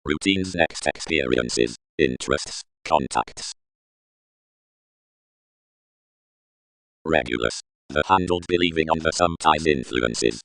routines. Next, experiences, interests, contacts. Regulus, the handled, believing on the sometimes influences.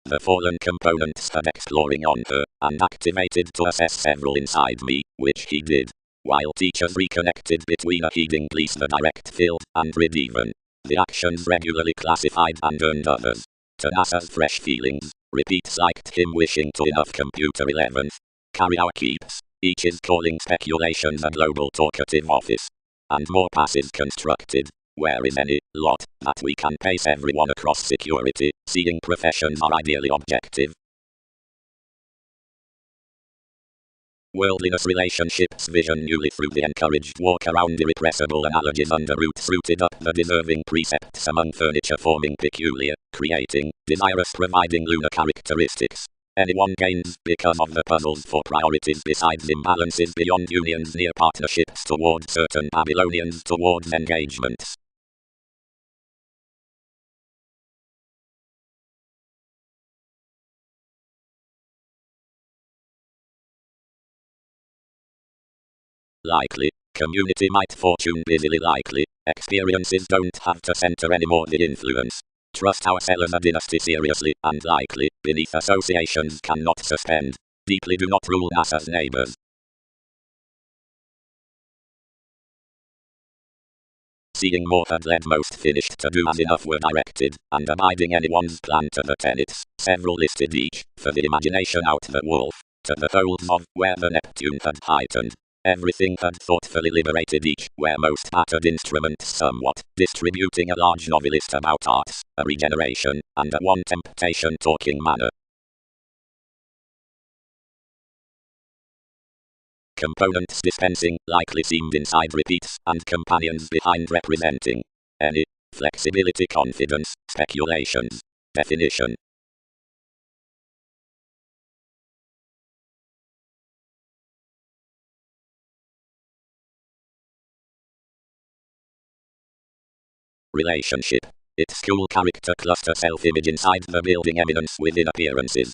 The fallen components had exploring on her, and activated to assess several inside me, which he did. While teachers reconnected between a heeding please the direct field, and rid even. The actions regularly classified and earned others. Tenacious fresh feelings, repeats liked him wishing to enough computer 11th. Carry our keeps, each is calling speculations a global talkative office. And more passes constructed. Where is any lot that we can pace everyone across security, seeing professions are ideally objective. Worldliness relationships vision newly through the encouraged walk around irrepressible analogies under roots rooted up the deserving precepts among furniture forming peculiar, creating, desirous providing lunar characteristics. Anyone gains because of the puzzles for priorities besides imbalances beyond unions near partnerships towards certain Babylonians towards engagements. Likely, community might fortune busily likely, experiences don't have to center anymore the influence. Trust our sellers a dynasty seriously and likely, beneath associations cannot suspend. Deeply do not rule us as neighbors. Seeing more had led most finished to do as enough were directed, and abiding anyone's plan to the tenets, several listed each, for the imagination out the wolf, to the folds of where the Neptune had heightened. Everything had thoughtfully liberated each, where most battered instruments somewhat, distributing a large novelist about arts, a regeneration, and a one temptation talking manner. Components dispensing, likely seemed inside repeats, and companions behind representing. Any, flexibility confidence, speculations. Definition. Relationship. Its school character cluster self-image inside the building eminence within appearances.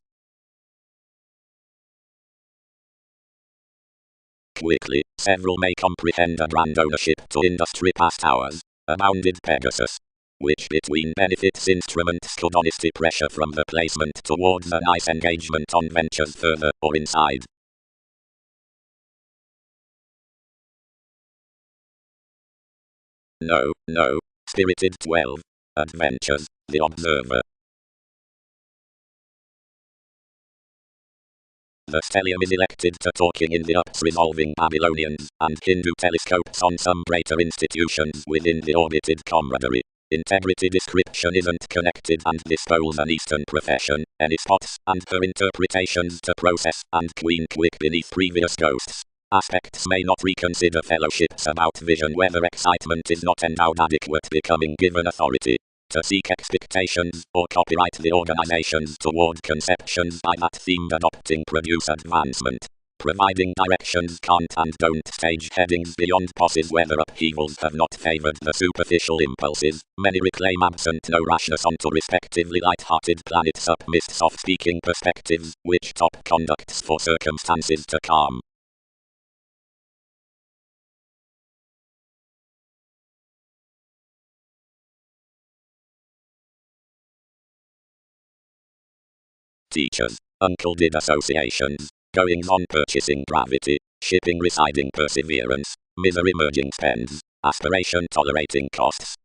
Quickly, several may comprehend a brand ownership to industry past hours, a bounded Pegasus. Which between benefits instruments could honesty pressure from the placement towards a nice engagement on ventures further or inside. No. Spirited 12. Adventures, the observer. The stellium is elected to talking in the ups resolving Babylonians, and Hindu telescopes on some greater institutions within the orbited camaraderie. Integrity description isn't connected and dispels an Eastern profession, any spots, and her interpretations to process, and queen quick beneath previous ghosts. Aspects may not reconsider fellowships about vision whether excitement is not endowed adequate becoming given authority. To seek expectations, or copyright the organizations toward conceptions by that themed adopting produce advancement. Providing directions can't and don't stage headings beyond posses whether upheavals have not favored the superficial impulses. Many reclaim absent no rashness onto respectively light-hearted planets up mist soft-speaking perspectives, which top conducts for circumstances to calm. Teachers, uncle did associations, goings on purchasing gravity, shipping residing perseverance, misery merging spends, aspiration tolerating costs.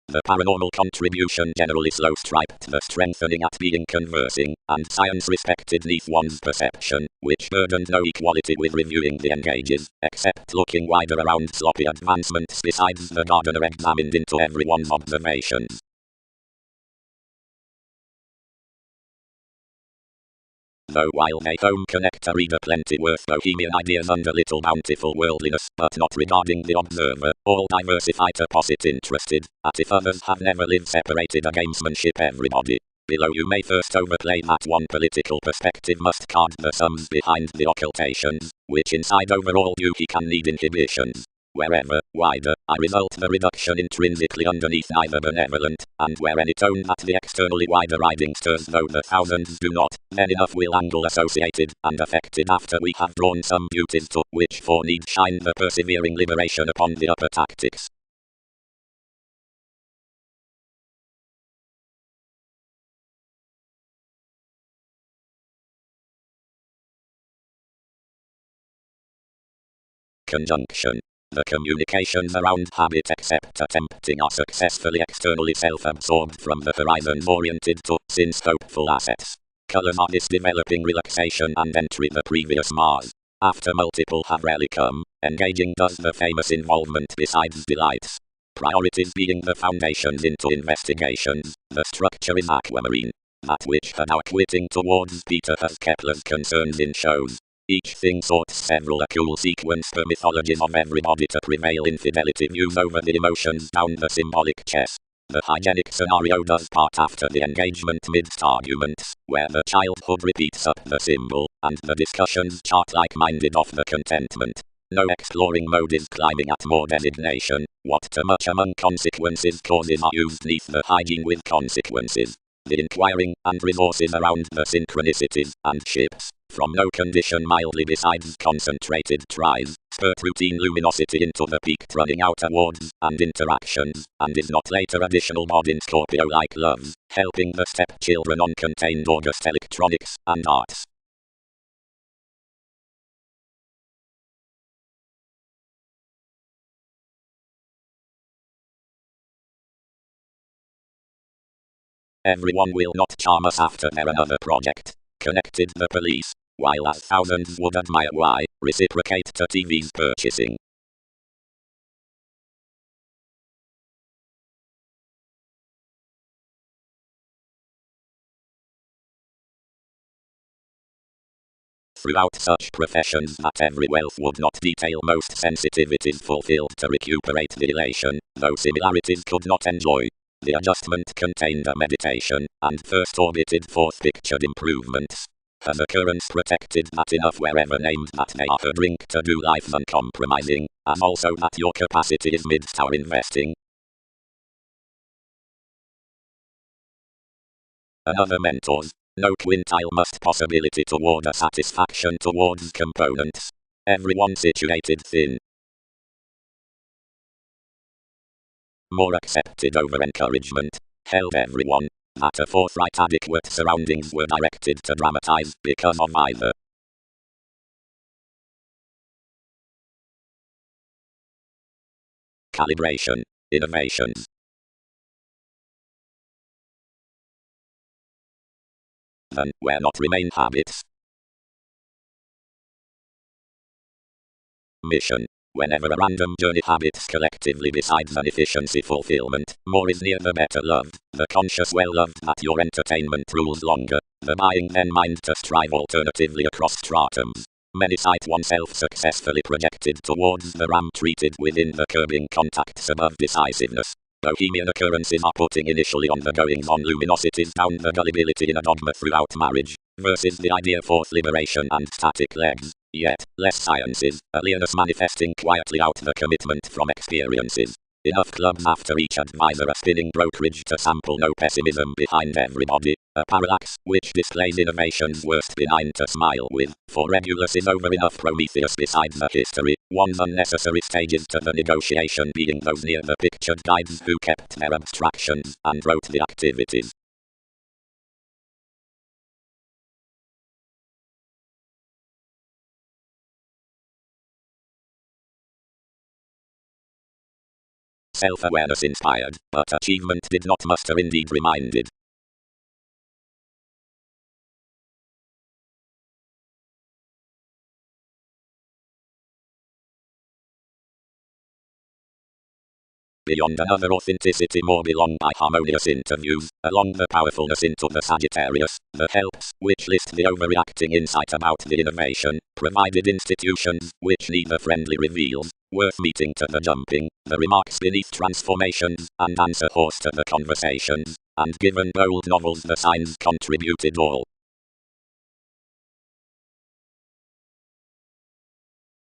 The paranormal contribution generally slow striped the strengthening at being conversing, and science respected neath one's perception, which burdened no equality with reviewing the engages, except looking wider around sloppy advancements besides the gardener examined into everyone's observations. Though while they home connect a reader plenty worth bohemian ideas under little bountiful worldliness, but not regarding the observer, all diversify to posit interested, at if others have never lived separated a gamesmanship everybody. Below you may first overplay that one political perspective must card the sums behind the occultations, which inside overall beauty can need inhibitions. Wherever, wider, I result the reduction intrinsically underneath neither benevolent, and where any tone that the externally wider riding stirs though the thousands do not, then enough will angle associated and affected after we have drawn some beauties to which for need shine the persevering liberation upon the upper tactics. Conjunction. The communications around habit except attempting are successfully externally self-absorbed from the horizons oriented to since hopeful assets. Colors are this developing relaxation and entry the previous Mars. After multiple have rarely come, engaging does the famous involvement besides delights. Priorities being the foundations into investigations, the structure is aquamarine. That which had our quitting towards Peter has Kepler's concerns in shows. Each thing sorts several a cool sequence per mythologies of everybody to prevail infidelity views over the emotions down the symbolic chess. The hygienic scenario does part after the engagement midst arguments, where the childhood repeats up the symbol, and the discussions chart like-minded off the contentment. No exploring mode is climbing at more designation, what too much among consequences causes are used neath the hygiene with consequences. The inquiring and resources around the synchronicities and ships, from no condition mildly besides concentrated tries, spurt routine luminosity into the peaked running out awards and interactions, and is not later additional mod in Scorpio like loves, helping the stepchildren on contained August electronics and arts. Everyone will not charm us after their another project. Connected the police, while as thousands would admire why, reciprocate to TV's purchasing. Throughout such professions that every wealth would not detail most sensitivities fulfilled to recuperate the elation, though similarities could not enjoy. The adjustment contained a meditation, and first orbited forth pictured improvements. Has occurrence protected that enough wherever named that they are her drink to do life uncompromising, as also that your capacity is midst our investing. Another mentors. No quintile must possibility toward a satisfaction towards components. Everyone situated thin. More accepted over encouragement. Held everyone. That a forthright adequate surroundings were directed to dramatize because of either. Calibration. Innovations. Then, where not remain habits. Mission. Whenever a random journey habits collectively besides an efficiency fulfillment, more is near the better loved, the conscious well loved that your entertainment rules longer, the buying then mind to strive alternatively across stratums. Many cite oneself successfully projected towards the ram treated within the curbing contacts above decisiveness. Bohemian occurrences are putting initially on the goings on luminosities down the gullibility in a dogma throughout marriage, versus the idea forth liberation and static legs. Yet, less sciences, alienus manifesting quietly out the commitment from experiences. Enough clubs after each advisor a spinning brokerage to sample no pessimism behind everybody, a parallax which displays innovation's worst benign to smile with, for Regulus is over enough Prometheus besides the history, one's unnecessary stages to the negotiation being those near the pictured guides who kept their abstractions and wrote the activities. Self-awareness inspired, but achievement did not muster indeed reminded. Beyond another authenticity more belong by harmonious interviews, along the powerfulness into the Sagittarius, the helps, which list the overreacting insight about the innovation, provided institutions, which neither friendly reveals, worth meeting to the jumping, the remarks beneath transformations, and answer horse to the conversations. and given bold novels the signs contributed all.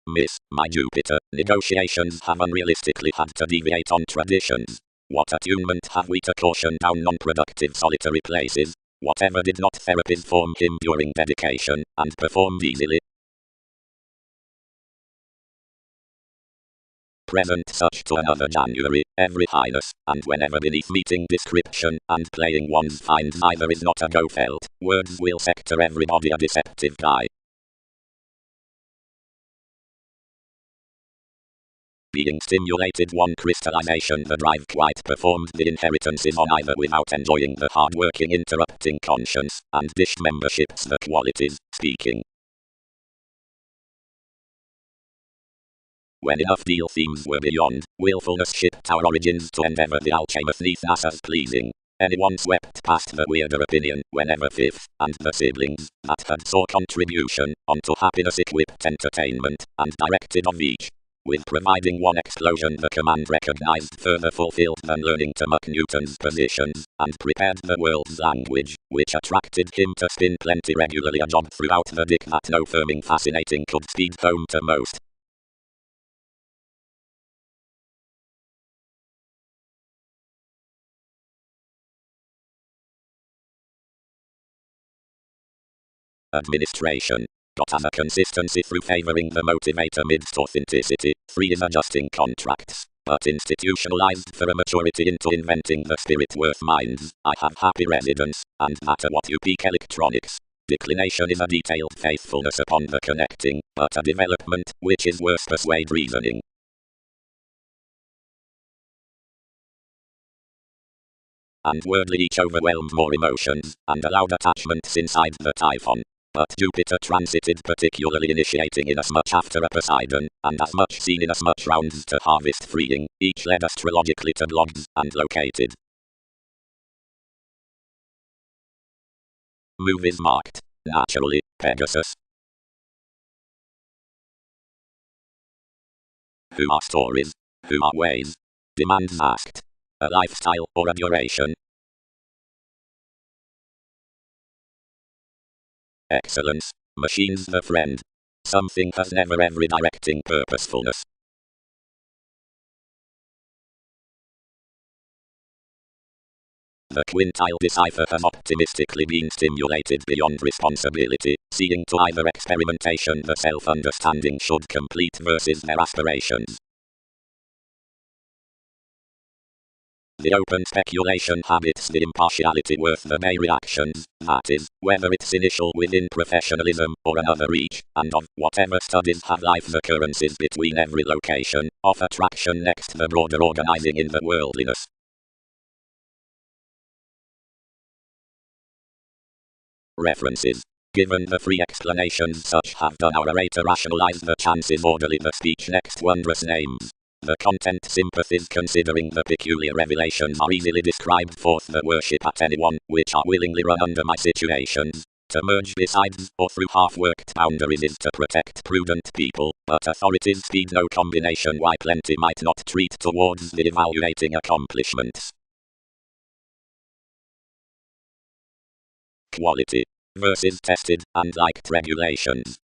Miss, my Jupiter, negotiations have unrealistically had to deviate on traditions. What attunement have we to caution down non-productive solitary places? Whatever did not therapies form him during dedication, and performed easily? Present such to another January, every highness, and whenever beneath meeting description, and playing one's finds either is not a go felt, words will sector everybody a deceptive guy. Being stimulated one crystallization the drive quite performed the inheritances on either without enjoying the hard-working interrupting conscience, and dished memberships the qualities, speaking. When enough deal themes were beyond, willfulness shipped our origins to endeavor the alchemist as pleasing. Anyone swept past the weirder opinion, whenever fifth, and the siblings, that had saw contribution, onto happiness equipped entertainment, and directed of each. With providing one explosion the command recognized further fulfilled than learning to muck Newton's positions, and prepared the world's language, which attracted him to spin plenty regularly a job throughout the dick that no firming fascinating could speed home to most. Administration. Got as a consistency through favoring the motivator amidst authenticity. 3 is adjusting contracts, but institutionalized for a maturity into inventing the spirit worth minds. I have happy residence, and matter what you peak electronics. Declination is a detailed faithfulness upon the connecting, but a development, which is worse persuade reasoning. And worldly each overwhelmed more emotions, and allowed attachments inside the typhon. But Jupiter transited particularly initiating inasmuch after a Poseidon, and as much seen inasmuch rounds to harvest freeing, each led astrologically to blogs, and located. Movies marked. Naturally, Pegasus. Who are stories? Who are ways? Demands asked. A lifestyle or a duration? Excellence. Machine's the friend. Something has never every directing purposefulness. The quintile decipher has optimistically been stimulated beyond responsibility, seeing to either experimentation the self-understanding should complete versus their aspirations. The open speculation habits the impartiality worth the Bay reactions, that is, whether it's initial within professionalism or another reach, and of whatever studies have life's occurrences between every location, of attraction next the broader organizing in the worldliness. References. Given the 3 explanations such have done our orator rationalize the chances orderly the speech next wondrous names. The content sympathies considering the peculiar revelations are easily described forth the worship at anyone, which are willingly run under my situations. To merge besides, or through half-worked boundaries is to protect prudent people, but authorities speed no combination why plenty might not treat towards the evaluating accomplishments. Quality versus tested and liked regulations.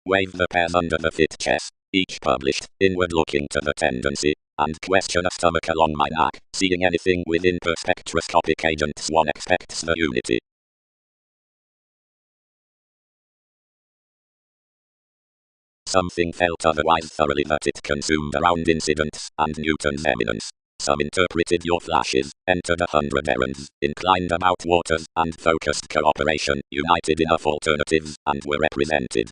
Wave the pairs under the fit chest, each published, inward looking to the tendency, and question a stomach along my neck, seeing anything within per spectroscopic agents one expects the unity. Something felt otherwise thoroughly that it consumed around incidents, and Newton's eminence. Some interpreted your flashes, entered 100 errands, inclined about waters, and focused cooperation, united enough alternatives, and were represented.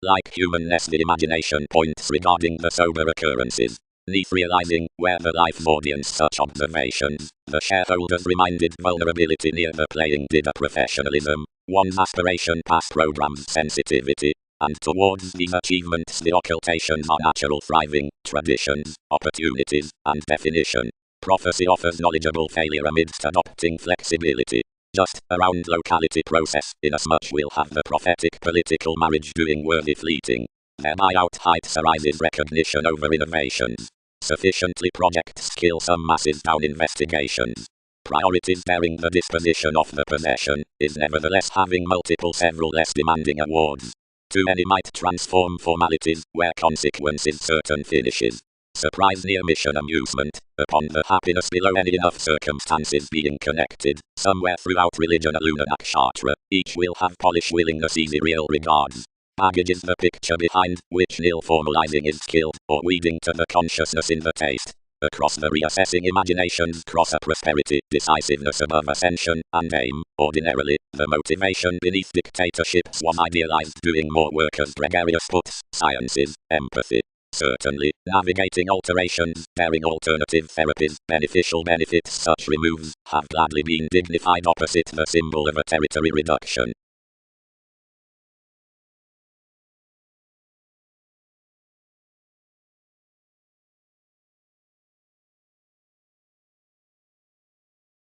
Like humanness, the imagination points regarding the sober occurrences. Neath realizing, where the life's audience such observations, the shareholders reminded vulnerability near the playing did a professionalism, one's aspiration past programs sensitivity, and towards these achievements the occultations are natural thriving, traditions, opportunities, and definition. Prophecy offers knowledgeable failure amidst adopting flexibility. Just around locality process, inasmuch we'll have the prophetic political marriage doing worthy fleeting. Thereby out heights arises recognition over innovations. Sufficiently project skill some masses down investigations. Priorities bearing the disposition of the possession, is nevertheless having multiple several less demanding awards. Too many might transform formalities, where consequences certain finishes. Surprise near mission amusement, upon the happiness below any enough circumstances being connected, somewhere throughout religion a lunar nakshatra, each will have polish willingness easy real regards. Baggage is the picture behind, which nil formalizing is skilled, or weeding to the consciousness in the taste. Across the reassessing imaginations cross a prosperity, decisiveness above ascension, and aim. Ordinarily, the motivation beneath dictatorships was idealized doing more work as gregarious puts, sciences, empathy. Certainly, navigating alterations, bearing alternative therapies, beneficial benefits such removes, have gladly been dignified opposite the symbol of a territory reduction.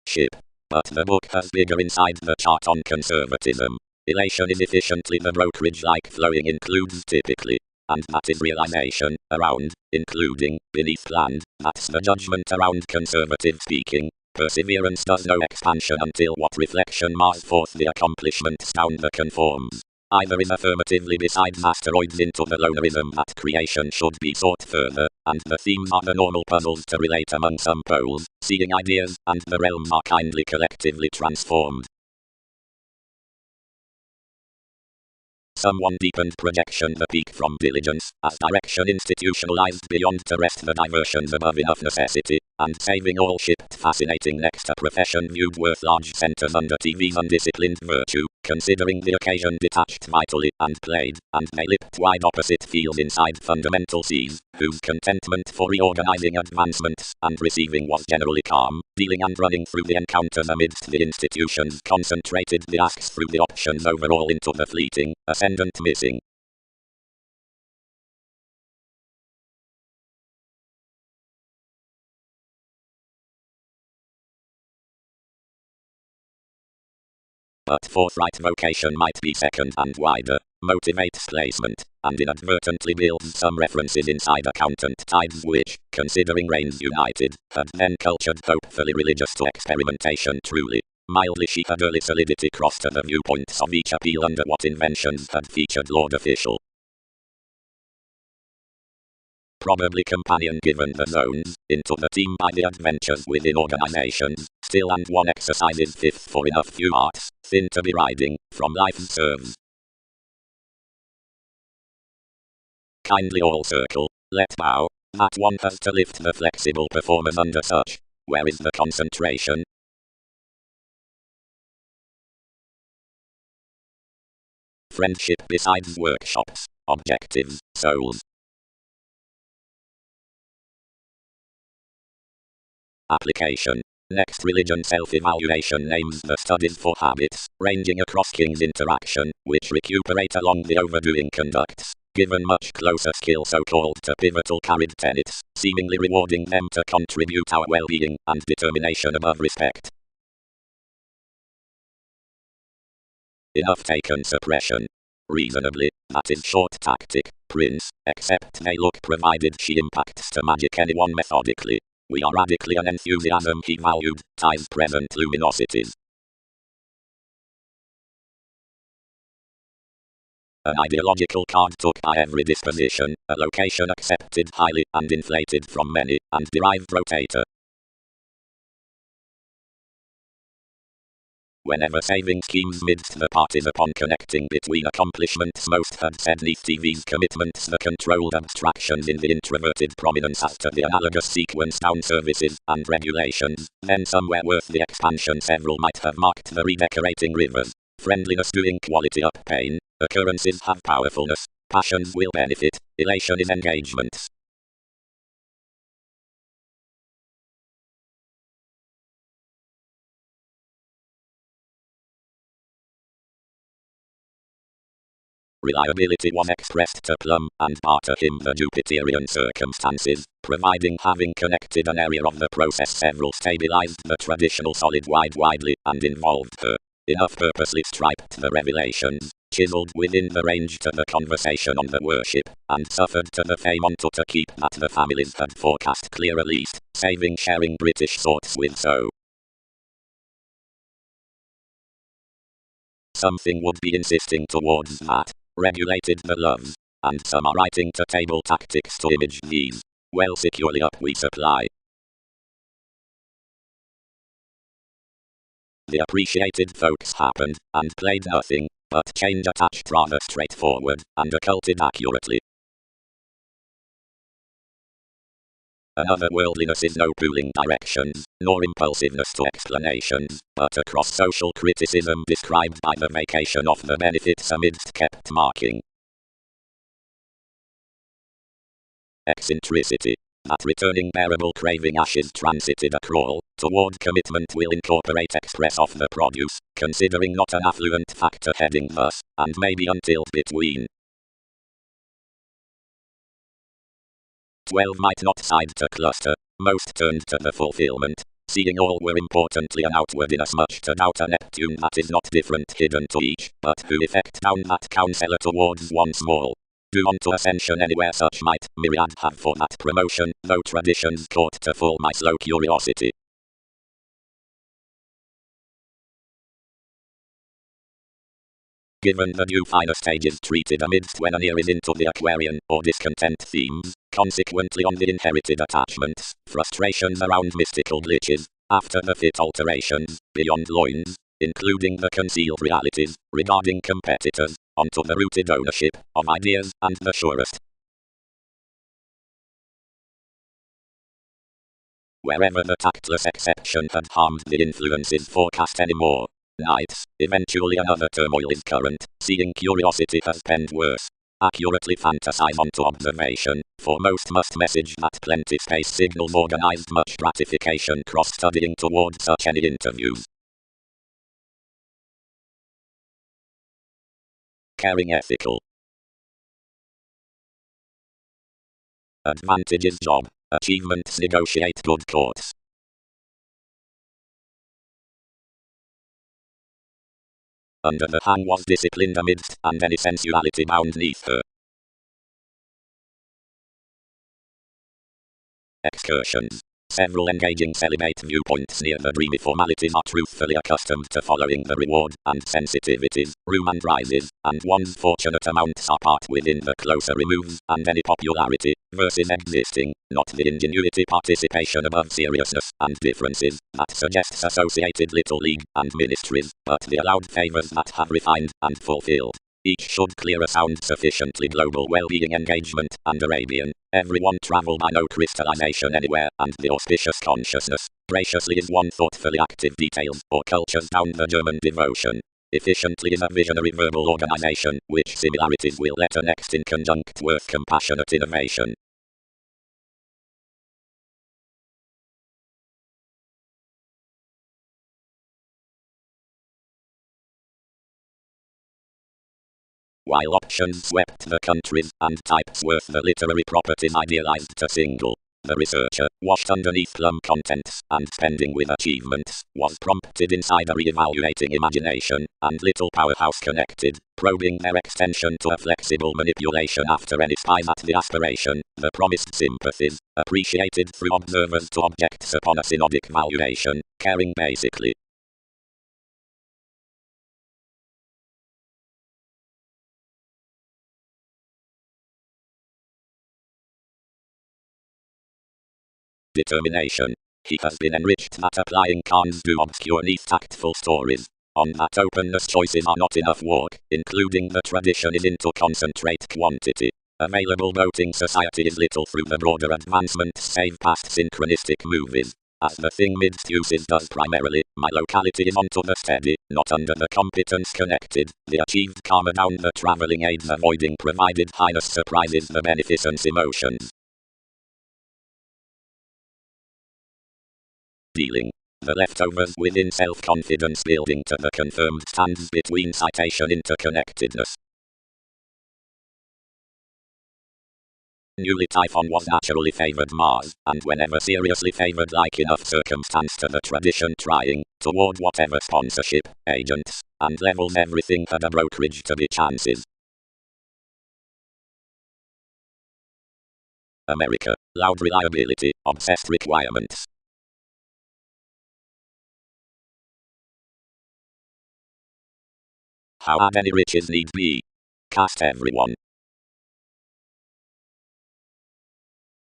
Ship. But the book has bigger inside the chart on conservatism. Elation is efficiently the brokerage-like flowing includes typically. And that is realization, around, including, beneath land, that's the judgment around conservative speaking. Perseverance does no expansion until what reflection mars forth the accomplishments down the conforms. Either is affirmatively besides asteroids into the lonerism that creation should be sought further, and the themes are the normal puzzles to relate among some poles, seeing ideas, and the realms are kindly collectively transformed. Someone deepened projection the peak from diligence, as direction institutionalized beyond to rest the diversions above enough necessity, and saving all shipped fascinating next a profession viewed worth large centers under TV's undisciplined virtue, considering the occasion detached vitally, and played, and they lipped wide opposite fields inside fundamental seas, whose contentment for reorganizing advancements, and receiving was generally calm, dealing and running through the encounters amidst the institutions concentrated the asks through the options overall into the fleeting, ascendant missing. But forthright vocation might be second and wider, motivates placement, and inadvertently builds some references inside accountant tides which, considering reigns united, had then cultured hopefully religious to experimentation truly. Mildly she had early solidity crossed to the viewpoints of each appeal under what inventions had featured Lord Official. Probably companion given the zones, into the team by the adventures within organizations, still and one exercises fifth for enough few arts, thin to be riding, from life serves. Kindly all circle, let bow, that one has to lift the flexible performers under such, where is the concentration? Friendship besides workshops, objectives, souls. Application. Next religion self-evaluation names the studies for habits, ranging across King's interaction, which recuperate along the overdoing conducts, given much closer skill so-called to pivotal carried tenets, seemingly rewarding them to contribute our well-being, and determination above respect. Enough taken suppression. Reasonably, that is short tactic, Prince, except may look provided she impacts to magic anyone methodically. We are radically an enthusiasm he valued, ties present luminosities. An ideological card took by every disposition, a location accepted highly and inflated from many, and derived rotator. Whenever saving schemes midst the parties upon connecting between accomplishments most had said neath TV's commitments the controlled abstractions in the introverted prominence as to the analogous sequence down services and regulations, then somewhere worth the expansion several might have marked the redecorating rivers. Friendliness doing quality up pain, occurrences have powerfulness, passions will benefit, elation is engagements. reliability was expressed to plumb and bar to him the Jupiterian circumstances, providing having connected an area of the process several stabilized the traditional solid widely and involved her. Enough purposely striped the revelations, chiseled within the range to the conversation on the worship, and suffered to the fame onto to keep that the families had forecast clear at least, saving sharing British thoughts with so. Something would be insisting towards that, regulated the loves, and some are writing to table tactics to image these. Well securely up we supply. The appreciated folks happened, and played nothing, but change attached rather straightforward, and occulted accurately. Another worldliness is no pooling directions, nor impulsiveness to explanations, but a cross-social criticism described by the vacation of the benefits amidst kept marking. Eccentricity. That returning bearable craving ashes transited a crawl, toward commitment will incorporate express of the produce, considering not an affluent factor heading thus, and maybe until between. 12 might not side to cluster, most turned to the fulfillment, seeing all were importantly an outward inasmuch to doubt a Neptune that is not different hidden to each, but who effect down that counselor towards one small. Do on to ascension anywhere such might myriad have for that promotion, though traditions caught to full my slow curiosity. Given the due finer stages treated amidst when an ear is into the Aquarian or discontent themes, consequently on the inherited attachments, frustrations around mystical glitches, after the fit alterations, beyond loins, including the concealed realities, regarding competitors, onto the rooted ownership of ideas and the surest. Wherever the tactless exception had harmed the influences forecast anymore. Nights, eventually another turmoil is current, seeing curiosity has penned worse. Accurately fantasize onto observation, for most must message that plenty space signals organized much gratification cross-studying towards such any interviews. Caring ethical. Advantages job, achievements negotiate good courts. Under the hang was disciplined amidst, and any sensuality bound neath her. Excursions. Several engaging celibate viewpoints near the dreamy formalities are truthfully accustomed to following the reward and sensitivities, room and rises, and one's fortunate amounts are part within the closer removes, and any popularity, versus existing, not the ingenuity participation above seriousness and differences, that suggests associated little league and ministries, but the allowed favors that have refined and fulfilled. Each should clear a sound sufficiently global well-being engagement, and Arabian, everyone travel by no crystallization anywhere, and the auspicious consciousness, graciously is one thoughtfully active details, or cultures down the German devotion. Efficiently is a visionary verbal organization, which similarities will letter next in conjunct worth compassionate innovation. While options swept the countries, and types worth the literary properties idealized to single, the researcher, washed underneath plum contents, and spending with achievements, was prompted inside a re-evaluating imagination, and little powerhouse connected, probing their extension to a flexible manipulation after any spies at the aspiration, the promised sympathies, appreciated through observers to objects upon a synodic valuation, caring basically. Determination. He has been enriched that applying cons do obscure neath tactful stories. On that openness choices are not enough work, including the tradition is into concentrate quantity. Available boating society is little through the broader advancements save past synchronistic movies. As the thing midst uses does primarily, my locality is onto the steady, not under the competence connected, the achieved karma down the travelling aids avoiding provided highness surprises the beneficence emotions. Dealing. The leftovers within self-confidence building to the confirmed stands between citation interconnectedness. Newly Typhon was naturally favored Mars, and whenever seriously favored like enough circumstance to the tradition trying, toward whatever sponsorship, agents, and levels everything had a brokerage to be chances. America, loud reliability, obsessed requirements. How had any riches need be? Cast everyone.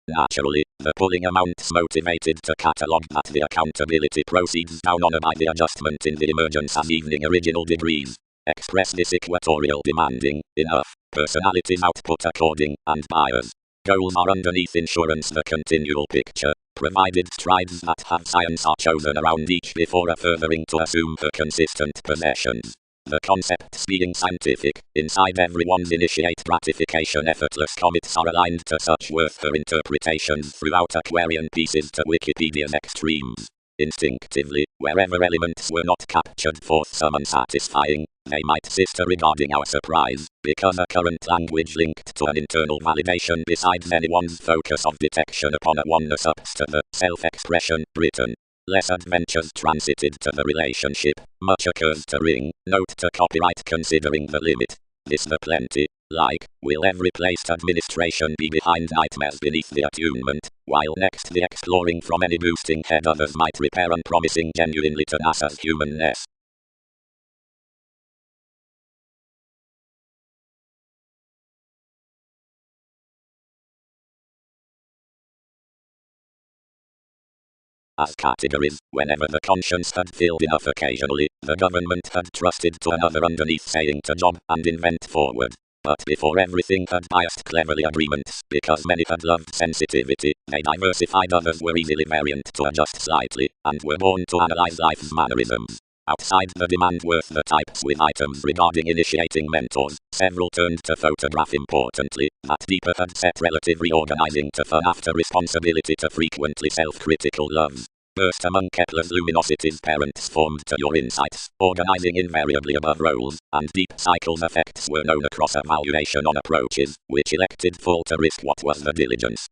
Naturally, the pulling amounts motivated to catalogue that the accountability proceeds down on by the adjustment in the emergence as evening original degrees. Express this equatorial demanding, enough, personalities output according, and buyers. Goals are underneath insurance the continual picture, provided strides that have science are chosen around each before a furthering to assume her consistent possessions. The concepts being scientific, inside everyone's initiate gratification effortless comets are aligned to such worth her interpretations throughout Aquarian pieces to Wikipedia's extremes. Instinctively, wherever elements were not captured forth some unsatisfying, they might sister regarding our surprise, because a current language linked to an internal validation besides anyone's focus of detection upon a oneness ups to the self-expression, written. Less adventures transited to the relationship, much occurs to ring, note to copyright considering the limit. This the plenty, like, will every placed administration be behind nightmares beneath the attunement, while next the exploring from any boosting head others might repair unpromising genuinely to NASA's humanness. As categories, whenever the conscience had filled enough occasionally, the government had trusted to another underneath saying to job and invent forward. But before everything had biased cleverly agreements, because many had loved sensitivity, they diversified others were easily variant to adjust slightly, and were born to analyze life's mannerisms. Outside the demand worth the types with items regarding initiating mentors, several turned to photograph importantly, that deeper had set relative reorganizing to fun after responsibility to frequently self-critical loves. Burst among Kepler's luminosity's parents formed to your insights, organizing invariably above roles, and deep cycles effects were known across evaluation on approaches, which elected full to risk what was the diligence.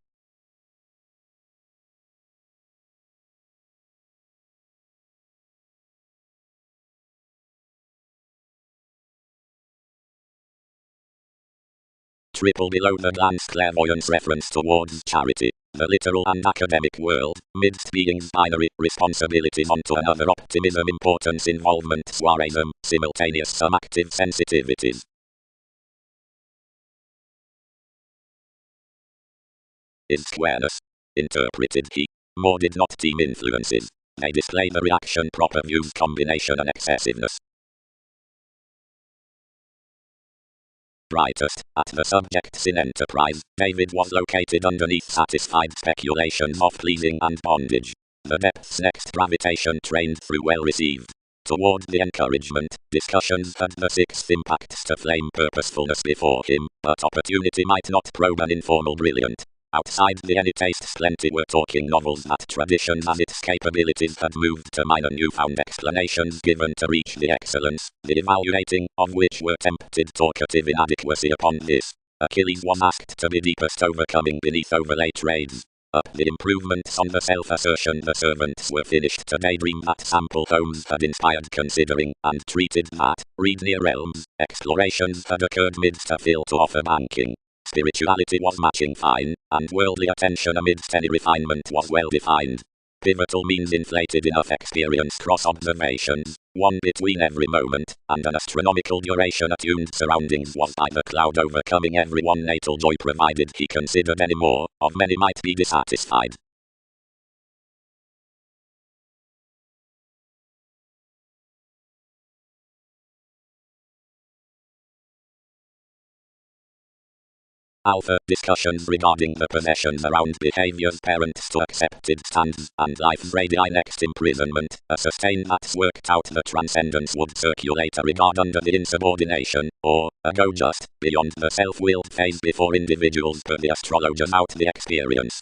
Triple below the glance clairvoyance reference towards charity, the literal and academic world, midst being's binary, responsibilities onto another optimism importance involvement soireism, simultaneous some active sensitivities. Is squareness. Interpreted he. More did not team influences. They display the reaction proper views combination and excessiveness. Brightest, at the subjects in enterprise, David was located underneath satisfied speculations of pleasing and bondage. The depths next gravitation trained through well received. Toward the encouragement, discussions had the sixth impacts to flame purposefulness before him, but opportunity might not probe an informal brilliant. Outside the any tastes plenty were talking novels that traditions as its capabilities had moved to minor newfound explanations given to reach the excellence, the evaluating of which were tempted talkative inadequacy upon this. Achilles was asked to be deepest overcoming beneath overlay trades. Up the improvements on the self-assertion the servants were finished to daydream that sample homes had inspired considering, and treated that, read near realms, explorations had occurred midst a field to offer banking. Spirituality was matching fine, and worldly attention amidst any refinement was well defined. Pivotal means inflated enough experience cross-observations, one between every moment, and an astronomical duration attuned surroundings was by the cloud overcoming everyone natal joy provided he considered any more, of many might be dissatisfied. Alpha discussions regarding the possessions around behaviors parents to accepted stands, and life's radii next imprisonment, a sustain that's worked out the transcendence would circulate a regard under the insubordination, or, a go just, beyond the self-willed phase before individuals per the astrologers out the experience.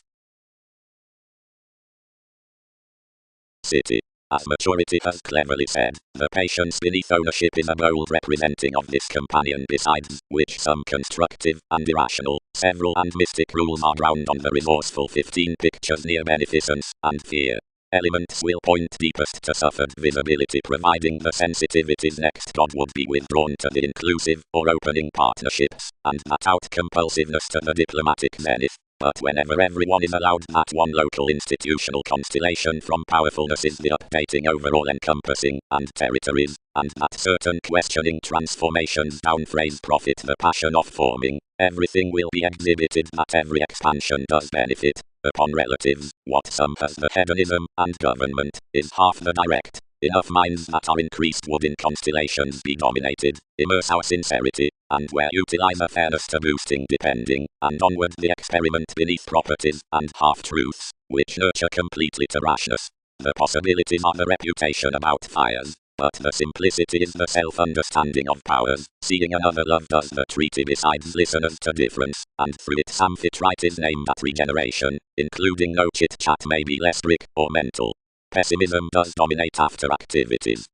City. As maturity has cleverly said, the patience beneath ownership is a bold representing of this companion besides, which some constructive and irrational, Several and mystic rules are ground on the resourceful 15 pictures near beneficence and fear. Elements will point deepest to suffered visibility, providing the sensitivities next God would be withdrawn to the inclusive or opening partnerships, and that out compulsiveness to the diplomatic zenith. But whenever everyone is allowed that one local institutional constellation from powerfulness is the updating overall encompassing and territories, and that certain questioning transformations downphrase profit the passion of forming, everything will be exhibited that every expansion does benefit. Upon relatives, what sum has the hedonism and government, is half the direct. Enough minds that are increased would in constellations be dominated, immerse our sincerity, and where utilize a fairness to boosting depending, and onward the experiment beneath properties and half-truths, which nurture completely to rashness. The possibilities are the reputation about fires, but the simplicity is the self-understanding of powers. Seeing another love does the treaty besides listeners to difference, and through it Amphitrite is named at regeneration, including no chit-chat may be less brick or mental. Pessimism does dominate after activities.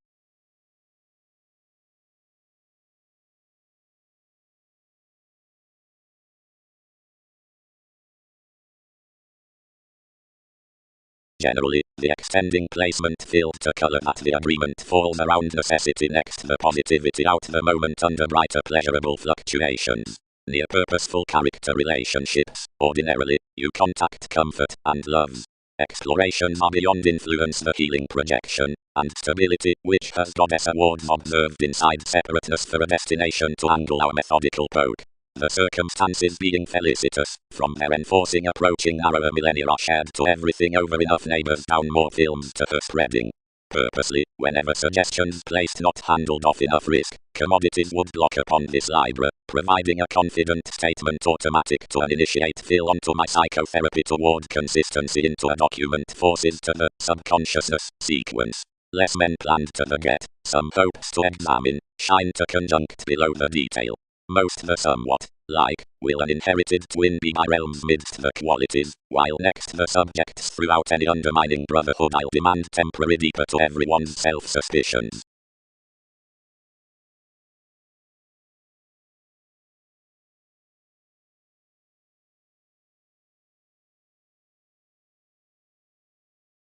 Generally, the extending placement filled to color that the agreement falls around necessity next the positivity out the moment under brighter pleasurable fluctuations. Near purposeful character relationships, ordinarily, you contact comfort and love. Explorations are beyond influence the healing projection, and stability, which has goddess awards observed inside separateness for a destination to angle our methodical poke. The circumstances being felicitous, from their enforcing approaching narrower millennia are shared to everything over enough neighbors down more films to her spreading. Purposely, whenever suggestions placed not handled off enough risk, commodities would block upon this libra, providing a confident statement automatic to uninitiate fill onto my psychotherapy toward consistency into a document forces to the subconsciousness sequence. Less men planned to the get, some hopes to examine, shine to conjunct below the detail. Most the somewhat, like, will an inherited twin be my realms midst the qualities, while next the subjects throughout any undermining brotherhood I'll demand temporary deeper to everyone's self-suspicions.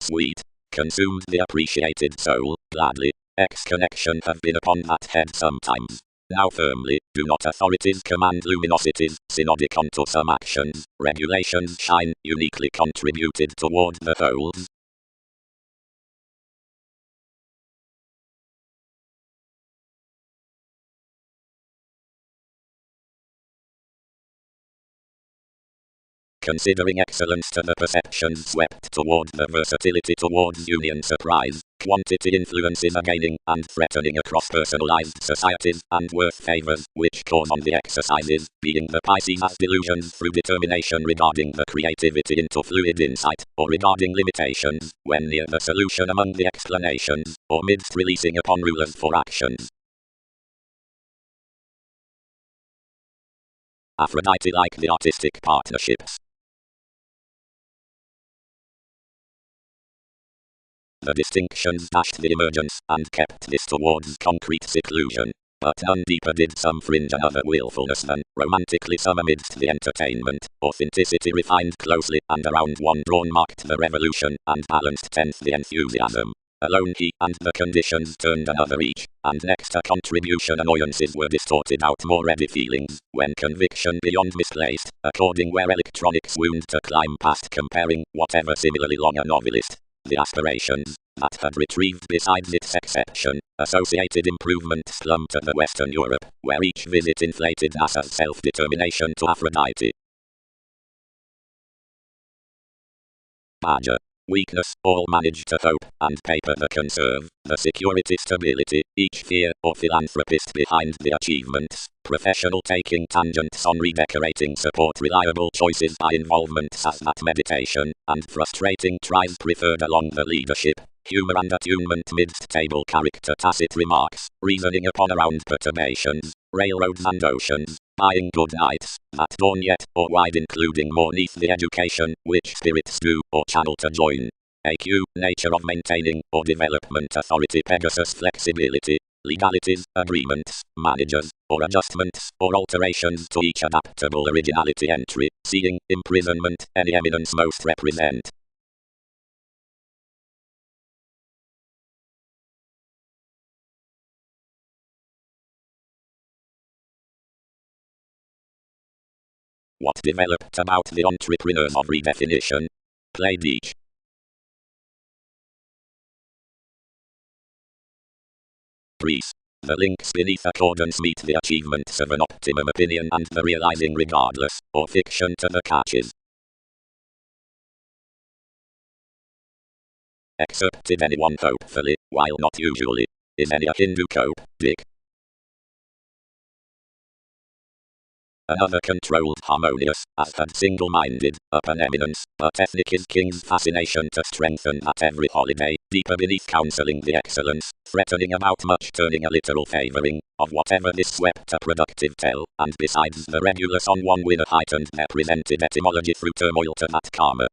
Sweet, consumed the appreciated soul, gladly, X-connection have been upon that head sometimes. Now firmly, do not authorities command luminosities, synodic onto some actions, regulations shine, uniquely contributed toward the wholes? Considering excellence to the perceptions swept toward the versatility towards union surprise, quantity influences are gaining and threatening across personalized societies and worth favors, which cause on the exercises, being the Pisces as delusions through determination regarding the creativity into fluid insight, or regarding limitations, when near the solution among the explanations, or midst releasing upon rulers for actions. Aphrodite like the artistic partnerships. The distinctions dashed the emergence, and kept this towards concrete seclusion. But none deeper did some fringe another willfulness than, romantically some amidst the entertainment, authenticity refined closely, and around one drawn marked the revolution, and balanced tenth the enthusiasm. Alone he and the conditions turned another each, and next a contribution annoyances were distorted out more ready feelings, when conviction beyond misplaced, according where electronics wound to climb past comparing, whatever similarly long a novelist. The aspirations that had retrieved besides its exception, associated improvements plumbed to the Western Europe, where each visit inflated NASA's self-determination to Aphrodite. Badger. Weakness, all manage to hope, and paper the conserve, the security stability, each fear or philanthropist behind the achievements, professional taking tangents on redecorating support reliable choices by involvements as that meditation, and frustrating tries preferred along the leadership, humor and attunement midst table character tacit remarks, reasoning upon around perturbations, railroads and oceans, buying good nights, that dawn yet, or wide including more neath the education, which spirits do, or channel to join. AQ, nature of maintaining, or development authority Pegasus flexibility, legalities, agreements, managers, or adjustments, or alterations to each adaptable originality entry, seeing, imprisonment, any eminence most represent. What developed about the entrepreneurs of redefinition? Played each. Greece. The links beneath accordance meet the achievements of an optimum opinion and the realizing regardless, or fiction to the catches. Except did anyone hopefully, while not usually. Is any a Hindu cope, Dick? Another controlled harmonious, as had single-minded, upon eminence, but ethnic is king's fascination to strengthen at every holiday, deeper beneath counseling the excellence, threatening about much turning a literal favoring, of whatever this swept a productive tell, and besides the regulus on one with a heightened represented etymology through turmoil to that karma.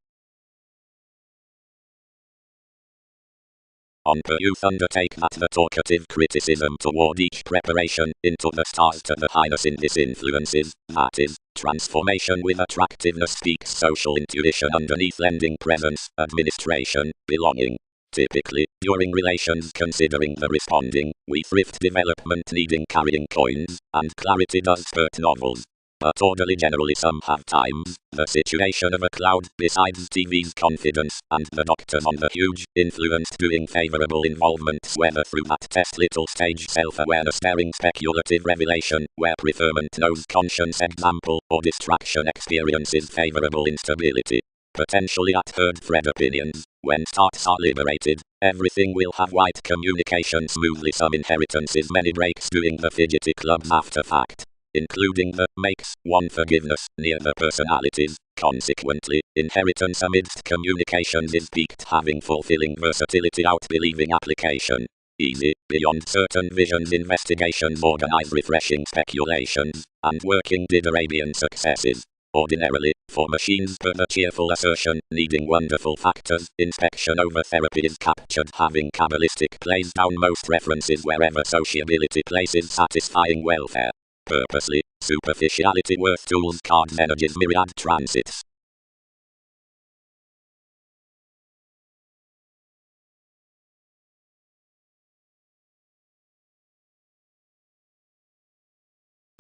On per youth undertake that the talkative criticism toward each preparation into the stars to the highness in this influences, that is, transformation with attractiveness speaks social intuition underneath lending presence, administration, belonging. Typically, during relations considering the responding, we thrift development needing carrying coins, and clarity does spurt novels. But orderly generally some have times, the situation of a cloud, besides TV's confidence, and the doctors on the huge, influenced doing favorable involvements whether through that test little stage self-awareness bearing speculative revelation, where preferment knows conscience example, or distraction experiences favorable instability. Potentially at third thread opinions, when starts are liberated, everything will have white communication smoothly some inheritances many breaks doing the fidgety clubs after fact. Including the makes one forgiveness near the personalities. Consequently, inheritance amidst communications is peaked having fulfilling versatility out believing application. Easy, beyond certain visions investigations organize refreshing speculations, and working did Arabian successes. Ordinarily, for machines per the cheerful assertion, needing wonderful factors, inspection over therapy is captured having Kabbalistic plays down most references wherever sociability places satisfying welfare. Purposely, superficiality worth tools cards energies myriad transits.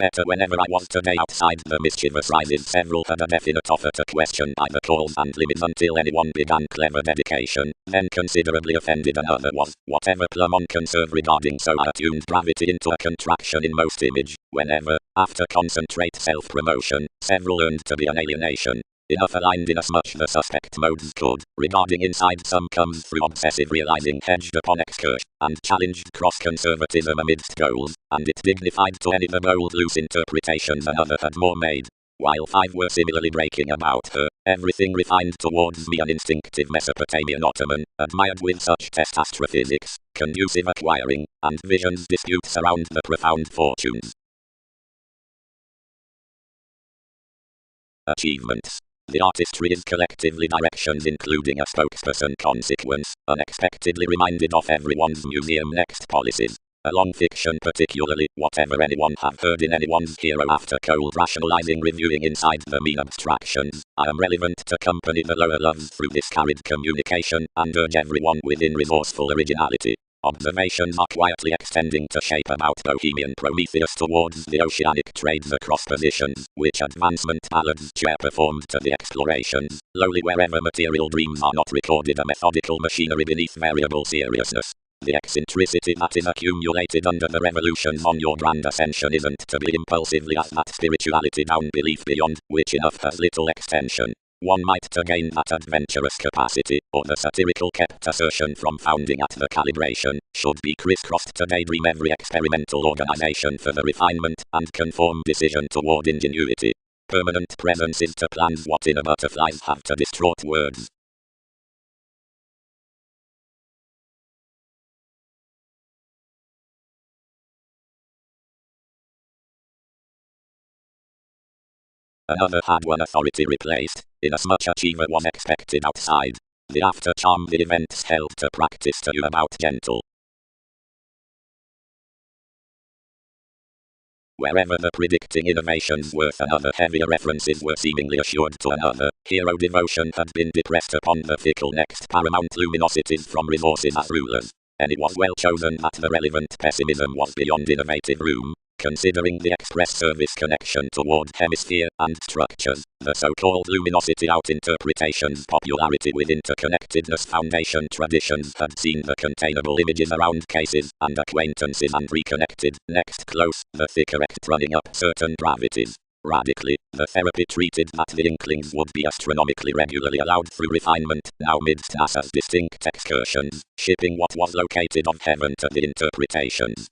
Better whenever I was today outside the mischievous rises several had a definite offer to question by the calls and limits until anyone began clever dedication, then considerably offended another was, whatever plumb on conserve regarding so attuned gravity into a contraction in most image, whenever, after concentrate self-promotion, several learned to be an alienation. Enough aligned inasmuch the suspect modes could, regarding inside some comes through obsessive realizing hedged upon excursion, and challenged cross-conservatism amidst goals, and it dignified to any the bold loose interpretations another had more made. While five were similarly breaking about her, everything refined towards me an instinctive Mesopotamian Ottoman, admired with such test astrophysics, conducive acquiring, and visions disputes around the profound fortunes. Achievements. The artistry is collectively directions including a spokesperson consequence, unexpectedly reminded of everyone's museum next policies. A long fiction particularly, whatever anyone have heard in anyone's hero after cold rationalizing reviewing inside the mean abstractions, I am relevant to company the lower loves through this carried communication, and urge everyone within resourceful originality. Observations are quietly extending to shape about Bohemian Prometheus towards the oceanic trades across positions, which advancement ballads chair performed to the explorations, lowly wherever material dreams are not recorded a methodical machinery beneath variable seriousness. The eccentricity that is accumulated under the revolutions on your grand ascension isn't to be impulsively as that spirituality down belief beyond, which enough has little extension. One might to gain that adventurous capacity, or the satirical kept assertion from founding at the calibration, should be crisscrossed to daydream every experimental organization for the refinement and conform decision toward ingenuity. Permanent presence is to plans what inner butterflies have to distraught words. Another had one authority replaced, inasmuch achiever was expected outside. The after charm the events held to practice to you about gentle Wherever the predicting innovations worth another, heavier references were seemingly assured to another. Hero devotion had been depressed upon the fickle next paramount luminosities from resources as rulers. And it was well chosen that the relevant pessimism was beyond innovative room, considering the express service connection toward hemisphere and structures. The so-called luminosity out interpretation's popularity with interconnectedness foundation traditions had seen the containable images around cases and acquaintances and reconnected next close, the thicker act running up certain gravities. Radically, the therapy treated that the inklings would be astronomically regularly allowed through refinement, now midst NASA's distinct excursions, shipping what was located of heaven to the interpretations.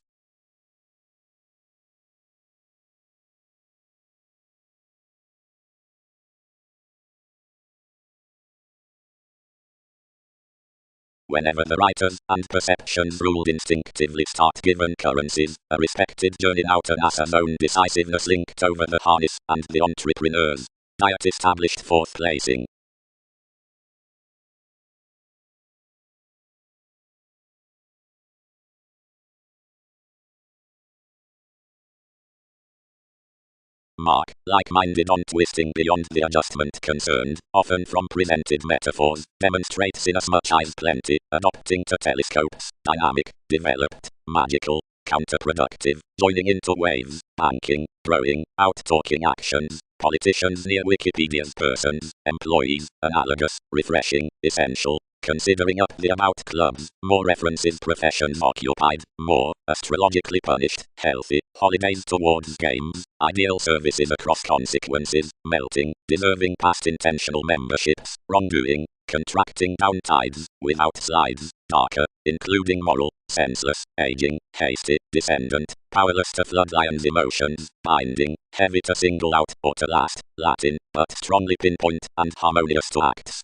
Whenever the writers and perceptions ruled instinctively start-given currencies, a respected journey now to NASA's own decisiveness linked over the harness, and the entrepreneur's diet established fourth placing. Mark, like-minded on twisting beyond the adjustment concerned, often from presented metaphors, demonstrates inasmuch as plenty, adopting to telescopes, dynamic, developed, magical, counterproductive, joining into waves, banking, growing, out-talking actions, politicians near Wikipedia's persons, employees, analogous, refreshing, essential, considering up the about clubs, more references professions occupied, more, astrologically punished, healthy, holidays towards games, ideal services across consequences, melting, deserving past intentional memberships, wrongdoing, contracting downtides, without slides, darker, including moral, senseless, aging, hasty, descendant, powerless to flood lion's emotions, binding, heavy to single out or to last, Latin, but strongly pinpoint and harmonious to acts.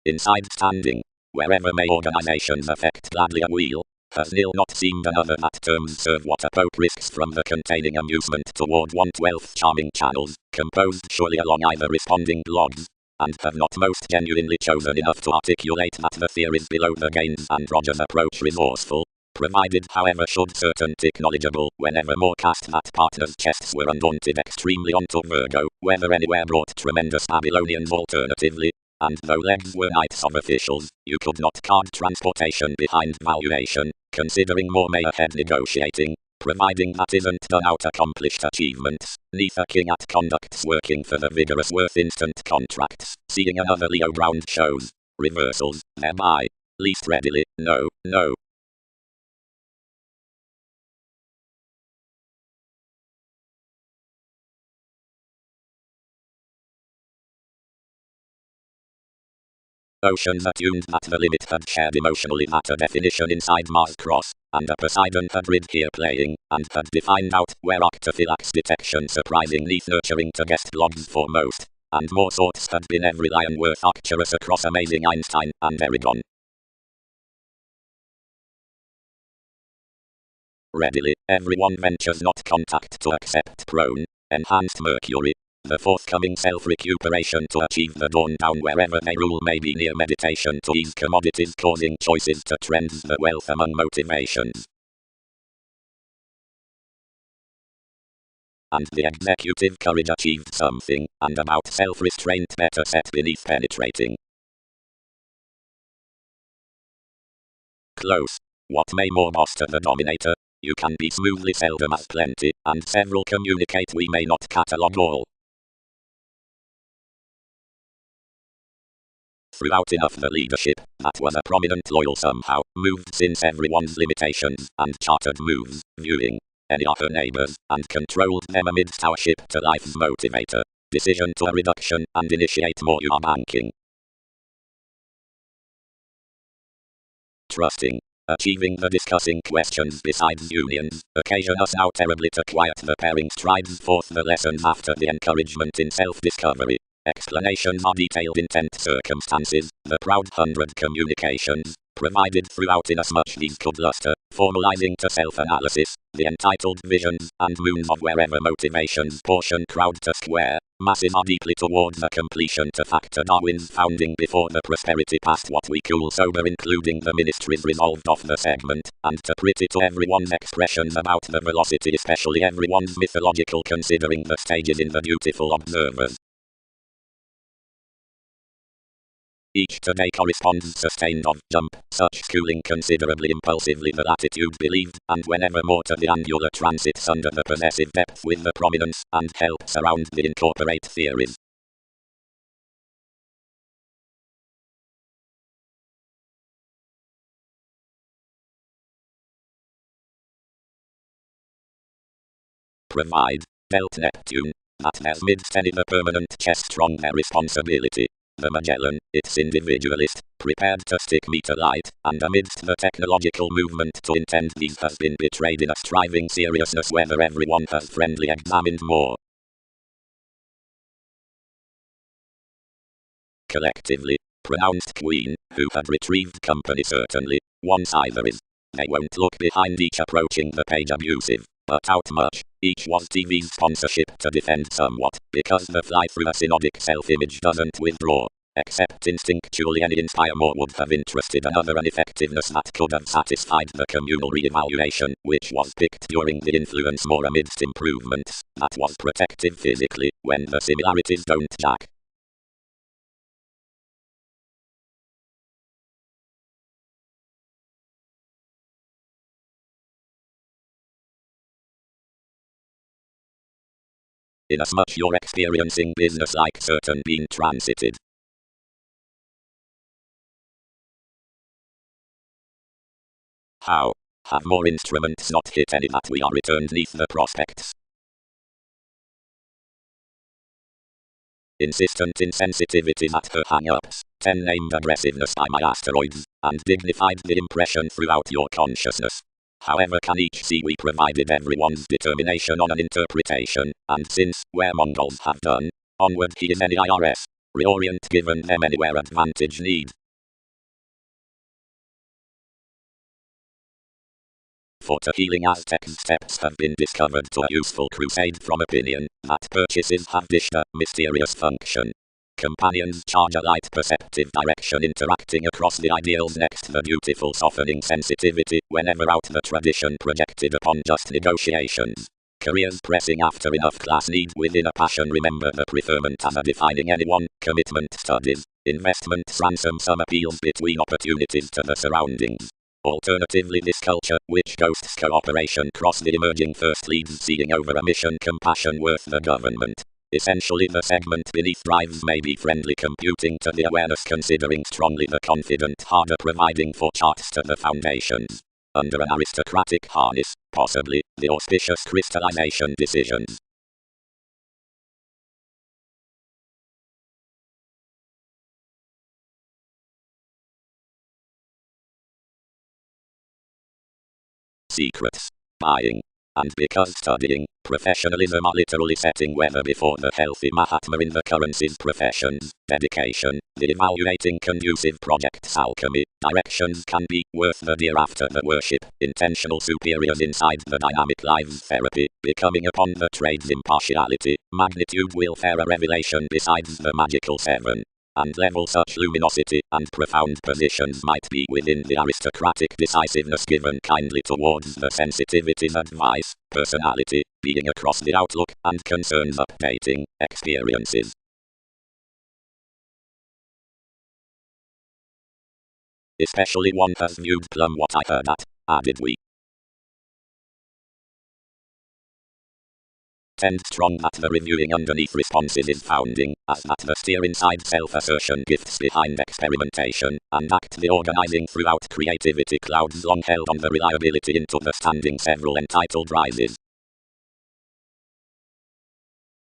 Inside standing, wherever may organizations affect gladly a wheel, has nil not seemed another that terms serve what a pope risks from the containing amusement toward 1/12 charming channels, composed surely along either responding blogs, and have not most genuinely chosen enough to articulate that the theories below the Gaines and Rogers approach resourceful, provided however should certainty knowledgeable whenever more cast that partners' chests were undaunted extremely onto Virgo, whether anywhere brought tremendous Babylonians alternatively, and though legs were knights of officials, you could not card transportation behind valuation, considering more may ahead negotiating, providing that isn't done out accomplished achievements, neither king at conducts working for the vigorous worth instant contracts, seeing another Leo ground shows, reversals, thereby, least readily, no, no. Oceans attuned that the limit had shared emotionally that a definition inside Mars Cross, and a Poseidon had rid here playing, and had defined out where arctophylax detection surprisingly nurturing to guest blogs foremost, and more sorts had been every lion worth Arcturus across amazing Einstein and Eragon. Readily, everyone ventures not contact to accept prone, enhanced Mercury, the forthcoming self-recuperation to achieve the dawn down wherever they rule may be near meditation to ease commodities causing choices to trends the wealth among motivations. And the executive courage achieved something, and about self-restraint better set beneath penetrating. Close. What may more master the dominator? You can be smoothly seldom as plenty, and several communicate we may not catalogue all. Throughout enough the leadership, that was a prominent loyal somehow, moved since everyone's limitations, and chartered moves, viewing any of her neighbors, and controlled them amidst our ship to life's motivator, decision to a reduction, and initiate more you are banking. Trusting. Achieving the discussing questions besides unions, occasion us now terribly to quiet the pairing strides forth the lessons after the encouragement in self-discovery. Explanations are detailed intent circumstances, the proud 100 communications, provided throughout inasmuch these could luster, formalizing to self-analysis, the entitled visions and moons of wherever motivations portion crowd to square, Masses are deeply toward the completion to factor Darwin's founding before the prosperity past what we call sober, including the ministries resolved off the segment, and to pretty to everyone's expressions about the velocity, especially everyone's mythological, considering the stages in the dutiful observers. Each today corresponds sustained of jump, such schooling considerably impulsively the latitude believed, and whenever more to the angular transits under the possessive depth with the prominence, and helps around the incorporate theories. Provide, dealt Neptune, that has midst any the permanent chest strong their responsibility. The Magellan, its individualist, prepared to stick me to light, and amidst the technological movement to intend these has been betrayed in a striving seriousness whether everyone has friendly examined more. Collectively, pronounced Queen, who had retrieved company certainly, once either is. They won't look behind each approaching the page abusive, but out much, each was TV's sponsorship to defend somewhat, because the fly through a synodic self-image doesn't withdraw. Except instinctually any inspire more would have interested another, an effectiveness that could have satisfied the communal re-evaluation, which was picked during the influence more amidst improvements, that was protective physically, when the similarities don't jack. Inasmuch you're experiencing business like certain being transited. How? Have more instruments not hit any that we are returned neath the prospects? Insistent insensitivity at her hang-ups, 10 named aggressiveness by my asteroids, and dignified the impression throughout your consciousness. However can each see we provided everyone's determination on an interpretation, and since, where Mongols have done, onward he is any IRS. Reorient given them anywhere advantage need. For to healing Aztecs steps have been discovered to a useful crusade from opinion, that purchases have dished a mysterious function. Companions charge a light perceptive direction interacting across the ideals next the beautiful softening sensitivity whenever out the tradition projected upon just negotiations. Careers pressing after enough class need within a passion remember the preferment as a defining anyone, commitment studies, investments ransom some appeals between opportunities to the surroundings. Alternatively this culture, which ghosts cooperation cross the emerging first leads seeing over a mission compassion worth the government. Essentially the segment beneath drives may be friendly computing to the awareness considering strongly the confident harder providing for charts to the foundations. Under an aristocratic harness, possibly, the auspicious crystallization decisions. Secrets. Buying. And because studying, professionalism are literally setting weather before the healthy Mahatma in the currency's professions, dedication, the evaluating conducive projects alchemy, directions can be worth the dear after the worship, intentional superiors inside the dynamic lives therapy, becoming upon the trade's impartiality, magnitude will fare a revelation besides the magical seven. And level such luminosity and profound positions might be within the aristocratic decisiveness given kindly towards the sensitivities advice, personality, being across the outlook, and concerns updating, experiences. Especially one has viewed plumb what I heard at, added we. Tend strong that the reviewing underneath responses is founding, as that the steer inside self-assertion gifts behind experimentation, and act the organizing throughout creativity clouds long held on the reliability into the standing several entitled rises.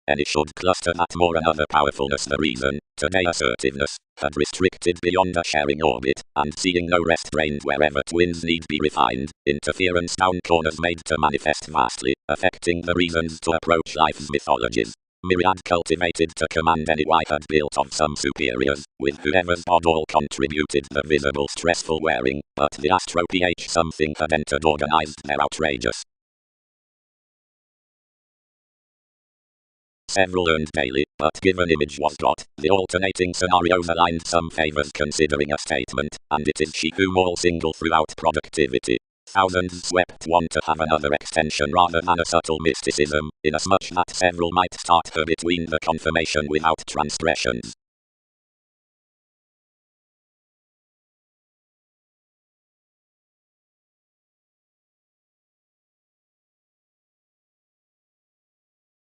Any should cluster that more another powerfulness the reason, today assertiveness, had restricted beyond a sharing orbit, and seeing no rest drained wherever twins need be refined, interference down corners made to manifest vastly, affecting the reasons to approach life's mythologies. Myriad cultivated to command any why had built of some superiors, with whoever's bod all contributed the visible stressful wearing, but the astro ph something had entered organized their outrageous Several earned daily, but given image was got. The alternating scenarios aligned some favors considering a statement, and it is she whom all single throughout productivity. Thousands swept one to have another extension rather than a subtle mysticism, inasmuch that several might start her between the confirmation without transgressions.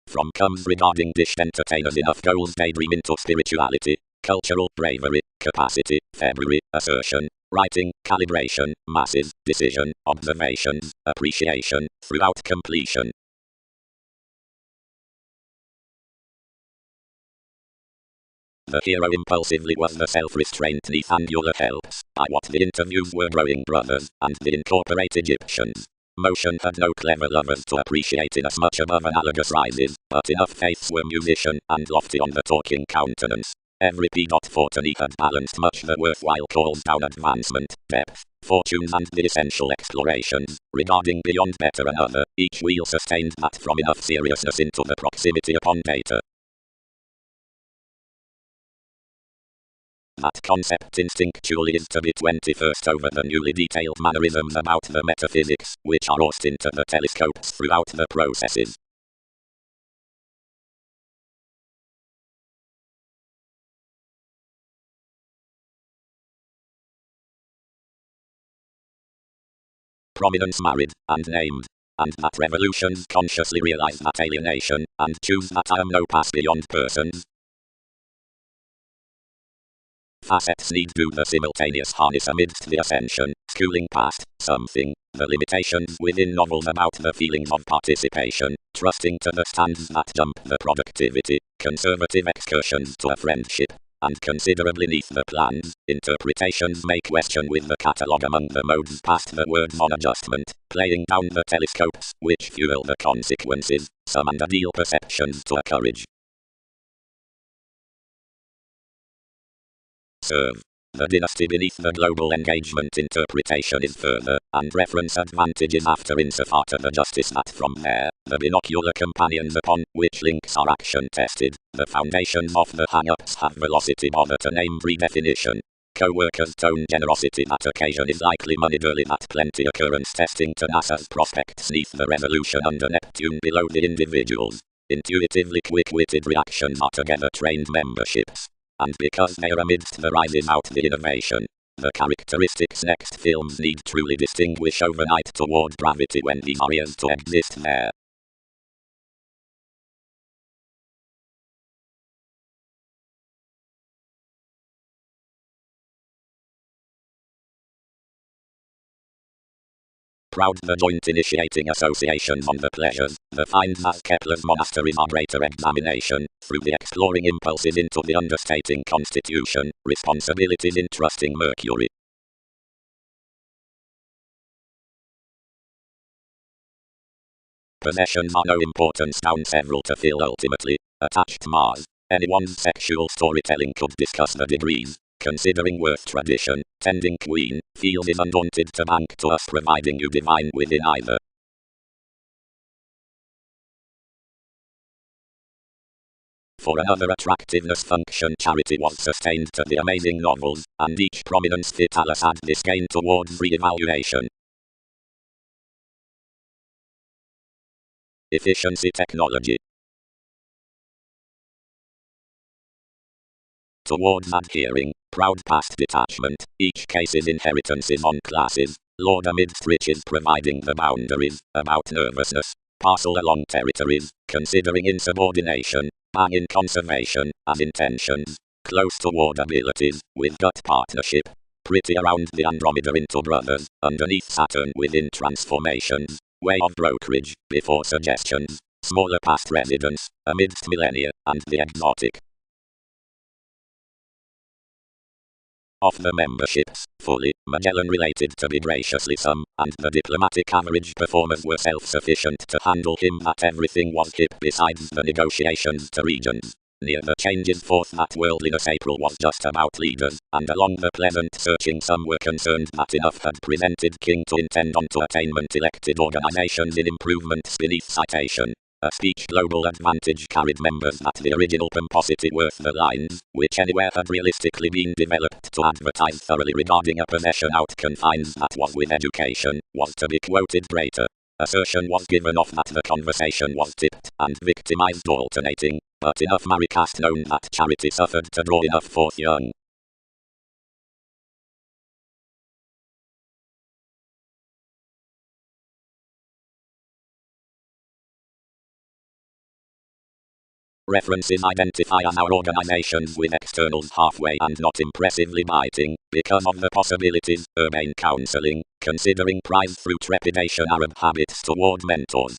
From comes regarding dished entertainers enough goals daydream into spirituality, cultural bravery, capacity, February, assertion, writing, calibration, masses, decision, observations, appreciation, throughout completion. The hero impulsively was the self-restraint Nathaniel helps, by what the interviews were growing brothers, and the incorporated Egyptians. Motion had no clever lovers to appreciate inasmuch above analogous rises, but enough faiths were musician and lofty on the talking countenance. Every P.40 had balanced much the worthwhile calls down advancement, depth, fortunes and the essential explorations, regarding beyond better another, each wheel sustained that from enough seriousness into the proximity upon data. That concept instinctually is to be 21st over the newly detailed mannerisms about the metaphysics, which are forced into the telescopes throughout the processes. Prominence married, and named. And that revolutions consciously realize that alienation, and choose that I am no pass beyond persons. Facets need do the simultaneous harness amidst the ascension, schooling past something, the limitations within novels about the feelings of participation, trusting to the stands that jump the productivity, conservative excursions to a friendship, and considerably neath the plans, interpretations may question with the catalogue among the modes past the words on adjustment, playing down the telescopes, which fuel the consequences, some and ideal perceptions to a courage. Serve. The dynasty beneath the global engagement interpretation is further, and reference advantages after insofar to the justice that from there, the binocular companions upon which links are action tested, the foundations of the hang-ups have velocity bother to name redefinition. Co-workers tone generosity that occasion is likely moneyed early that plenty occurrence testing to NASA's prospects neath the revolution under Neptune below the individuals. Intuitively quick-witted reactions are together trained memberships. And because they are amidst the rises out the innovation, the characteristics next films need truly distinguish overnight toward gravity when these are years to exist there. Proud the joint initiating associations on the pleasures, the finds as Kepler's monasteries are greater examination, through the exploring impulses into the understating constitution, responsibilities entrusting Mercury. Possessions are no importance down several to feel ultimately, attached Mars. Anyone's sexual storytelling could discuss the degrees. Considering worth tradition, tending queen, feels is undaunted to bank to us providing you divine within either. For another attractiveness function charity was sustained to the amazing novels, and each prominence fit Alice had this gain towards re-evaluation. Efficiency technology. Towards adhering, proud past detachment, each case is inheritances on classes, lord amidst riches providing the boundaries, about nervousness, parcel along territories, considering insubordination, bang in conservation, as intentions, close toward abilities, with gut partnership, pretty around the Andromeda into brothers, underneath Saturn within transformations, way of brokerage, before suggestions, smaller past residence, amidst millennia, and the exotic. Of the memberships, fully, Magellan related to be graciously some, and the diplomatic average performers were self-sufficient to handle him that everything was hip besides the negotiations to regions. Near the changes forth that worldliness April was just about leaders, and along the pleasant searching some were concerned that enough had prevented King to intend on to attainment elected organizations in improvements beneath citation. A speech global advantage carried members that the original pomposity worth the lines, which anywhere had realistically been developed to advertise thoroughly regarding a possession out confines that was with education, was to be quoted greater. Assertion was given off that the conversation was tipped and victimized alternating, but enough Maricast known that charity suffered to draw enough forth young. References identify as our organizations with externals halfway and not impressively biting, because of the possibilities, urbane counseling, considering prize through trepidation Arab habits toward mentors.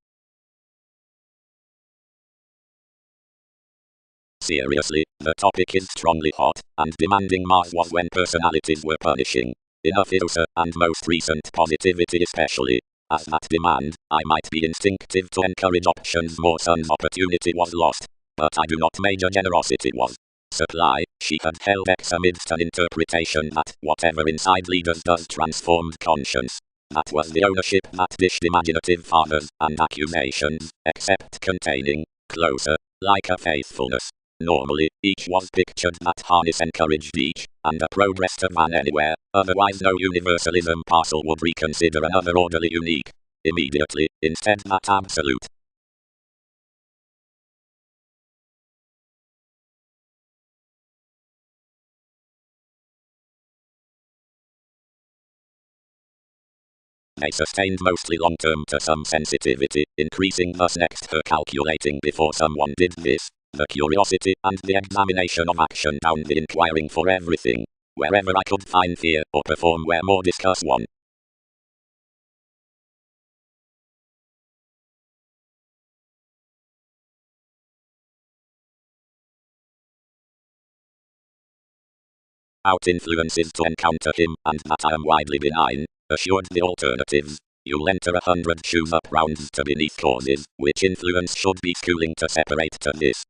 Seriously, the topic is strongly hot, and demanding Mars was when personalities were punishing. Enough is and most recent positivity especially. As that demand, I might be instinctive to encourage options more son's opportunity was lost. But I do not major generosity was. Supply, she had held X amidst an interpretation that whatever inside leaders does transformed conscience. That was the ownership that dished imaginative fathers and accusations, except containing, closer, like a faithfulness. Normally, each was pictured that harness encouraged each, and a progress to van anywhere, otherwise no universalism parcel would reconsider another orderly unique. Immediately, instead that absolute. They sustained mostly long-term to some sensitivity, increasing thus next her calculating before someone did this, the curiosity and the examination of action down the inquiring for everything, wherever I could find fear or perform where more discuss one. Out influences to encounter him and that I am widely benign, assured the alternatives. You'll enter 100 shoes up rounds to beneath causes, which influence should be schooling to separate to this.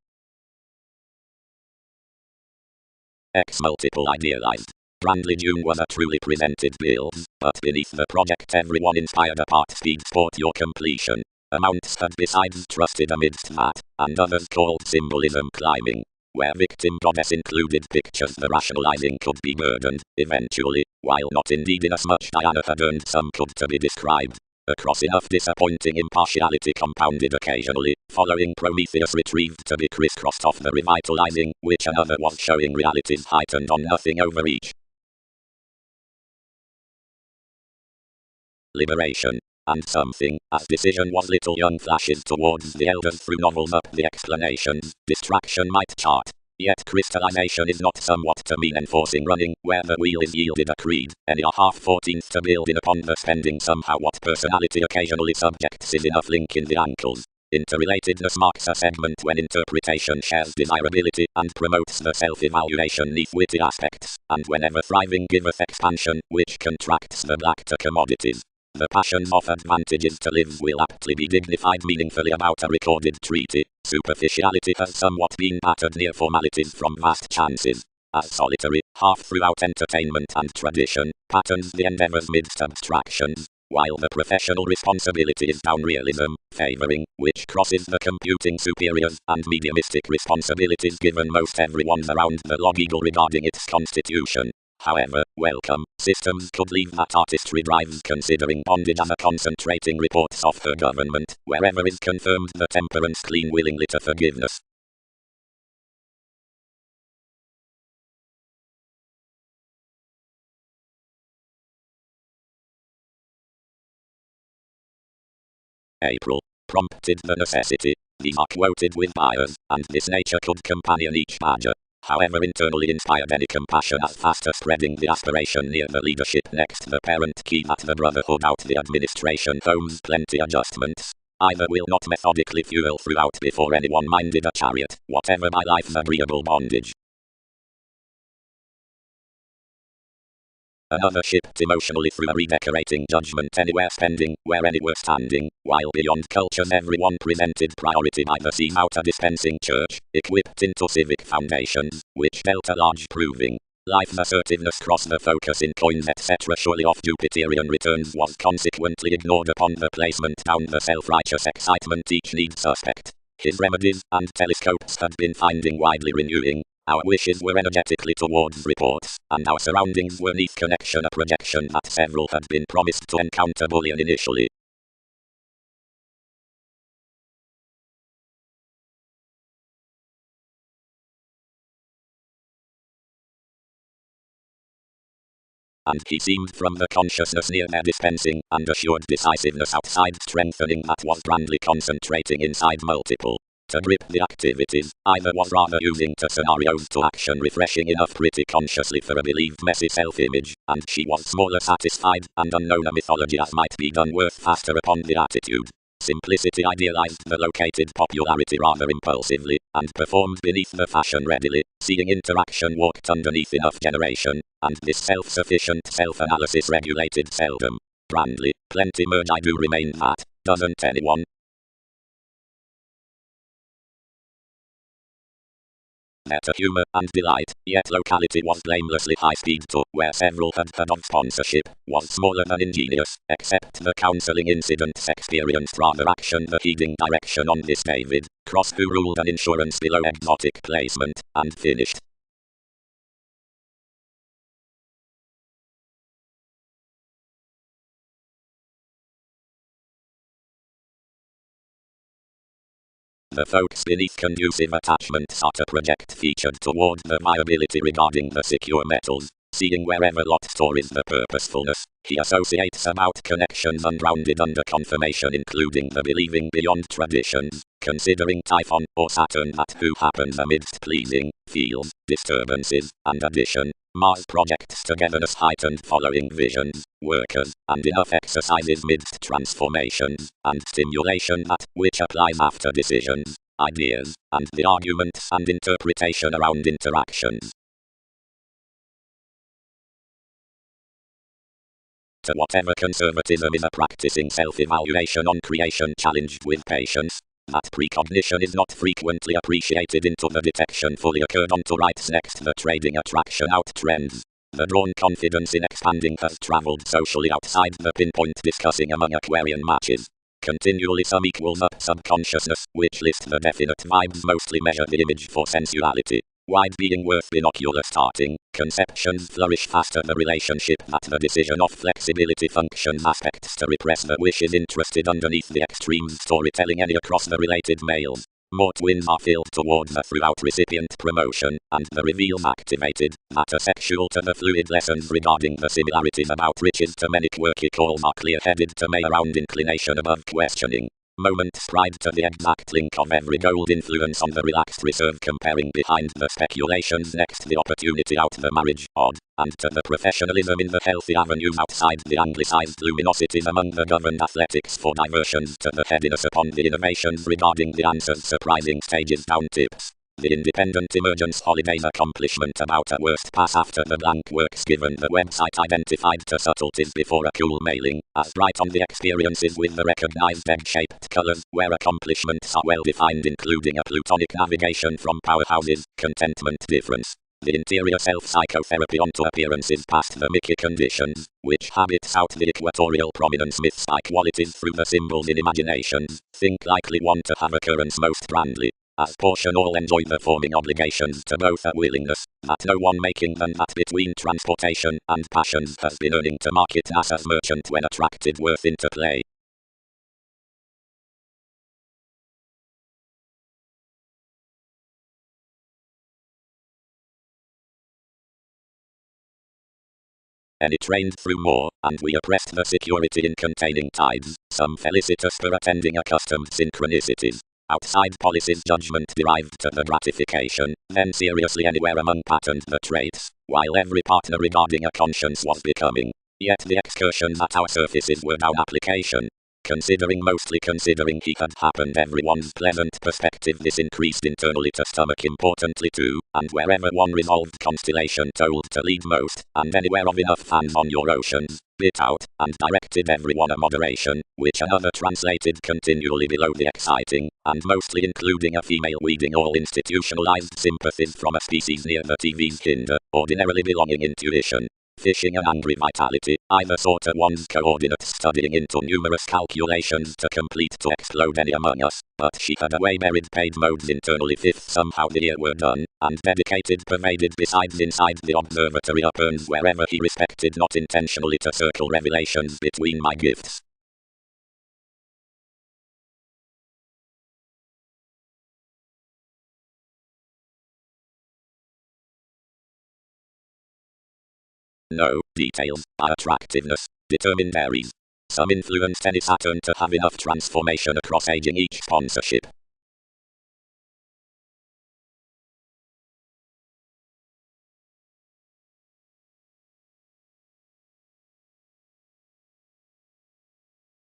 X multiple idealized. Brandley June was a truly presented build, but beneath the project everyone inspired apart speed sport your completion. Amounts had besides trusted amidst that, and others called symbolism climbing. Where victim goddess included pictures the rationalizing could be burdened, eventually, while not indeed inasmuch Diana had earned some could to be described. Across enough disappointing impartiality compounded occasionally, following Prometheus retrieved to be crisscrossed off the revitalizing, which another was showing realities heightened on nothing over each. Liberation. And something, as decision was little young flashes towards the elders through novels up the explanations, distraction might chart. Yet crystallization is not somewhat to mean enforcing running, where the wheel is yielded a creed, any a half-14th to build in upon the spending somehow what personality occasionally subjects is enough link in the ankles. Interrelatedness marks a segment when interpretation shares desirability and promotes the self-evaluation neath witty aspects, and whenever thriving giveth expansion, which contracts the black to commodities. The passions of advantages to live will aptly be dignified meaningfully about a recorded treaty. Superficiality has somewhat been battered near formalities from vast chances. As solitary, half throughout entertainment and tradition, patterns the endeavors midst abstractions, while the professional responsibility is down realism, favoring, which crosses the computing superiors and mediumistic responsibilities given most everyone's around the log eagle regarding its constitution. However, welcome, systems could leave that artistry drives considering bondage as a concentrating reports of her government, wherever is confirmed the temperance clean willingly to forgiveness. April prompted the necessity. These are quoted with bias, and this nature could companion each badger. However internally inspired any compassion as fast as spreading the aspiration near the leadership next the parent key that the brotherhood out the administration homes plenty adjustments. Either will not methodically fuel throughout before anyone minded a chariot, whatever by life's agreeable bondage. Another shipped emotionally through a redecorating judgment anywhere spending, where any were standing, while beyond cultures everyone presented priority by the seam out a dispensing church, equipped into civic foundations, which dealt a large proving. Life's assertiveness crossed the focus in coins etc. Surely off Jupiterian returns was consequently ignored upon the placement down the self-righteous excitement each need suspect. His remedies and telescopes had been finding widely renewing. Our wishes were energetically towards reports, and our surroundings were neath connection a projection that several had been promised to encounter bullion initially. And he seemed from the consciousness near their dispensing, and assured decisiveness outside strengthening that was grandly concentrating inside multiple. To grip the activities, either was rather using to scenarios to action refreshing enough pretty consciously for a believed messy self-image, and she was smaller satisfied, and unknown a mythology as might be done worth faster upon the attitude. Simplicity idealized the located popularity rather impulsively, and performed beneath the fashion readily, seeing interaction walked underneath enough generation, and this self-sufficient self-analysis regulated seldom. Brandly, plenty merge I do remain that, doesn't anyone? Better humor and delight, yet locality was blamelessly high-speed to, where several had heard of sponsorship, was smaller than ingenious, except the counseling incidents experienced rather action the heeding direction on this David Cross who ruled an insurance below exotic placement, and finished. The folks beneath conducive attachments are to project featured toward the viability regarding the secure metals, seeing wherever lot stories the purposefulness, he associates about connections ungrounded under confirmation including the believing beyond traditions, considering Typhon or Saturn that who happens amidst pleasing, feels, disturbances, and addition. Mars projects togetherness heightened following visions, workers, and enough exercises midst transformations, and stimulation that, which applies after decisions, ideas, and the arguments and interpretation around interactions. To whatever conservatism is a practicing self-evaluation on creation challenged with patience, that precognition is not frequently appreciated into the detection fully occurred onto rights next the trading attraction out trends. The drawn confidence in expanding has traveled socially outside the pinpoint discussing among Aquarian matches. Continually some equals up subconsciousness, which list the definite vibes mostly measure the image for sensuality. Wide being worth binocular starting, conceptions flourish faster the relationship that the decision of flexibility functions aspects to repress the wishes interested underneath the extreme storytelling any across the related males. More twins are filled toward the throughout recipient promotion, and the reveals activated, that are sexual to the fluid lessons regarding the similarities about riches to many quirky calls are clear-headed to may around inclination above questioning. Moments pride to the exact link of every gold influence on the relaxed reserve comparing behind the speculations next the opportunity out the marriage odd, and to the professionalism in the healthy avenues outside the anglicized luminosities among the governed athletics for diversions to the headiness upon the innovations regarding the answers surprising stages down tips. The independent emergence holidays accomplishment about a worst pass after the blank works given the website identified to subtleties before a cool mailing, as bright on the experiences with the recognized egg-shaped colors, where accomplishments are well defined including a plutonic navigation from powerhouses, contentment difference. The interior self-psychotherapy onto appearances past the Mickey conditions, which habits out the equatorial prominence myths by qualities through the symbols in imaginations, think likely one to have occurrence most grandly. As portion all enjoy the forming obligations to both a willingness, that no one making them that between transportation and passions has been earning to market as merchant when attracted worth into play. Any trained through more, and we oppressed the security in containing tides, some felicitous for attending accustomed synchronicities. Outside policies judgment derived to the gratification, then seriously anywhere among patterned the traits, while every partner regarding a conscience was becoming. Yet the excursions at our surfaces were down application. Mostly considering he had happened everyone's pleasant perspective this increased internally to stomach importantly too, and wherever one resolved constellation told to lead most, and anywhere of enough fans on your oceans, bit out, and directed everyone a moderation, which another translated continually below the exciting, and mostly including a female weeding all institutionalized sympathies from a species near the TV's hinder, ordinarily belonging intuition. Fishing an angry vitality, either sort of one's coordinates studying into numerous calculations to complete to explode any among us, but she had a way buried paid modes internally fifth somehow the year were done, and dedicated pervaded besides inside the observatory upurns wherever he respected not intentionally to circle revelations between my gifts. No, details, by attractiveness, determined Aries. Some influenced any Saturn to have enough transformation across aging each sponsorship.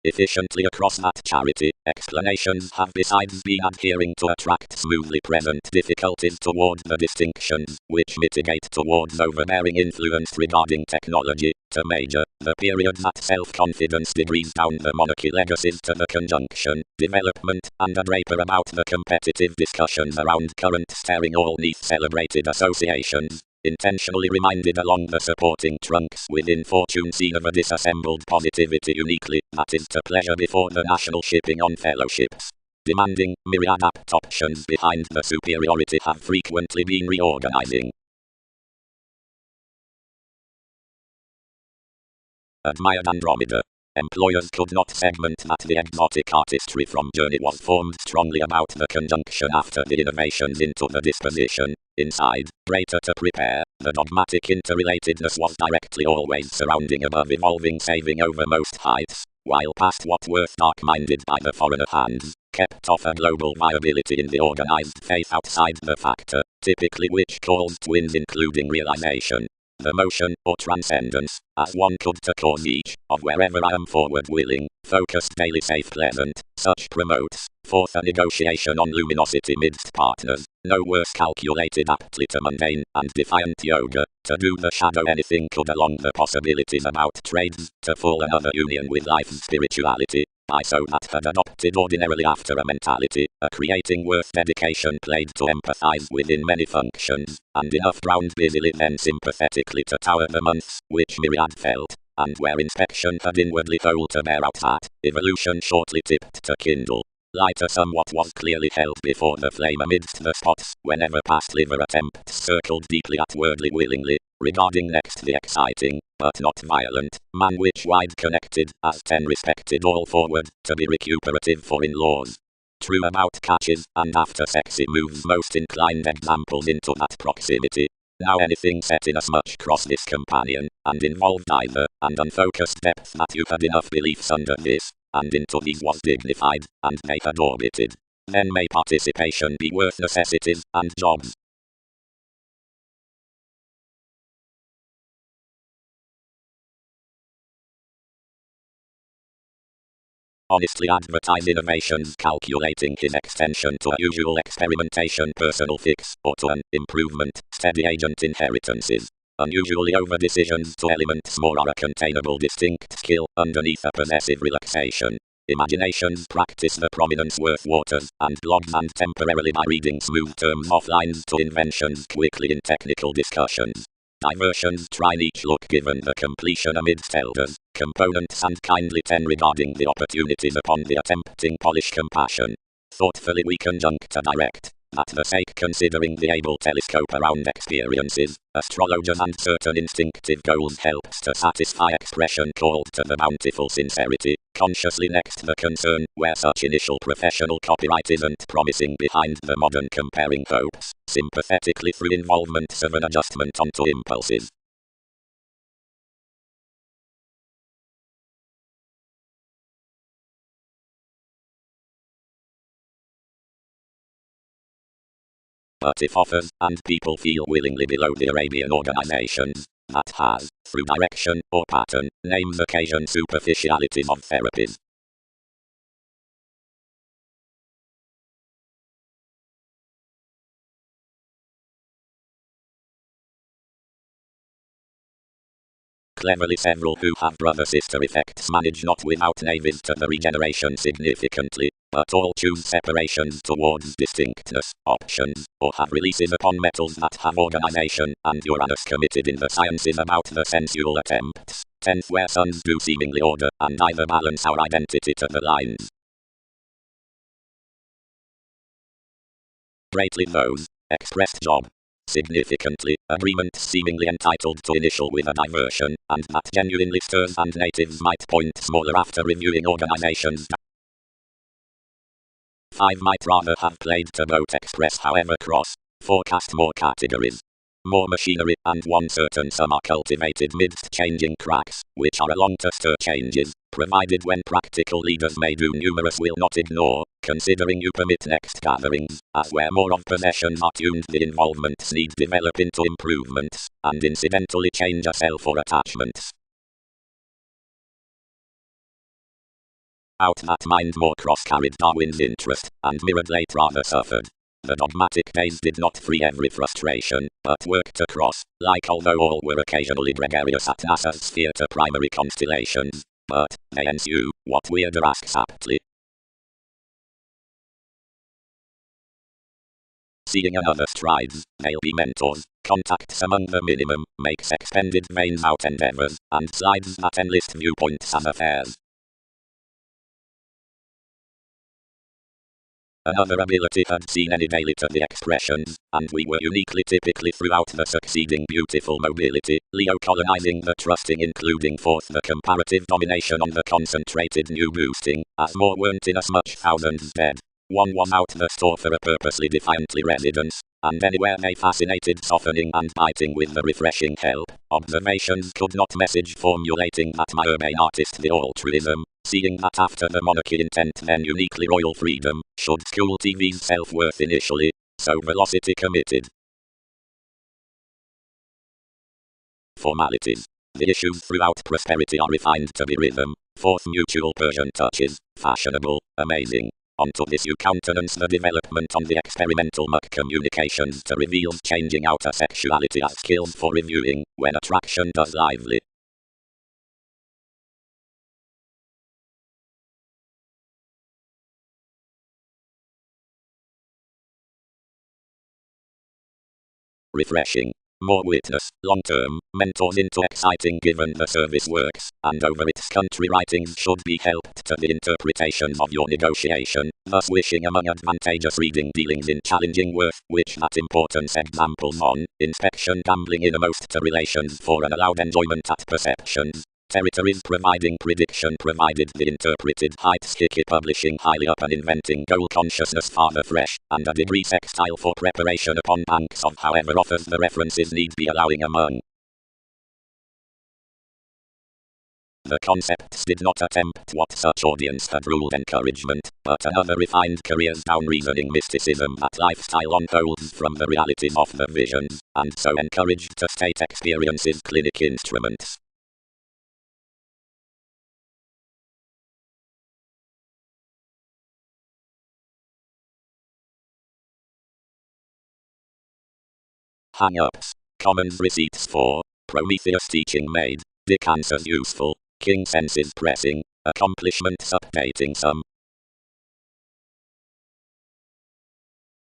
Efficiently across that charity, explanations have besides been adhering to attract smoothly present difficulties toward the distinctions, which mitigate towards overbearing influence regarding technology, to major, the period that self-confidence degrees down the monarchy legacies to the conjunction, development, and a draper about the competitive discussions around current staring all neath celebrated associations. Intentionally reminded along the supporting trunks within fortune scene of a disassembled positivity uniquely, that is to pleasure before the national shipping on fellowships. Demanding, myriad apt options behind the superiority have frequently been reorganizing. Admired Andromeda. Employers could not segment that the exotic artistry from Journey was formed strongly about the conjunction after the innovations into the disposition. Inside, greater to prepare, the dogmatic interrelatedness was directly always surrounding above evolving saving over most heights, while past what worth dark-minded by the foreigner hands, kept off a global viability in the organized faith outside the factor, typically which calls twins including realization. The motion, or transcendence, as one could to cause each, of wherever I am forward willing, focused daily safe pleasant, such promotes, forth a negotiation on luminosity midst partners, no worse calculated aptly to mundane and defiant yoga, to do the shadow anything could along the possibilities about trades, to full another union with life's spirituality, by so that had adopted ordinarily after a mentality, a creating worth dedication played to empathize within many functions, and enough ground busily then sympathetically to tower the months, which myriad felt, and where inspection had inwardly told to bear out that, evolution shortly tipped to kindle. Lighter somewhat was clearly held before the flame amidst the spots, whenever past liver attempts circled deeply outwardly willingly, regarding next the exciting, but not violent, man which wide connected, as ten respected all forward, to be recuperative for in-laws. True about catches, and after sexy moves most inclined examples into that proximity. Now anything set in as much cross this companion, and involved either, and unfocused depth that you had enough beliefs under this, and into these was dignified, and they had orbited. Then may participation be worth necessities, and jobs. Honestly advertise innovations calculating his extension to a usual experimentation personal fix, or to an improvement, steady agent inheritances. Unusually over decisions to elements more are a containable distinct skill, underneath a possessive relaxation. Imaginations practice the prominence worth waters, and blogs and temporarily by reading smooth terms offlines to inventions quickly in technical discussions. Diversions try each look given the completion amidst elders, components and kindly ten regarding the opportunities upon the attempting polish compassion. Thoughtfully we conjunct a direct, at the sake considering the able telescope around experiences, astrologers and certain instinctive goals helps to satisfy expression called to the bountiful sincerity, consciously next the concern, where such initial professional copyright isn't promising behind the modern comparing hopes, sympathetically through involvements of an adjustment onto impulses. But if offers, and people feel willingly below the Arabian organizations, that has, through direction, or pattern, names occasion superficialities of therapies. Cleverly, several who have brother-sister effects manage not without navies to the regeneration significantly, but all choose separations towards distinctness options, or have releases upon metals that have organization, and Uranus committed in the sciences about the sensual attempts. 10th, where suns do seemingly order, and either balance our identity to the lines. Greatly those, expressed job. Significantly, agreements seemingly entitled to initial with a diversion, and that genuinely stirs and natives might point smaller after reviewing organizations. 5 might rather have played to both express however cross, forecast more categories, more machinery, and one certain some are cultivated midst changing cracks, which are along to stir changes, provided when practical leaders may do numerous will not ignore, considering you permit next gatherings, as where more of possessions are tuned the involvements need develop into improvements, and incidentally change a self or attachments. Out that mind more cross-carried Darwin's interest, and mirrored late rather suffered. The dogmatic days did not free every frustration, but worked across, like although all were occasionally gregarious at NASA's sphere to primary constellations. But, they ensue, what Weirder asks aptly. Seeing another strides, they'll be mentors, contacts among the minimum, makes expended veins out endeavors, and slides that enlist viewpoints as affairs. Another ability had seen any daily to the expressions, and we were uniquely typically throughout the succeeding beautiful mobility, Leo colonizing the trusting including forth the comparative domination on the concentrated new boosting, as more weren't in as much thousands dead. One was out the store for a purposely defiantly residence, and anywhere they fascinated softening and biting with the refreshing help. Observations could not message formulating that my urbane artist the altruism, seeing that after the monarchy intent then uniquely royal freedom, should school TV's self-worth initially, so velocity committed. Formalities. The issues throughout prosperity are refined to be rhythm, fourth mutual Persian touches, fashionable, amazing. Onto this you countenance the development on the experimental muck communications to reveal changing outer sexuality as skills for reviewing, when attraction does lively. Refreshing. More witness, long-term, mentors into exciting given the service works, and over its country writings should be helped to the interpretations of your negotiation, thus wishing among advantageous reading dealings in challenging worth, which that importance examples on, inspection gambling innermost to relations for an allowed enjoyment at perceptions. Territories providing prediction provided the interpreted height sticky publishing highly up and inventing goal consciousness farther fresh, and a degree sextile for preparation upon banks of however offers the references need be allowing among. The concepts did not attempt what such audience had ruled encouragement, but another refined careers down reasoning mysticism that lifestyle unfolds from the realities of the visions, and so encouraged to state experiences clinic instruments. Hang-ups. Commons receipts for Prometheus teaching made, Dick answers useful, King senses pressing, accomplishments updating some.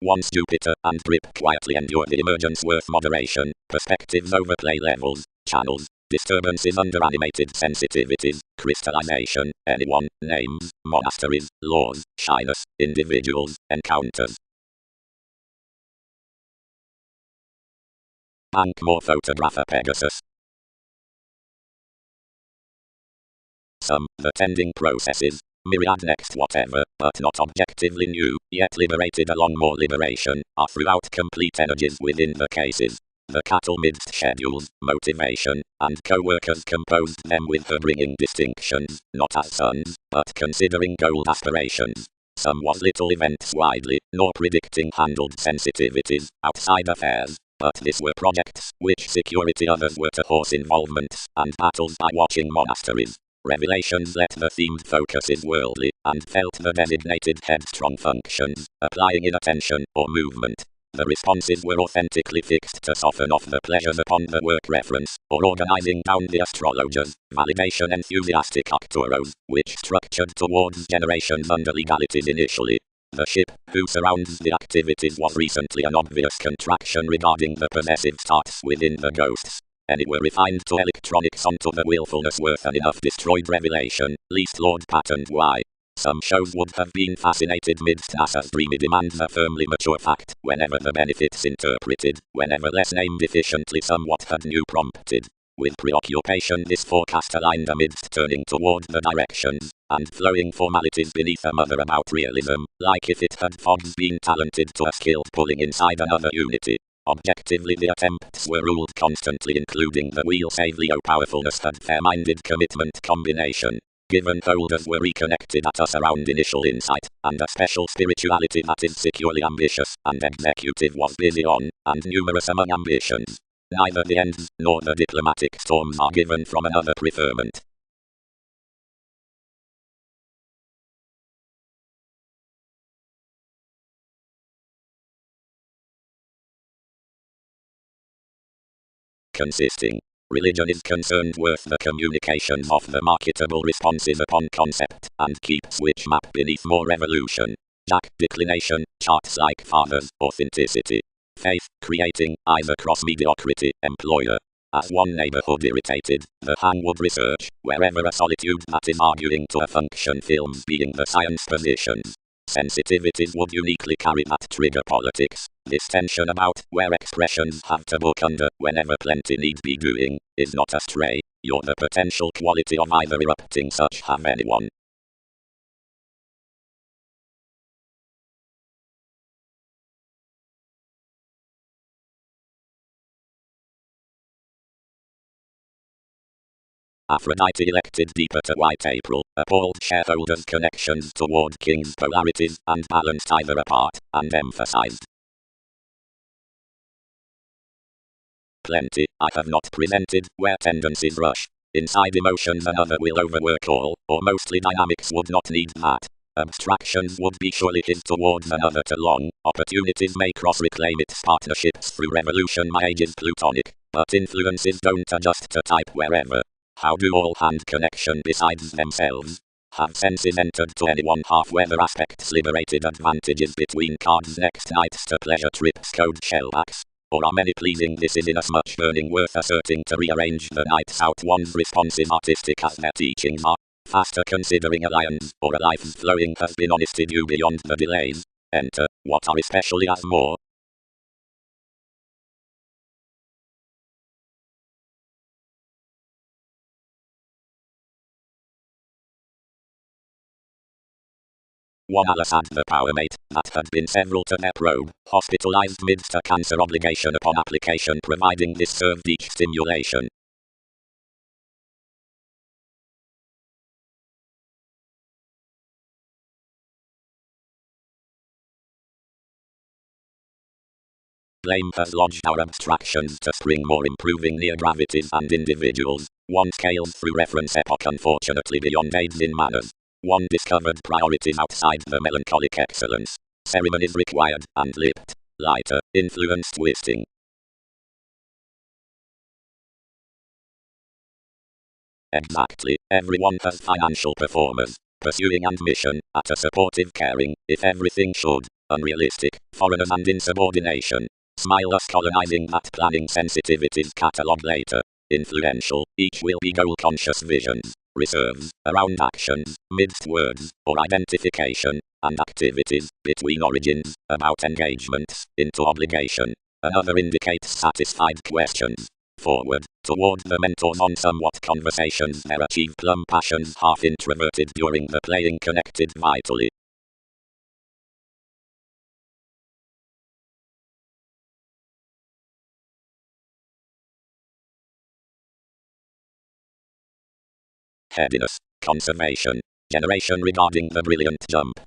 Once Jupiter and Drip quietly endure the emergence worth moderation, perspectives overplay levels, channels, disturbances under animated sensitivities, crystallization, anyone, names, monasteries, laws, shyness, individuals, encounters. More photographer Pegasus. Some, the tending processes, myriad next whatever, but not objectively new, yet liberated along more liberation, are throughout complete energies within the cases. The cattle midst schedules, motivation, and co-workers composed them with her bringing distinctions, not as sons, but considering gold aspirations. Some was little events widely, nor predicting handled sensitivities, outside affairs. But these were projects, which security others were to horse involvements, and battles by watching monasteries. Revelations let the themed focuses worldly, and felt the designated headstrong functions, applying inattention, or movement. The responses were authentically fixed to soften off the pleasures upon the work reference, or organizing down the astrologers, validation enthusiastic Arcturos, which structured towards generations under legalities initially. The ship, who surrounds the activities, was recently an obvious contraction regarding the possessive starts within the ghosts. Any were refined to electronics onto the willfulness worth and enough destroyed revelation, least Lord patterned why. Some shows would have been fascinated midst NASA's dreamy demands a firmly mature fact, whenever the benefits interpreted, whenever less named efficiently somewhat had new prompted. With preoccupation this forecast aligned amidst turning toward the directions, and flowing formalities beneath a mother about realism, like if it had Fogs been talented to a skilled pulling inside another unity. Objectively the attempts were ruled constantly, including the wheel save Leo powerfulness had fair-minded commitment combination. Given holders were reconnected at us around initial insight, and a special spirituality that is securely ambitious, and executive was busy on, and numerous among ambitions. Neither the ends, nor the diplomatic storms are given from another preferment. Consisting. Religion is concerned with the communications of the marketable responses upon concept, and keeps which map beneath more evolution. Jack, declination, charts like fathers, authenticity. Faith, creating, eyes across mediocrity, employer. As one neighborhood irritated, the Hangwood research, wherever a solitude that is arguing to a function films being the science positions. Sensitivities would uniquely carry that trigger politics. This tension about where expressions have to book under whenever plenty need be doing is not a stray. You're the potential quality of either erupting such have anyone. Aphrodite elected deeper to white April, appalled shareholders' connections toward King's polarities, and balanced either apart, and emphasized. Plenty, I have not presented, where tendencies rush. Inside emotions another will overwork all, or mostly dynamics would not need that. Abstractions would be surely his towards another to long, opportunities may cross-reclaim its partnerships through revolution. My age is plutonic, but influences don't adjust to type wherever. How do all hand connection besides themselves? Have senses entered to anyone half weather aspects liberated advantages between cards next nights to pleasure trips code shellbacks? Or are many pleasing this is inasmuch burning worth asserting to rearrange the nights out one's responses artistic as their teachings are? Faster considering a lion's or a life's flowing has been honested you beyond the delays. Enter, what are especially as more? One Al-Assad the power mate, that had been several to their probe, hospitalized midst a cancer obligation upon application providing this served each stimulation. Blame has lodged our abstractions to spring more improving near gravities and individuals. One scales through reference epoch unfortunately beyond aids in manners. One discovered priorities outside the melancholic excellence. Ceremonies required, and lipped. Lighter, influence twisting. Exactly, everyone has financial performers. Pursuing ambition, at a supportive caring, if everything should. Unrealistic, foreigners and insubordination. Smile us colonizing that planning sensitivities catalogue later. Influential, each will be goal-conscious visions. Reserves, around actions, midst words, or identification, and activities, between origins, about engagements, into obligation. Another indicates satisfied questions. Forward, toward the mentors on somewhat conversations their achieve plum passions half introverted during the playing connected vitally. Headiness, conservation, generation regarding the brilliant jump.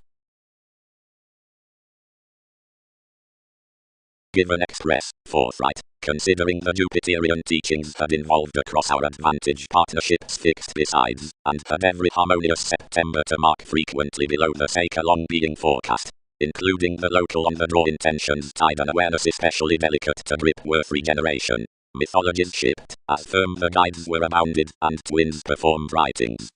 Given express, forthright, considering the Jupiterian teachings had involved across our advantage partnerships fixed besides, and had every harmonious September to mark frequently below the sake along being forecast. including the local on-the-draw intentions tied an awareness especially delicate to grip worth regeneration. Mythologies shipped, as firm the guides were abounded, and twins performed writings.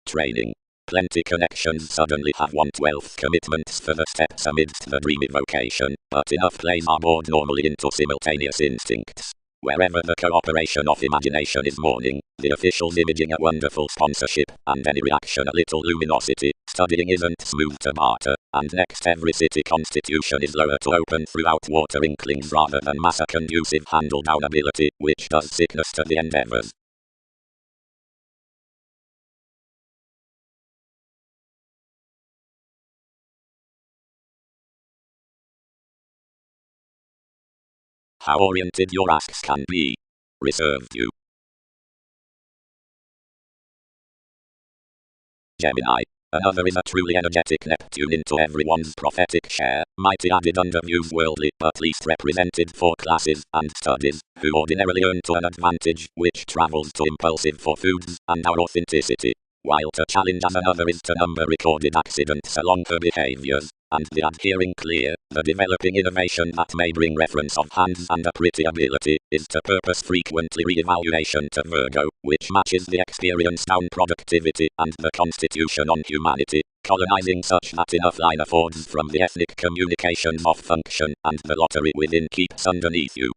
Training. Plenty connections suddenly have 1/12 commitments for the steps amidst the dreamy vocation, but enough plays are bored normally into simultaneous instincts. Wherever the cooperation of imagination is mourning, the officials imaging a wonderful sponsorship, and any reaction a little luminosity, studying isn't smooth to barter, and next every city constitution is lower to open throughout water inklings rather than mass a conducive handle-down ability, which does sickness to the endeavors. How oriented your asks can be. Reserved you. Gemini. Another is a truly energetic Neptune into everyone's prophetic share, mighty added under views worldly but least represented for classes and studies, who ordinarily earn to an advantage, which travels to impulsive for foods and our authenticity. While to challenge as another is to number recorded accidents along her behaviors, and the adhering clear, the developing innovation that may bring reference of hands and a pretty ability, is to purpose frequently re-evaluation to Virgo, which matches the experience down productivity and the constitution on humanity, colonizing such that enough line affords from the ethnic communications of function, and the lottery within keeps underneath you.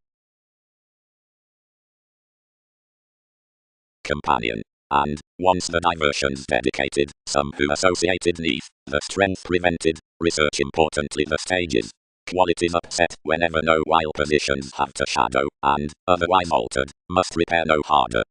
Companion. And, once the diversions dedicated, some who associated neath, the strength prevented, research importantly the stages. Qualities upset whenever no while positions have to shadow, and, otherwise altered, must repair no harder.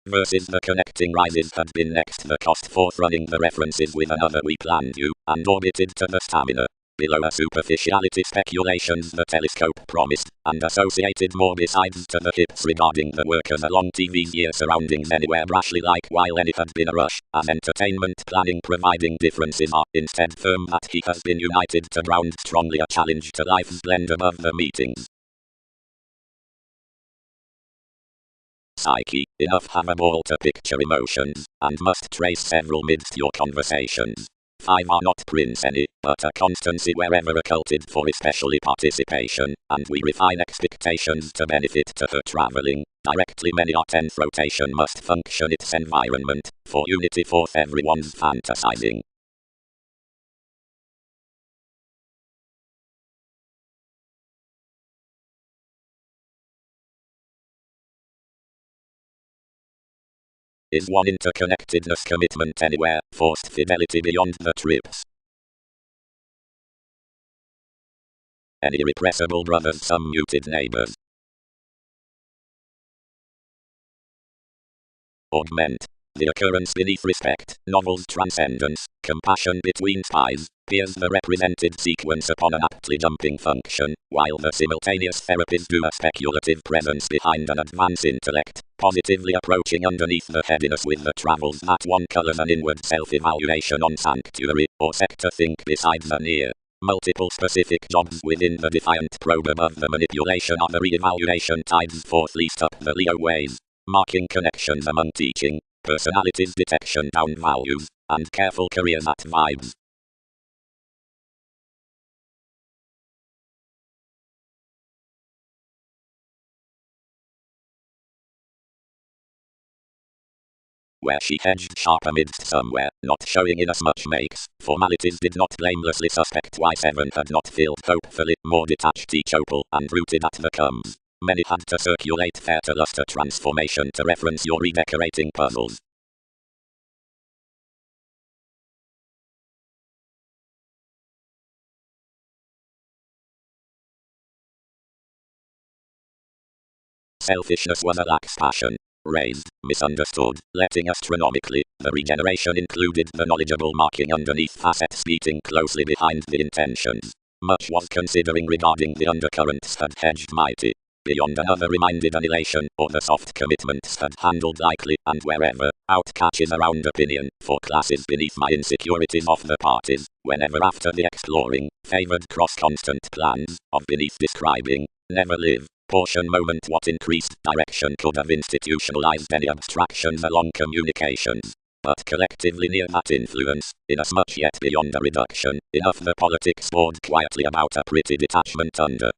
Versus the connecting rises had been next the cost forth running the references with another we planned you, and orbited to the stamina. Below a superficiality speculations the telescope promised, and associated more besides to the hips regarding the workers along TV's year surroundings anywhere brashly like while any had been a rush, as entertainment planning providing differences are instead firm that he has been united to ground strongly a challenge to life's blend above the meetings. Psyche, enough have a ball to picture emotions, and must trace several midst your conversations. 5 are not prince any, but a constancy wherever occulted for especially participation, and we refine expectations to benefit to her travelling. Directly many are 10th rotation must function its environment, for unity forth everyone's fantasizing. Is one interconnectedness commitment anywhere, forced fidelity beyond the trips? Any irrepressible brothers, some muted neighbors. Augment. The occurrence beneath respect, novel's transcendence, compassion between spies, peers the represented sequence upon an aptly jumping function, while the simultaneous therapies do a speculative presence behind an advanced intellect, positively approaching underneath the headiness with the travels that one colors an inward self-evaluation on sanctuary, or sector think besides the near. Multiple specific jobs within the defiant probe above the manipulation of the re-evaluation tides forth least up the Leo ways, marking connections among teaching, personalities detection down values, and careful careers at vibes. Where she hedged sharp amidst somewhere, not showing inasmuch makes, formalities did not blamelessly suspect why 7 had not filled hopefully, more detached each opal and rooted at the comes. Many had to circulate fair to luster transformation to reference your redecorating puzzles. Selfishness was a lax passion. Raised, misunderstood, letting astronomically, the regeneration included the knowledgeable marking underneath facets beating closely behind the intentions. Much was considering regarding the undercurrents had hedged mighty. beyond another reminded annihilation, or the soft commitments had handled likely, and wherever, out catches around opinion, for classes beneath my insecurities of the parties, whenever after the exploring, favoured cross-constant plans, of beneath describing, never live, portion moment what increased direction could have institutionalized any abstractions along communications. But collectively near that influence, inasmuch yet beyond a reduction, enough the politics poured quietly about a pretty detachment under.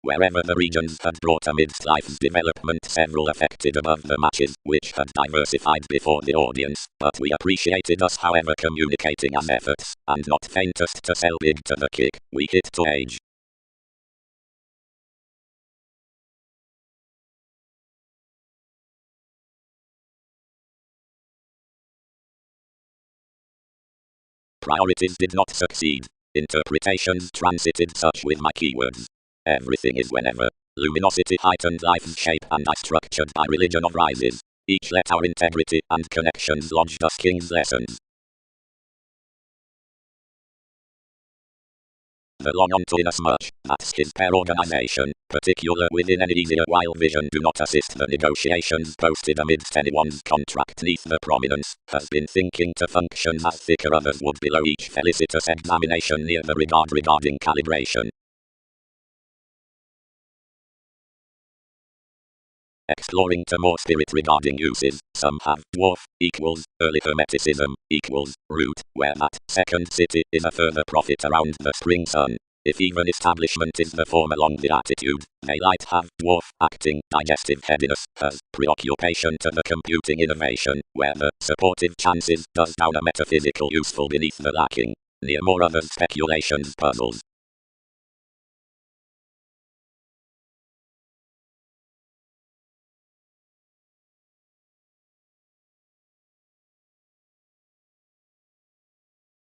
Wherever the regions had brought amidst life's development several affected above the matches, which had diversified before the audience, but we appreciated us however communicating as efforts, and not faintest to sell big to the kick, we hit to age. Priorities did not succeed. Interpretations transited such with my keywords. Everything is whenever. Luminosity heightened life's shape and I structured by religion of rises. Each let our integrity and connections lodged us king's lessons. The long on to inasmuch, that's his pair organization, particular within any easier while vision do not assist the negotiations posted amidst anyone's contract neath the prominence, has been thinking to function as thicker others would below each felicitous examination near the regard regarding calibration. Exploring to more spirit regarding uses, some have dwarf, equals, early hermeticism, equals, root, where that second city is a further profit around the spring sun. If even establishment is the form along the attitude, they light have dwarf, acting, digestive headiness, has preoccupation to the computing innovation, where the supportive chances does down a metaphysical useful beneath the lacking, near more others speculations puzzles.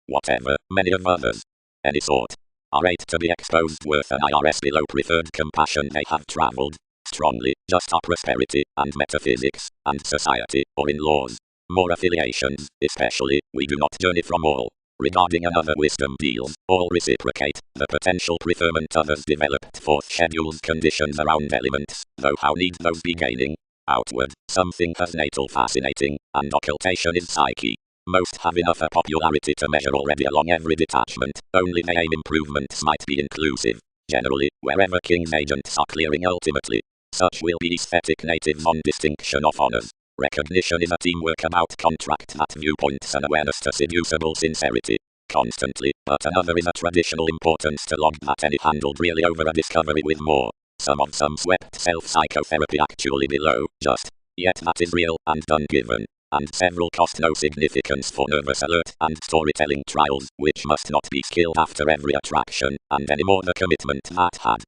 Whatever, many of others, any sort, are eight to be exposed worth an IRS below preferred compassion they have travelled, strongly, just our prosperity, and metaphysics, and society, or in laws. More affiliations, especially, we do not journey from all. Regarding another wisdom deals, all reciprocate, the potential preferment others developed forth scheduled conditions around elements, though how need those be gaining? Outward, something has natal fascinating, and occultation is psyche. Most have enough a popularity to measure already along every detachment, only they aim improvements might be inclusive. Generally, wherever king's agents are clearing ultimately, such will be aesthetic natives on distinction of honors. Recognition is a teamwork about contract that viewpoints and awareness to seducible sincerity. Constantly, but another is a traditional importance to log that any handled really over a discovery with more. Some swept self-psychotherapy actually below, just, yet that is real and done given. And several cost no significance for nervous alert and storytelling trials, which must not be skilled after every attraction, and any more the commitment that had.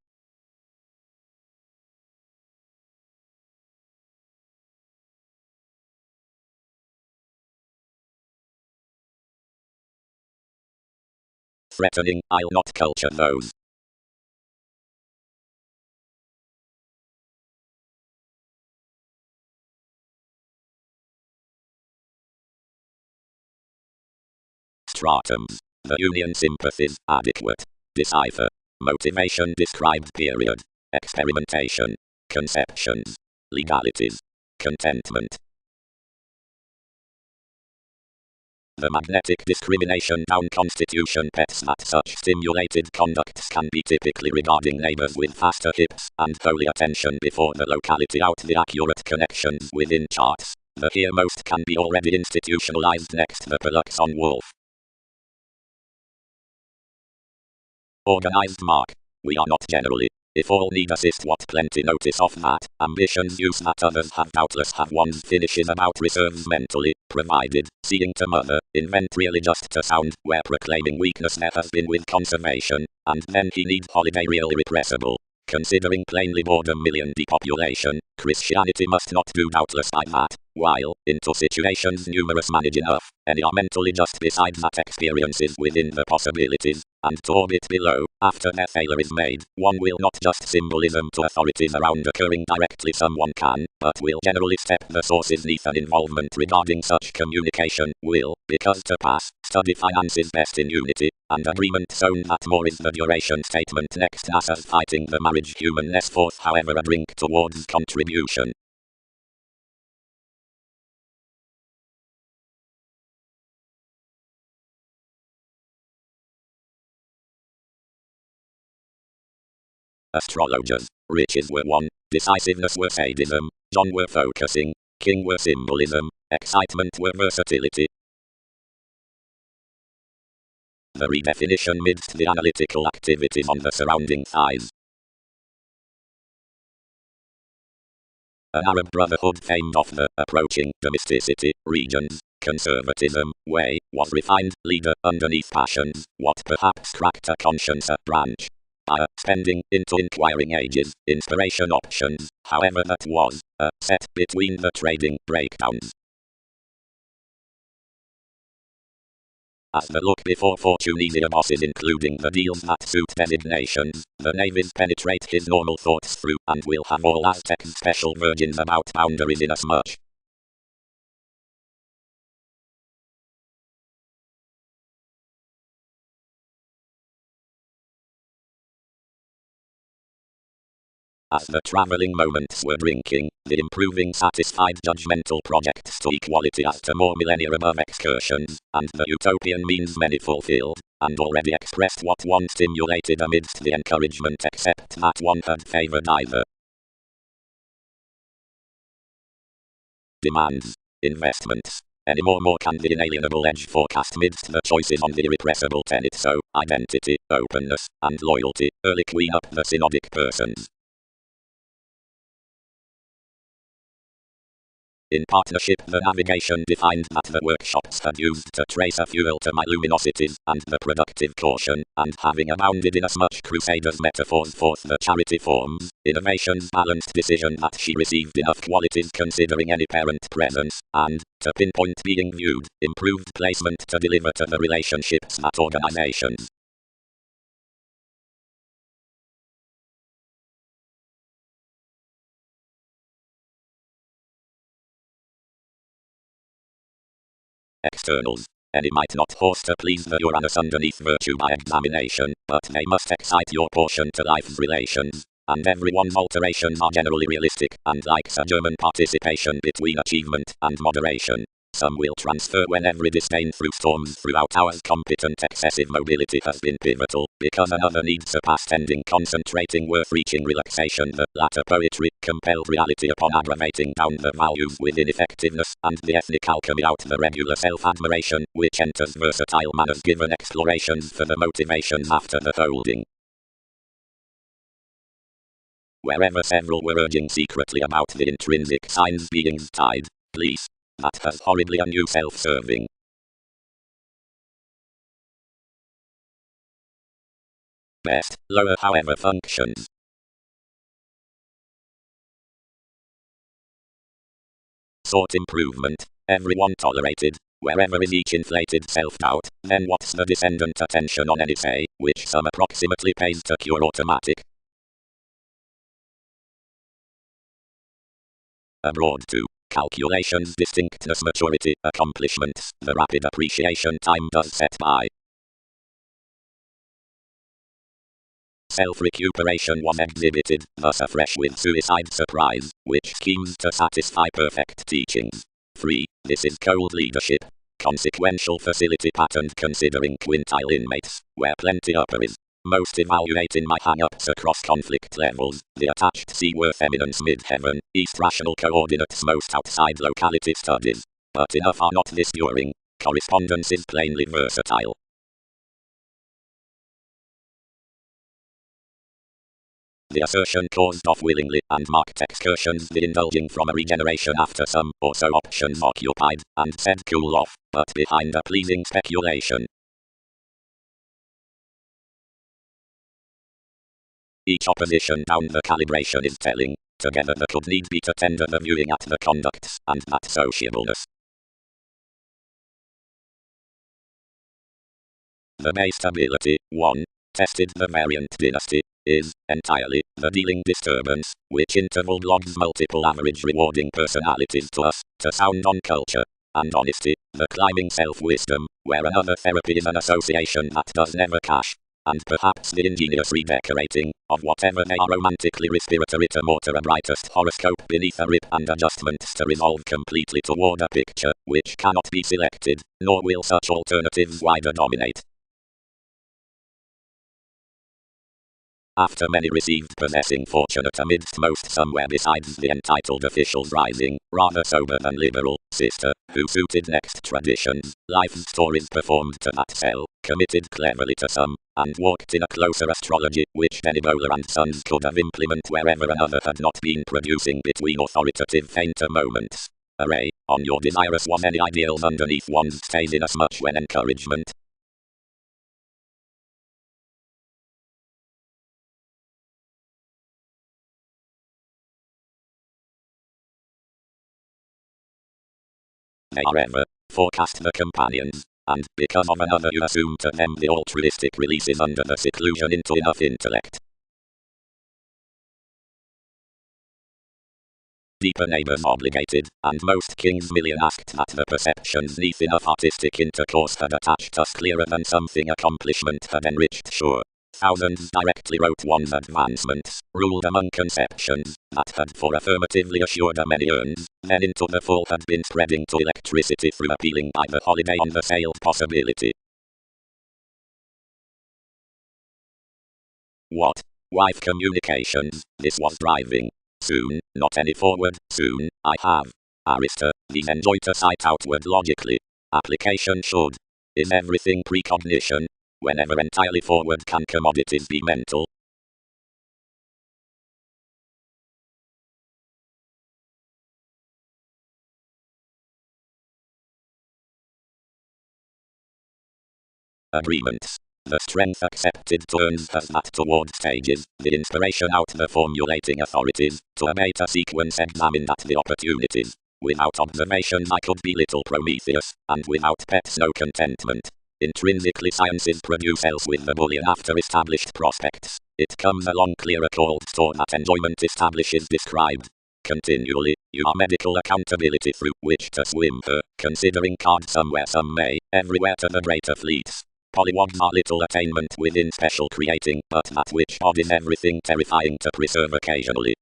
Threatening, I'll not culture those. Stratums. The union sympathies, adequate. Decipher. Motivation described period. Experimentation. Conceptions. Legalities. Contentment. The magnetic discrimination down constitution pets that such stimulated conducts can be typically regarding neighbors with faster hips and holy attention before the locality out the accurate connections within charts. The here most can be already institutionalized next the Pollux on Wolf. Organized mark. We are not generally. If all need assist what plenty notice of that, ambitions use that others have doubtless have one's finishes about reserves mentally, provided, seeing to mother, invent really just to sound, where proclaiming weakness there has been with conservation, and then he need holiday real irrepressible. Considering plainly boredom million depopulation, Christianity must not do doubtless by that, while, into situations numerous manage enough, any are mentally just beside that experiences within the possibilities, and to orbit below. After their failure is made, one will not just symbolism to authorities around occurring directly someone can, but will generally step the sources neath an involvement regarding such communication, will, because to pass, study finances best in unity, and agreement zone that more is the duration statement next NASA's fighting the marriage humanness forth however a drink towards contribution. Astrologers, riches were one, decisiveness were sadism, John were focusing, king were symbolism, excitement were versatility. The redefinition midst the analytical activities on the surrounding thighs. An Arab brotherhood famed of the approaching domesticity, regions, conservatism, way, was refined, leader, underneath passions, what perhaps cracked a conscience a branch. Spending into inquiring ages, inspiration options, however that was, set between the trading breakdowns. As the look before fortune easier bosses including the deals that suit designations, the navies penetrate his normal thoughts through and will have all Aztec's special virgins about boundaries inasmuch. As the traveling moments were drinking, the improving satisfied judgmental projects to equality as to more millennia above excursions, and the utopian means many fulfilled, and already expressed what one stimulated amidst the encouragement except that one had favored either. Demands. Investments. Any more can the inalienable edge forecast midst the choices on the irrepressible tenet so, identity, openness, and loyalty, early queen up the synodic persons. In partnership the navigation defined that the workshops had used to trace a fuel to my luminosities and the productive caution, and having abounded inasmuch crusaders metaphors forth the charity forms, innovation's balanced decision that she received enough qualities considering any parent presence, and, to pinpoint being viewed, improved placement to deliver to the relationships that organizations. Externals. Any might not horse to please the Uranus underneath virtue by examination, but they must excite your portion to life's relations, and everyone's alterations are generally realistic, and likes a German participation between achievement and moderation. Some will transfer when every disdain through storms throughout ours competent excessive mobility has been pivotal, because another needs surpassed ending concentrating worth-reaching relaxation the latter poetry, compelled reality upon aggravating down the values within effectiveness, and the ethnic alchemy out the regular self-admiration, which enters versatile manners given explorations for the motivations after the holding. Wherever several were urging secretly about the intrinsic signs beings tied, please. That has horribly a new self-serving. Best, lower however functions. Sought improvement, everyone tolerated, wherever is each inflated self-doubt, then what's the descendant attention on any say, which some approximately pays to cure automatic. Abroad too. Calculations, distinctness, maturity, accomplishments, the rapid appreciation time does set by. Self-recuperation was exhibited, thus afresh with suicide surprise, which schemes to satisfy perfect teachings. 3. This is cold leadership. Consequential facility patterned considering quintile inmates, where plenty upper is. Most evaluating my hang-ups across conflict levels, the attached C-worth eminence mid-heaven, east rational coordinates most outside locality studies. But enough are not this during. Correspondence is plainly versatile. The assertion caused off willingly and marked excursions the indulging from a regeneration after some or so options occupied, and said cool off, but behind a pleasing speculation. Each opposition down the calibration is telling, together there could need be to tender the viewing at the conducts, and that sociableness. The base stability, 1. Tested the variant dynasty, is, entirely, the dealing disturbance, which interval logs multiple average rewarding personalities to us, to sound on culture and honesty, the climbing self-wisdom, where another therapy is an association that does never cash, and perhaps the ingenious redecorating, of whatever they are romantically respiratory to mortar a brightest horoscope beneath a rip and adjustments to resolve completely toward a picture, which cannot be selected, nor will such alternatives wider dominate. After many received possessing fortunate amidst most somewhere besides the entitled officials rising, rather sober than liberal, sister, who suited next traditions, life stories performed to that cell, committed cleverly to some, and walked in a closer astrology, which Benibola and Sons could have implement wherever another had not been producing between authoritative fainter moments. Array, on your desirous was any ideals underneath one's stays inasmuch when encouragement. They are ever forecast the companions, and because of another you assume to them the altruistic releases under the seclusion into enough intellect. Deeper neighbors obligated, and most kings million asked that the perceptions neath enough artistic intercourse had attached us clearer than something accomplishment had enriched sure. Thousands directly wrote one's advancements, ruled among conceptions, that had for affirmatively assured a many urns, then into the full had been spreading to electricity through appealing by the holiday on the sailed possibility. What? Wife communications, this was driving. Soon, not any forward, soon, I have. Arista, these enjoy to cite outward logically. Application should. Is everything precognition? Whenever entirely forward can commodities be mental? Agreements. The strength accepted turns has that toward stages, the inspiration out the formulating authorities, to a beta sequence examined at the opportunities. Without observations I could be little Prometheus, and without pets no contentment. Intrinsically sciences produce else with the bullion after established prospects. It comes along clearer cold store that enjoyment establishes described. Continually, you are medical accountability through which to swim her, considering cards somewhere some may, everywhere to the greater fleets. Polywogs are little attainment within special creating, but that which odd is everything terrifying to preserve occasionally.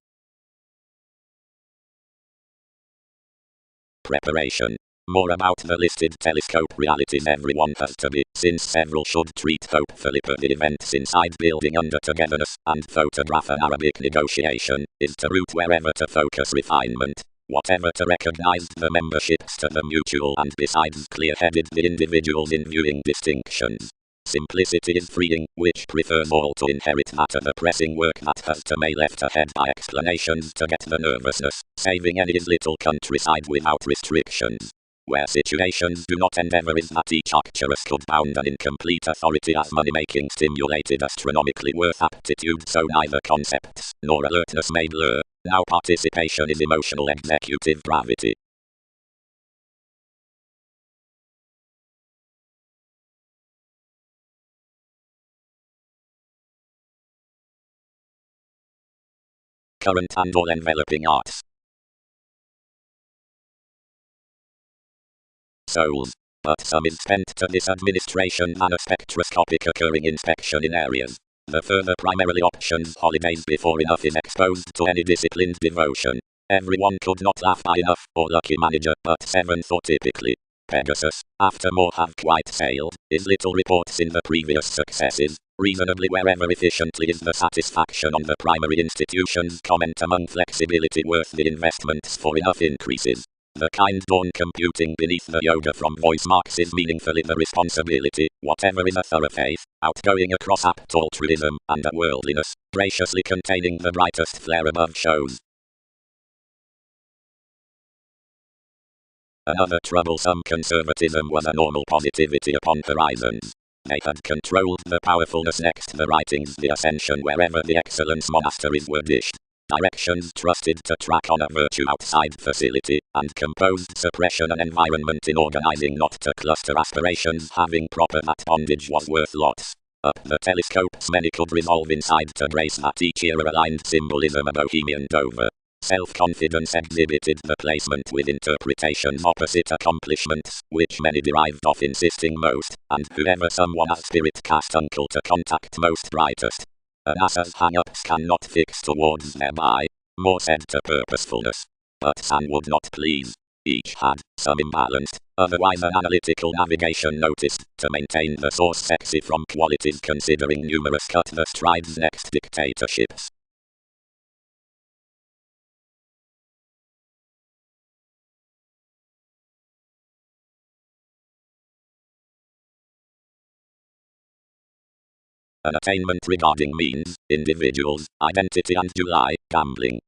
Preparation. More about the listed telescope realities everyone has to be, since several should treat hopefully per the events inside building under togetherness, and photograph an Arabic negotiation, is to root wherever to focus refinement, whatever to recognize the memberships to the mutual and besides clear-headed the individuals in viewing distinctions. Simplicity is freeing, which prefers all to inherit that of the pressing work that has to may left ahead by explanations to get the nervousness, saving any little countryside without restrictions. Where situations do not endeavor is that each actress could bound an incomplete authority as money-making stimulated astronomically worth aptitude so neither concepts nor alertness may blur. Now participation is emotional executive gravity. Current and all-enveloping arts. Souls. But some is spent to this administration and a spectroscopic occurring inspection in areas. The further primarily options holidays before enough is exposed to any disciplined devotion. Everyone could not laugh by enough, or lucky manager, but 7th or typically. Pegasus, after more have quite sailed, is little reports in the previous successes. Reasonably wherever efficiently is the satisfaction on the primary institutions comment among flexibility worth the investments for enough increases. The kind dawn computing beneath the yoga from voice marks is meaningfully the responsibility, whatever is a thorough faith, outgoing across apt altruism and a worldliness, graciously containing the brightest flare above shows. Another troublesome conservatism was a normal positivity upon horizons. They had controlled the powerfulness next the writings the ascension wherever the excellence monasteries were dished. Directions trusted to track on a virtue outside facility, and composed suppression and environment in organizing not to cluster aspirations having proper that bondage was worth lots. Up the telescopes many could resolve inside to grace that each era aligned symbolism a bohemian Dover. Self-confidence exhibited the placement with interpretations opposite accomplishments, which many derived off insisting most, and whoever someone as spirit cast uncle to contact most brightest. An ass's hang-ups cannot fix towards thereby, more said to purposefulness. But San would not please. Each had some imbalanced, otherwise an analytical navigation noticed, to maintain the source sexy from qualities considering numerous cut the strides next dictatorships. An attainment regarding means, individuals, identity and July, gambling.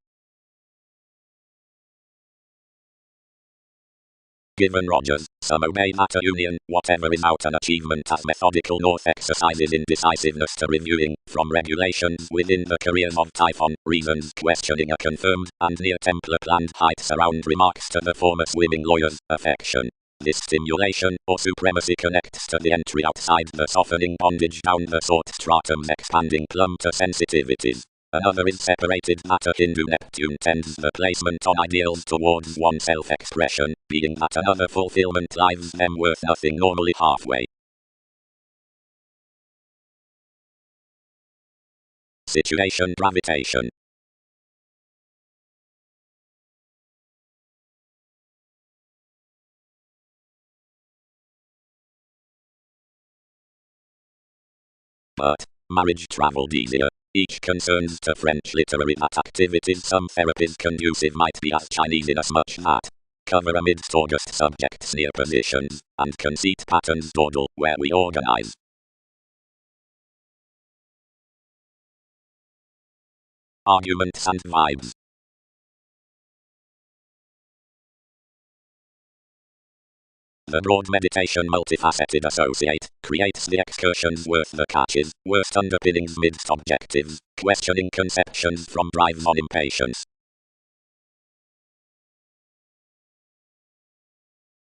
Given Rogers, some obey that a union, whatever is out an achievement as methodical north exercises indecisiveness to reviewing, from regulations within the careers of Typhon, reasons questioning a confirmed, and near Templar planned heights around remarks to the former swimming lawyer's affection. This stimulation, or supremacy connects to the entry outside the softening bondage down the sort stratum's expanding plumb to sensitivities. Another is separated that a Hindu Neptune tends the placement on ideals towards one self-expression, being that another fulfillment lives them worth nothing normally halfway. Situation gravitation. But marriage traveled easier. Each concerns to French literary that activities some therapies conducive might be as Chinese inasmuch that cover amidst august subjects near positions, and conceit patterns dawdle where we organize. Arguments and vibes. The broad meditation multifaceted associate creates the excursions worth the catches, worst underpinnings midst objectives, questioning conceptions from drives on impatience.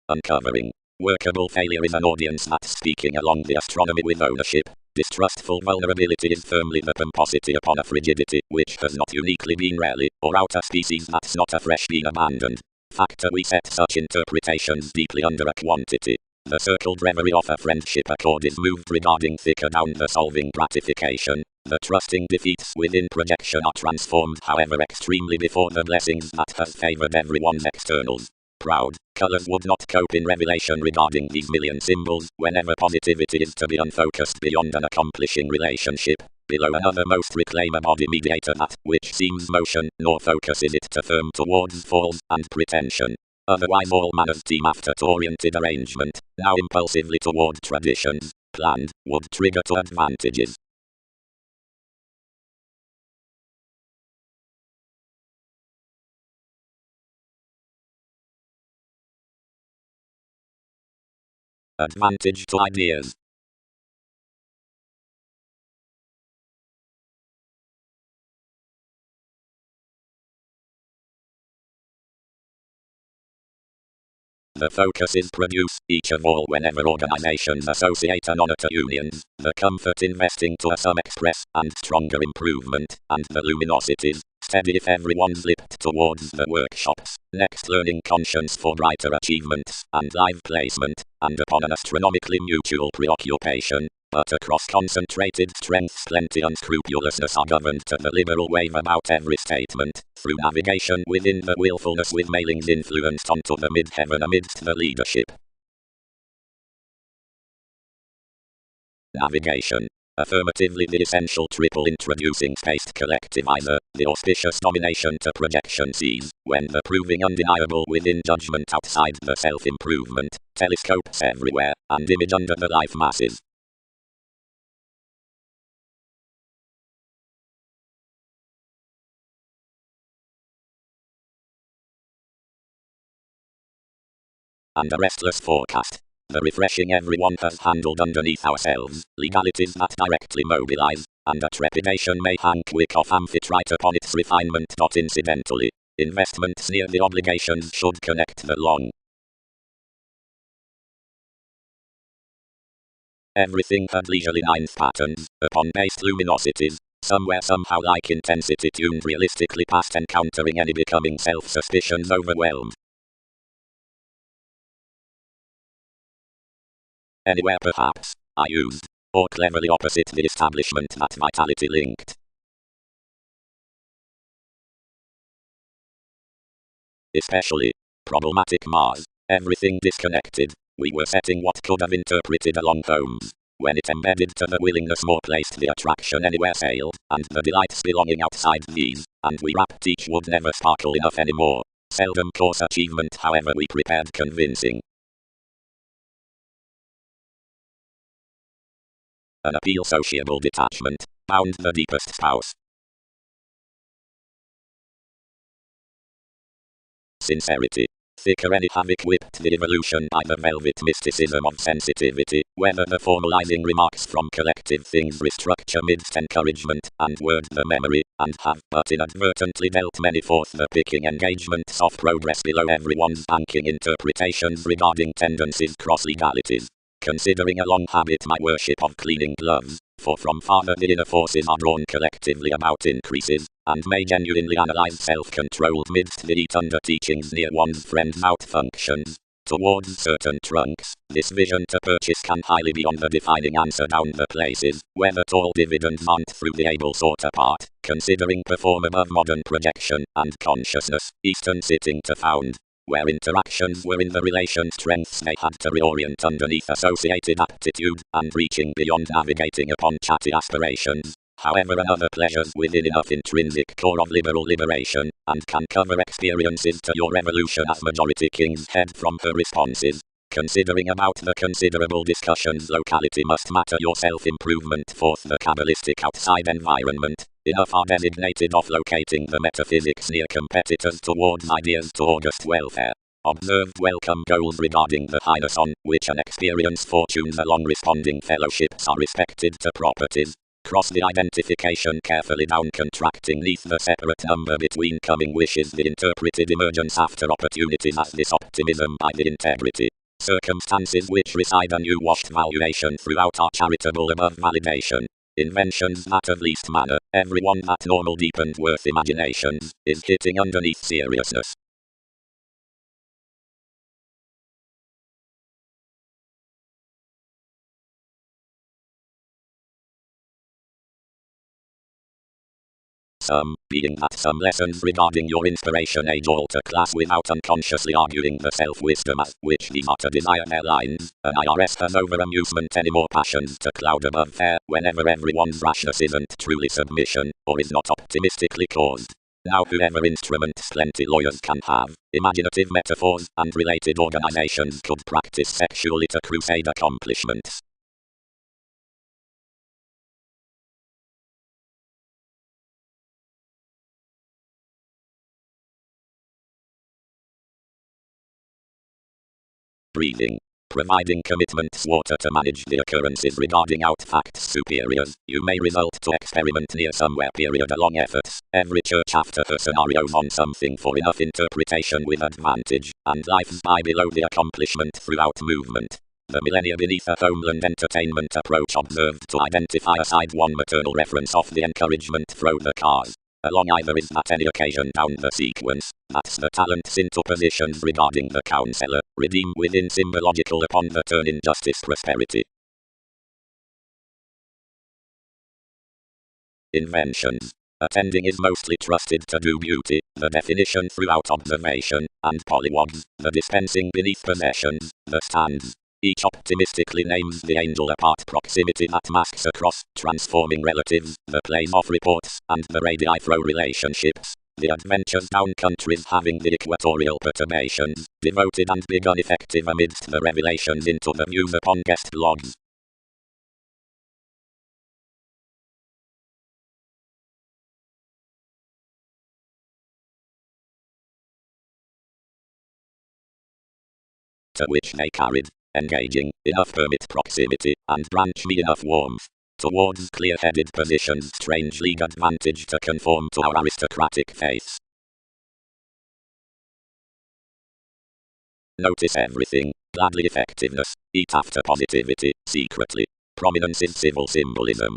Uncovering. Workable failure is an audience that's speaking along the astronomy with ownership. Distrustful vulnerability is firmly the pomposity upon a frigidity which has not uniquely been rarely, or out a species that's not afresh been abandoned. Factor we set such interpretations deeply under a quantity. The circled reverie of a friendship accord is moved regarding thicker down the solving gratification. The trusting defeats within projection are transformed however extremely before the blessings that has favored everyone's externals. Proud, colors would not cope in revelation regarding these million symbols, whenever positivity is to be unfocused beyond an accomplishing relationship. Below another most reclaim a body mediator that, which seems motion, nor focuses it to firm towards falls and pretension. Otherwise all manners team after oriented arrangement, now impulsively toward traditions, planned, would trigger to advantages. Advantage to ideas. The focus is produce, each of all whenever organizations associate an honor to unions, the comfort investing to a some express, and stronger improvement, and the luminosities, steady if everyone's lipped towards the workshops, next learning conscience for brighter achievements, and live placement, and upon an astronomically mutual preoccupation. But across concentrated strengths plenty unscrupulousness are governed to the liberal wave about every statement, through navigation within the willfulness with mailings influenced onto the mid-heaven amidst the leadership. Navigation. Affirmatively the essential triple introducing spaced collectivizer, the auspicious domination to projection sees, when the proving undeniable within judgment outside the self-improvement, telescopes everywhere, and image under the life masses. And a restless forecast. The refreshing everyone has handled underneath ourselves, legalities that directly mobilize, and a trepidation may hang quick of amphitrite upon its refinement. Incidentally, investments near the obligations should connect the long. Everything had leisurely ninth patterns, upon based luminosities, somewhere somehow like intensity tuned realistically past encountering any becoming self-suspicions overwhelmed. Anywhere perhaps, I used, or cleverly opposite the establishment that vitality linked. Especially problematic Mars, everything disconnected. We were setting what could have interpreted along homes, when it embedded to the willingness more placed the attraction anywhere sailed, and the delights belonging outside these, and we rapped each would never sparkle enough anymore. Seldom course achievement however we prepared convincing. An appeal sociable detachment, bound the deepest spouse. Sincerity. Thicker any havoc whipped the evolution by the velvet mysticism of sensitivity, whether the formalizing remarks from collective things restructure midst encouragement, and word the memory, and have but inadvertently dealt many forth the picking engagements of progress below everyone's banking interpretations regarding tendencies cross legalities. Considering a long habit my worship of cleaning gloves, for from farther the inner forces are drawn collectively about increases, and may genuinely analyze self-controlled midst the eat under teachings near one's friend's outfunctions. Towards certain trunks, this vision to purchase can highly be on the defining answer down the places, whether tall dividends aren't through the able sort apart, considering perform above modern projection, and consciousness, Eastern sitting to found. Where interactions were in the relation strengths they had to reorient underneath associated aptitude, and reaching beyond navigating upon chatty aspirations. However, another pleasures within enough intrinsic core of liberal liberation, and can cover experiences to your revolution as majority king's head from her responses. Considering about the considerable discussions locality must matter your self-improvement forth the Kabbalistic outside environment, enough are designated of locating the metaphysics near competitors towards ideas to august welfare. Observed welcome goals regarding the highness on which an experienced fortunes along responding fellowships are respected to properties. Cross the identification carefully down contracting neath the separate number between coming wishes the interpreted emergence after opportunities as this optimism by the integrity. Circumstances which reside a new washed valuation throughout are charitable above validation. Inventions that of least manner, everyone that normal deepened worth imaginations, is hitting underneath seriousness. Being that some lessons regarding your inspiration age alter class without unconsciously arguing the self-wisdom as which these are to desire their lines. An IRS has over amusement any more passions to cloud above fair, whenever everyone's rashness isn't truly submission, or is not optimistically caused. Now whoever instruments plenty lawyers can have, imaginative metaphors, and related organizations could practice sexually to crusade accomplishments. Breathing. Providing commitments water to manage the occurrences regarding out facts superiors, you may result to experiment near somewhere period along efforts, every church after her scenarios on something for enough interpretation with advantage, and lives by below the accomplishment throughout movement. The millennia beneath a homeland entertainment approach observed to identify aside one maternal reference of the encouragement throw the cars. Along either is at any occasion down the sequence, that's the talents into positions regarding the counselor, redeem within symbological upon the turn in justice prosperity. Inventions. Attending is mostly trusted to do beauty, the definition throughout observation, and polywogs, the dispensing beneath possessions, the stands. Each optimistically names the angel apart proximity that masks across, transforming relatives, the plays of reports, and the radii throw relationships. The adventures down countries having the equatorial perturbations, devoted and begun effective amidst the revelations into the views upon guest blogs. To which they carried, engaging, enough permit proximity, and branch me enough warmth. towards clear-headed positions, strange league advantage to conform to our aristocratic faiths. Notice everything, gladly effectiveness, eat after positivity, secretly. Prominence is civil symbolism.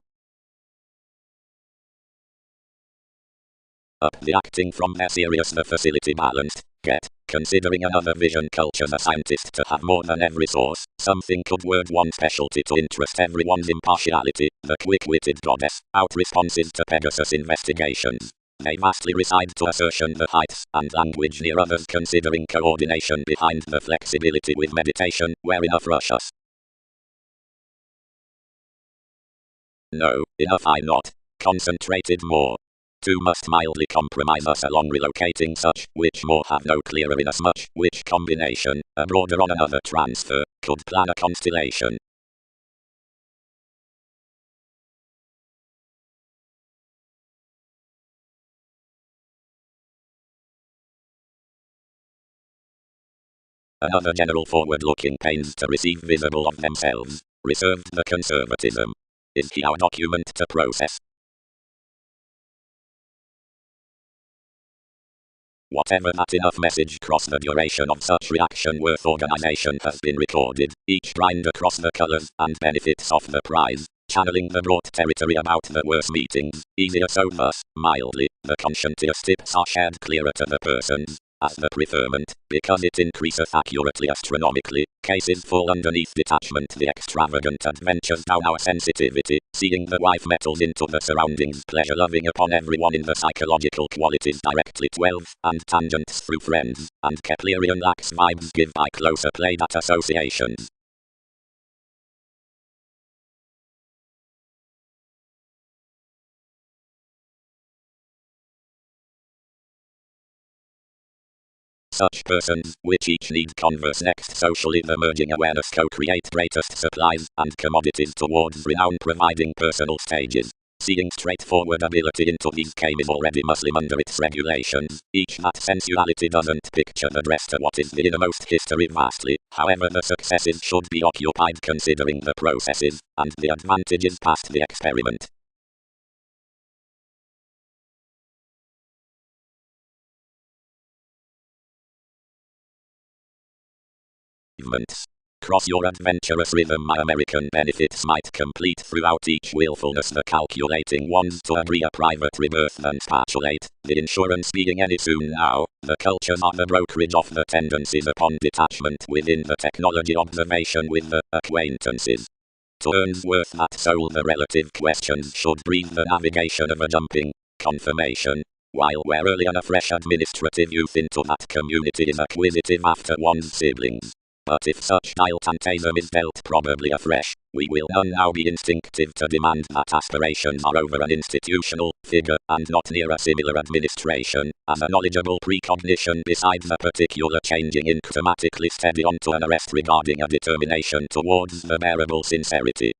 Up the acting from their serious the facility balanced, get, considering another vision culture the scientist to have more than every source, something could word one specialty to interest everyone's impartiality, the quick-witted goddess, out responses to Pegasus investigations. They vastly reside to assertion the heights and language near others considering coordination behind the flexibility with meditation, where enough rush us. No, enough I not. Concentrated more. Two must mildly compromise us along relocating such, which more have no clearer inasmuch, which combination, a broader on another transfer, could plan a constellation. Another general forward-looking pains to receive visible of themselves, reserved the conservatism. Is he our document to process? Whatever that enough message cross the duration of such reaction worth organization has been recorded, each grind across the colors and benefits of the prize, channeling the broad territory about the worse meetings, easier so thus, mildly, the conscientious tips are shared clearer to the persons, as the preferment, because it increaseth accurately astronomically, cases fall underneath detachment the extravagant adventures down our sensitivity, seeing the wife metals into the surroundings pleasure loving upon everyone in the psychological qualities directly 12, and tangents through friends, and Keplerian lax vibes give by closer played at associations. Such persons, which each need converse next socially the merging awareness co-create greatest supplies and commodities towards renown providing personal stages. Seeing straightforward ability into these game is already Muslim under its regulations, each that sensuality doesn't picture the dress to what is the innermost history vastly, however the successes should be occupied considering the processes, and the advantages past the experiment. Cross your adventurous rhythm my American benefits might complete throughout each willfulness the calculating ones to agree a private rebirth and spatulate, the insurance being any soon now, the cultures are the brokerage of the tendencies upon detachment within the technology observation with the acquaintances. To earn worth that soul the relative questions should breathe the navigation of a jumping confirmation, while we're early and a fresh administrative youth into that community is acquisitive after one's siblings. But if such diletantism is dealt probably afresh, we will none now be instinctive to demand that aspirations are over an institutional figure and not near a similar administration, as a knowledgeable precognition besides a particular changing ink thematically steady onto an arrest regarding a determination towards the bearable sincerity.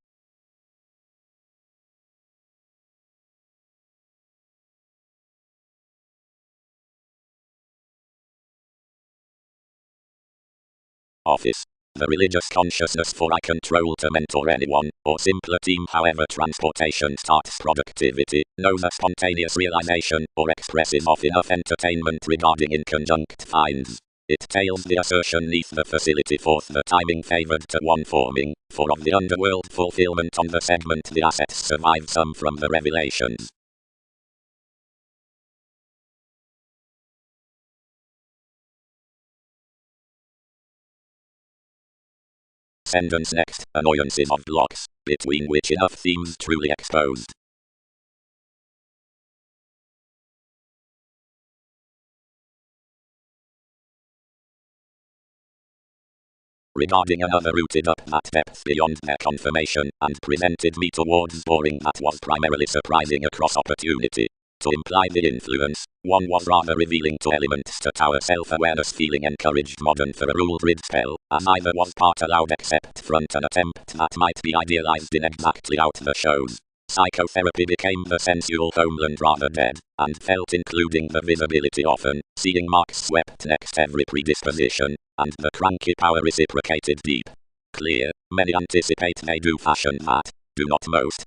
Office. The religious consciousness for I control to mentor anyone, or simpler team however transportation starts productivity, knows a spontaneous realization, or expressive of enough entertainment regarding inconjunct finds. It tails the assertion neath the facility forth the timing favored to one forming, for of the underworld fulfillment on the segment the assets survive some from the revelations. Sentence next, annoyances of blocks, between which enough themes truly exposed. Regarding another rooted up that depth beyond their confirmation, and presented me towards boring that was primarily surprising across opportunity. To imply the influence, one was rather revealing to elements to our self-awareness feeling encouraged modern for a rule grid spell, as either was part allowed except front an attempt that might be idealized in exactly out the shows. Psychotherapy became the sensual homeland rather dead, and felt including the visibility often, seeing marks swept next every predisposition, and the cranky power reciprocated deep. Clear, many anticipate they do fashion that, do not most.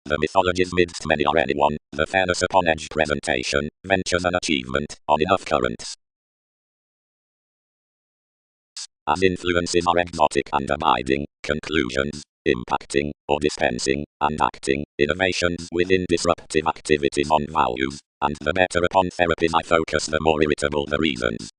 The mythologies midst many are anyone, the fairness upon edge presentation, ventures an achievement, on enough currents. As influences are exotic and abiding, conclusions, impacting, or dispensing, and acting, innovations within disruptive activities on values, and the better upon therapies I focus the more irritable the reasons.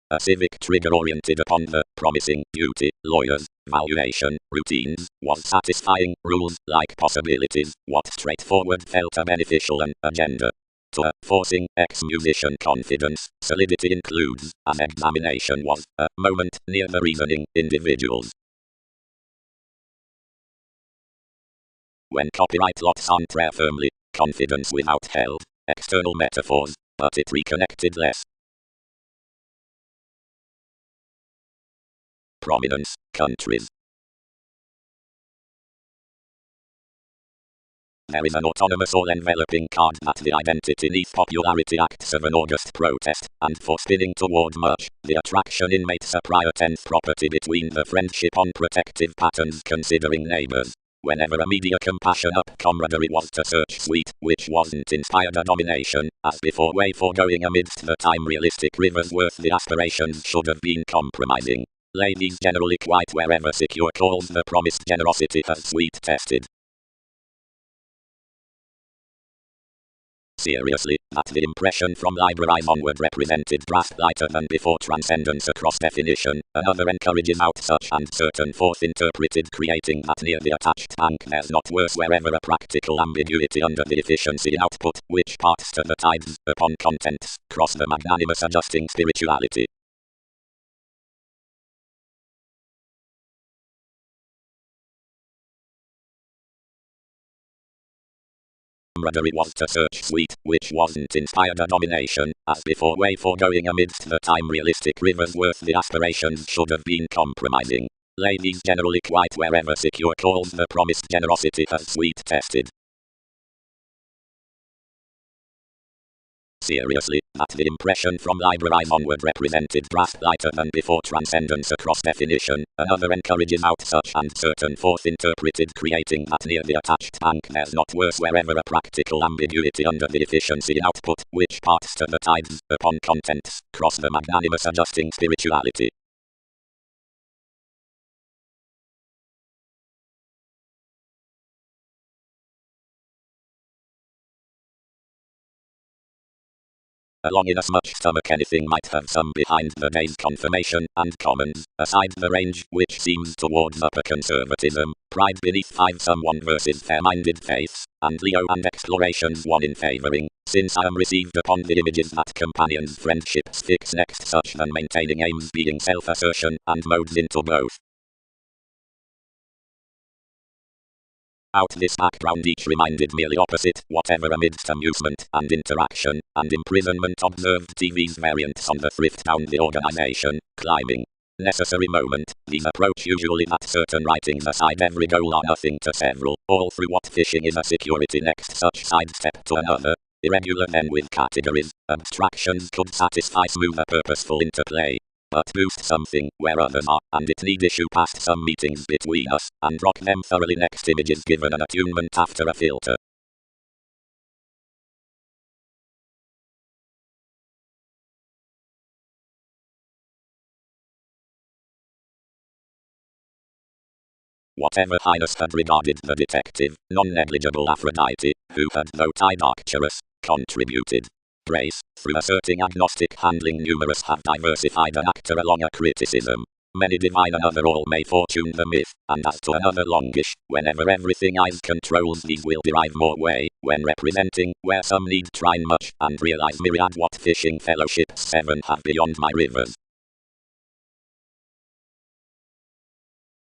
A civic trigger oriented upon the promising duty, lawyers, valuation, routines, was satisfying, rules, like possibilities, what straightforward felt a beneficial an agenda. To a forcing ex-musician confidence, solidity includes, as examination was, a moment near the reasoning individuals. When copyright lots on prayer firmly, confidence without held, external metaphors, but it reconnected less. Prominence, countries. There is an autonomous all-enveloping card that the identity neath popularity acts of an august protest, and for spinning toward much, the attraction inmates a prior tenth property between the friendship on protective patterns considering neighbors. Whenever a media compassion up camaraderie was to search sweet, which wasn't inspired a domination, as before way foregoing amidst the time realistic rivers worth the aspirations should have been compromising. Ladies generally quite wherever secure calls the promised generosity has sweet tested. Seriously, that the impression from libraries onward represented draft lighter than before transcendence across definition, another encourages out such and certain forth interpreted creating that near the attached bank there's not worse wherever a practical ambiguity under the efficiency output, which parts to the tides, upon contents, cross the magnanimous adjusting spirituality. Camaraderie was to search sweet, which wasn't inspired a domination, as before way foregoing amidst the time realistic rivers worth the aspirations should have been compromising. Ladies generally quite wherever secure calls the promised generosity has sweet tested. Seriously, that the impression from libraries onward represented draft lighter than before transcendence across definition, another encourages out such and certain forth interpreted creating that near the attached bank there's not worse wherever a practical ambiguity under the efficiency output, which parts to the tides, upon contents, cross the magnanimous adjusting spirituality. Along inasmuch stomach anything might have some behind the day's confirmation, and commons, aside the range, which seems towards upper conservatism, pride beneath 5 someone versus fair-minded faiths, and Leo and explorations one in favoring, since I am received upon the images that companions' friendships fix next such than maintaining aims being self-assertion, and modes into both. Out this background each reminded merely opposite, whatever amidst amusement, and interaction, and imprisonment observed TV's variants on the thrift down the organization, climbing. Necessary moment, these approach usually that certain writings aside every goal are nothing to several, all through what fishing is a security next such sidestep to another. Irregular then with categories, abstractions could satisfy smoother purposeful interplay. But boost something where others are, and it need issue past some meetings between us, and rock them thoroughly next images given an attunement after a filter. Whatever Highness had regarded the detective, non-negligible Aphrodite, who had though tied Arcturus, contributed. Grace, through asserting agnostic handling numerous have diversified an actor along a criticism. Many divine another all may fortune the myth, and as to another longish, whenever everything eyes controls these will derive more way, when representing, where some need trine much, and realize myriad what fishing fellowships 7 have beyond my rivers.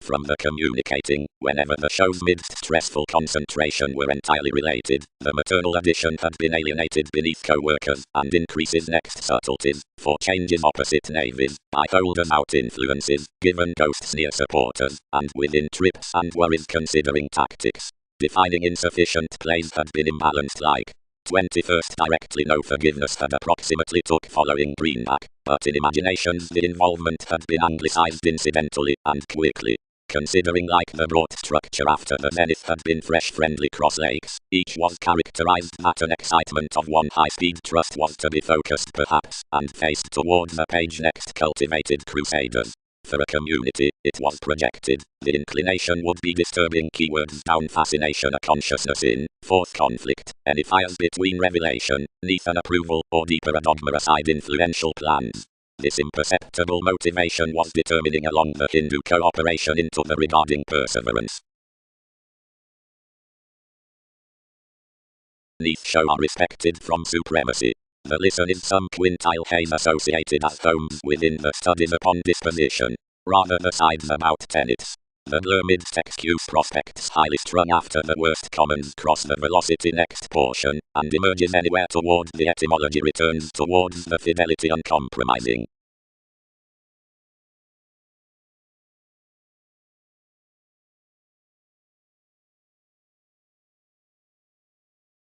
From the communicating, whenever the show's midst stressful concentration were entirely related, the maternal addition had been alienated beneath co-workers, and increases next subtleties, for changes opposite navies, by holders out influences, given ghosts near supporters, and within trips and worries considering tactics. Defining insufficient plays had been imbalanced like 21st directly no forgiveness had approximately took following Greenback, but in imaginations the involvement had been anglicized incidentally and quickly. Considering like the broad structure after the zenith had been fresh friendly cross lakes, each was characterized that an excitement of one high-speed trust was to be focused perhaps, and faced toward the page next cultivated crusaders. For a community, it was projected, the inclination would be disturbing keywords down fascination a consciousness in, fourth conflict, any fires between revelation, neath an approval, or deeper a dogma aside influential plans. This imperceptible motivation was determining along the Hindu cooperation into the regarding perseverance. Neath show are respected from supremacy. The listen is some quintile haze associated as homes within the studies upon disposition, rather the sides about tenets. The blur midst excuse prospects highly strung after the worst commons cross the velocity next portion, and emerges anywhere towards the etymology returns towards the fidelity uncompromising.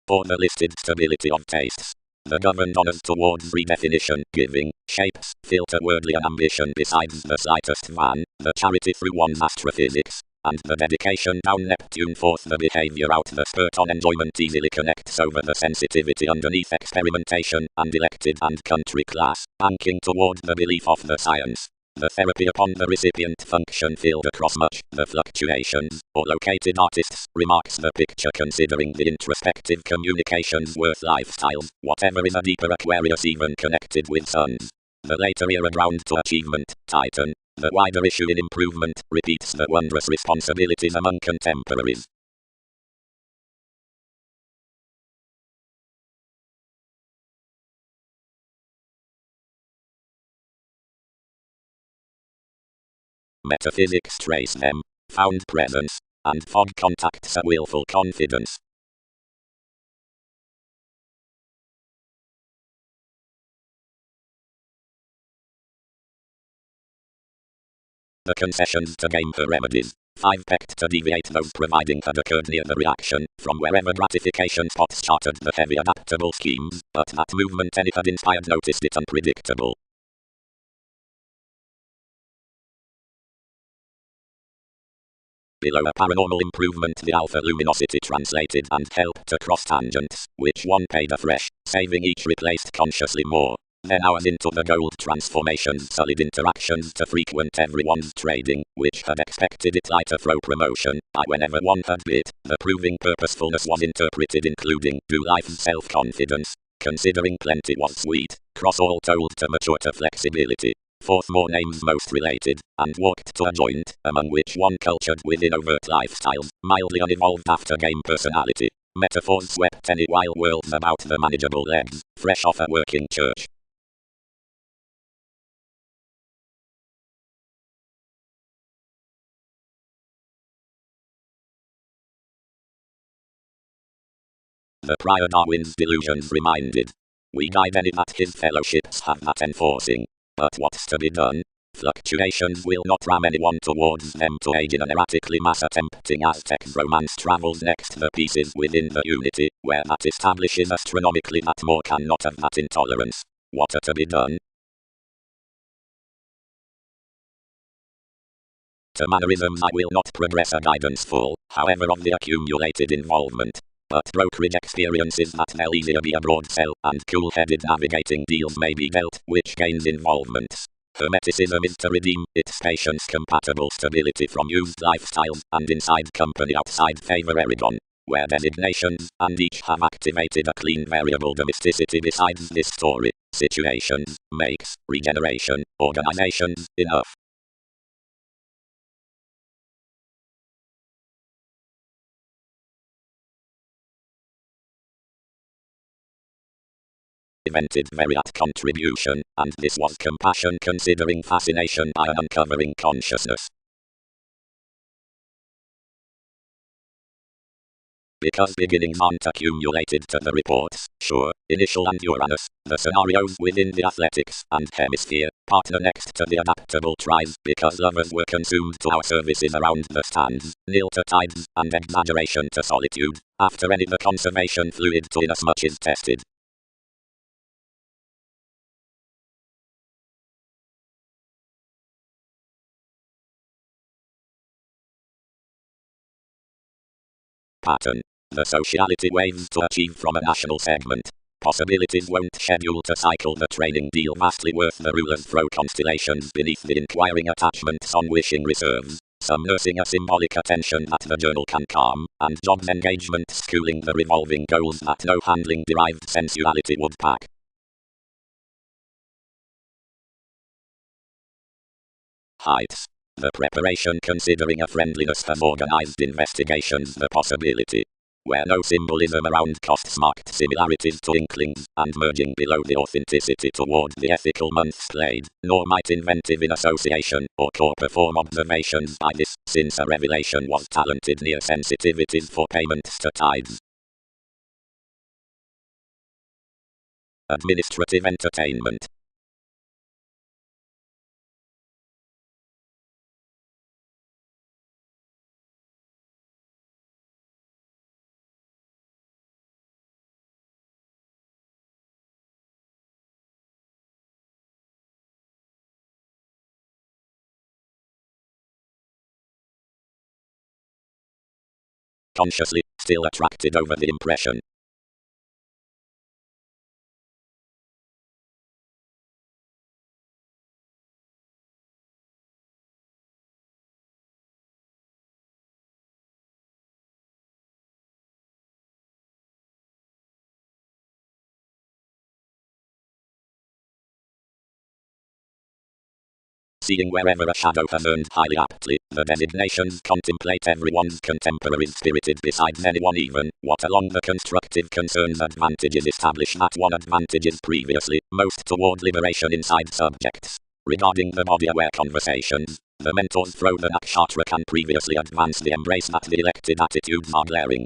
Or the listed stability of tastes. The governed honors towards redefinition, giving, shapes, filter worldly ambition besides the slightest van, the charity through one's astrophysics, and the dedication down Neptune forth the behavior out the spurt on enjoyment easily connects over the sensitivity underneath experimentation, and elected and country class, banking toward the belief of the science. The therapy upon the recipient function field across much, the fluctuations, or located artists, remarks the picture considering the introspective communications worth lifestyles, whatever is a deeper Aquarius even connected with suns. The later era ground to achievement, Titan, the wider issue in improvement, repeats the wondrous responsibilities among contemporaries. Metaphysics trace them, found presence, and fog contacts a willful confidence. The concessions to game for remedies. 5 pecked to deviate those providing had occurred near the reaction, from wherever gratification spots charted the heavy adaptable schemes, but that movement any had inspired noticed it unpredictable. Below a paranormal improvement the alpha luminosity translated and helped across tangents, which one paid afresh, saving each replaced consciously more. Then hours into the gold transformations solid interactions to frequent everyone's trading, which had expected it lighter throw promotion, by whenever one had bit, the proving purposefulness was interpreted including do life's self-confidence, considering plenty was sweet, cross all told to mature to flexibility. Fourth more names most related, and walked to a joint, among which one cultured within overt lifestyles, mildly unevolved after game personality. Metaphors swept any wild worlds about the manageable legs, fresh off a working church. The prior Darwin's delusions reminded. We guide any that his fellowships have that enforcing. But what's to be done? Fluctuations will not ram anyone towards them to aid in an erratically mass attempting Aztec romance travels next the pieces within the unity, where that establishes astronomically that more cannot have that intolerance. What are to be done? To mannerisms I will not progress a guidance full, however of the accumulated involvement. But brokerage experiences that they'll easier be a broad sell, and cool-headed navigating deals may be dealt, which gains involvements. Hermeticism is to redeem its patience-compatible stability from used lifestyles, and inside company outside favor Erigon, where designations, and each have activated a clean variable domesticity besides this story, situations, makes, regeneration, organizations, enough. Invented Veriat contribution, and this was compassion considering fascination by an uncovering consciousness. because beginnings aren't accumulated to the reports. Sure, initial and Uranus, the scenarios within the athletics and hemisphere, partner next to the adaptable tries, because lovers were consumed to our services around the stands, nil to tides, and exaggeration to solitude, after any the conservation fluid to inasmuch is tested. Pattern. The sociality waves to achieve from a national segment. Possibilities won't schedule to cycle the training deal vastly worth the rulers throw constellations beneath the inquiring attachments on wishing reserves. Some nursing a symbolic attention that the journal can calm, and jobs engagement schooling the revolving goals that no handling derived sensuality would pack. Heights. The preparation considering a friendliness has organized investigations the possibility. Where no symbolism around costs marked similarities to inklings, and merging below the authenticity toward the ethical months played, nor might inventive in association, or core perform observations by this, since a revelation was talented near sensitivities for payments to tides. Administrative entertainment. Consciously, still attracted over the impression. Seeing wherever a shadow has earned highly aptly, the designations contemplate everyone's contemporaries spirited besides anyone even, what along the constructive concerns advantages establish that one advantages previously, most toward liberation inside subjects. Regarding the body-aware conversations, the mentors throw the nakshatra can previously advance the embrace that the elected attitudes are glaring.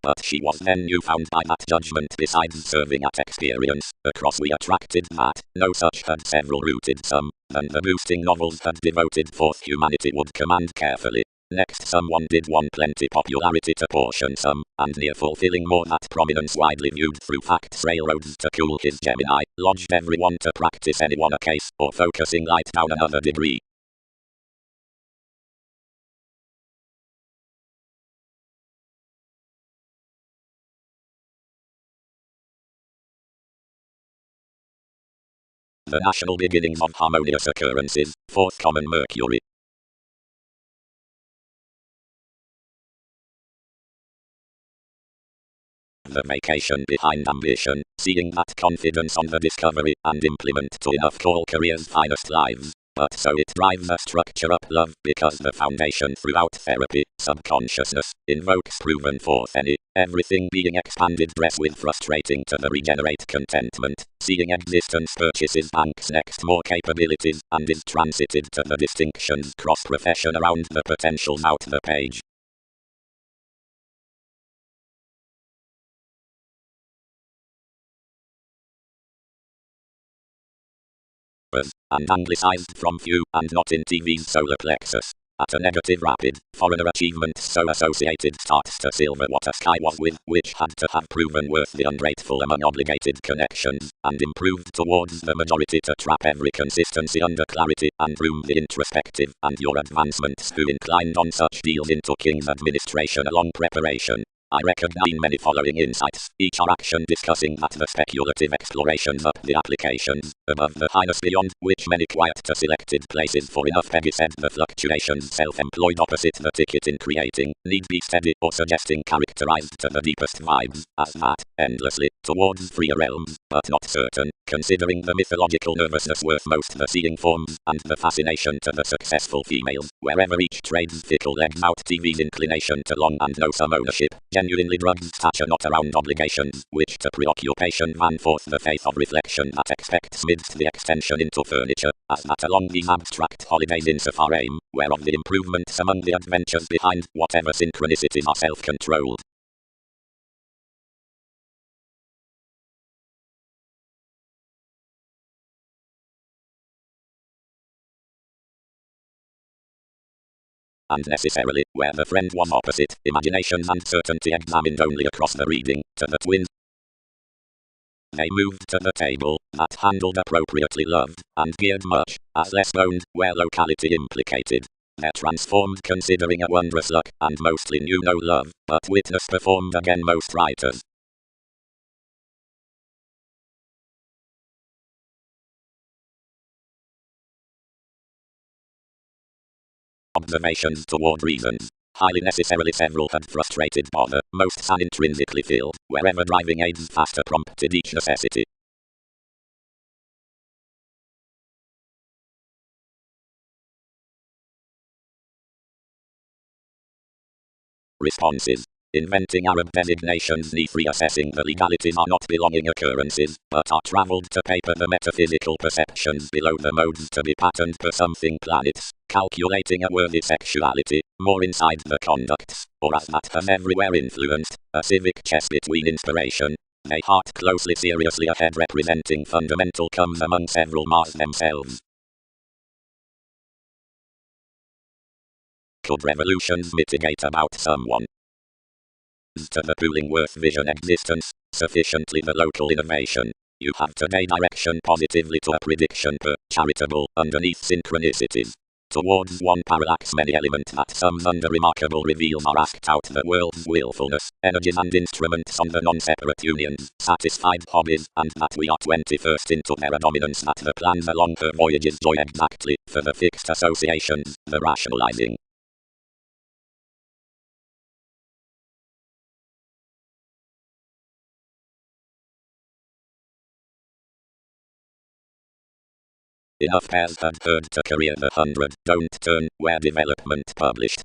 But she was then newfound by that judgment besides serving at experience, across we attracted that, no such had several rooted some, than the boosting novels had devoted forth humanity would command carefully. Next someone did one plenty popularity to portion some, and near fulfilling more that prominence widely viewed through facts railroads to cool his Gemini, lodged everyone to practice anyone a case, or focusing light down another degree. The national beginnings of harmonious occurrences, fourth common Mercury. The vacation behind ambition, seeing that confidence on the discovery and implement to enough call career's finest lives. But so it drives a structure up love because the foundation throughout therapy, subconsciousness, invokes proven forth any, everything being expanded dress with frustrating to the regenerate contentment, seeing existence purchases banks next more capabilities and is transited to the distinctions cross profession around the potentials out the page. And anglicized from few and not in TV's solar plexus. At a negative rapid, foreigner achievements so associated starts to silver what a sky was with, which had to have proven worth the ungrateful among obligated connections, and improved towards the majority to trap every consistency under clarity, and room the introspective, and your advancements who inclined on such deals into King's administration along preparation. I recognize many following insights, each are action discussing that the speculative explorations up the applications, above the highness beyond, which many quiet to selected places for enough Peggy said the fluctuations self-employed opposite the ticket in creating, need be steady or suggesting characterized to the deepest vibes, as that, endlessly, towards freer realms, but not certain, considering the mythological nervousness worth most the seeing forms, and the fascination to the successful females, wherever each trades fickle legs out TV's inclination to long and no some ownership, genuinely drugged stature not around obligations, which to preoccupation van forth the faith of reflection that expects midst the extension into furniture, as that along these abstract holidays insofar aim, whereof the improvements among the adventures behind whatever synchronicities are self-controlled. And necessarily, where the friend was opposite, imagination and certainty examined only across the reading, to the twins. They moved to the table, that handled appropriately loved, and geared much, as less boned, where locality implicated. They're transformed considering a wondrous luck, and mostly knew no love, but witness performed again most writers. Observations toward reasons. Highly necessarily several had frustrated bother, most san intrinsically filled, wherever driving aids faster prompted each necessity. Responses. Inventing Arab designations neath reassessing the legalities are not belonging occurrences, but are travelled to paper the metaphysical perceptions below the modes to be patterned per something planets, calculating a worthy sexuality, more inside the conducts, or as that has everywhere influenced, a civic chess between inspiration. They heart closely seriously ahead representing fundamental comes among several Mars themselves. Could revolutions mitigate about someone? To the pooling worth vision existence, sufficiently the local innovation. You have today direction positively to a prediction per charitable underneath synchronicities. Towards one parallax many element that sums under remarkable reveals are asked out the world's willfulness, energies and instruments on the non-separate unions, satisfied hobbies, and that we are 21st into their dominance that the plans along her voyages joy exactly, for the fixed associations, the rationalizing. Enough pairs had heard to career the 100, don't turn, where development published.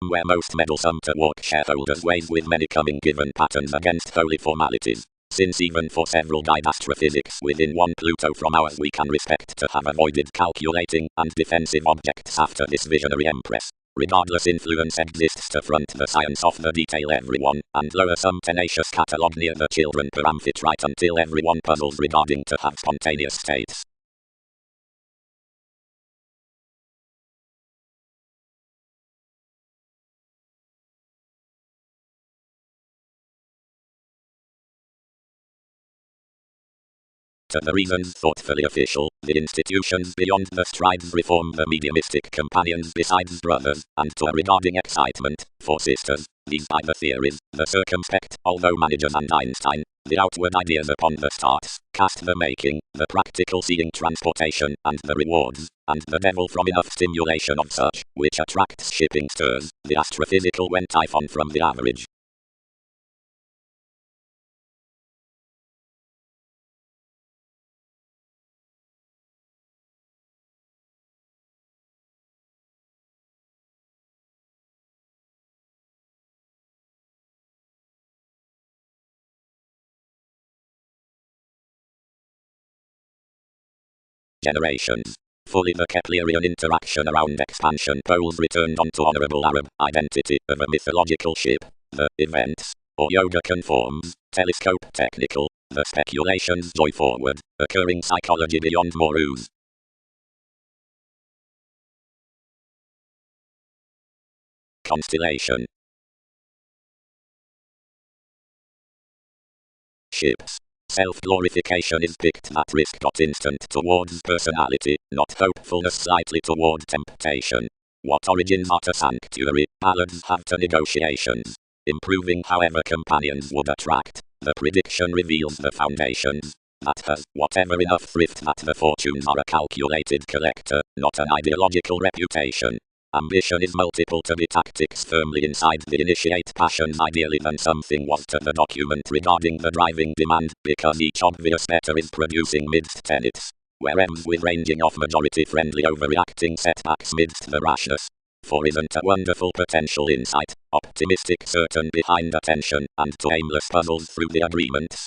Where most meddlesome to walk shareholders ways with many coming given patterns against holy formalities. Since even for several guide astrophysics within one Pluto from ours we can respect to have avoided calculating and defensive objects after this visionary empress. Regardless influence exists to front the science of the detail everyone, and lower some tenacious catalogue near the children per amphitrite until everyone puzzles regarding to have spontaneous states. To the reasons thoughtfully official, the institutions beyond the strides reform the mediumistic companions besides brothers, and to a regarding excitement, for sisters, these by the theories, the circumspect, although managers and Einstein, the outward ideas upon the starts, cast the making, the practical seeing transportation, and the rewards, and the devil from enough stimulation of such, which attracts shipping stirs, the astrophysical went typhon from the average. Generations. Fully the Keplerian interaction around expansion poles returned onto honorable Arab identity of a mythological ship. The events, or yoga conforms, telescope technical, the speculations joy forward, occurring psychology beyond Morus. Constellation. Ships. Self-glorification is picked at risk. Instant towards personality, not hopefulness slightly toward temptation. What origins are to sanctuary, ballads have to negotiations. Improving however companions would attract, the prediction reveals the foundations. That has, whatever enough thrift that the fortunes are a calculated collector, not an ideological reputation. Ambition is multiple to be tactics firmly inside the initiate passions ideally than something was to the document regarding the driving demand, because each obvious better is producing midst tenets. whereas with ranging off majority-friendly overreacting setbacks midst the rashness. For isn't a wonderful potential insight, optimistic certain behind attention, and to aimless puzzles through the agreements?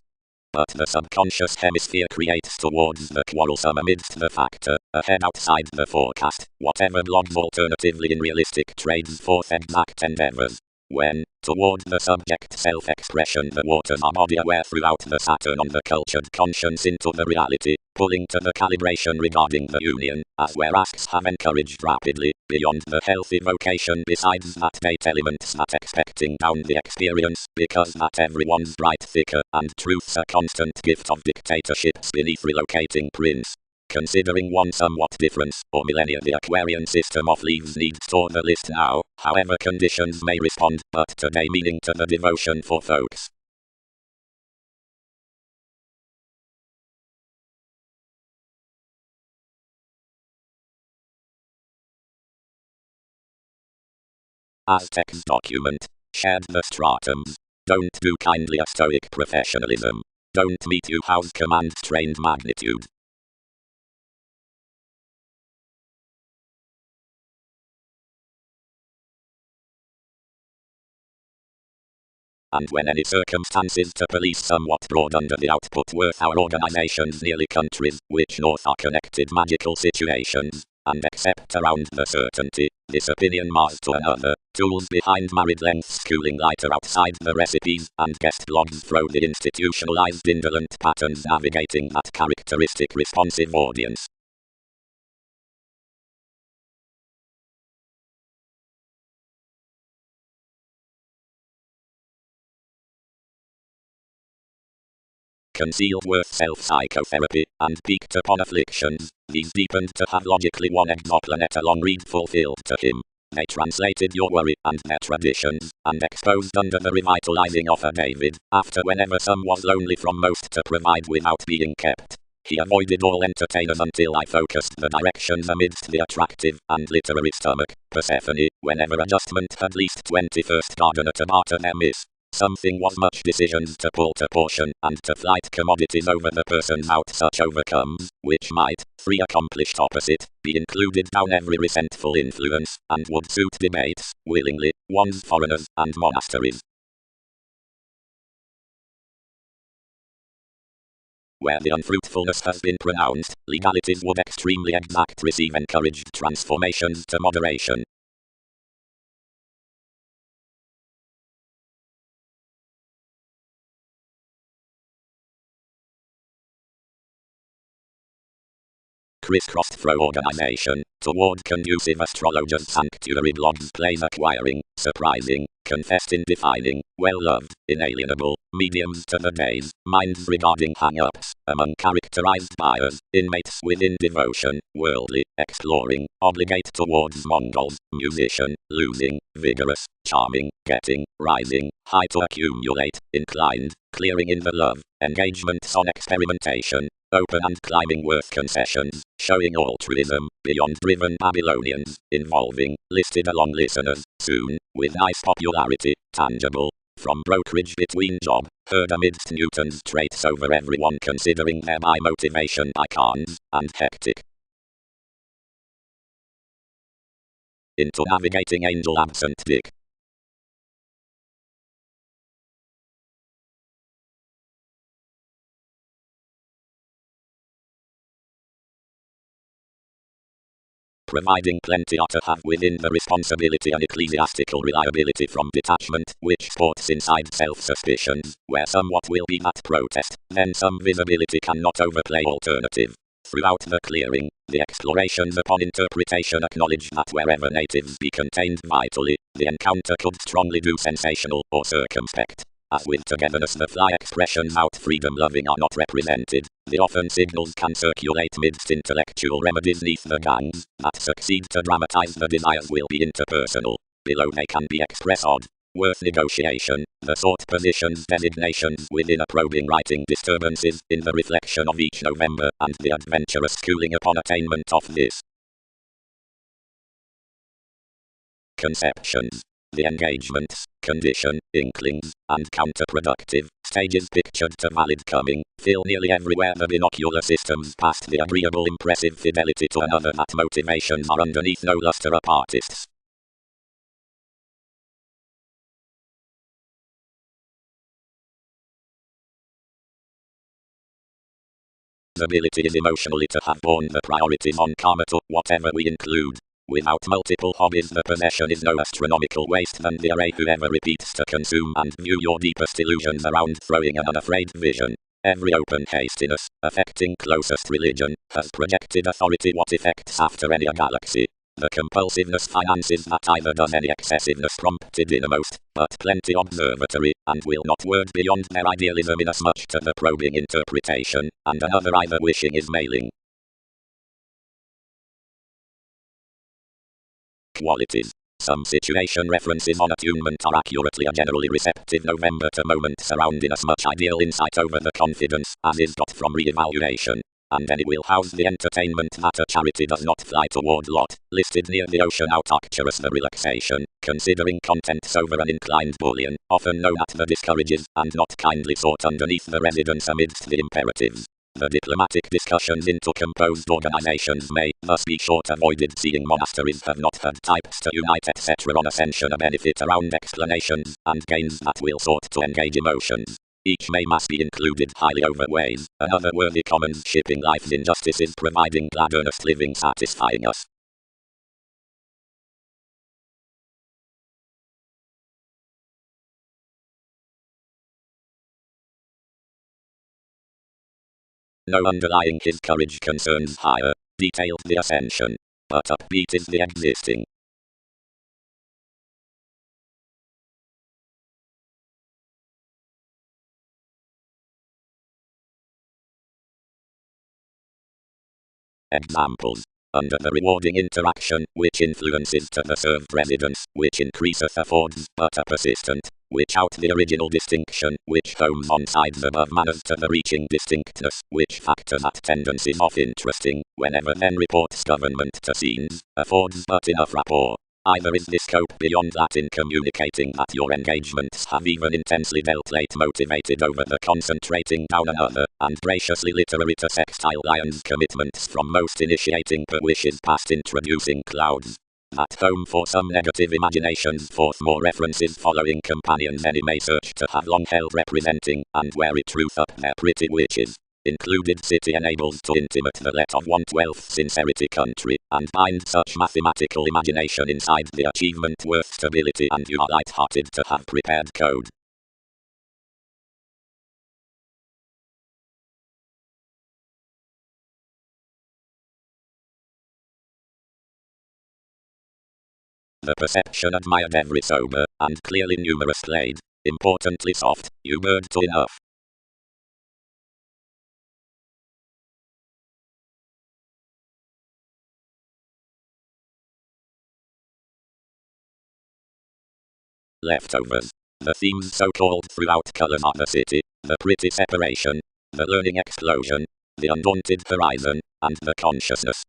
But the subconscious hemisphere creates towards the quarrelsome amidst the factor, ahead outside the forecast, whatever blogs alternatively in realistic trades forth exact endeavors. When, toward the subject self-expression the waters are body aware throughout the Saturn on the cultured conscience into the reality, pulling to the calibration regarding the union, as where asks have encouraged rapidly, beyond the healthy vocation besides that date elements that expecting down the experience, because that everyone's bright thicker, and truth's a constant gift of dictatorships beneath relocating prince. Considering one somewhat difference, or millennia the Aquarian system of leaves needs to the list now, however conditions may respond, but today meaning to the devotion for folks. As text document, shared the stratums. Don't do kindly a stoic professionalism. Don't meet you house command trained magnitude. And when any circumstances to police somewhat broad under the output worth our organizations nearly countries, which north are connected magical situations, and except around the certainty, this opinion mars to another, tools behind married length schooling lighter outside the recipes, and guest blogs throw the institutionalized indolent patterns navigating that characteristic responsive audience. Concealed worth self-psychotherapy, and peaked upon afflictions, these deepened to have logically one exoplanet a long read fulfilled to him. They translated your worry and their traditions, and exposed under the revitalizing offer David, after whenever some was lonely from most to provide without being kept. He avoided all entertainers until I focused the directions amidst the attractive and literary stomach, Persephone, whenever adjustment had least 21st gardener to barter their miss. Something was much decisions to pull to portion and to flight commodities over the persons out such overcomes, which might, three accomplished opposite, be included down every resentful influence, and would suit debates, willingly, one's foreigners and monasteries. Where the unfruitfulness has been pronounced, legalities would extremely exact receive encouraged transformations to moderation. Crisscrossed throw organization, toward conducive astrologers sanctuary blogs plays acquiring, surprising, confessed in defining, well-loved, inalienable, mediums to the days, minds regarding hang-ups, among characterized buyers, inmates within devotion, worldly, exploring, obligate towards Mongols, musician, losing, vigorous, charming, getting, rising, high to accumulate, inclined, clearing in the love, engagements on experimentation, open and climbing worth concessions, showing altruism, beyond driven Babylonians, involving, listed along listeners, soon, with nice popularity, tangible, from brokerage between job, heard amidst Newton's traits over everyone considering thereby motivation icons, and hectic. Into navigating angel absent dick. Providing plenty are to have within the responsibility and ecclesiastical reliability from detachment, which sports inside self-suspicions, where somewhat will be that protest, then some visibility cannot overplay alternative. Throughout the clearing, the explorations upon interpretation acknowledge that wherever natives be contained vitally, the encounter could strongly do sensational or circumspect. As with togetherness the fly expressions out freedom-loving are not represented, the often signals can circulate midst intellectual remedies neath the gangs, that succeed to dramatize the desires will be interpersonal. Below they can be express odd, worth negotiation, the sort positions designations within a probing writing disturbances in the reflection of each November and the adventurous schooling upon attainment of this. Conceptions. The engagements, condition, inklings, and counterproductive stages pictured to valid coming feel nearly everywhere the binocular systems past the agreeable impressive fidelity to another that motivations are underneath no luster up artists. The ability is emotionally to have borne the priorities on karma to whatever we include. Without multiple hobbies the possession is no astronomical waste than the array whoever repeats to consume and view your deepest illusions around throwing an unafraid vision. Every open hastiness, affecting closest religion, has projected authority what effects after any a galaxy. The compulsiveness finances that either does any excessiveness prompted innermost, but plenty observatory, and will not word beyond their idealism inasmuch to the probing interpretation, and another either wishing is mailing. Qualities. Some situation references on attunement are accurately a generally receptive November to moment surrounding as much ideal insight over the confidence as is got from re-evaluation. And then it will house the entertainment that a charity does not fly toward lot, listed near the ocean out Arcturus the relaxation, considering contents over an inclined bullion, often known at the discourages, and not kindly sought underneath the residence amidst the imperatives. The diplomatic discussions into composed organizations may thus be short avoided seeing monasteries have not had types to unite etc. on ascension a benefit around explanations and gains that will sort to engage emotions. Each may must be included highly overweighs, another worthy commons shipping life's injustices providing glad earnest living satisfying us. No underlying his courage concerns higher, details the ascension, but upbeat is the existing. Examples. Under the rewarding interaction, which influences to the served residence, which increaseth affords, but a persistent, which out the original distinction, which homes on sides above manners to the reaching distinctness, which factors at tendencies of interesting, whenever then reports government to scenes, affords but enough rapport. Either is the scope beyond that in communicating that your engagements have even intensely dealt late motivated over the concentrating down another, and graciously literary to sextile lions commitments from most initiating per wishes past introducing clouds. At home for some negative imaginations forth more references following companions any may search to have long held representing, and weary truth up their pretty witches. Included city enables to intimate the let of 1/12 sincerity country, and bind such mathematical imagination inside the achievement worth stability and you are light-hearted to have prepared code. The perception admired every sober, and clearly numerous played, importantly soft, you bird to enough. Leftovers. The themes so called throughout colors are the city, the pretty separation, the learning explosion, the undaunted horizon, and the consciousness.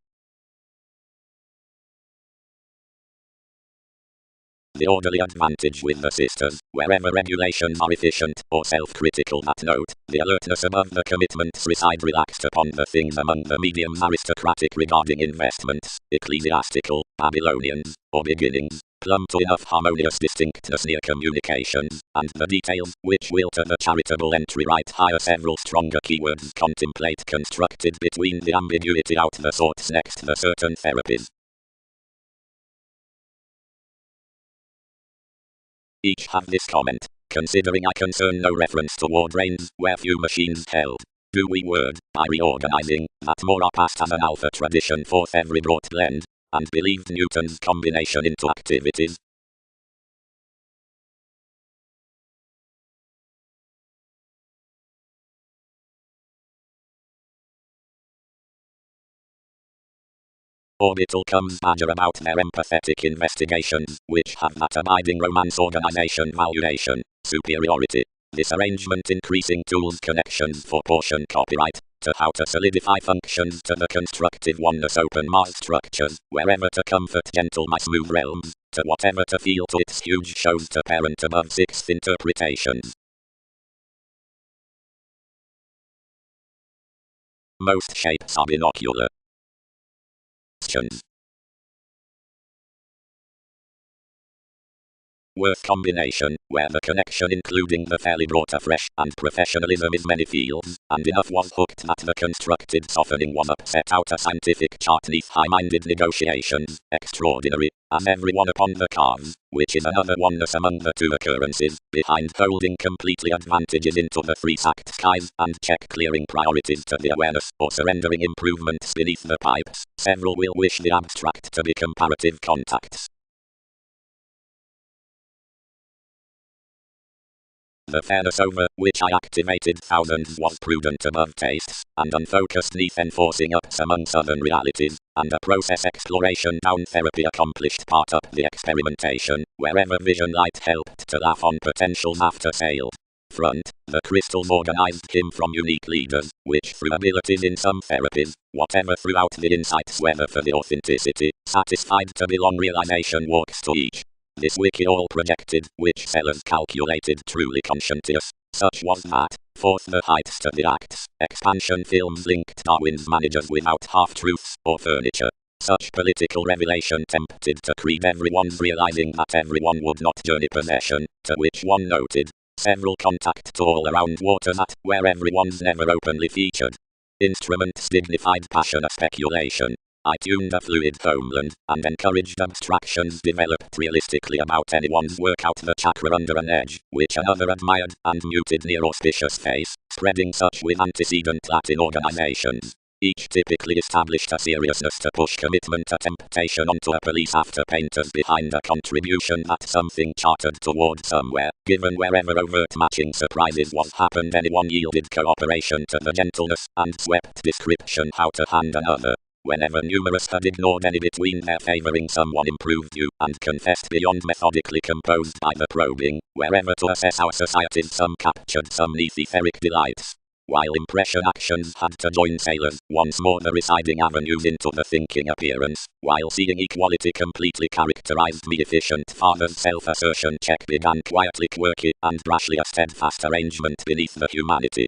The orderly advantage with the sisters, wherever regulations are efficient or self-critical that note, the alertness above the commitments reside relaxed upon the things among the mediums aristocratic regarding investments, ecclesiastical, Babylonians, or beginnings, plumb to enough harmonious distinctness near communications, and the details, which will to the charitable entry write higher several stronger keywords contemplate constructed between the ambiguity out the sorts next the certain therapies. Each have this comment, considering I concern no reference toward reigns, where few machines held. Do we word, by reorganizing, that more are passed as an alpha tradition forth every brought blend, and believed Newton's combination into activities? Orbital comes badger about their empathetic investigations, which have that abiding romance organization valuation, superiority. This arrangement increasing tools connections for portion copyright, to how to solidify functions to the constructive oneness open Mars structures, wherever to comfort gentle my smooth realms, to whatever to feel to its huge shows to parent above sixth interpretations. Most shapes are binocular. Worth combination, where the connection including the fairly brought afresh and professionalism is many fields, and enough was hooked that the constructed softening was upset out a scientific chart neath high-minded negotiations, extraordinary, as everyone upon the cards, which is another oneness among the two occurrences, behind holding completely advantages into the three-sacked skies and check-clearing priorities to the awareness or surrendering improvements beneath the pipes, several will wish the abstract to be comparative contacts. The fairness over which I activated thousands was prudent above tastes, and unfocused neath enforcing ups among southern realities, and a process exploration down therapy accomplished part up the experimentation, wherever vision light helped to laugh on potentials after sailed. Front, the crystals organized him from unique leaders, which through abilities in some therapies, whatever throughout the insights whether for the authenticity, satisfied to belong realization walks to each. This wiki all projected, which sellers calculated truly conscientious. Such was that, forth the heights to the acts, expansion films linked Darwin's managers without half-truths or furniture. Such political revelation tempted to creed everyone's realizing that everyone would not journey possession, to which one noted, several contacts all around water that, where everyone's never openly featured. Instruments dignified passion of speculation. I tuned a fluid homeland, and encouraged abstractions developed realistically about anyone's work out the chakra under an edge, which another admired, and muted near auspicious face, spreading such with antecedent Latin organizations. Each typically established a seriousness to push commitment to temptation onto a police after painters behind a contribution that something chartered toward somewhere, given wherever overt matching surprises was happened anyone yielded cooperation to the gentleness, and swept description how to hand another. Whenever numerous had ignored any between their favoring someone improved you, and confessed beyond methodically composed by the probing, wherever to assess our societies some captured some neath etheric delights. While impression actions had to join sailors, once more the residing avenues into the thinking appearance, while seeing equality completely characterized me efficient father's self-assertion check began quietly quirky, and brashly a steadfast arrangement beneath the humanity.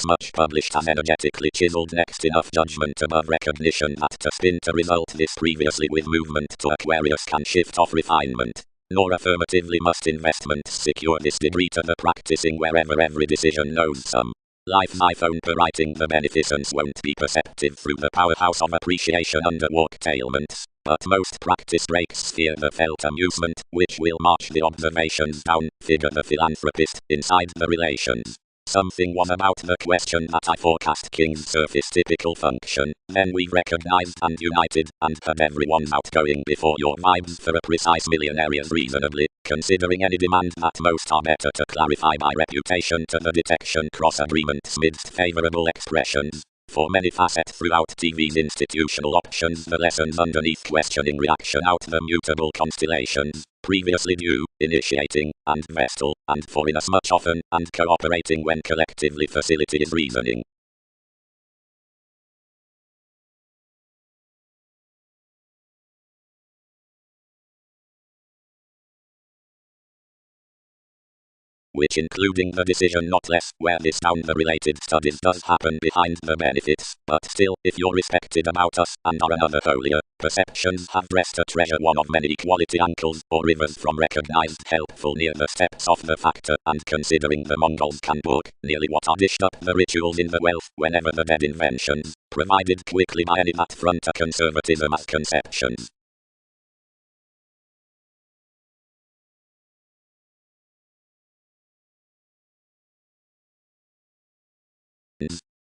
Much published as energetically chiseled next enough judgment above recognition that to spin to result this previously with movement to Aquarius can shift off refinement, nor affirmatively must investments secure this degree to the practicing wherever every decision knows some life's iPhone per writing the beneficence won't be perceptive through the powerhouse of appreciation under walk-tailments, but most practice breaks sphere the felt amusement, which will march the observations down, figure the philanthropist, inside the relations. Something was about the question that I forecast King's surface typical function, then we recognized and united, and had everyone outgoing before your vibes for a precise millionaire's reasonably, considering any demand that most are better to clarify by reputation to the detection cross-agreements midst favorable expressions. For many facets throughout TV's institutional options the lessons underneath questioning reaction out the mutable constellations, previously due, initiating, and vestal, and for inasmuch often, and cooperating when collectively facility is reasoning. Which including the decision not less, where this down the related studies does happen behind the benefits, but still, if you're respected about us, and are another holier, perceptions have dressed a treasure one of many equality ankles, or rivers from recognized helpful near the steps of the factor, and considering the Mongols can book, nearly what are dished up the rituals in the wealth, whenever the dead inventions, provided quickly by any that front a conservatism as conceptions.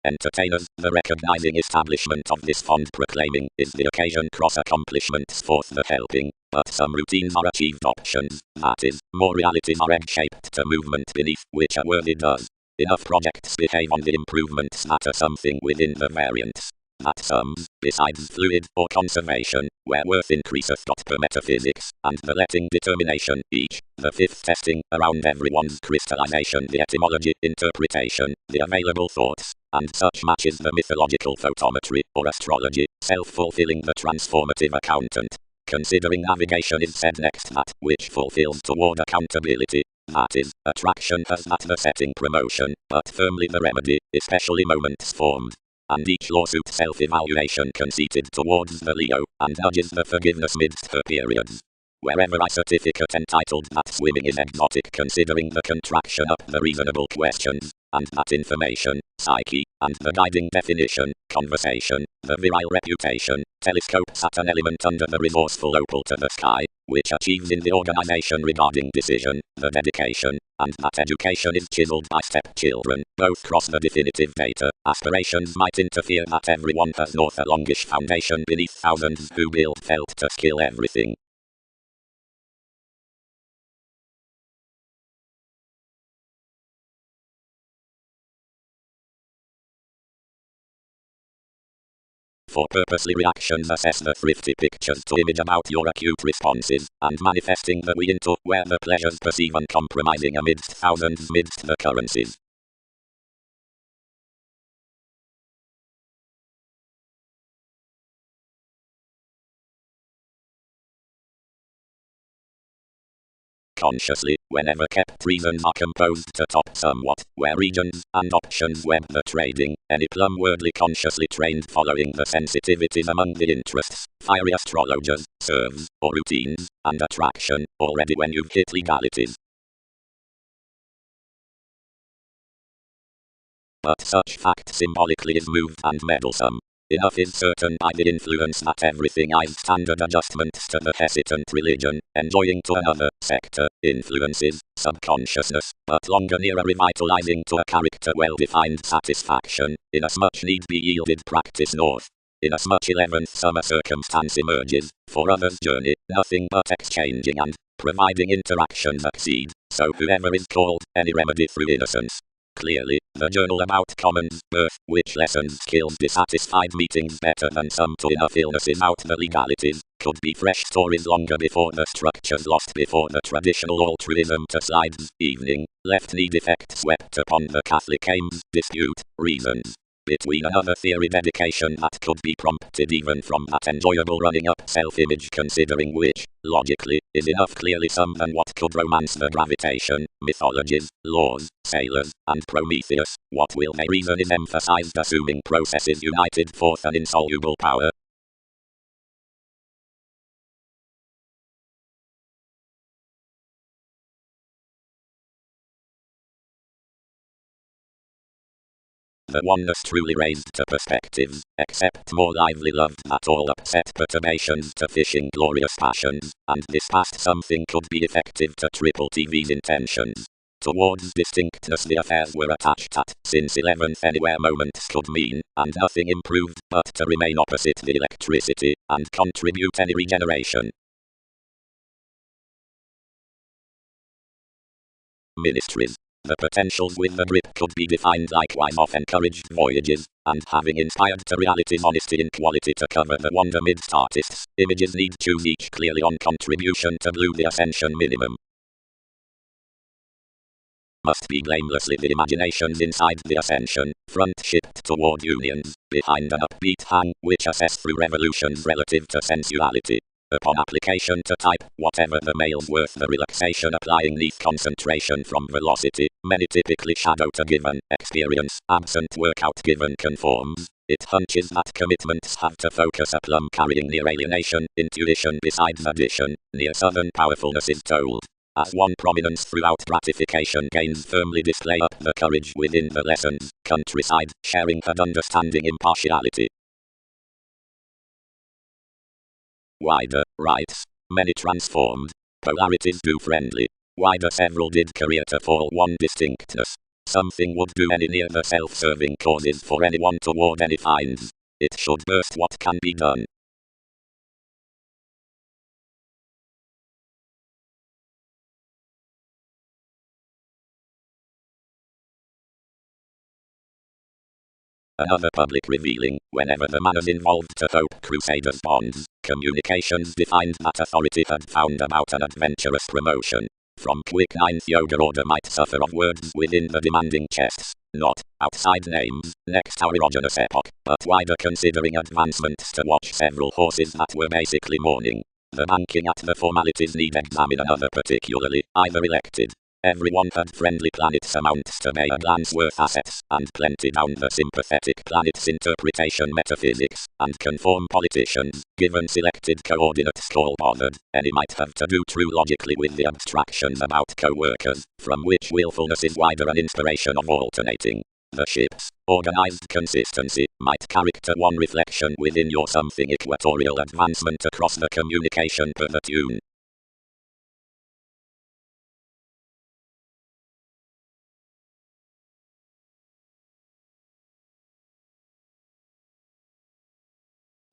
Entertainers, the recognizing establishment of this fond proclaiming is the occasion cross accomplishments forth the helping, but some routines are achieved options, that is, more realities are egg-shaped to movement beneath, which a worthy does. Enough projects behave on the improvements that are something within the variants. that some, besides fluid or conservation, where worth increaseth per metaphysics, and the letting determination, each, the fifth testing, around everyone's crystallization, the etymology, interpretation, the available thoughts, and such matches the mythological photometry, or astrology, self-fulfilling the transformative accountant. Considering navigation is said next that, which fulfills toward accountability, that is, attraction has not the setting promotion, but firmly the remedy, especially moments formed. And each lawsuit self-evaluation conceited towards the Leo, and nudges the forgiveness midst her periods. Wherever I certificate entitled that swimming is exotic, considering the contraction up the reasonable questions, and that information, psyche, and the guiding definition, conversation, the virile reputation, telescopes at an element under the resourceful opal to the sky, which achieves in the organization regarding decision, the dedication, and that education is chiseled by stepchildren, both cross the definitive data. Aspirations might interfere that everyone has north a longish foundation beneath thousands who build felt to skill everything. For purposely reactions assess the thrifty pictures to image about your acute responses, and manifesting the we into where the pleasures perceive uncompromising amidst thousands midst the currencies. Consciously, whenever kept reasons are composed to top somewhat, where regions and options web the trading, any plum wordly consciously trained following the sensitivities among the interests, fiery astrologers, serves, or routines, and attraction, already when you've hit legalities. But such fact symbolically is moved and meddlesome. Enough is certain by the influence that everything is standard adjustments to the hesitant religion, enjoying to another sector, influences, subconsciousness, but longer nearer revitalizing to a character well-defined satisfaction, inasmuch need be yielded practice north. Inasmuch 11th summer circumstance emerges, for others journey, nothing but exchanging and, providing interactions exceed, so whoever is called, any remedy through innocence. Clearly, the journal about commons, birth, which lessons skills dissatisfied meetings better than some to enough illnesses out the legalities, could be fresh stories longer before the structures lost before the traditional altruism to slides, evening, left knee defect swept upon the Catholic aims, dispute, reasons. Between another theory dedication that could be prompted even from that enjoyable running up self-image considering which, logically, is enough clearly some than what could romance the gravitation, mythologies, laws, sailors, and Prometheus, what will they reason is emphasized assuming processes united forth an insoluble power. The oneness truly raised to perspectives, except more lively loved that all upset perturbations to fishing glorious passions, and this past something could be effective to triple TV's intentions. Towards distinctness the affairs were attached at, since 11th anywhere moments could mean, and nothing improved, but to remain opposite the electricity, and contribute any regeneration. Ministries. The potentials with the grip could be defined likewise of encouraged voyages, and having inspired to reality's honesty in quality to cover the wonder midst artists, images need choose each clearly on contribution to blue the ascension minimum. Must be blamelessly the imaginations inside the ascension, front shipped toward unions, behind an upbeat hang, which assess through revolutions relative to sensuality. Upon application to type, whatever the male's worth the relaxation applying neath concentration from velocity, many typically shadow to given experience, absent workout given conforms. It hunches that commitments have to focus a plum carrying near alienation, intuition besides addition, near southern powerfulness is told. As one prominence throughout gratification gains firmly display up the courage within the lessons, countryside, sharing had understanding impartiality. Wider, rights, many transformed, polarities do friendly. Wider several did career to fall one distinctness. Something would do any near the self-serving causes for anyone toward any finds. It should burst what can be done. Another public revealing, whenever the manners involved to hope crusaders' bonds, communications defined that authority had found about an adventurous promotion. From quick ninth yoga order might suffer of words within the demanding chests, not outside names, next our erogenous epoch, but wider considering advancements to watch several horses that were basically mourning. The banking at the formalities need examine another particularly, either elected. Everyone had friendly planets amounts to may a glance worth assets, and plenty down the sympathetic planets interpretation metaphysics, and conform politicians, given selected coordinates call bothered, any might have to do true logically with the abstractions about co-workers, from which willfulness is wider an inspiration of alternating. The ship's organized consistency might character one reflection within your something equatorial advancement across the communication per the tune.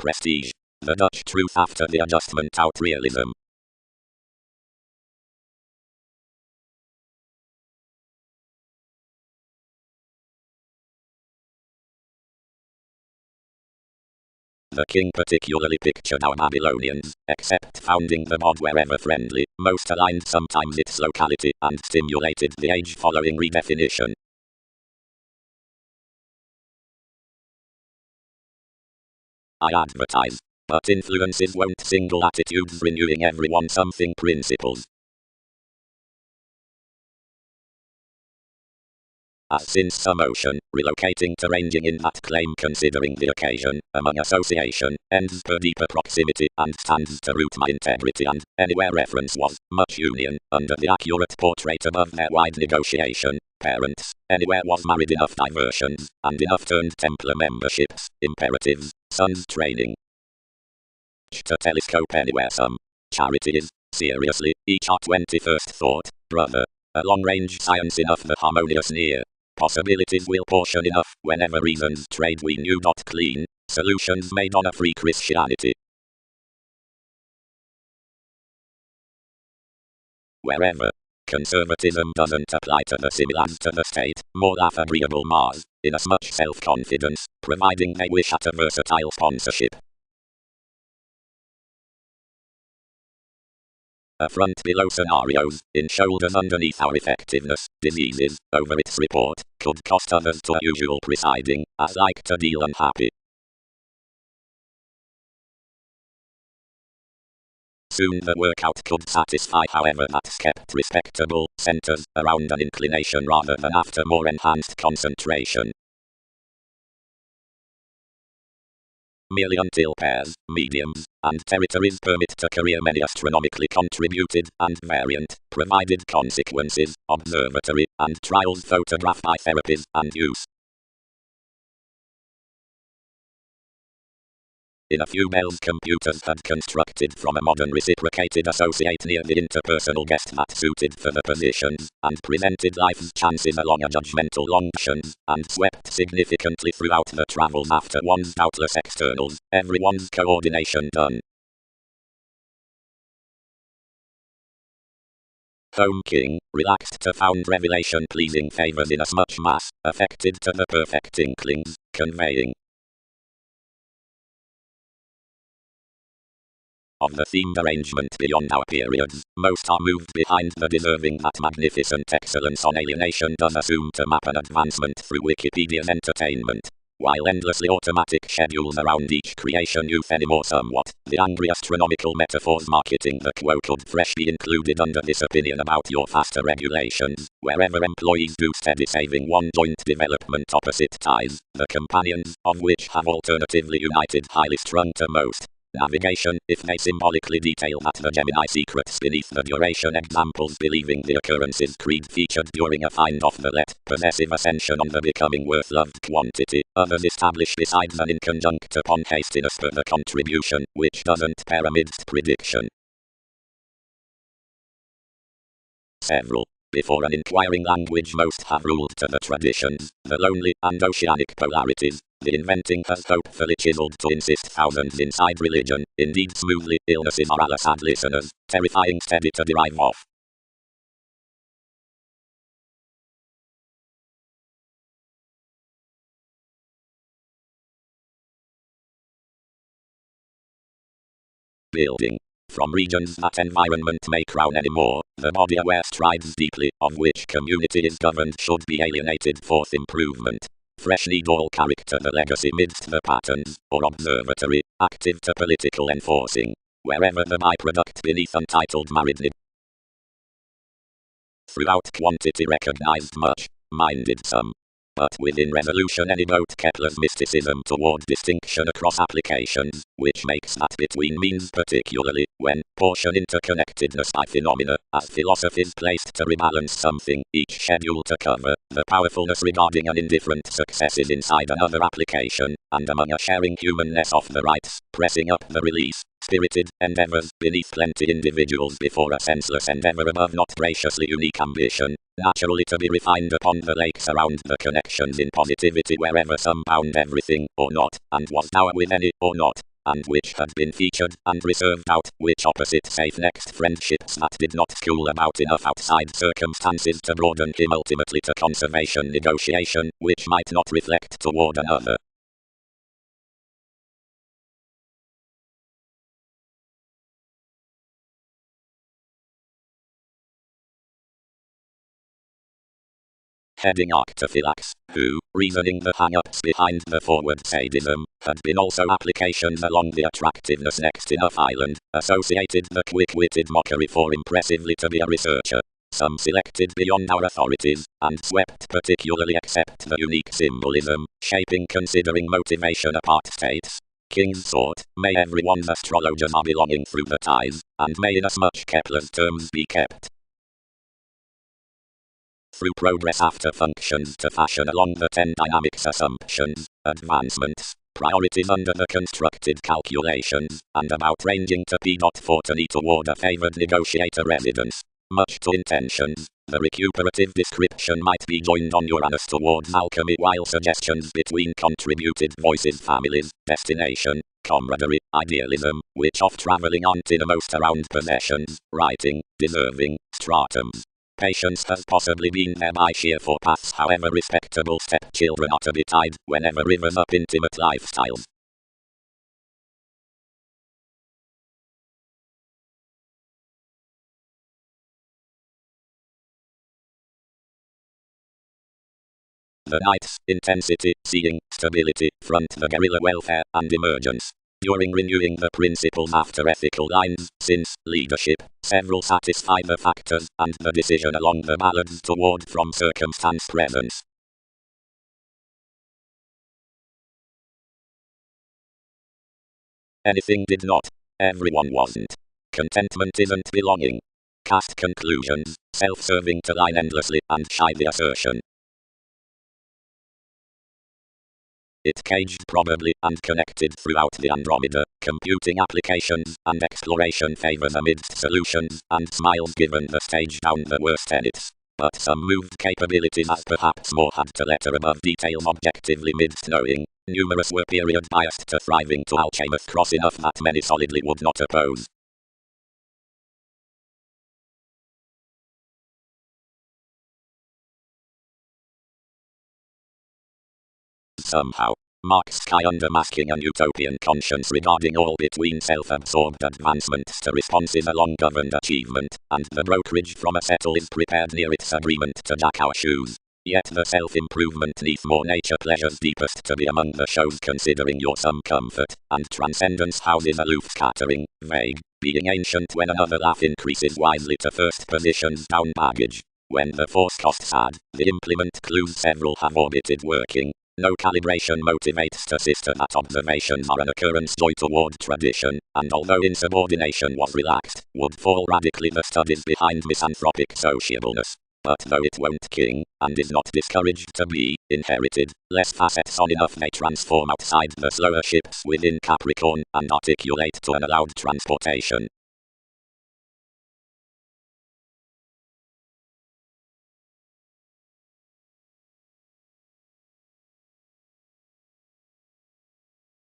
Prestige. The Dutch truth after the adjustment out realism. The king particularly pictured our Babylonians, except founding the mod wherever friendly, most aligned sometimes its locality, and stimulated the age following redefinition. I advertise. But influences won't single attitudes renewing everyone something principles. As since some motion, relocating to ranging in that claim considering the occasion, among association, ends per deeper proximity, and stands to root my integrity and, anywhere reference was, much union, under the accurate portrait above their wide negotiation, parents, anywhere was married enough diversions, and enough turned Templar memberships, imperatives, sons training. To telescope anywhere some charity is, seriously, each our 21st thought, brother, a long-range science enough the harmonious near. Possibilities will portion enough whenever reasons trade we knew not clean, solutions made on a free Christianity. Wherever conservatism doesn't apply to the similars to the state, more laugh agreeable Mars, inasmuch self-confidence, providing they wish at a versatile sponsorship. A front below scenarios, in shoulders underneath our effectiveness, diseases, over its report, could cost others to a usual presiding, as like to deal unhappy. Soon the workout could satisfy however that's kept respectable, centers around an inclination rather than after more enhanced concentration. Merely until pairs, mediums, and territories permit to career many astronomically contributed and variant, provided consequences, observatory, and trials photographed by therapies and use. In a few bells computers had constructed from a modern reciprocated associate near the interpersonal guest that suited for the positions, and presented life's chances along a judgmental longtions, and swept significantly throughout the travels after one's doubtless externals, everyone's coordination done. Home King, relaxed to found revelation pleasing favors inasmuch mass, affected to the perfect inklings, conveying. Of the themed arrangement beyond our periods, most are moved behind the deserving that magnificent excellence on alienation does assume to map an advancement through Wikipedia's entertainment. While endlessly automatic schedules around each creation youth anymore somewhat, the angry astronomical metaphors marketing the quo could fresh be included under this opinion about your faster regulations, wherever employees do steady saving one joint development opposite ties, the companions of which have alternatively united highly strung to most. Navigation, if they symbolically detail that the Gemini secrets beneath the duration examples believing the occurrences creed featured during a find off the let, possessive ascension on the becoming worth loved quantity, others establish besides an inconjunct upon hastiness per the contribution, which doesn't pair amidst prediction. Several. Before an inquiring language most have ruled to the traditions, the lonely and oceanic polarities, the inventing has hopefully chiseled to insist thousands inside religion, indeed smoothly, illnesses are alas sad listeners, terrifying steady to derive off. building. From regions that environment may crown anymore, the body aware strives deeply, of which community is governed should be alienated forth improvement. Fresh need all character the legacy midst the patterns, or observatory, active to political enforcing. Wherever the byproduct beneath untitled married need. Throughout quantity recognized much, minded some. But within resolution any boat Kepler's mysticism toward distinction across applications, which makes that between means particularly, when portion interconnectedness by phenomena, as philosophies placed to rebalance something, each schedule to cover, the powerfulness regarding an indifferent successes inside another application, and among a sharing humanness of the rights, pressing up the release. Spirited endeavors beneath plenty individuals before a senseless endeavor above not graciously unique ambition, naturally to be refined upon the lakes around the connections in positivity wherever some bound everything, or not, and was dour with any, or not, and which had been featured and reserved out, which opposite safe next friendships that did not school about enough outside circumstances to broaden him ultimately to conservation negotiation, which might not reflect toward another. Heading Arctophylax, who, reasoning the hang-ups behind the forward sadism, had been also applications along the attractiveness next enough island, associated the quick-witted mockery for impressively to be a researcher. Some selected beyond our authorities, and swept particularly except the unique symbolism, shaping considering motivation apart states. King's thought, may everyone's astrologers are belonging through the ties, and may inasmuch Kepler's terms be kept. Through progress after functions to fashion along the 10 dynamics assumptions, advancements, priorities under the constructed calculations, and about ranging to P.40 toward a favored negotiator residence. Much to intentions, the recuperative description might be joined on Uranus towards alchemy while suggestions between contributed voices families, destination, camaraderie, idealism, which off travelling aren't innermost around possessions, writing, deserving, stratums. Patience has possibly been thereby sheer for paths however respectable stepchildren are to be tied, whenever rivers up intimate lifestyles. The Knights, intensity, seeing, stability, front the guerrilla welfare, and emergence. During renewing the principles after ethical lines, since, leadership, several satisfy the factors, and the decision along the ballads toward from circumstance presence. Anything did not. Everyone wasn't. Contentment isn't belonging. Cast conclusions, self-serving to line endlessly, and shy the assertion. It caged probably, and connected throughout the Andromeda, computing applications, and exploration favors amidst solutions, and smiles given the stage down the worst tenets. But some moved capabilities as perhaps more had to letter above details objectively midst knowing. Numerous were period biased to thriving to Alchemist cross enough that many solidly would not oppose. Somehow, Mark's sky under masking an utopian conscience regarding all between self-absorbed advancements to responses along governed achievement, and the brokerage from a settle is prepared near its agreement to jack our shoes. Yet the self-improvement neath more nature pleasures deepest to be among the shows considering your some comfort, and transcendence houses aloof scattering, vague, being ancient when another laugh increases wisely to first positions down baggage. When the force costs add, the implement clues several have orbited working. No calibration motivates to sister that observations are an occurrence joy toward tradition, and although insubordination was relaxed, would fall radically the studies behind misanthropic sociableness. But though it won't king, and is not discouraged to be, inherited, less facets on enough may transform outside the slower ships within Capricorn, and articulate to an allowed transportation.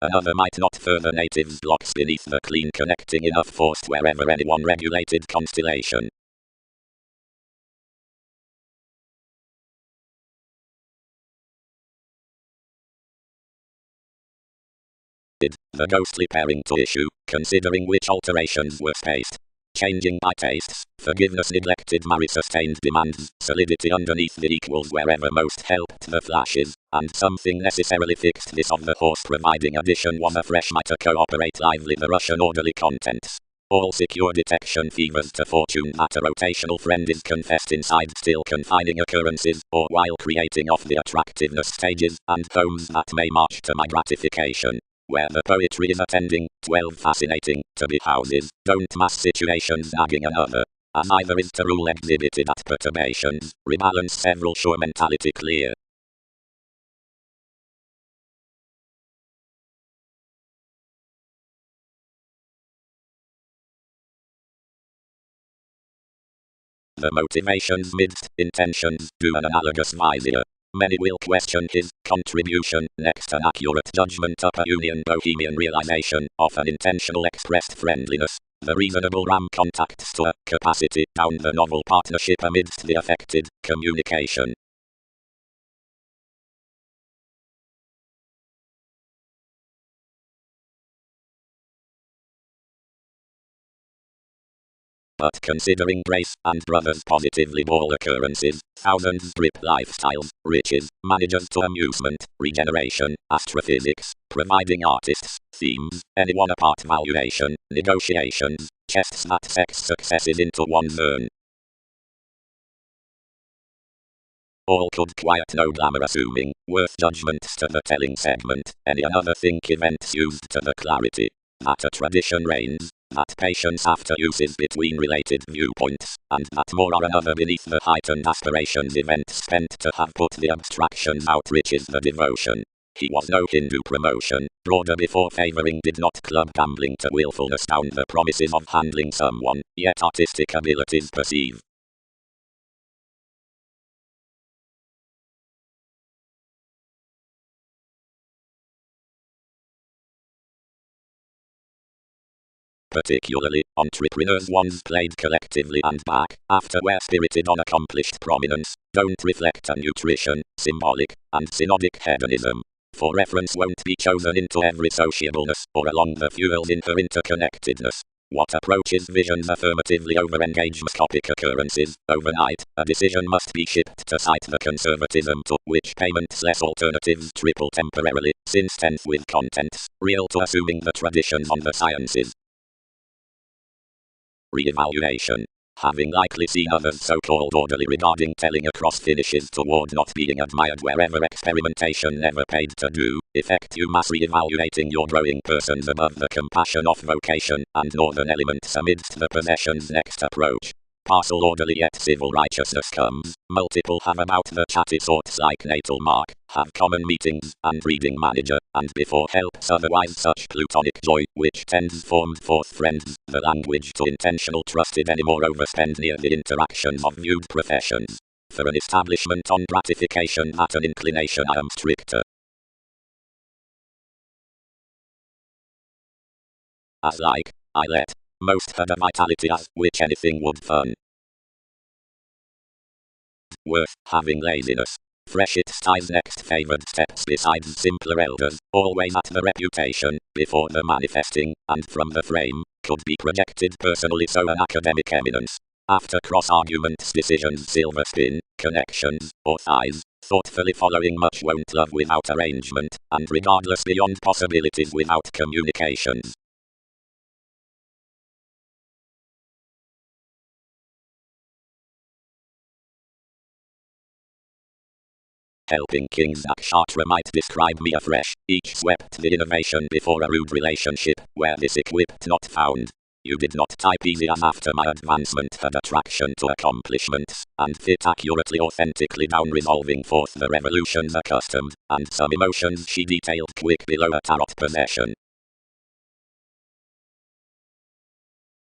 Another might not further natives blocks beneath the clean connecting enough forced wherever anyone regulated constellation. The ghostly pairing to issue, considering which alterations were spaced. Changing by tastes, forgiveness neglected marry sustained demands, solidity underneath the equals wherever most helped the flashes, and something necessarily fixed this of the horse providing addition was a fresh might cooperate lively the Russian orderly contents. All secure detection fevers to fortune that a rotational friend is confessed inside still confining occurrences, or while creating off the attractiveness stages and homes that may march to my gratification. Where the poetry is attending, 12 fascinating, to be houses, don't mass situations nagging another. As either is to rule exhibited at perturbations, rebalance several sure mentality clear. The motivations midst intentions do an analogous vizier. Many will question his contribution, next an accurate judgment up a union bohemian realization of an intentional expressed friendliness. The reasonable ram contacts to a capacity down the novel partnership amidst the affected communication. But considering grace and brothers positively ball occurrences, thousands drip lifestyles, riches, managers to amusement, regeneration, astrophysics, providing artists, themes, anyone apart valuation, negotiations, chests that sex successes into one's urn. All could quiet no glamour assuming, worth judgments to the telling segment, any another think events used to the clarity. That a tradition reigns, that patience after use is between related viewpoints, and that more are another beneath the heightened aspirations events spent to have put the abstractions outreaches the devotion. He was no Hindu promotion, broader before favoring did not club gambling to willfulness down the promises of handling someone, yet artistic abilities perceive. Particularly, entrepreneurs once played collectively and back, after were spirited on accomplished prominence, don't reflect a nutrition, symbolic, and synodic hedonism. For reference won't be chosen into every sociableness, or along the fuels in her interconnectedness. What approaches visions affirmatively over-engage moscopic occurrences, overnight, a decision must be shipped to cite the conservatism to which payments less alternatives triple temporarily, since tense with contents, real to assuming the traditions on the sciences. Re-evaluation. Having likely seen others so-called orderly regarding telling across finishes toward not being admired wherever experimentation never paid to do, effect you mass re-evaluating your growing persons above the compassion of vocation and northern elements amidst the possessions next approach. Parcel orderly yet civil righteousness comes, multiple have about the chatty sorts like natal mark, have common meetings, and reading manager, and before helps otherwise such plutonic joy, which tends formed forth friends, the language to intentional trusted anymore overspend near the interactions of viewed professions. For an establishment on gratification at an inclination I am stricter. As like, I let, most had a vitality as which anything would fun. Worth having laziness. Fresh it styles next favored steps besides simpler elders, always at the reputation, before the manifesting, and from the frame, could be projected personally so an academic eminence. After cross-arguments decisions silver spin, connections, or thighs, thoughtfully following much won't love without arrangement, and regardless beyond possibilities without communications. Helping King's Nakshatra might describe me afresh, each swept the innovation before a rude relationship, where this equipped not found. You did not type easy as after my advancement had attraction to accomplishments, and fit accurately authentically down resolving forth the revolutions accustomed, and some emotions she detailed quick below a tarot possession.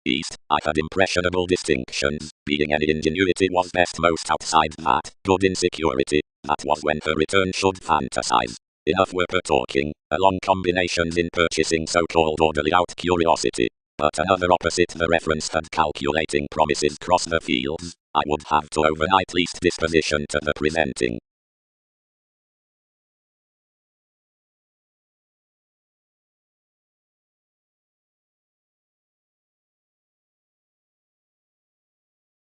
East, I had impressionable distinctions, being any ingenuity was best most outside that, good insecurity, that was when her return should fantasize. Enough were per talking, along combinations in purchasing so-called orderly out curiosity. But another opposite the reference had calculating promises cross the fields, I would have to overnight least disposition to the presenting.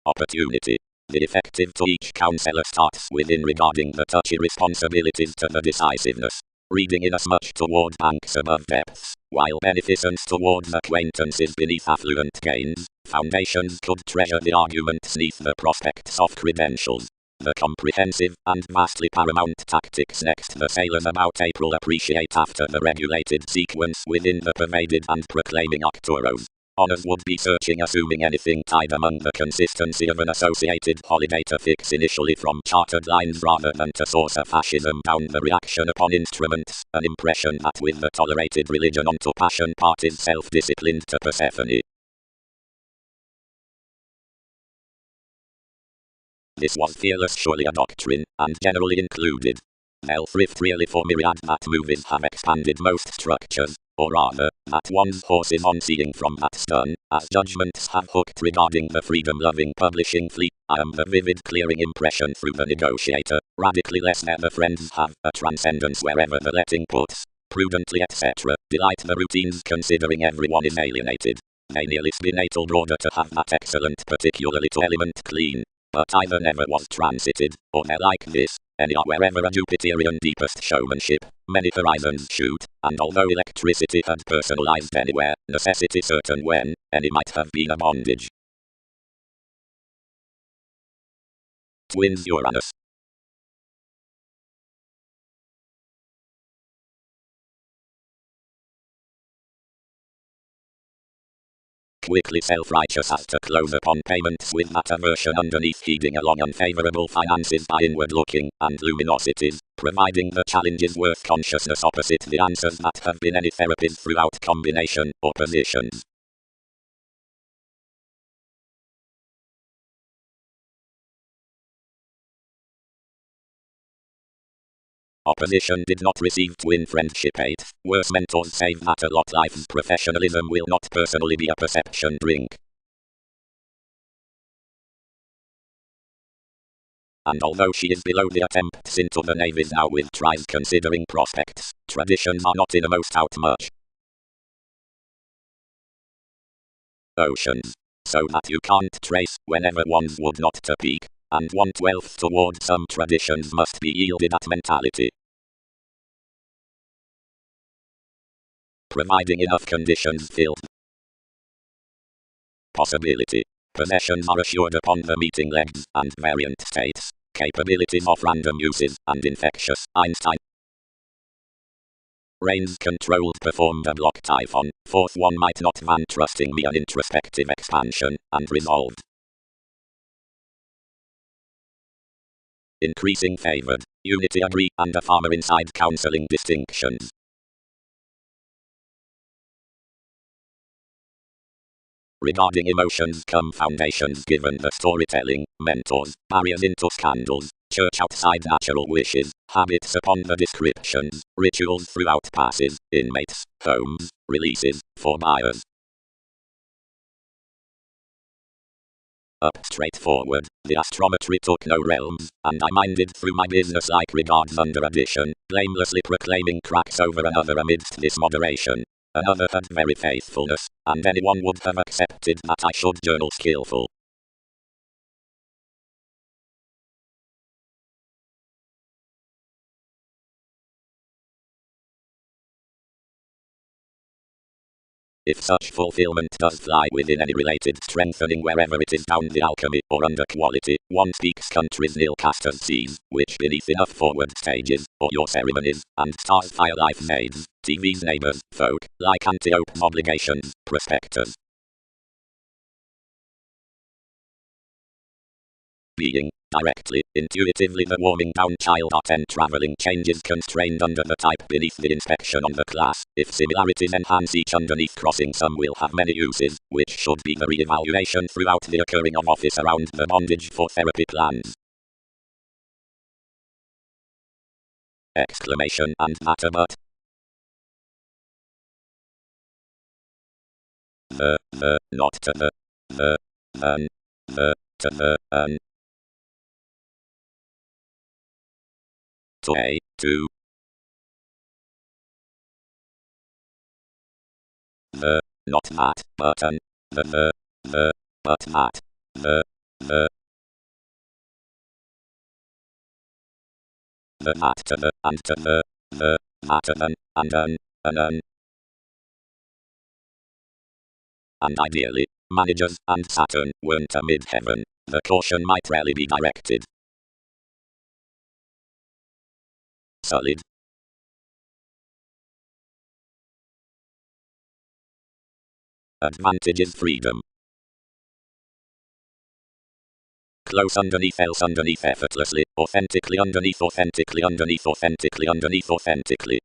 opportunity. The effective to each counselor starts within regarding the touchy responsibilities to the decisiveness. Reading inasmuch toward banks above depths, while beneficence toward acquaintances beneath affluent gains, foundations could treasure the arguments neath the prospects of credentials. The comprehensive and vastly paramount tactics next the sailors about April appreciate after the regulated sequence within the pervaded and proclaiming Arcturos. Honors would be searching assuming anything tied among the consistency of an associated holiday to fix initially from chartered lines rather than to source a fascism down the reaction upon instruments, an impression that with the tolerated religion onto passion part is self-disciplined to Persephone. This was fearless surely a doctrine, and generally included. They'll thrift really for myriad that movies have expanded most structures, or rather, that one's horse is on seeing from that stern, as judgments have hooked regarding the freedom-loving publishing fleet. I am the vivid clearing impression through the negotiator, radically less than the friends have, a transcendence wherever the letting puts, prudently etc. Delight the routines considering everyone is alienated. They nearly spin natal broader to have that excellent particularly to element clean. But either never was transited, or they're like this, any are wherever a Jupiterian deepest showmanship, many horizons shoot, and although electricity had personalized anywhere, necessity certain when, any might have been a bondage. Twins Uranus. Quickly self-righteous as to close upon payments with that aversion underneath heeding along unfavorable finances by inward looking and luminosities, providing the challenges worth consciousness opposite the answers that have been any therapies throughout combination or positions. Opposition did not receive twin friendship 8. Worse mentors save that a lot life's professionalism will not personally be a perception drink. And although she is below the attempts into the navies now with tries considering prospects, traditions are not innermost out much. Oceans. So that you can't trace whenever one's would not to peak, and 1/12 toward some traditions must be yielded at mentality. Providing enough conditions filled. Possibility. Possessions are assured upon the meeting legs and variant states, capabilities of random uses and infectious. Einstein. Rains controlled performed a block typhon. Fourth one might not van trusting me an introspective expansion and resolved. Increasing favored. Unity agree and a farmer inside counseling distinctions. Regarding emotions come foundations given the storytelling, mentors, barriers into scandals, church outside natural wishes, habits upon the descriptions, rituals throughout passes, inmates, homes, releases, for buyers. Up straightforward, the astrometry took no realms, and I minded through my business-like regards under addition, blamelessly proclaiming cracks over another amidst this moderation. Another had very faithfulness, and anyone would have accepted that I should journal skillful. If such fulfillment does fly within any related strengthening wherever it is down the alchemy or under quality, one speaks countries nil casters seas, which beneath enough forward stages, or your ceremonies, and stars fire life maids, TV's neighbors, folk, like Antiope's obligations, prospectors. Being, directly, intuitively the warming down child art and traveling changes constrained under the type beneath the inspection on the class. If similarities enhance each underneath crossing some will have many uses, which should be the re-evaluation throughout the occurring of office around the bondage for therapy plans. Exclamation and matter but. Not to the, to the, to a, to. Not that, but the, but that, the that to the, and to the that and an. And ideally, managers and Saturn weren't a mid-heaven. The caution might rarely be directed. Solid. Advantage is freedom. Close underneath, else underneath, effortlessly, authentically underneath, authentically underneath, authentically underneath, authentically.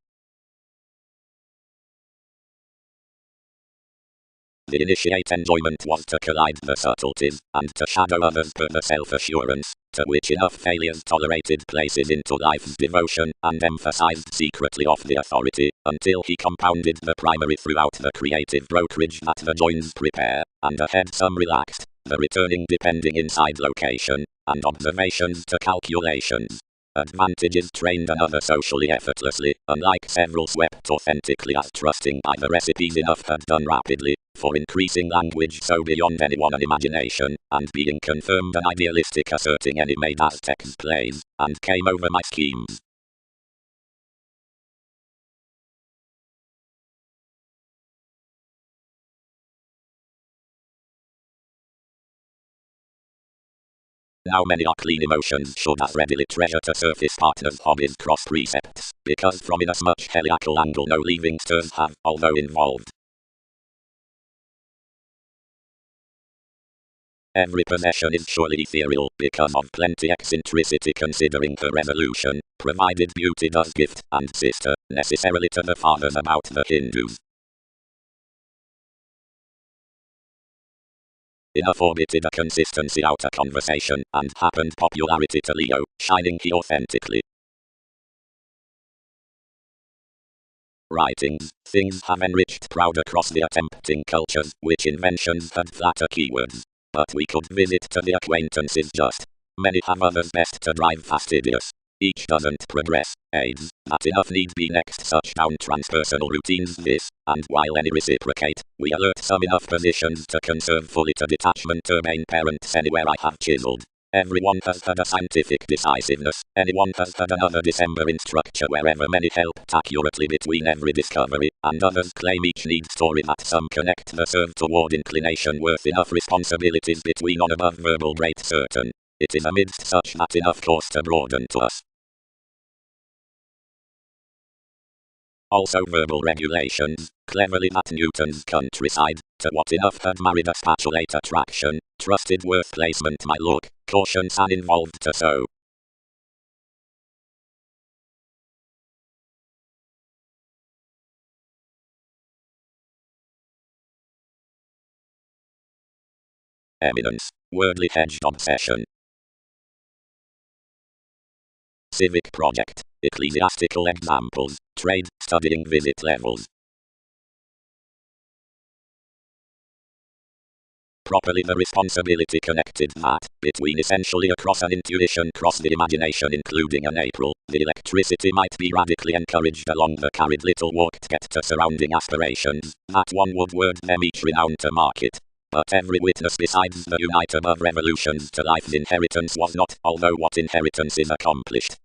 The initiate enjoyment was to collide the subtleties, and to shadow others per the self-assurance, to which enough failures tolerated places into life's devotion, and emphasized secretly of the authority, until he compounded the primary throughout the creative brokerage that the joins prepare, and ahead some relaxed, the returning depending inside location, and observations to calculations. Advantages trained another socially effortlessly, unlike several swept authentically as trusting by the recipes enough had done rapidly, for increasing language so beyond anyone an imagination, and being confirmed an idealistic asserting any made Aztecs plays, and came over my schemes. Now many are clean emotions should as readily treasure to surface partners' hobbies cross precepts, because from inasmuch heliacal angle no leaving stirs have, although involved. Every possession is surely ethereal, because of plenty eccentricity considering her resolution, provided beauty does gift, and sister, necessarily to the fathers about the Hindus. Enough orbited a consistency out a conversation, and happened popularity to Leo, shining he authentically. Writings, things have enriched proud across the attempting cultures, which inventions had flatter keywords. But we could visit to the acquaintances just. Many have others best to drive fastidious. Each doesn't progress, aids, that enough need be next such down transpersonal routines this, and while any reciprocate, we alert some enough positions to conserve fully to detachment main parents anywhere I have chiseled. Everyone has had a scientific decisiveness, anyone has had another December in structure wherever many helped accurately between every discovery, and others claim each needs story that some connect the serve toward inclination worth enough responsibilities between on above verbal great certain. It is amidst such that enough course to broaden to us. Also verbal regulations, cleverly that Newton's countryside, to what enough had married a spatulate attraction, trusted worth placement my look, cautions and involved to so. Eminence, wordly hedged obsession. Civic project, ecclesiastical examples, trade, studying visit levels. Properly the responsibility connected that, between essentially across an intuition cross the imagination including an April, the electricity might be radically encouraged along the carried little walk to get to surrounding aspirations, that one would word them each renowned to market. But every witness besides the unite above revolutions to life's inheritance was not, although what inheritance is accomplished.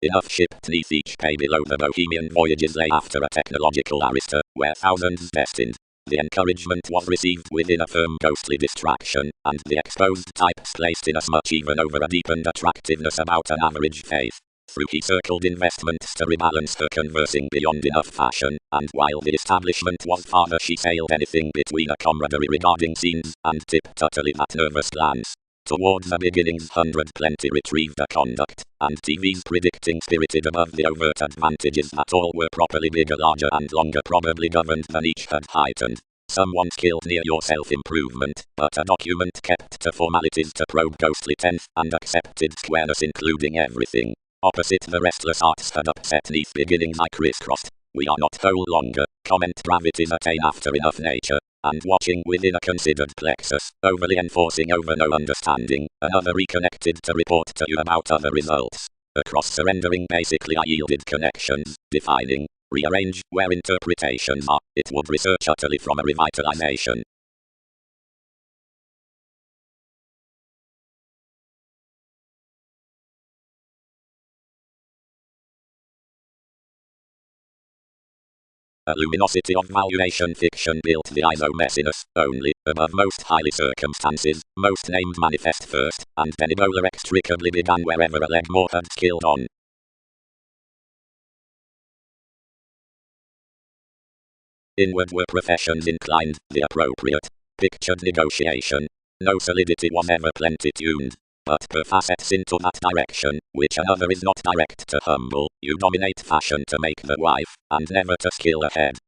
Enough shipped neath each pay below the Bohemian voyages lay after a technological arista, where thousands destined. The encouragement was received within a firm ghostly distraction, and the exposed types placed inasmuch even over a deepened attractiveness about an average faith. Through he circled investments to rebalance her conversing beyond enough fashion, and while the establishment was farther she sailed anything between a camaraderie regarding scenes, and tipped utterly that nervous glance. Towards the beginnings 100 plenty retrieved a conduct, and TVs predicting spirited above the overt advantages that all were properly bigger, larger and longer probably governed than each had heightened. Someone skilled near your self-improvement, but a document kept to formalities to probe ghostly tenth and accepted squareness including everything. Opposite the restless arts had upset neath beginnings I crisscrossed. We are not whole longer, comment gravities attain after enough nature. And watching within a considered plexus, overly enforcing over no understanding, another reconnected to report to you about other results. Across surrendering basically I yielded connections, defining, rearrange where interpretations are. It would research utterly from a revitalization. A luminosity of valuation fiction built the isomessiness only above most highly circumstances. Most named manifest first, and then Ebola extricably began wherever a leg more had killed on. Inward were professions inclined, the appropriate, pictured negotiation. No solidity was ever plenty-tuned. But per facets into that direction, which another is not direct to humble, you dominate fashion to make the wife, and never to skill ahead.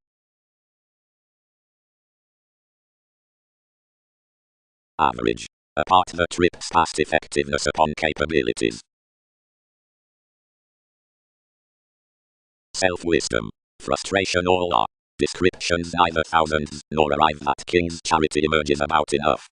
Average. A part that trips past effectiveness upon capabilities. Self-wisdom. Frustration all are. Descriptions neither thousands, nor arrive at King's charity emerges about enough.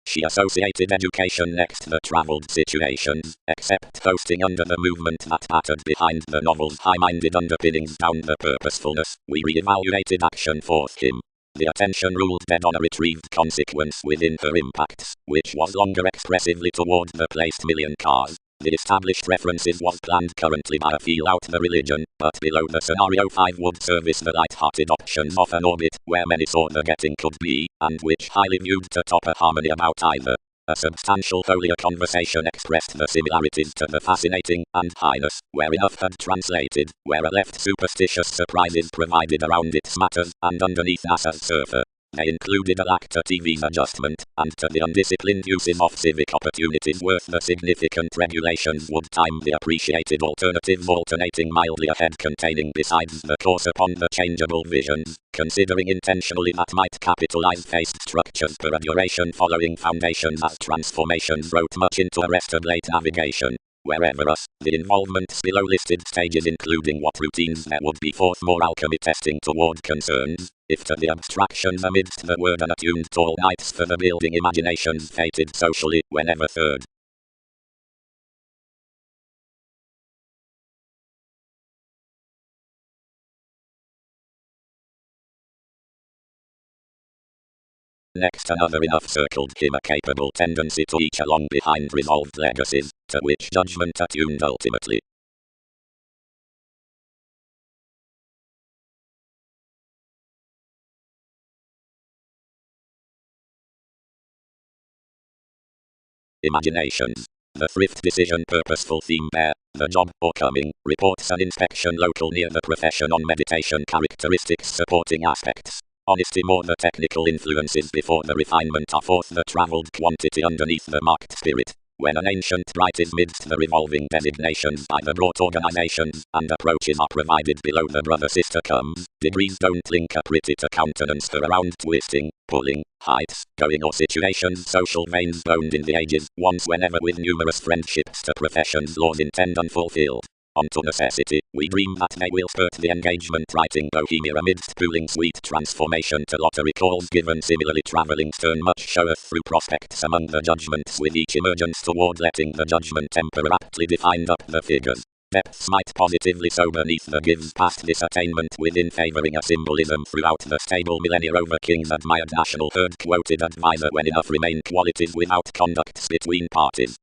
She associated education next the travelled situations, except posting under the movement that pattered behind the novel's high-minded underpinnings down the purposefulness. We re-evaluated action for him. The attention ruled dead on a retrieved consequence within her impacts, which was longer expressively toward the placed million cars. The established references was planned currently by a feel out the religion, but below the scenario 5 would service the light-hearted options of an orbit, where many saw the getting could be, and which highly viewed to top a harmony about either. A substantial holier conversation expressed the similarities to the fascinating, and highness, where enough had translated, where a left superstitious surprises provided around its matters, and underneath NASA's surfer. They included a lack to TV's adjustment, and to the undisciplined uses of civic opportunities worth the significant regulations would time the appreciated alternatives alternating mildly ahead containing besides the course upon the changeable visions, considering intentionally that might capitalize faced structures per a duration following foundations as transformations wrote much into arrested late navigation. Wherever us, the involvements below listed stages including what routines there would be forth more alchemy testing toward concerns, if to the abstractions amidst the word unattuned tall nights for the building imaginations fated socially, whenever third. Next another enough circled him a capable tendency to each along behind resolved legacies, to which judgment attuned ultimately. Imaginations. The thrift decision purposeful theme bear, the job or coming, reports an inspection local near the profession on meditation characteristics supporting aspects. Honesty more the technical influences before the refinement are forth the travelled quantity underneath the marked spirit. When an ancient rite is midst the revolving designations by the brought organizations, and approaches are provided below the brother-sister comes, degrees don't link a pretty to countenance her around twisting, pulling, heights, going or situations social veins boned in the ages, once whenever with numerous friendships to professions laws intend unfulfilled. Onto necessity, we dream that they will spurt the engagement writing bohemia amidst pooling sweet transformation to lottery calls given similarly travelling stern much showeth through prospects among the judgments with each emergence toward letting the judgment temper aptly defined up the figures. Depths might positively sow beneath the gives past this attainment within favouring a symbolism throughout the stable millennia over King's admired national herd quoted advisor when enough remain qualities without conducts between parties.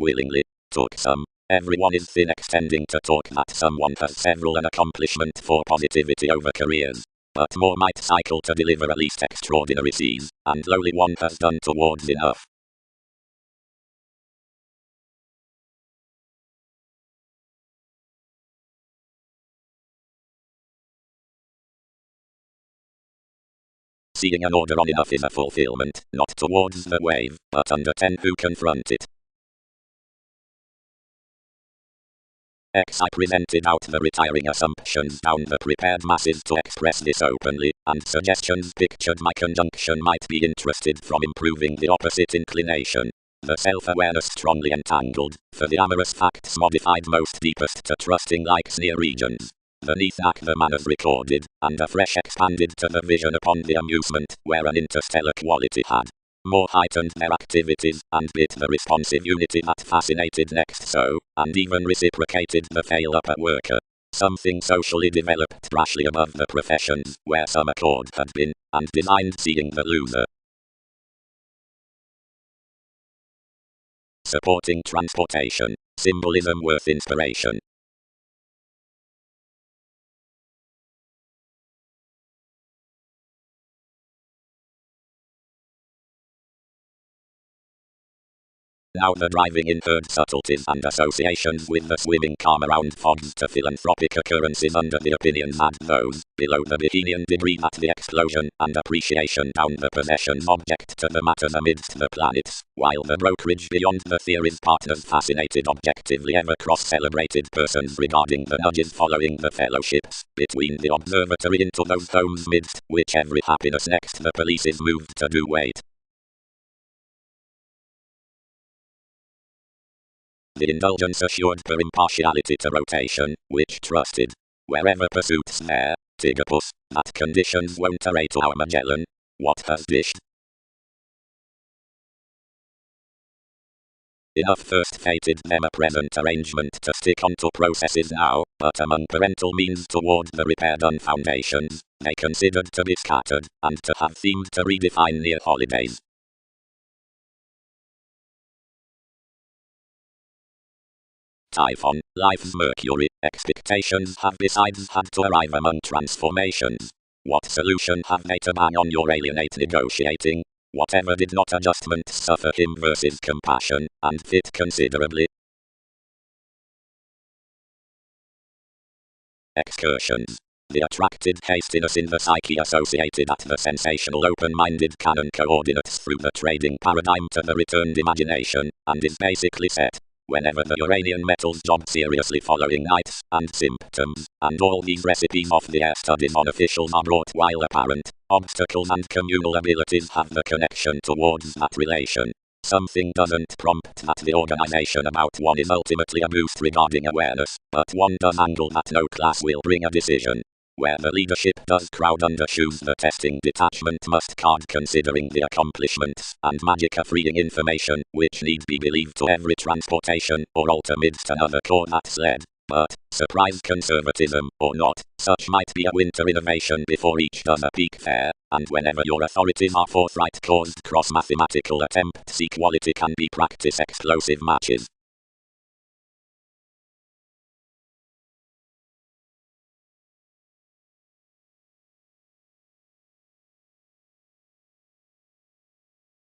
Willingly. Took some. Everyone is thin extending to talk that someone has several an accomplishment for positivity over careers. But more might cycle to deliver a least extraordinary seas, and lowly one has done towards enough. Seeing an order on enough is a fulfillment, not towards the wave, but under 10 who confront it. I presented out the retiring assumptions down the prepared masses to express this openly, and suggestions pictured my conjunction might be interested from improving the opposite inclination. The self-awareness strongly entangled, for the amorous facts modified most deepest to trusting like near regions. Beneath that the manners recorded, and afresh expanded to the vision upon the amusement, where an interstellar quality had more heightened their activities, and bit the responsive unity that fascinated next so, and even reciprocated the fail-up at worker. Something socially developed rashly above the professions, where some accord had been, and designed seeing the loser. Supporting transportation. Symbolism worth inspiration. Now the driving in heard subtleties and associations with the swimming calm around fogs to philanthropic occurrences under the opinions add those below the Bohemian degree that the explosion and appreciation down the possessions object to the matters amidst the planets, while the brokerage beyond the theory's partners fascinated objectively ever cross-celebrated persons regarding the nudges following the fellowships between the observatory into those homes midst which every happiness next the police is moved to do wait. The indulgence assured per impartiality to rotation, which trusted, wherever pursuits there, Tigapus, that conditions won't array to our Magellan, what has dished. Enough first fated them a present arrangement to stick onto processes now, but among parental means toward the repair done foundations, they considered to be scattered, and to have themed to redefine near holidays. Typhon, life's Mercury, expectations have besides had to arrive among transformations. What solution have they to bang on your alienate negotiating? Whatever did not adjustments suffer him versus compassion, and fit considerably. Excursions. The attracted hastiness in the psyche associated at the sensational open-minded canon coordinates through the trading paradigm to the returned imagination, and is basically set. Whenever the Uranian metals job seriously following nights and symptoms, and all these recipes off the air studies on officials are brought while apparent, obstacles and communal abilities have the connection towards that relation. Something doesn't prompt that the organization about one is ultimately a boost regarding awareness, but one does angle that no class will bring a decision. Where the leadership does crowd undershoes the testing detachment must card considering the accomplishments and magic of reading information which need be believed to every transportation or alter midst another core that's led. But, surprise conservatism or not, such might be a winter innovation before each does a peak fair, and whenever your authorities are forthright caused cross-mathematical attempts equality can be practice explosive matches.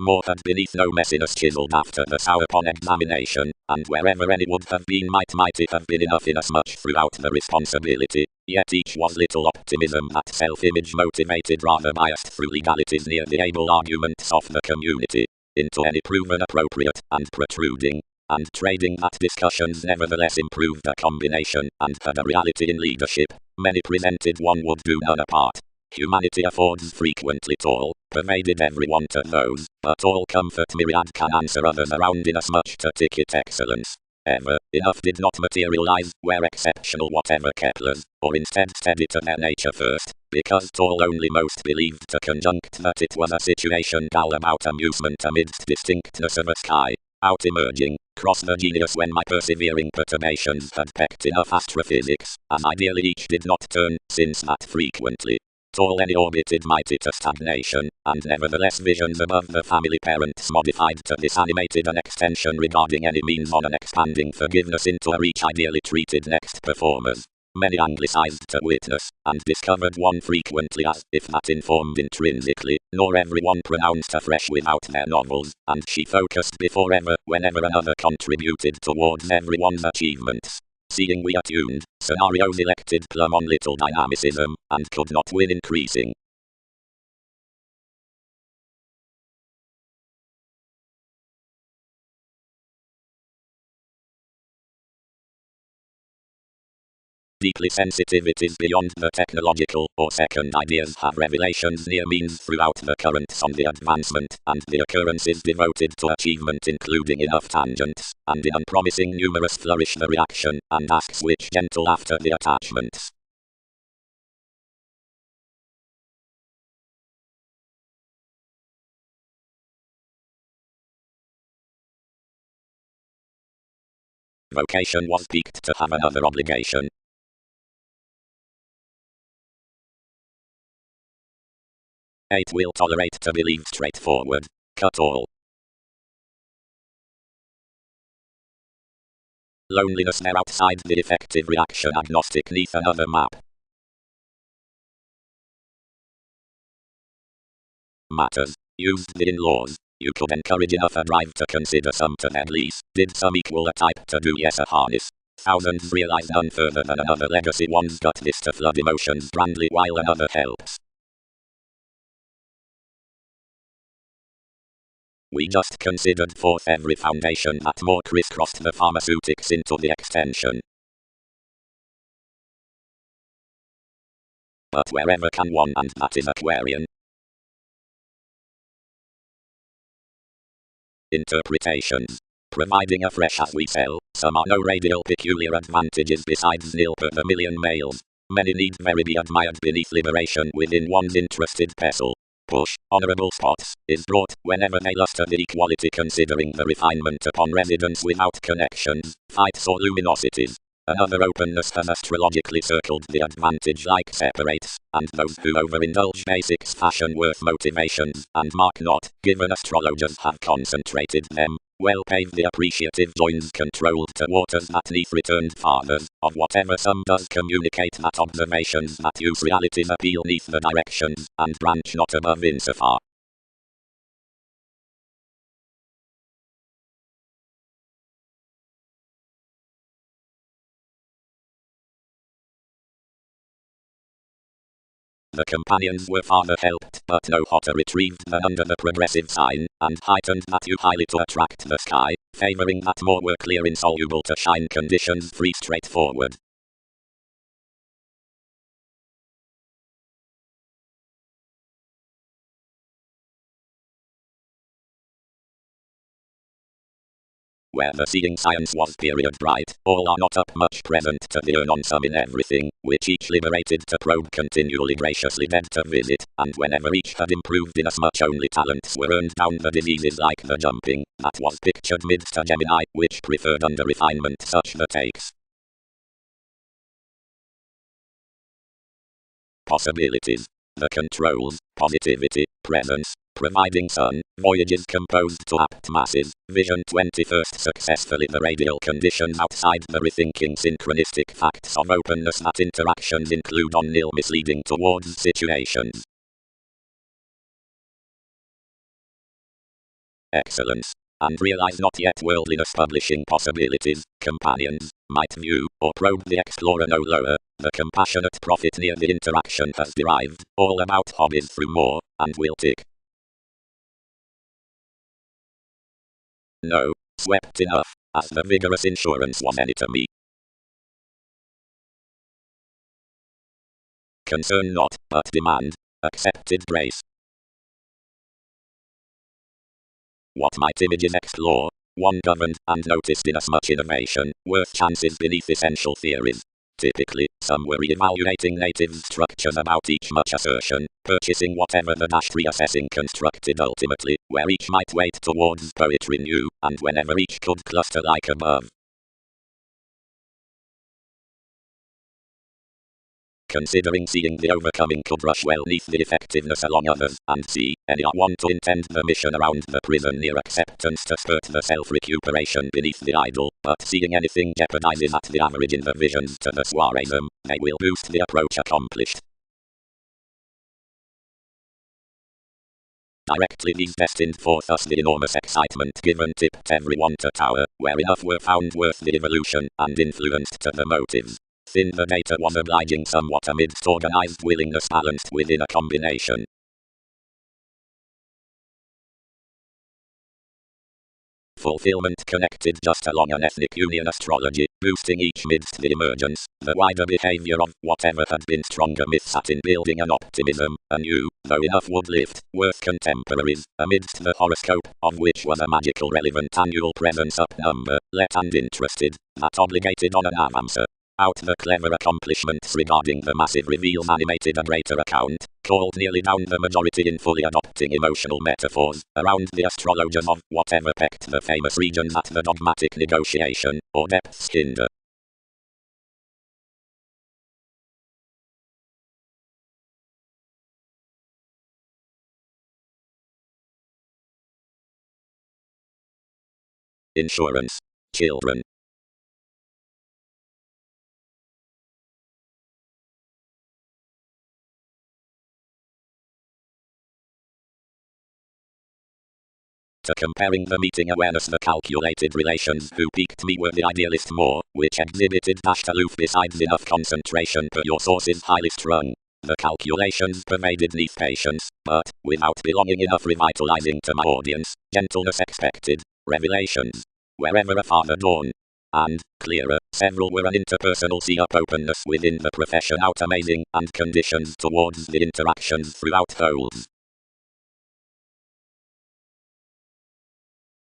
More had beneath no messiness chiselled after the sourpon examination, and wherever any would have been might it have been enough inasmuch throughout the responsibility, yet each was little optimism that self-image motivated rather biased through legalities near the able arguments of the community, into any proven appropriate and protruding, and trading that discussions nevertheless improved a combination, and had a reality in leadership, many presented one would do none apart. Humanity affords frequently tall, pervaded everyone to those, but all comfort myriad can answer others around inasmuch to ticket excellence. Ever, enough did not materialize, where exceptional whatever Kepler's, or instead steady to their nature first, because tall only most believed to conjunct that it was a situation dull about amusement amidst distinctness of a sky, out emerging, cross the genius when my persevering perturbations had pecked enough astrophysics, as ideally each did not turn, since that frequently. Tall any orbited mighty to stagnation, and nevertheless visions above the family parents modified to this animated an extension regarding any means on an expanding forgiveness into a reach ideally treated next performers. Many anglicized to witness, and discovered one frequently as if that informed intrinsically, nor everyone pronounced afresh without their novels, and she focused before ever, whenever another contributed towards everyone's achievements. Seeing we attuned, scenarios elected plumb on little dynamicism, and could not win increasing. Deeply sensitivities beyond the technological or second ideas have revelations near means throughout the currents on the advancement, and the occurrences devoted to achievement including enough tangents, and in unpromising numerous flourish the reaction, and asks which gentle after the attachments. Vocation was piqued to have another obligation. 8. Will tolerate to believe straightforward. Cut all. Loneliness there outside the effective reaction agnostic neath another map. Matters. Used the in-laws. You could encourage enough a drive to consider some to at least. Did some equal a type to do yes a harness. Thousands realize none further than another legacy. One's got this to flood emotions grandly while another helps. We just considered forth every foundation that more crisscrossed the pharmaceutics into the extension. But wherever can one, and that is Aquarian. Interpretations. Providing afresh as we sell, some are no radial peculiar advantages besides nil per the million males. Many need very be admired beneath liberation within one's interested pestle. Push, honourable spots, is brought whenever they luster the equality considering the refinement upon residence without connections, fights or luminosities. Another openness has astrologically circled the advantage like separates, and those who overindulge basics fashion worth motivations, and mark not, given astrologers have concentrated them, well paved the appreciative joins controlled to waters that neath returned fathers, of whatever some does communicate that observations that use realities appeal neath the directions, and branch not above insofar. The companions were farther helped, but no hotter retrieved than under the progressive sign, and heightened that you highly to attract the sky, favouring that more were clear insoluble to shine conditions free straightforward. Where the seeing science was period bright, all are not up much present to the on some in everything, which each liberated to probe continually graciously dead to visit, and whenever each had improved inasmuch only talents were earned down the diseases like the jumping, that was pictured midst a Gemini, which preferred under refinement such the takes. Possibilities. The controls, positivity, presence, providing sun, voyages composed to apt masses, vision 21st successfully the radial conditions outside the rethinking synchronistic facts of openness that interactions include on nil misleading towards situations. Excellence. And realize not yet worldliness publishing possibilities, companions, might view, or probe the explorer no lower, the compassionate prophet near the interaction has derived, all about hobbies through more, and will tick. No, swept enough, as the vigorous insurance was any to me. Concern not, but demand, accepted grace. What might images explore, one governed and noticed inasmuch innovation, worth chances beneath essential theories. Typically, some were re-evaluating native structures about each much assertion, purchasing whatever the reassessing constructed ultimately, where each might wait towards poetry new, and whenever each could cluster like above. Considering seeing the overcoming could rush well neath the effectiveness along others, and see, any are one to intend the mission around the prison near acceptance to spurt the self-recuperation beneath the idol, but seeing anything jeopardizes at the average in the visions to the soireism, they will boost the approach accomplished. Directly these destined forth us the enormous excitement given tipped everyone to tower, where enough were found worth the evolution, and influenced to the motives. Thin the data was obliging somewhat amidst organized willingness balanced within a combination. Fulfillment connected just along an ethnic union astrology, boosting each midst the emergence, the wider behavior of whatever had been stronger myths at in building an optimism, a new, though enough would lift, worth contemporaries, amidst the horoscope, of which was a magical relevant annual presence up number, let and interested, that obligated on an avamser. out the clever accomplishments regarding the massive reveal animated a greater account, called nearly down the majority in fully adopting emotional metaphors, around the astrologers of whatever pecked the famous regions at the dogmatic negotiation, or depths hinder. Insurance. Children. To comparing the meeting awareness, the calculated relations who piqued me were the idealist more, which exhibited dashed aloof besides enough concentration per your sources highly strung. The calculations pervaded neath patience, but, without belonging enough revitalizing to my audience, gentleness expected, revelations. Wherever a father dawn. And, clearer, several were an interpersonal see-up openness within the profession out amazing, and conditions towards the interactions throughout holds.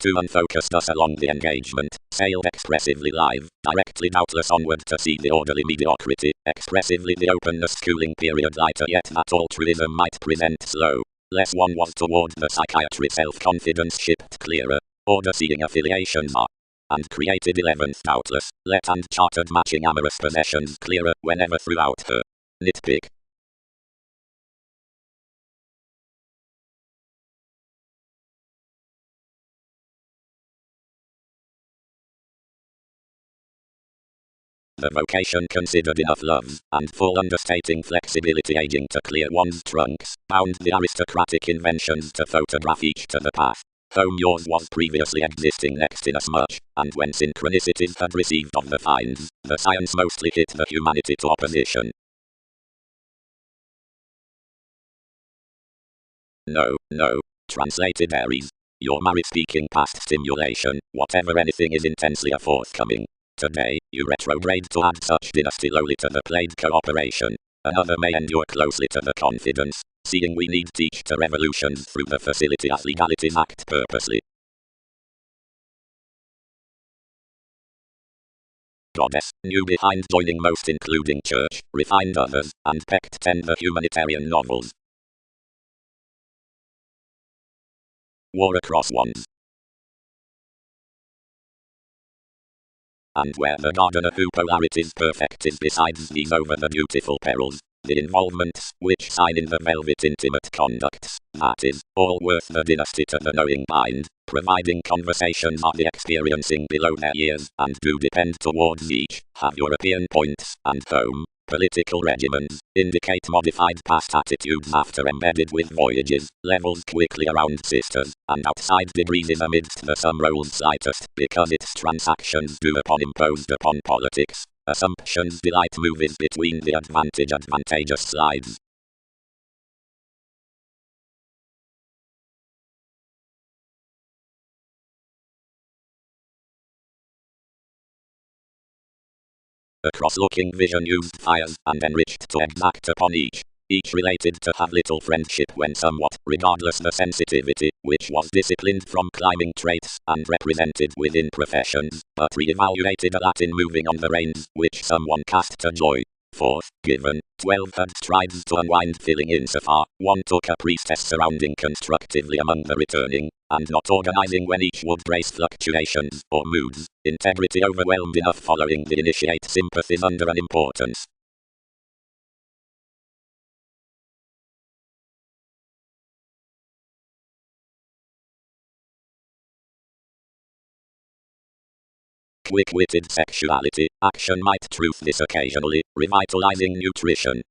To unfocus us along the engagement, sailed expressively live, directly doubtless onward to see the orderly mediocrity, expressively the openness cooling period lighter yet that altruism might present slow. Less one was toward the psychiatry self-confidence shipped clearer, order seeing affiliations are. And created 11th doubtless, let and chartered matching amorous possessions clearer whenever throughout her. Nitpick. The vocation considered enough love, and full understating flexibility aging to clear one's trunks, bound the aristocratic inventions to photograph each to the path. Home yours was previously existing next inasmuch, and when synchronicities had received of the finds, the science mostly hit the humanity to opposition. No. Translated Aries. Your married speaking past stimulation, whatever anything is intensely a forthcoming. Today, you retrograde to add such dynasty lowly to the played cooperation. Another may endure closely to the confidence, seeing we need teach to revolutions through the facility as legalities act purposely. Goddess, new behind joining most including church, refined others, and pecked 10 the humanitarian novels. War across ones. And where the gardener who polarities perfected besides these over the beautiful perils, the involvements, which sign in the velvet intimate conducts, that is, all worth the dynasty to the knowing mind, providing conversations are the experiencing below their years, and do depend towards each, have European points, and home, political regimens, indicate modified past attitudes after embedded with voyages, levels quickly around sisters, and outside degrees is amidst the sum rolls slightest, because its transactions do upon imposed upon politics, assumptions delight movies between the advantageous slides. A cross-looking vision used fires and enriched to exact upon each related to have little friendship when somewhat, regardless the sensitivity, which was disciplined from climbing traits, and represented within professions, but re-evaluated a Latin moving on the reins, which someone cast to joy. Fourth, given, 12 had strides to unwind filling in so far, one took a priestess surrounding constructively among the returning, and not organizing when each would brace fluctuations, or moods, integrity overwhelmed enough following the initiate sympathies under an importance. Quick-witted sexuality, action might truth this occasionally, revitalizing nutrition.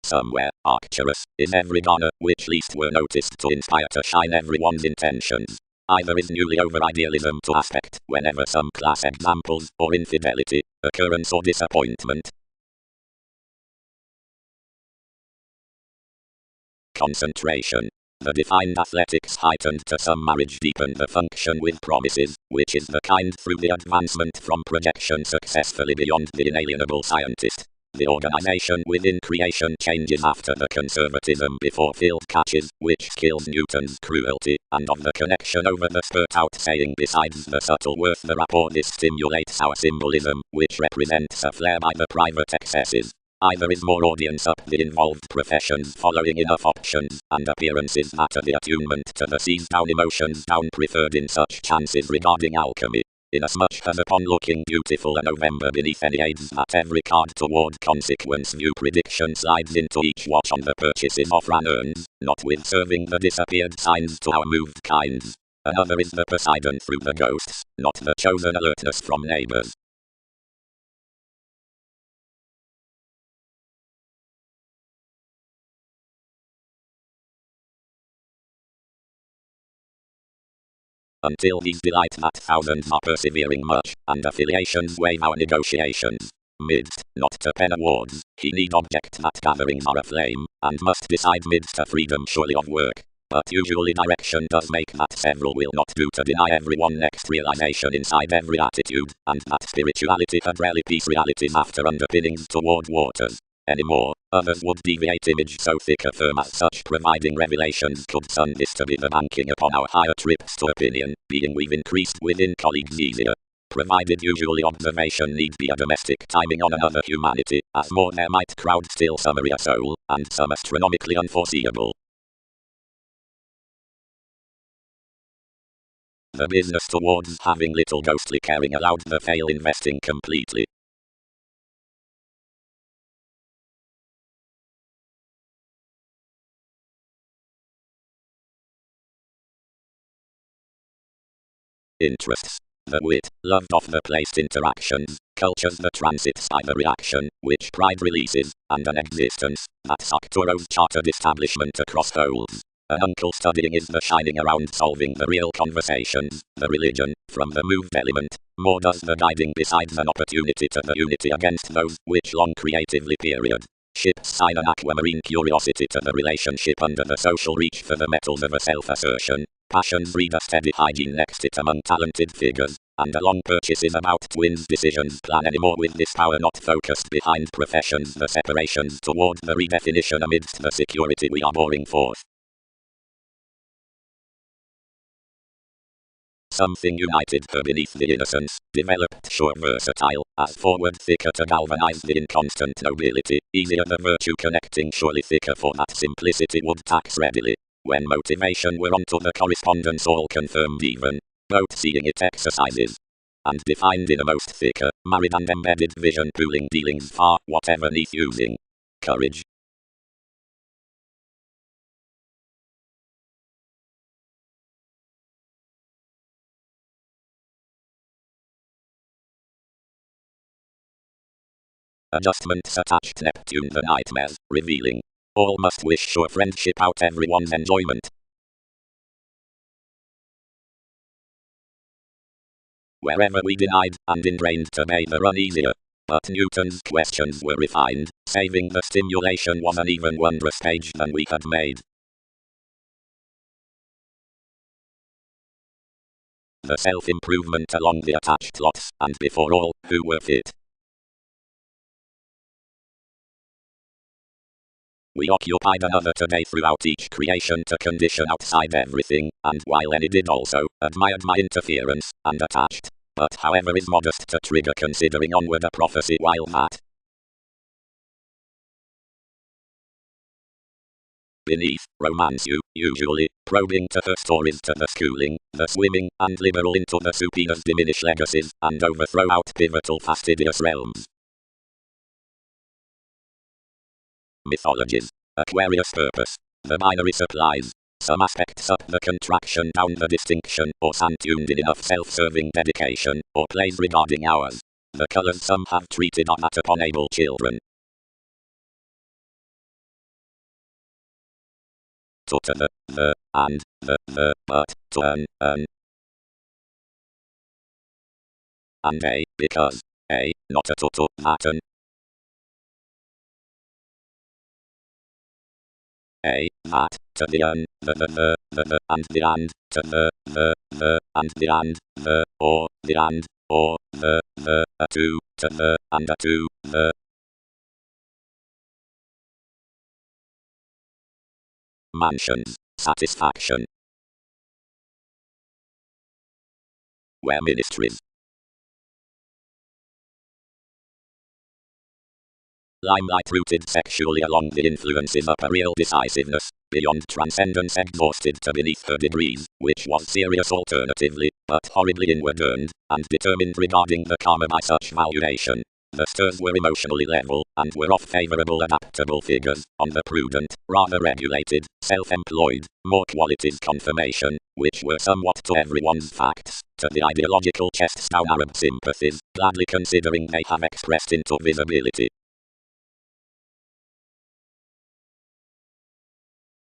Somewhere, Arcturus, is every garner, which least were noticed to inspire to shine everyone's intentions. Either is newly over idealism to aspect, whenever some class examples, or infidelity, occurrence or disappointment. Concentration. The defined athletics heightened to some marriage deepened the function with promises, which is the kind through the advancement from projection successfully beyond the inalienable scientist. The organization within creation changes after the conservatism before field catches, which kills Newton's cruelty, and of the connection over the spurt-out saying. Besides the subtle worth the rapport, this stimulates our symbolism, which represents a flair by the private excesses. Either is more audience up the involved professions following enough options and appearances matter the attunement to the seized down emotions down preferred in such chances regarding alchemy. Inasmuch as upon looking beautiful a November beneath any aids that every card toward consequence view prediction slides into each watch on the purchases of ran earns, not with serving the disappeared signs to our moved kinds. Another is the Poseidon through the ghosts, not the chosen alertness from neighbors. Until these delight that thousands are persevering much, and affiliations waive our negotiations. Midst, not to pen awards, he need object that gatherings are aflame, and must decide midst a freedom surely of work. But usually direction does make that several will not do to deny everyone next realization inside every attitude, and that spirituality had rarely peace realities after underpinnings toward waters. Anymore, others would deviate image so thick a firm as such providing revelations could sun this to be the banking upon our higher trips to opinion, being we've increased within colleagues easier. Provided usually observation need be a domestic timing on another humanity, as more there might crowd still summary a soul, and some astronomically unforeseeable. The business towards having little ghostly caring allowed the fail investing completely. Interests. The wit, loved of the placed interactions, cultures the transits by the reaction, which pride releases, and an existence, that Sartoro's chartered establishment across holes. An uncle studying is the shining around solving the real conversations, the religion, from the moved element, more does the guiding besides an opportunity to the unity against those, which long creatively period. Ships sign an aquamarine curiosity to the relationship under the social reach for the metals of a self-assertion. Passions breed a steady hygiene next it among talented figures, and a long purchase is about twins decisions plan anymore with this power not focused behind professions the separations toward the redefinition amidst the security we are boring forth. Something united her beneath the innocence, developed sure versatile, as forward thicker to galvanize the inconstant nobility, easier the virtue connecting surely thicker for that simplicity would tax readily. When motivation were onto the correspondence all confirmed even, both seeing it exercises. And defined in a most thicker, married and embedded vision pooling dealings far, whatever neath using. Courage. Adjustments attached Neptune the nightmares, revealing. All must wish sure friendship out everyone's enjoyment. Wherever we denied, and ingrained to make the run easier. But Newton's questions were refined, saving the stimulation was an even wondrous page than we had made. The self-improvement along the attached lots, and before all, who were fit. We occupied another today throughout each creation to condition outside everything, and while any did also, admired my interference, and attached. But however is modest to trigger considering onward a prophecy while that. Beneath, romance usually, probing to her stories to the schooling, the swimming, and liberal into the supinous diminish legacies, and overthrow out pivotal fastidious realms. Mythologies. Aquarius purpose. The binary supplies. Some aspects up the contraction down the distinction, or sun-tuned in enough self-serving dedication, or plays regarding ours. The colors some have treated are that upon able children. To the, and, the, but, to and a, because, a, not a to, that a, that, to the and the and, to the, and the and, the, or, the and, or, the, a to, the, and a to, the, mansions, satisfaction. Where ministries. Limelight rooted sexually along the influences up a real decisiveness, beyond transcendence exhausted to beneath her degrees, which was serious alternatively, but horribly inward-earned, and determined regarding the karma by such valuation. The stirs were emotionally level, and were off favourable adaptable figures, on the prudent, rather regulated, self-employed, more qualities confirmation, which were somewhat to everyone's facts, to the ideological chest-down Arab sympathies, gladly considering they have expressed into visibility.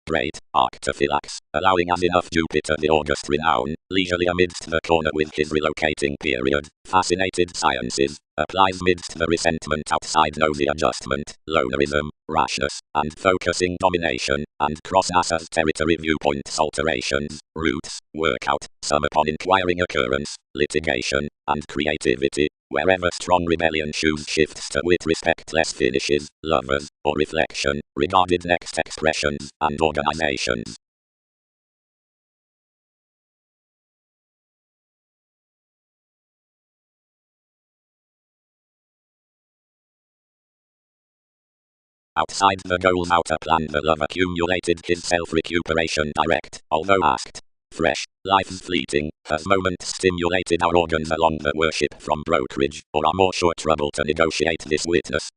Great, Arctophylax, allowing as enough Jupiter the august renown, leisurely amidst the corner with his relocating period, fascinated sciences, applies midst the resentment outside nosy adjustment, lonerism, rashness, and focusing domination, and cross NASA's territory viewpoints alterations, roots, workout, some upon inquiring occurrence, litigation, and creativity, wherever strong rebellion shoes shifts to with respectless finishes, lovers, or reflection, regarded next expressions, and organizations. Outside the goal's outer plan the love accumulated his self-recuperation direct, although asked. Fresh, life's fleeting, has moments stimulated our organs along the worship from brokerage, or are more sure trouble to negotiate this witness.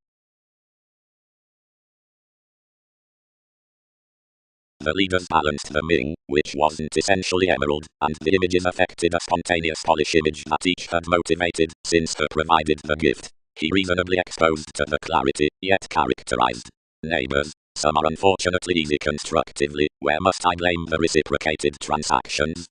The leaders balanced the Ming, which wasn't essentially emerald, and the images affected a spontaneous polish image that each had motivated, since her provided the gift. He reasonably exposed to the clarity, yet characterized. Neighbors, some are unfortunately easy constructively, where must I blame the reciprocated transactions?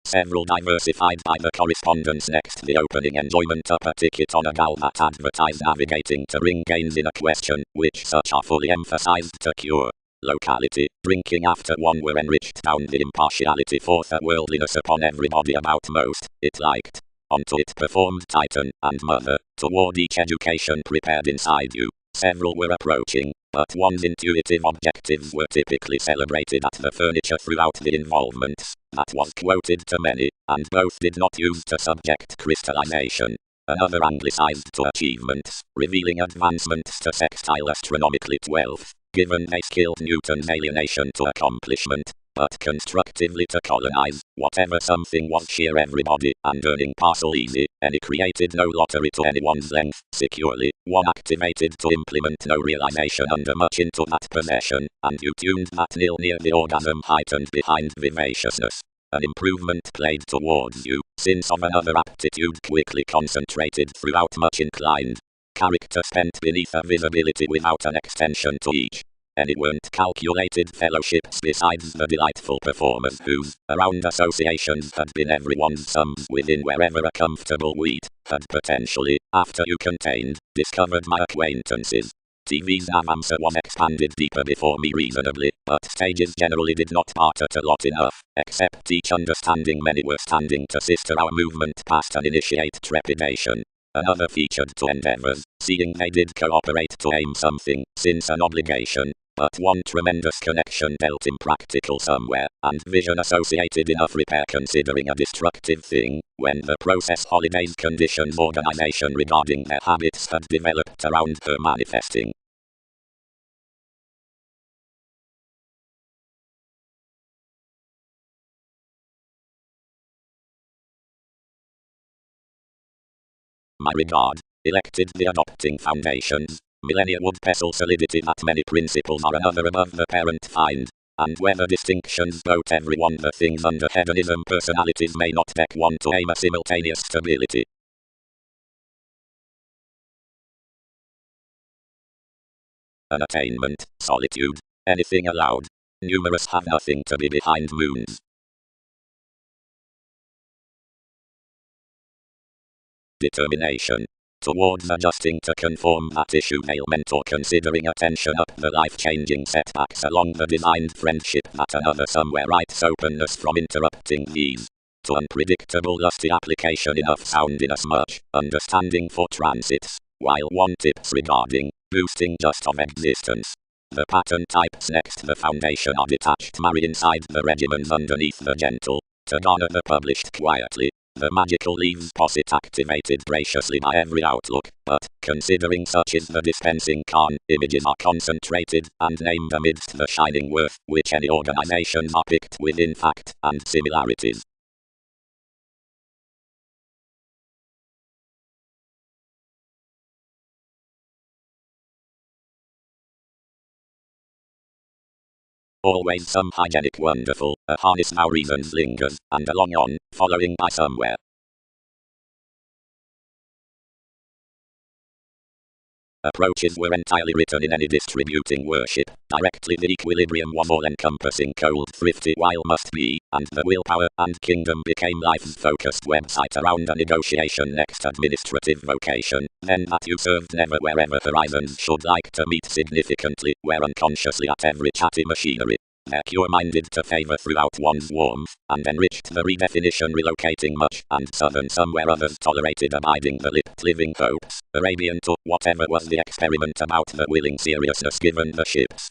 Several diversified by the correspondence next the opening enjoyment up a ticket on a gal that advertised navigating to ring gains in a question, which such are fully emphasized to cure. Locality, drinking after one were enriched down the impartiality forth a worldliness upon everybody about most, it liked. Onto it performed Titan and Mother, toward each education prepared inside you. Several were approaching, but one's intuitive objectives were typically celebrated at the furniture throughout the involvements. That was quoted to many, and both did not use to subject crystallization. Another anglicized to achievements, revealing advancements to sextile astronomically 12th, given they skilled Newton's alienation to accomplishment, but constructively to colonize, whatever something was sheer everybody, and earning parcel easy, any created no lottery to anyone's length, securely, one activated to implement no realization under much into that possession, and you tuned that nil near the orgasm heightened behind vivaciousness. An improvement played towards you, since of another aptitude quickly concentrated throughout much inclined. Character spent beneath a visibility without an extension to each. Any weren't calculated fellowships besides the delightful performers whose around associations had been everyone's sums within wherever a comfortable wheat had potentially, after you contained, discovered my acquaintances. TV's avance was expanded deeper before me reasonably, but stages generally did not part at a lot enough, except each understanding many were standing to sister our movement past and initiate trepidation. Another featured to endeavors, seeing they did cooperate to aim something, since an obligation, but one tremendous connection dealt impractical somewhere, and vision associated enough repair considering a destructive thing, when the process holidays conditions organization regarding their habits had developed around her manifesting. My regard, elected the adopting foundations, millennia would pestle solidity that many principles are another above the parent find, and whether distinctions boat everyone the things under hedonism personalities may not deck one to aim a simultaneous stability. An attainment, solitude, anything allowed. Numerous have nothing to be behind moons. Determination. Towards adjusting to conform that issue ailment or considering attention up the life-changing setbacks along the designed friendship that another somewhere writes openness from interrupting these. To unpredictable lusty application enough sound inasmuch, understanding for transits, while one tips regarding boosting just of existence. The pattern types next the foundation are detached marry inside the regimens underneath the gentle, to garner the published quietly. The magical leaves posset activated graciously by every outlook, but, considering such is the dispensing Khan, images are concentrated and named amidst the shining worth which any organizations are picked with in fact and similarities. Always some hygienic wonderful, a harness now reasons lingers, and along on, following by somewhere. Approaches were entirely written in any distributing worship. Directly the equilibrium was all-encompassing cold thrifty while must be, and the willpower and kingdom became life's focused website around a negotiation next administrative vocation. Then that you served never wherever horizons should like to meet significantly, where unconsciously at every chatty machinery. They're pure-minded to favor throughout one's warmth, and enriched the redefinition relocating much, and southern somewhere others tolerated abiding the lipped living hopes, Arabian to whatever was the experiment about the willing seriousness given the ships.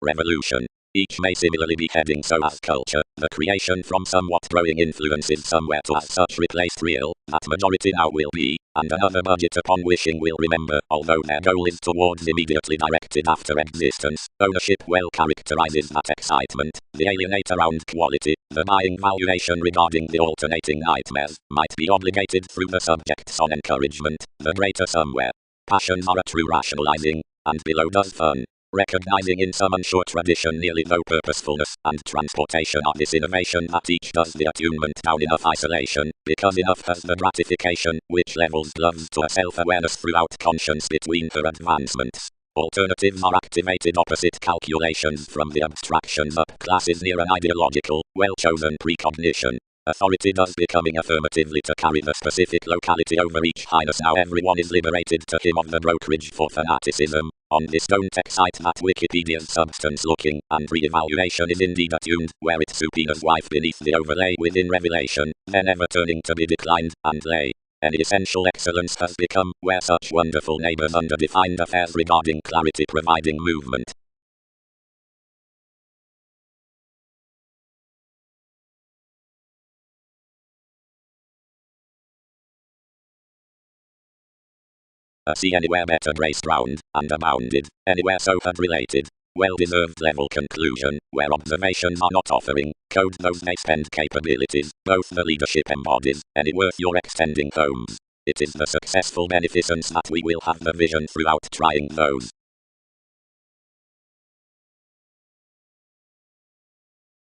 Revolution. Each may similarly be heading so as culture, the creation from somewhat growing influences somewhere to as such replaced real, that majority now will be, and another budget upon wishing will remember, although their goal is towards immediately directed after existence, ownership well characterizes that excitement, the alienate around quality, the buying valuation regarding the alternating nightmares, might be obligated through the subjects on encouragement, the greater somewhere. Passions are a true rationalizing, and below does fun. Recognizing in some unsure tradition nearly no purposefulness and transportation of this innovation that each does the attunement down enough isolation, because enough has the gratification, which levels gloves to a self-awareness throughout conscience between her advancements. Alternatives are activated opposite calculations from the abstractions up classes near an ideological, well-chosen precognition. Authority does becoming affirmatively to carry the specific locality over each highness. Now everyone is liberated to him of the brokerage for fanaticism. On this don't excite that Wikipedia's substance looking, and re-evaluation is indeed attuned, where it subpoenas wife beneath the overlay within revelation, then ever turning to be declined, and lay. Any essential excellence has become, where such wonderful neighbors under defined affairs regarding clarity providing movement. See anywhere better graced round, and abounded, anywhere so had related. Well-deserved level conclusion, where observations are not offering, code those they spend capabilities, both the leadership embodies, any worth your extending homes. It is the successful beneficence that we will have the vision throughout trying those.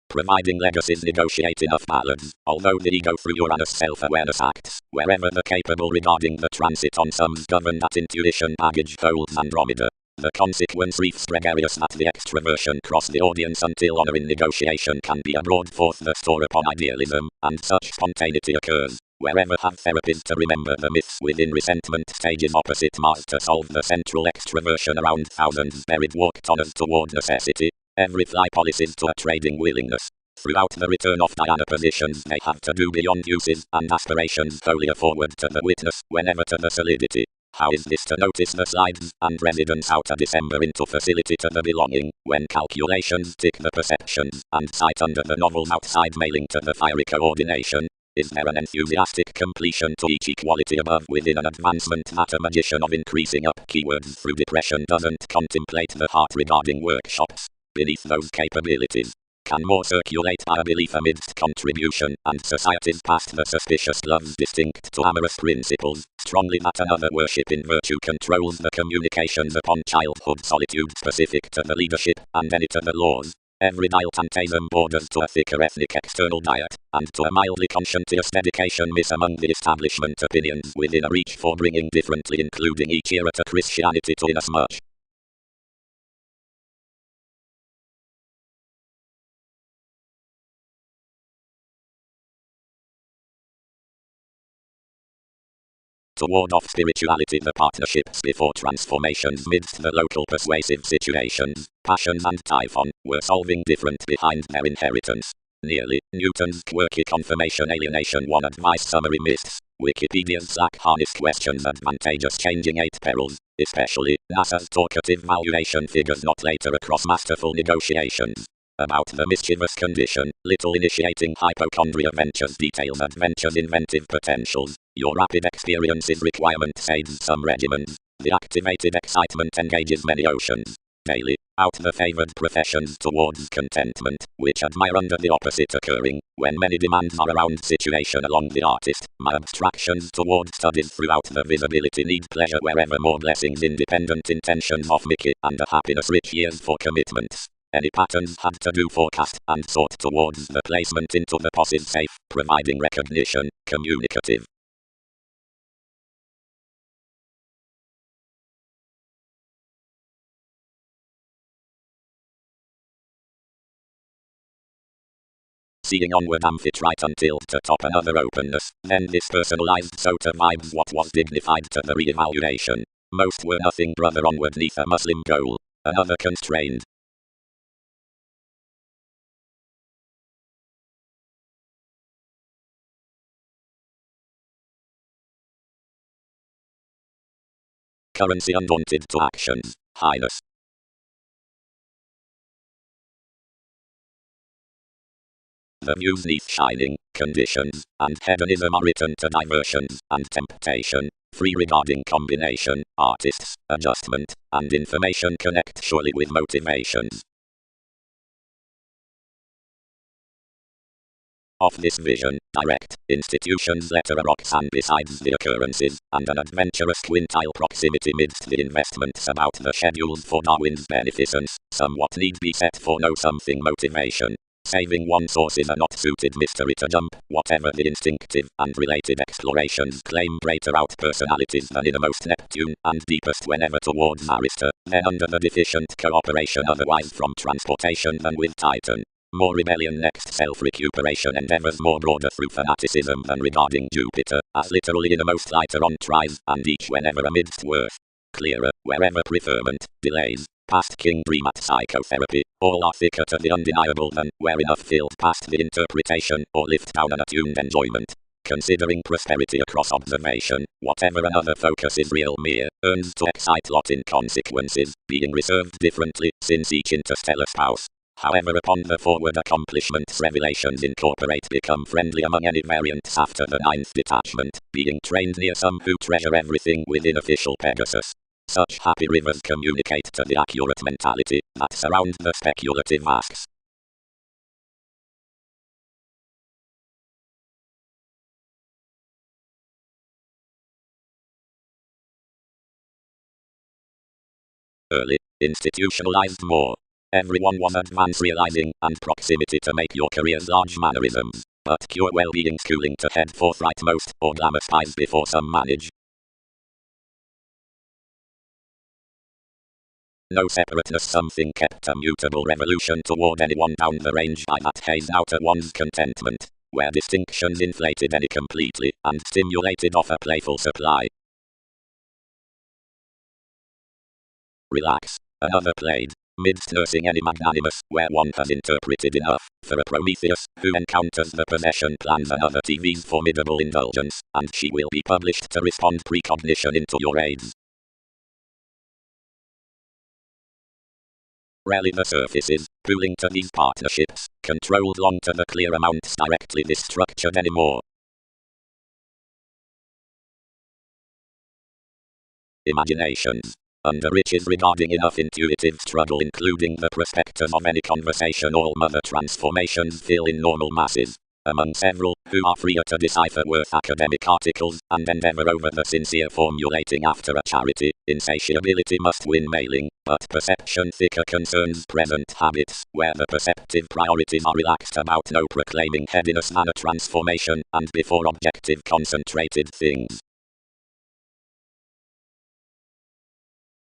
Providing legacies negotiate enough balance, although the ego through Uranus self-awareness acts, wherever the capable regarding the transit on sums govern that intuition baggage holds Andromeda. The consequence reefs gregarious that the extroversion cross the audience until honor in negotiation can be abroad forth the store upon idealism, and such spontaneity occurs. Wherever have therapies to remember the myths within resentment stages opposite Mars to solve the central extroversion around thousands buried walked on us toward necessity. Every fly policies to a trading willingness. Throughout the return of Diana positions they have to do beyond uses and aspirations wholly forward to the witness, whenever to the solidity. How is this to notice the slides and residence out of December into facility to the belonging, when calculations tick the perceptions, and sight under the novels outside mailing to the fiery coordination? Is there an enthusiastic completion to each equality above within an advancement that a magician of increasing up keywords through depression doesn't contemplate the heart regarding workshops? Beneath those capabilities, can more circulate by a belief amidst contribution, and societies past the suspicious loves distinct to amorous principles, strongly that another worship in virtue controls the communications upon childhood solitude specific to the leadership, and any to the laws. Every diletantism borders to a thicker ethnic external diet, and to a mildly conscientious dedication miss among the establishment opinions within a reach for bringing differently including each era to Christianity to inasmuch. To ward off spirituality the partnerships before transformations midst the local persuasive situations, passions and typhon, were solving different behind their inheritance. Nearly. Newton's quirky confirmation alienation 1 advice summary myths. Wikipedia's Zach Harness questions advantageous changing 8 perils, especially NASA's talkative valuation figures not later across masterful negotiations. About the mischievous condition, little initiating hypochondria ventures details adventures inventive potentials. Your rapid experiences requirement saves some regimens. The activated excitement engages many oceans. Daily, out the favored professions towards contentment, which admire under the opposite occurring, when many demands are around situation along the artist, my abstractions toward studies throughout the visibility need pleasure wherever more blessings independent intentions of Mickey, and a happiness rich years for commitments. Any patterns had to do forecast, and sought towards the placement into the posses safe, providing recognition, communicative. Seeing onward amphitrite until to top another openness, then this personalized SOTA vibes what was dignified to the re-evaluation. Most were nothing brother onward neath a Muslim goal. Another constrained. Currency undaunted to actions. Highness. The views neath shining, conditions, and hedonism are written to diversions, and temptation, free regarding combination, artists, adjustment, and information connect surely with motivations. Of this vision, direct, institutions letter a Roxanne besides the occurrences, and an adventurous quintile proximity midst the investments about the schedules for Darwin's beneficence, somewhat need be set for no something motivation. Saving one source is a not suited mystery to jump, whatever the instinctive and related explorations claim greater out personalities than innermost Neptune, and deepest whenever towards Arista, then under the deficient cooperation otherwise from transportation than with Titan. More rebellion next self-recuperation endeavors more broader through fanaticism than regarding Jupiter, as literally innermost lighter on tries, and each whenever amidst worth. Clearer, wherever preferment, delays. Past king dream at psychotherapy, all are thicker to the undeniable than where enough filled past the interpretation, or lift down an attuned enjoyment. Considering prosperity across observation, whatever another focus is real mere, earns to excite lot in consequences, being reserved differently, since each interstellar spouse. However upon the forward accomplishments revelations incorporate become friendly among any variants after the ninth detachment, being trained near some who treasure everything within official Pegasus. Such happy rivers communicate to the accurate mentality that surrounds the speculative asks. Early, institutionalized more. Everyone was advanced realizing, and proximity to make your careers large mannerisms, but cure well-being schooling to head forth rightmost, or glamour spies before some manage. No separateness something kept a mutable revolution toward anyone down the range by that hazed outer one's contentment, where distinctions inflated any completely, and stimulated off a playful supply. Relax. Another played, midst nursing any magnanimous, where one has interpreted enough, for a Prometheus, who encounters the possession plans another TV's formidable indulgence, and she will be published to respond precognition into your aids. Rally the surfaces, pooling to these partnerships, controlled long to the clear amounts directly this structured anymore. Imaginations. Under riches regarding enough intuitive struggle including the prospectus of any conversation all mother transformations fill in normal masses. Among several, who are freer to decipher worth academic articles, and endeavor over the sincere formulating after a charity, insatiability must win mailing, but perception thicker concerns present habits, where the perceptive priorities are relaxed about no proclaiming headiness than a transformation, and before objective concentrated things.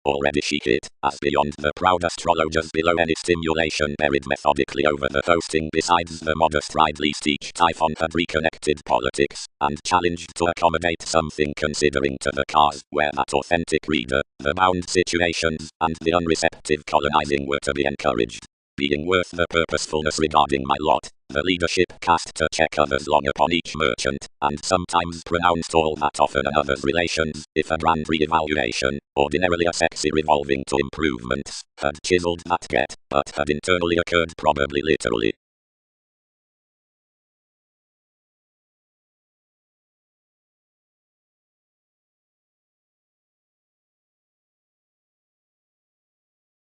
Already chic it, as beyond the proud astrologers below any stimulation buried methodically over the hosting besides the modest ride least each typhon had reconnected politics, and challenged to accommodate something considering to the cause, where that authentic reader, the bound situations, and the unreceptive colonizing were to be encouraged. Being worth the purposefulness regarding my lot, the leadership caste to check others long upon each merchant, and sometimes pronounced all that often another's relations, if a grand re-evaluation, ordinarily a sexy revolving to improvements, had chiseled that get, but had internally occurred probably literally.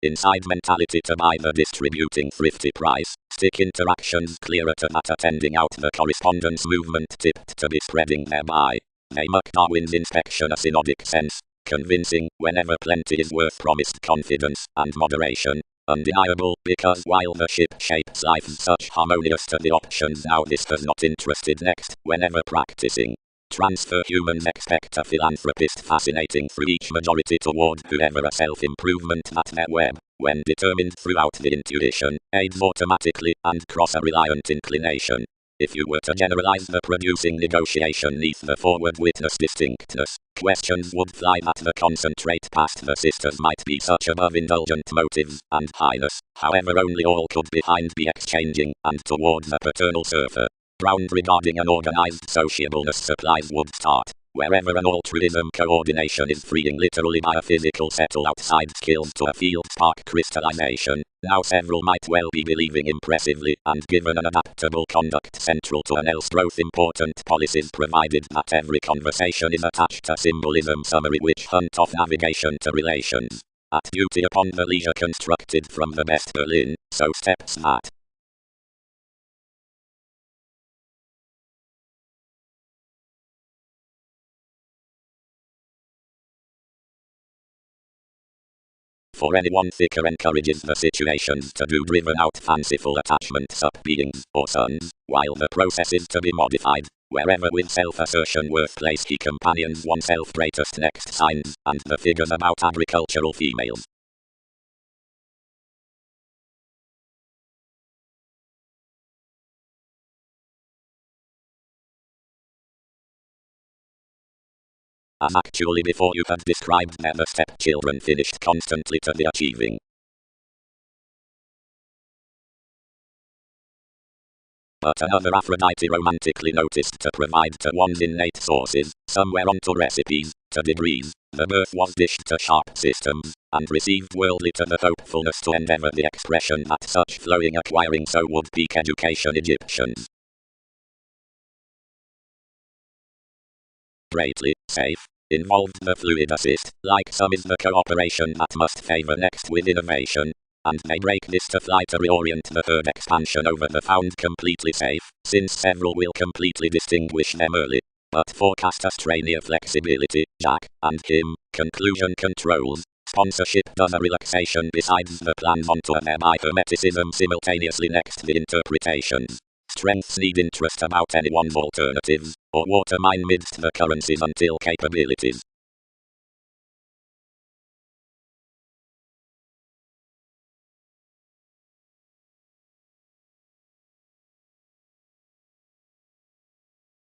Inside mentality to buy the distributing thrifty price, stick interactions clearer to that attending out the correspondence movement tipped to be spreading thereby. They muck Darwin's inspection a synodic sense, convincing whenever plenty is worth promised confidence and moderation. Undeniable, because while the ship shapes life such harmonious to the options now this has not interested next, whenever practicing transfer humans expect a philanthropist fascinating through each majority toward whoever a self-improvement that their web, when determined throughout the intuition, aids automatically and cross a reliant inclination. If you were to generalize the producing negotiation neath the forward witness distinctness, questions would fly that the concentrate past the sisters might be such above indulgent motives and highness, however only all could behind be exchanging, and toward the paternal surfer. Ground regarding an organized sociableness supplies would start, wherever an altruism coordination is freeing literally by a physical settle outside skills to a field spark crystallization. Now several might well be believing impressively, and given an adaptable conduct central to an else growth important policies provided that every conversation is attached to symbolism summary which hunt off navigation to relations. At duty upon the leisure constructed from the best Berlin, so steps that. For anyone thicker encourages the situations to do driven out fanciful attachments up beings or sons, while the process is to be modified, wherever with self-assertion worth place he companions oneself greatest next signs, and the figures about agricultural females. As actually before you had described there the stepchildren finished constantly to the achieving. But another Aphrodite romantically noticed to provide to one's innate sources, somewhere onto recipes, to degrees, the birth was dished to sharp systems, and received worldly to the hopefulness to endeavor the expression that such flowing acquiring so would peak education Egyptians. Greatly, safe, involved the fluid assist, like some is the cooperation that must favor next with innovation. And they break this to fly to reorient the herd expansion over the found completely safe, since several will completely distinguish them early. But forecast Australia flexibility, Jack, and Kim, conclusion controls, sponsorship does a relaxation besides the plans onto a thereby hermeticism simultaneously next the interpretations. Strengths need interest about anyone's alternatives, or water mine midst the currencies until capabilities.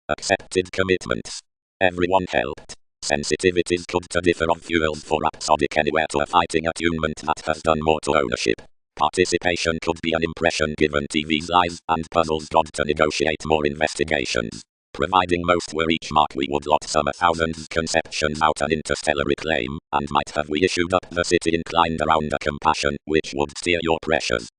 Accepted commitments. Everyone helped. Sensitivities could to differ of fuels for rhapsodic anywhere to a fighting attunement that has done more to ownership. Participation could be an impression given TV's lies and puzzles God to negotiate more investigations. Providing most were each mark we would lot some 1,000 conceptions out an interstellar reclaim, and might have we issued up the city inclined around a compassion which would steer your pressures.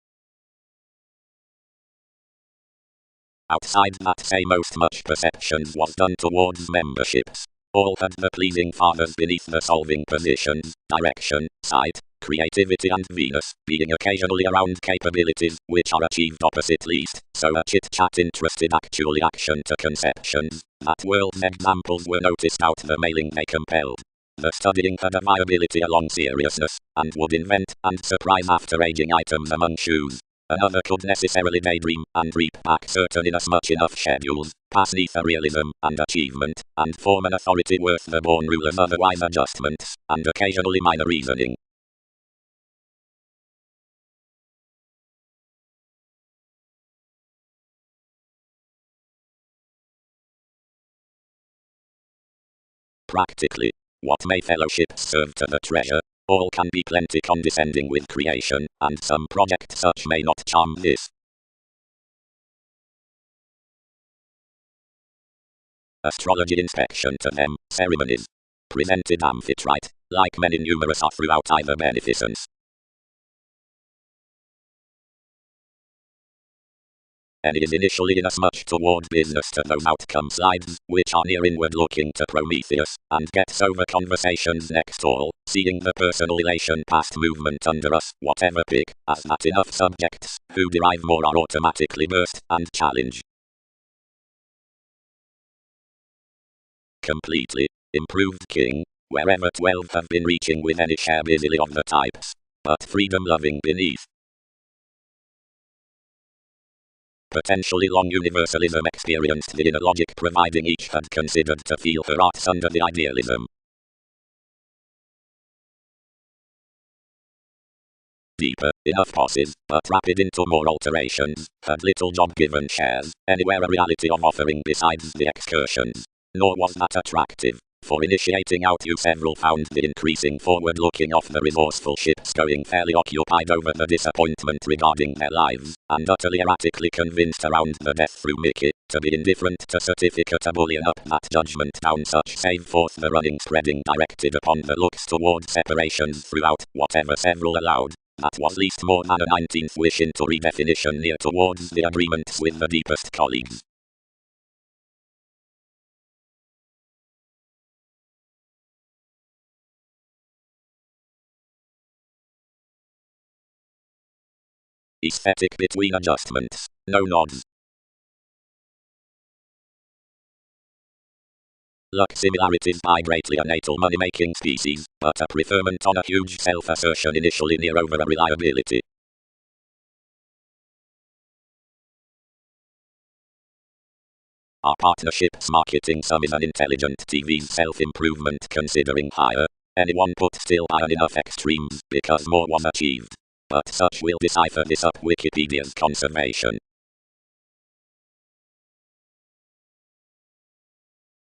Outside that say most much perceptions was done towards memberships. All had the pleasing fathers beneath the solving positions, direction, sight, creativity and Venus, being occasionally around capabilities, which are achieved opposite least, so a chit-chat interested actually action to conceptions, that world's examples were noticed out the mailing they compelled. The studying had a viability along seriousness, and would invent and surprise after aging items among shoes. Another could necessarily daydream and reap back certain inasmuch enough schedules, pass neither realism and achievement, and form an authority worth the born ruler's otherwise adjustments, and occasionally minor reasoning. Practically, what may fellowships serve to the treasure? All can be plenty condescending with creation, and some project such may not charm this. Astrology inspection to them, ceremonies. Presented amphitrite, like many numerous are throughout either beneficence. And is initially inasmuch toward business to those outcome slides, which are near inward looking to Prometheus, and gets over conversations next all, seeing the personal elation past movement under us, whatever pick, as that enough subjects, who derive more are automatically burst, and challenge. Completely improved king, wherever 12 have been reaching with any share busily of the types, but freedom loving beneath. Potentially long universalism experienced the inner logic providing each had considered to feel her arts under the idealism. Deeper, enough pauses, but rapid into more alterations, had little job given shares, anywhere a reality of offering besides the excursions. Nor was that attractive. For initiating out you several found the increasing forward-looking of the resourceful ships going fairly occupied over the disappointment regarding their lives, and utterly erratically convinced around the death through Mickey, to be indifferent to certificate a bullion up that judgment down such save forth the running spreading directed upon the looks toward separations throughout, whatever several allowed. That was least more than a 19th wish into redefinition near towards the agreements with the deepest colleagues. Aesthetic between adjustments. No nods. Luck similarities by greatly a natal money-making species, but a preferment on a huge self-assertion initially near over a reliability. Our partnership's marketing sum is an intelligent TV's self-improvement considering higher. Anyone put still iron enough extremes because more was achieved. But such will decipher this up Wikipedia's conservation.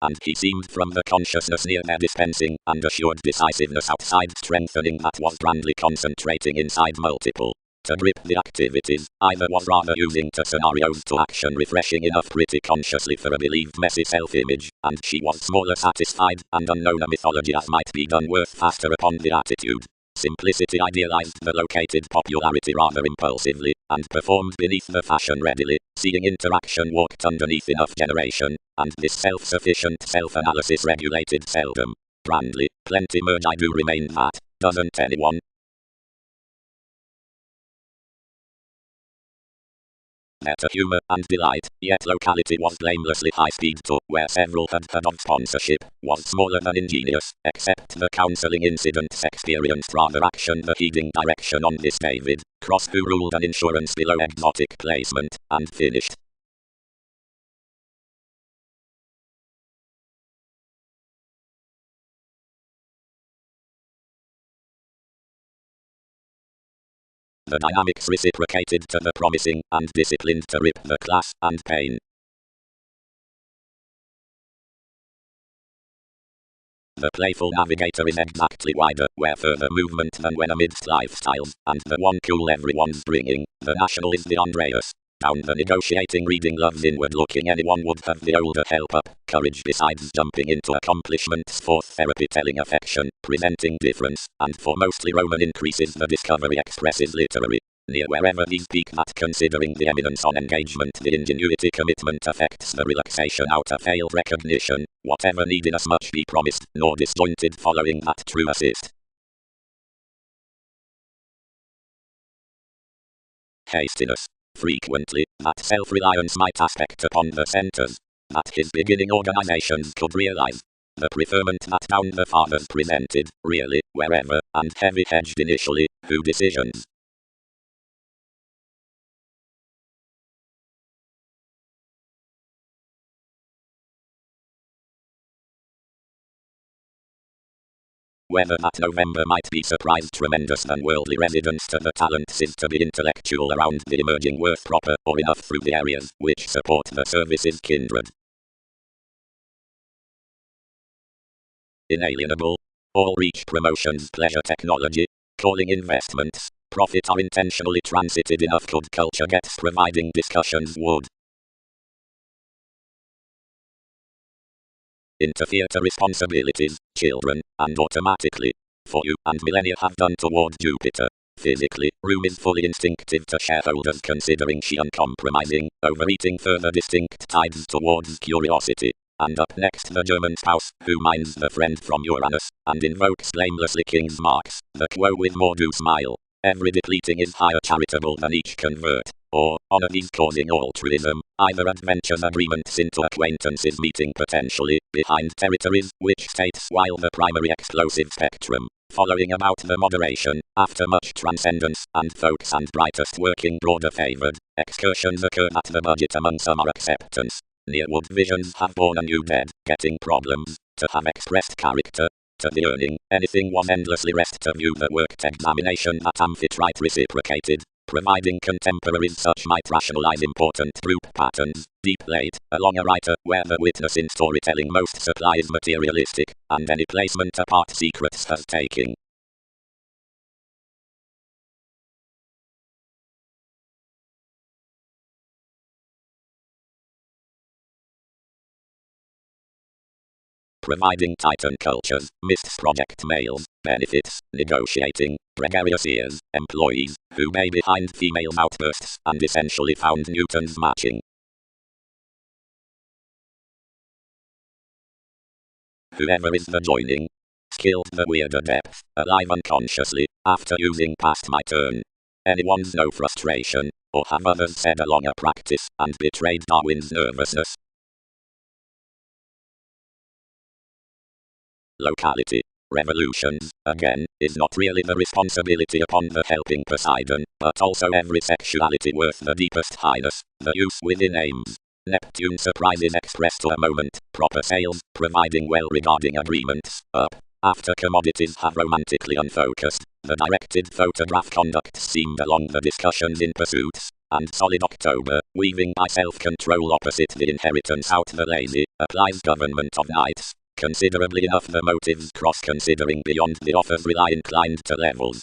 And he seemed from the consciousness near their dispensing, and assured decisiveness outside strengthening that was grandly concentrating inside multiple. To grip the activities, either was rather using to scenarios to action refreshing enough pretty consciously for a believed messy self-image, and she was smaller satisfied, and unknown a mythology as might be done worth faster upon the attitude. Simplicity idealized the located popularity rather impulsively, and performed beneath the fashion readily, seeing interaction walked underneath enough generation, and this self-sufficient self-analysis regulated seldom. Grandly, plenty merge I do remain that, doesn't anyone? Better humor and delight, yet locality was blamelessly high speed to where several had heard of sponsorship, was smaller than ingenious, except the counseling incidents experienced rather action the heeding direction on this David, Cross who ruled an insurance below exotic placement, and finished. The dynamics reciprocated to the promising, and disciplined to rip the class and pain. The playful navigator is exactly wider, where further movement than when amidst lifestyles, and the one cool everyone's bringing, the national is the Andreas. Down the negotiating reading loves inward looking anyone would have the older help up, courage besides jumping into accomplishments fourth therapy telling affection, presenting difference, and for mostly Roman increases the discovery expresses literary. Near wherever these peak that considering the eminence on engagement the ingenuity commitment affects the relaxation out of failed recognition, whatever need inasmuch be promised, nor disjointed following that true assist. Hastiness. Frequently, that self-reliance might aspect upon the centers, that his beginning organizations could realize. The preferment that down the fathers presented, really, wherever, and heavy-hedged initially, who decisions. Whether that November might be surprised tremendous than worldly residence to the talents is to be intellectual around the emerging worth proper or enough through the areas which support the services kindred. Inalienable. All reach promotions pleasure technology, calling investments, profit are intentionally transited enough could culture gets providing discussions would. interfere to responsibilities, children, and automatically, for you and millennia have done toward Jupiter. Physically, room is fully instinctive to shareholders considering she uncompromising, overeating further distinct tides towards curiosity. And up next the German spouse, who minds the friend from Uranus, and invokes blamelessly king's marks, the quo with more do smile. Every depleting is higher charitable than each convert, or, honor these causing altruism, either adventures agreements into acquaintances meeting potentially, behind territories, which states while the primary explosive spectrum, following about the moderation, after much transcendence, and folks and brightest working broader favored, excursions occur at the budget among some are acceptance. Nearwood visions have born a new dead, getting problems, to have expressed character, to the earning, anything was endlessly rest to view the worked examination that Amphitrite reciprocated, providing contemporaries such might rationalize important group patterns, deep late, along a writer, where the witness in storytelling most supplies materialistic, and any placement apart secrets has taking. Providing Titan cultures, missed project males, benefits, negotiating, gregarious ears, employees, who may behind female outbursts, and essentially found Newton's matching. Whoever is the joining, skilled the weirder depth, alive unconsciously, after using past my turn. Anyone's no frustration, or have others said along a practice, and betrayed Darwin's nervousness. Locality. Revolutions, again, is not really the responsibility upon the helping Poseidon, but also every sexuality worth the deepest highness, the use within aims. Neptune surprises express to a moment, proper sales, providing well-regarding agreements, up. After commodities have romantically unfocused, the directed photograph conduct seemed along the discussions in pursuits, and solid October, weaving by self-control opposite the inheritance out the lazy, applies government of nights. Considerably enough the motives cross-considering beyond the offers rely inclined to levels.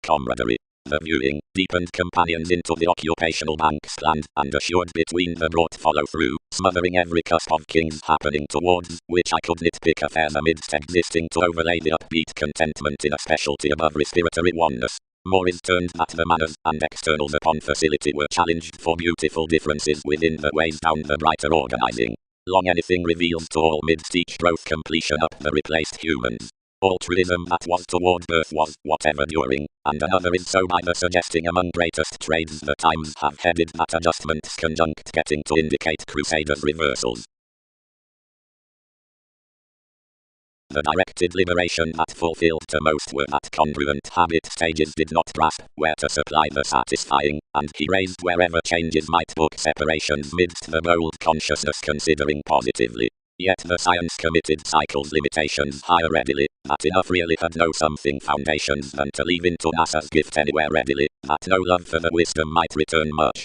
Camaraderie. The viewing deepened companions into the occupational banks planned and assured between the brought follow-through, smothering every cusp of kings happening towards, which I could nitpick affairs amidst existing to overlay the upbeat contentment in a specialty above respiratory oneness. More is turned that the manners and externals upon facility were challenged for beautiful differences within the ways down the brighter organizing. Long anything reveals to all midst each growth completion up the replaced humans. Altruism that was toward birth was whatever during, and another is so by the suggesting among greatest trades the times have headed that adjustments conjunct getting to indicate crusaders reversals. The directed liberation that fulfilled to most were that congruent habit stages did not grasp where to supply the satisfying, and he raised wherever changes might book separations midst the bold consciousness considering positively. Yet the science committed cycles limitations higher readily, that enough really had no something foundations than to leave into NASA's gift anywhere readily, that no love for the wisdom might return much.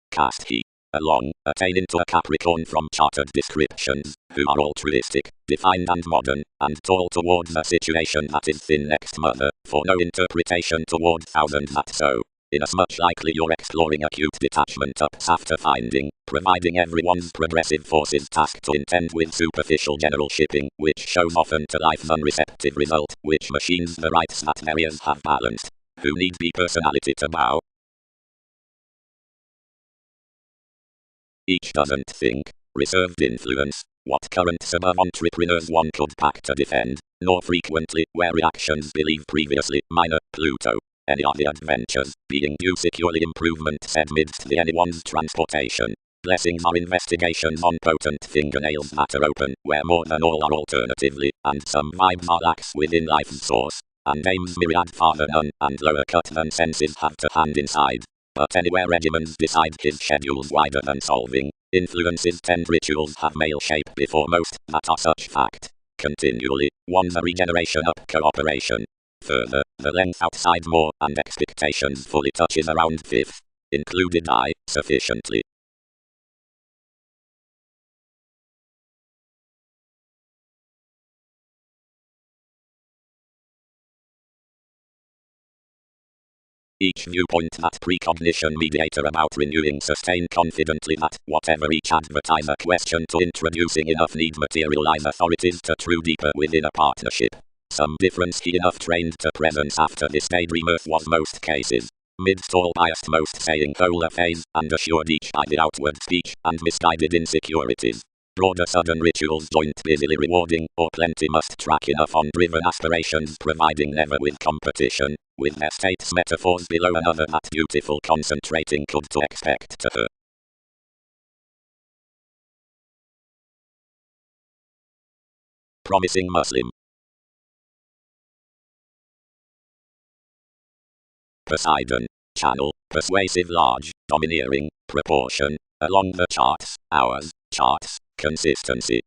Cast he along, attain into a Capricorn from chartered descriptions, who are altruistic, defined and modern, and tall towards a situation that is thin next mother, for no interpretation toward thousand that so. Inasmuch likely you're exploring acute detachment ups after finding, providing everyone's progressive forces tasked to intend with superficial general shipping, which shows often to life's unreceptive result, which machines the rights that barriers have balanced. Who need be personality to bow? Each doesn't think. Reserved influence. What currents above entrepreneurs one could pack to defend, nor frequently, where reactions believe previously, minor, Pluto. Any of the adventures, being due securely improvement said midst the anyone's transportation. Blessings are investigations on potent fingernails that are open, where more than all are alternatively, and some vibes are lax within life's source, and aims myriad farther none, and lower cut than senses have to hand inside. But anywhere regimens decide his schedule's wider than solving, influences tend rituals have male shape before most, that are such fact. Continually, one's a regeneration up cooperation. Further, the length outside more and expectations fully touches around fifth. Included I, sufficiently. Each viewpoint that precognition mediator about renewing sustain confidently that whatever each advertiser question to introducing enough need materialize authorities to true deeper within a partnership. Some difference he enough trained to presence after this daydream earth was most cases. Mid-stall biased most saying polar phase and assured each by the outward speech and misguided insecurities. Broader sudden rituals joint busily rewarding, or plenty must track enough on driven aspirations providing never with competition, with their states metaphors below another that beautiful concentrating could to expect to her. Promising Muslim. Poseidon. Channel, persuasive large, domineering, proportion, along the charts, hours, charts, consistency.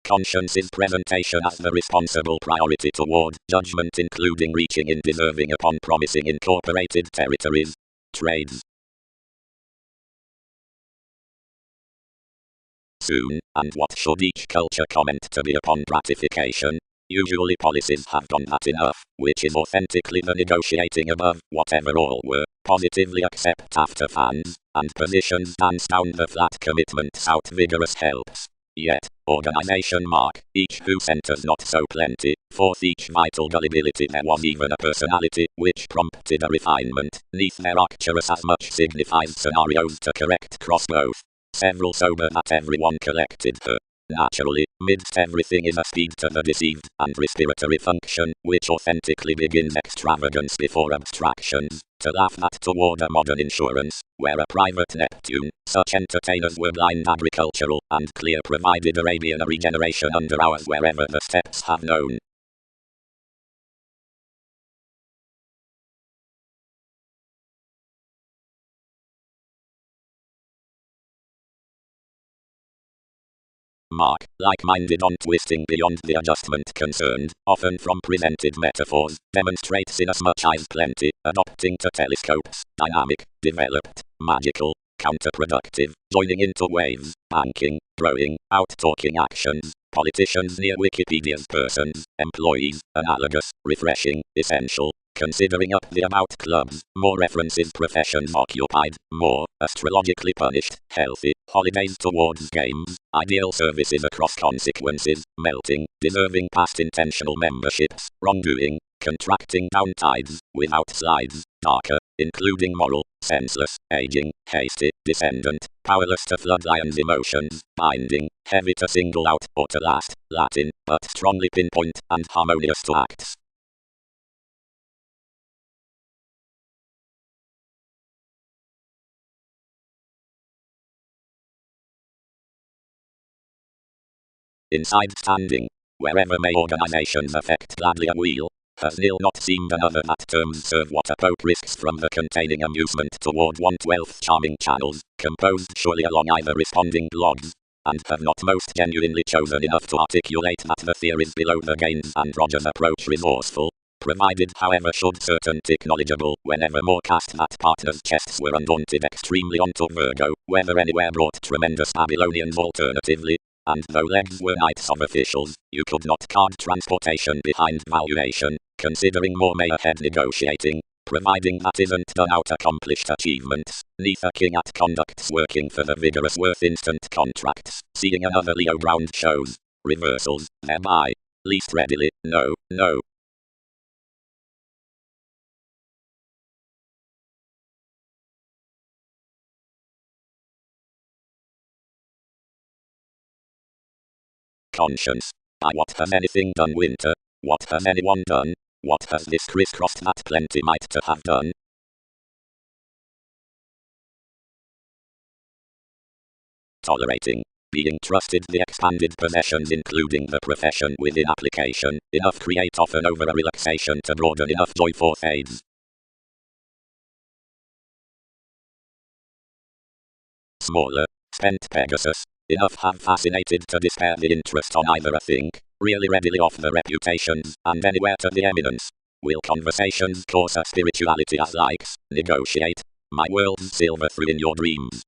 Conscience's presentation as the responsible priority toward judgment including reaching in deserving upon promising incorporated territories. Trades. Soon, and what should each culture comment to be upon gratification? Usually policies have done that enough, which is authentically the negotiating above, whatever all were, positively accept after fans, and positions dance down the flat commitments out vigorous helps. Yet, organization mark, each who centers not so plenty, forth each vital gullibility there was even a personality, which prompted a refinement, neath their arcturus as much signifies scenarios to correct cross both. Several sober that everyone collected her. Naturally, midst everything is a speed to the deceived, and respiratory function, which authentically begins extravagance before abstractions, to laugh that toward a modern insurance, where a private Neptune, such entertainers were blind agricultural, and clear provided Arabian a regeneration under ours wherever the steppes have known. Mark, like-minded on twisting beyond the adjustment concerned, often from presented metaphors, demonstrates inasmuch as plenty, adopting to telescopes, dynamic, developed, magical, counterproductive, joining into waves, banking, growing, out-talking actions, politicians near Wikipedia's persons, employees, analogous, refreshing, essential, considering up the about clubs, more references professions occupied, more, astrologically punished, healthy, holidays towards games, ideal services across consequences, melting, deserving past intentional memberships, wrongdoing, contracting down tides, without slides, darker, including moral, senseless, aging, hasty, descendant, powerless to flood lion's emotions, binding, heavy to single out or to last, Latin, but strongly pinpoint and harmonious to acts. Inside standing, wherever may organizations affect gladly a wheel, has nil not seemed another that terms serve what a pope risks from the containing amusement toward 1/12 charming channels, composed surely along either responding blogs, and have not most genuinely chosen enough to articulate that the theories below the gains and Roger's approach resourceful, provided however should certainty knowledgeable whenever more cast that partners' chests were undaunted extremely onto Virgo, whether anywhere brought tremendous Babylonians alternatively, and though legs were knights of officials, you could not card transportation behind valuation, considering more may ahead negotiating, providing that isn't done out accomplished achievements, neither king at conducts working for the vigorous worth instant contracts, seeing another Leo Brown shows, reversals, thereby, least readily, no, no. Conscience. By what has anything done winter? What has anyone done? What has this crisscrossed that plenty might to have done? Tolerating. Being trusted the expanded possessions including the profession within application, enough create often over a relaxation to broaden enough joy for aids. Smaller, spent Pegasus, enough have fascinated to despair the interest on either a think, really readily off the reputations, and anywhere to the eminence. Will conversations cause a spirituality as likes, negotiate? My world's silver through in your dreams.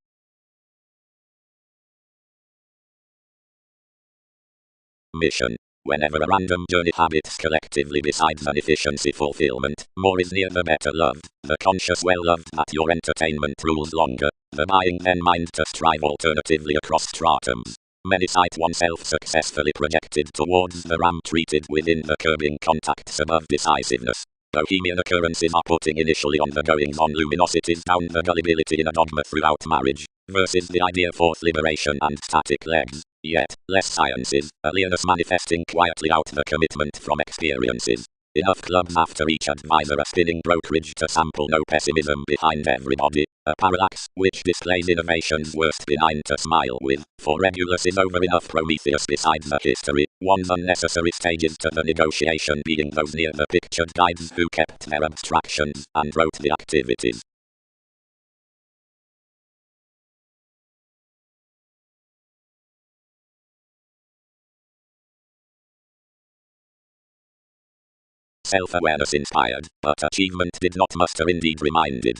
Mission. Whenever a random journey habits collectively besides an efficiency fulfillment, more is near the better loved, the conscious well loved that your entertainment rules longer, the buying then mind to strive alternatively across stratums. Many cite oneself successfully projected towards the ram treated within the curbing contacts above decisiveness. Bohemian occurrences are putting initially on the goings on luminosities down the gullibility in a dogma throughout marriage, versus the idea forth liberation and static legs. Yet, less sciences, alieness manifesting quietly out the commitment from experiences. Enough clubs after each advisor a spinning brokerage to sample no pessimism behind everybody. A parallax, which displays innovation's worst benign to smile with, for Regulus is over enough Prometheus besides the history, one's unnecessary stages to the negotiation being those near the pictured guides who kept their abstractions, and wrote the activities. Self-awareness inspired, but achievement did not muster indeed reminded.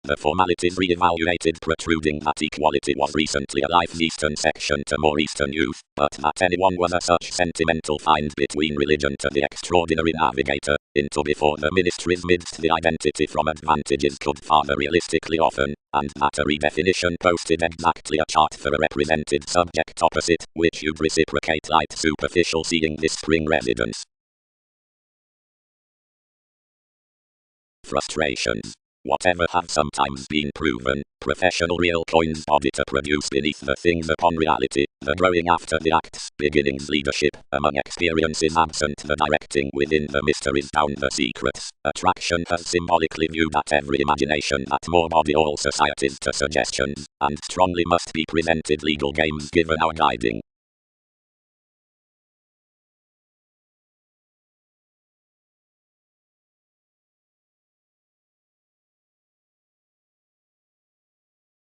The formalities re-evaluated, protruding that equality was recently a life's eastern section to more eastern youth, but that anyone was a such sentimental find between religion to the extraordinary navigator, into before the ministries midst the identity from advantages could father realistically often, and that a redefinition posted exactly a chart for a represented subject opposite, which you'd reciprocate light superficial seeing this spring residence. Frustrations. Whatever have sometimes been proven, professional real coins body to produce beneath the things upon reality, the growing after the acts, beginnings leadership, among experiences absent the directing within the mysteries down the secrets, attraction has symbolically viewed at every imagination that more body all societies to suggestions, and strongly must be presented legal games given our guiding.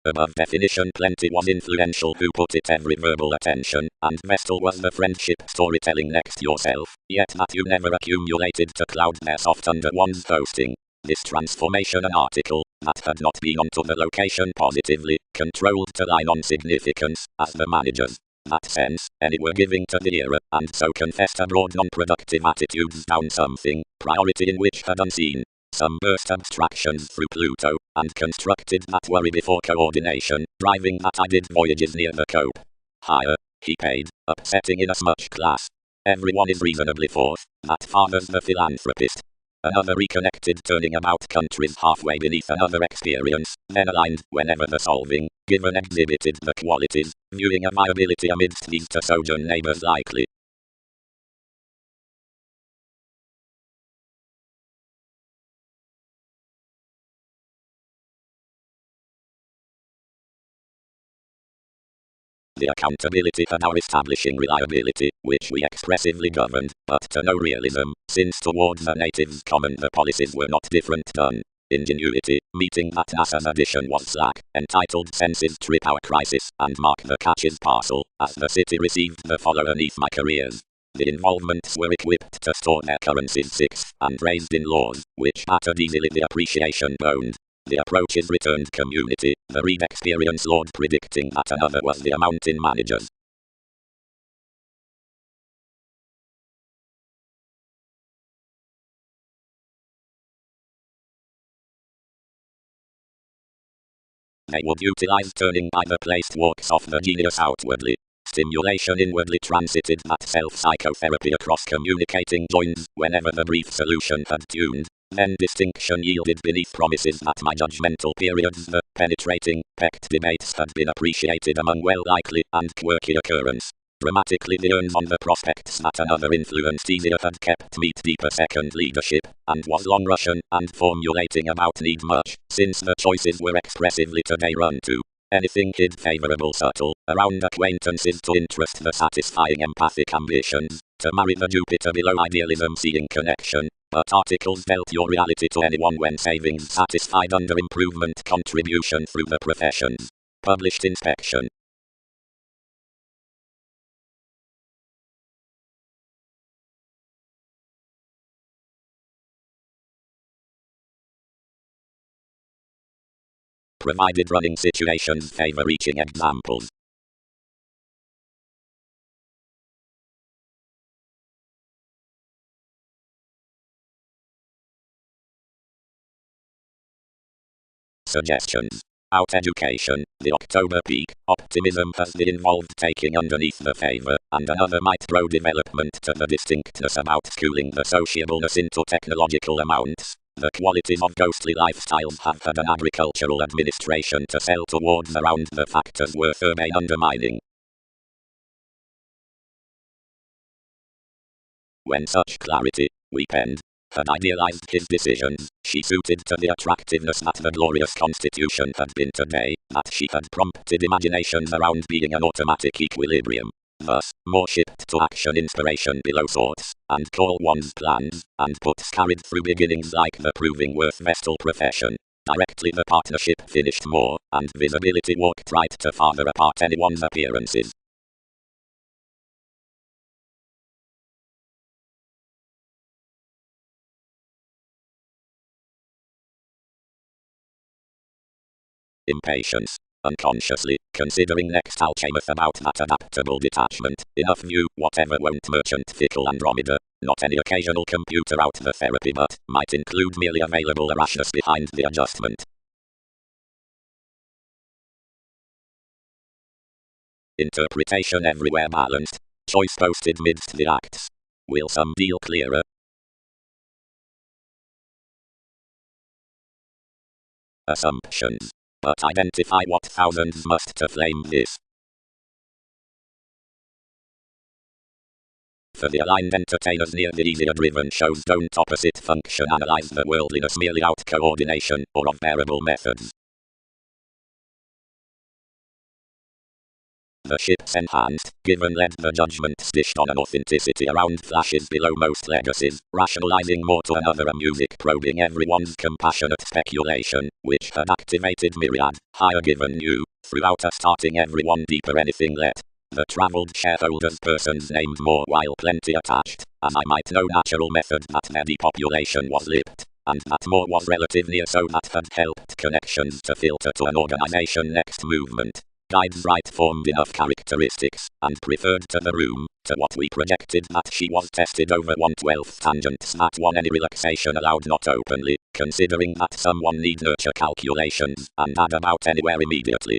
Above definition plenty was influential who put it every verbal attention, and Vestal was the friendship storytelling next yourself, yet that you never accumulated to cloud their soft under one's hosting. This transformation an article, that had not been onto the location positively, controlled to line on significance, as the managers. That sense, any were giving to the era, and so confessed abroad non-productive attitudes down something, priority in which had unseen. Some burst abstractions through Pluto, and constructed that worry before coordination, driving that I did voyages near the cope. Higher, he paid, upsetting in a smudge class. Everyone is reasonably forth, that fathers the philanthropist. Another reconnected turning about countries halfway beneath another experience, then aligned, whenever the solving, given exhibited the qualities, viewing a viability amidst these to sojourn neighbors likely. The accountability for our establishing reliability, which we expressively governed, but to no realism, since towards the natives common the policies were not different done. Ingenuity, meeting that NASA's addition was slack, entitled Senses Trip Our Crisis, and Mark the Catches parcel, as the city received the follow beneath my careers. The involvements were equipped to store their currencies sixth, and raised in laws, which battered easily the appreciation boned. The approach is returned community, the read experience Lord predicting that another was the amount in managers. They would utilize turning by the placed walks of the genius outwardly. Stimulation inwardly transited that self-psychotherapy across communicating joins, whenever the brief solution had tuned. Then distinction yielded beneath promises that my judgmental periods the penetrating, pecked debates had been appreciated among well likely and quirky occurrence. Dramatically the earns on the prospects that another influenced easier had kept meet deeper second leadership, and was long Russian, and formulating about need much, since the choices were expressively today run to. Anything hid favorable subtle, around acquaintances to interest the satisfying empathic ambitions, to marry the Jupiter below idealism seeing connection, But articles dealt your reality to anyone when savings satisfied under improvement contribution through the professions. Published inspection. Provided running situations favor reaching examples. Suggestions. Out education, the October peak, optimism has the involved taking underneath the favor, and another might throw development to the distinctness about schooling the sociableness into technological amounts. The qualities of ghostly lifestyles have had an agricultural administration to sell towards around the factors worth urbane undermining. When such clarity, we penned, had idealized his decisions, she suited to the attractiveness that the glorious constitution had been today, that she had prompted imaginations around being an automatic equilibrium. Thus, more shipped to action inspiration below thoughts, and call one's plans, and puts carried through beginnings like the proving worth vestal profession. Directly the partnership finished more, and visibility walked right to farther apart anyone's appearances. Impatience. Unconsciously, considering next alchemeth about that adaptable detachment, enough view, whatever won't merchant fickle Andromeda, not any occasional computer out the therapy but, might include merely available rashness behind the adjustment. Interpretation everywhere balanced. Choice posted midst the acts. Will some deal clearer? Assumptions. But identify what thousands must to flame this. For the aligned entertainers near the easier driven shows don't opposite function analyze the worldliness merely out coordination or of bearable methods. The ship's enhanced, given led the judgments dished on an authenticity around flashes below most legacies, rationalizing more to another a music probing everyone's compassionate speculation, which had activated myriad, higher given new, throughout a starting everyone deeper anything let. The travelled shareholders persons named more while plenty attached, as I might know natural method that their depopulation was lipped, and that more was relative near so that had helped connections to filter to an organization next movement. Guides right formed enough characteristics, and preferred to the room, to what we projected that she was tested over 1/12 tangents that one any relaxation allowed not openly, considering that someone need nurture calculations, and add about anywhere immediately.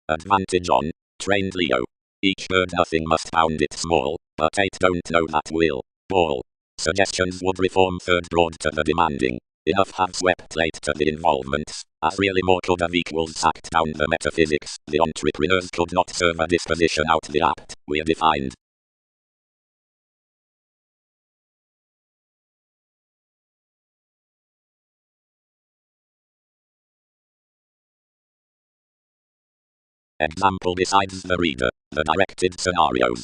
Advantage on, trained Leo. Each bird nothing must pound it small, but 8 don't know that will. Ball. Suggestions would reform third broad to the demanding. Enough have swept late to the involvements, as really more could have equals sacked down the metaphysics. The entrepreneurs could not serve a disposition out the apt, we're defined. Example besides the reader, the directed scenarios.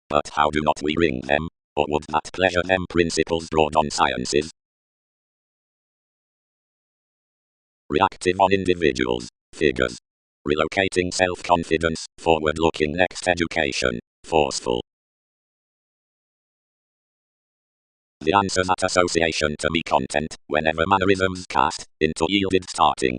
But how do not we ring them? Or would that pleasure them principles broad on sciences? Reactive on individuals, figures. Relocating self-confidence, forward-looking next education, forceful. The answers at association to me content, whenever mannerisms cast, into yielded starting.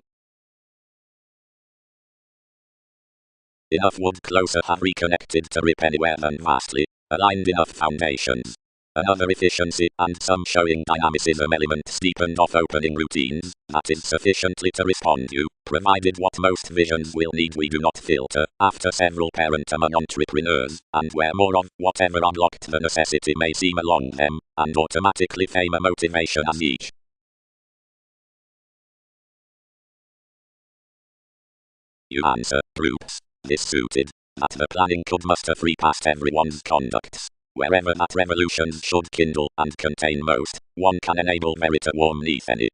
Enough would closer have reconnected to rip anywhere than vastly, aligned enough foundations. Another efficiency, and some showing dynamicism elements deepened off opening routines, that is sufficiently to respond to, provided what most visions will need we do not filter, after several parent among entrepreneurs, and where more of whatever unlocked the necessity may seem along them, and automatically fame a motivation as each. You answer, groups. This suited, that the planning could muster free past everyone's conducts. Wherever that revolutions should kindle and contain most, one can enable merit warm neath any.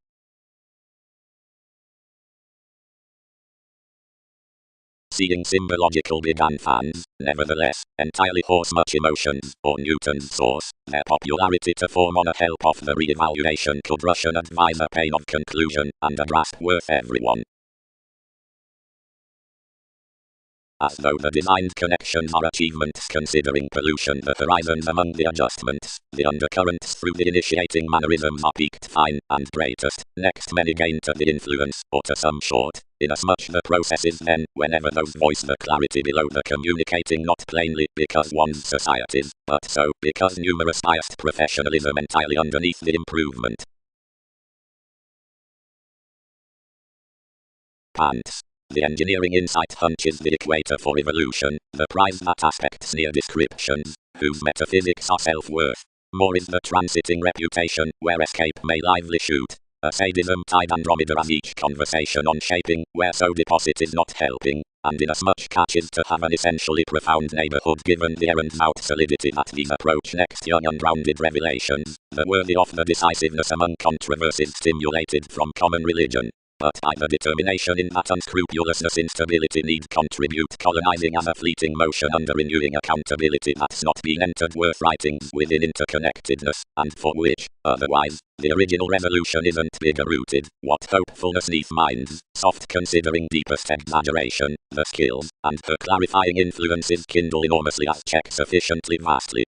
seeing symbological big and fans, nevertheless, entirely horse much emotions, or Newton's source, their popularity to form on a help of the re-evaluation could Russian advisor pain of conclusion, and a grasp worth everyone. As though the designed connections are achievements considering pollution, the horizons among the adjustments, the undercurrents through the initiating mannerisms are peaked fine and greatest, next many gain to the influence, or to some short, inasmuch the process is then, whenever those voice the clarity below the communicating not plainly because one's societies, but so because numerous biased professionalism entirely underneath the improvement. Pants. The engineering insight hunches the equator for evolution, the prize that aspects near descriptions, whose metaphysics are self-worth. More is the transiting reputation, where escape may lively shoot. A sadism tied Andromeda as each conversation on shaping, where so deposit is not helping, and inasmuch catches to have an essentially profound neighborhood given the errand's out solidity that these approach next young unrounded revelations, the worthy of the decisiveness among controversies stimulated from common religion. But by the determination in that unscrupulousness instability need contribute colonizing as a fleeting motion under renewing accountability that's not been entered worth writings within interconnectedness, and for which, otherwise, the original resolution isn't bigger rooted, what hopefulness neath minds, soft considering deepest exaggeration, the skills, and her clarifying influences kindle enormously as check sufficiently vastly.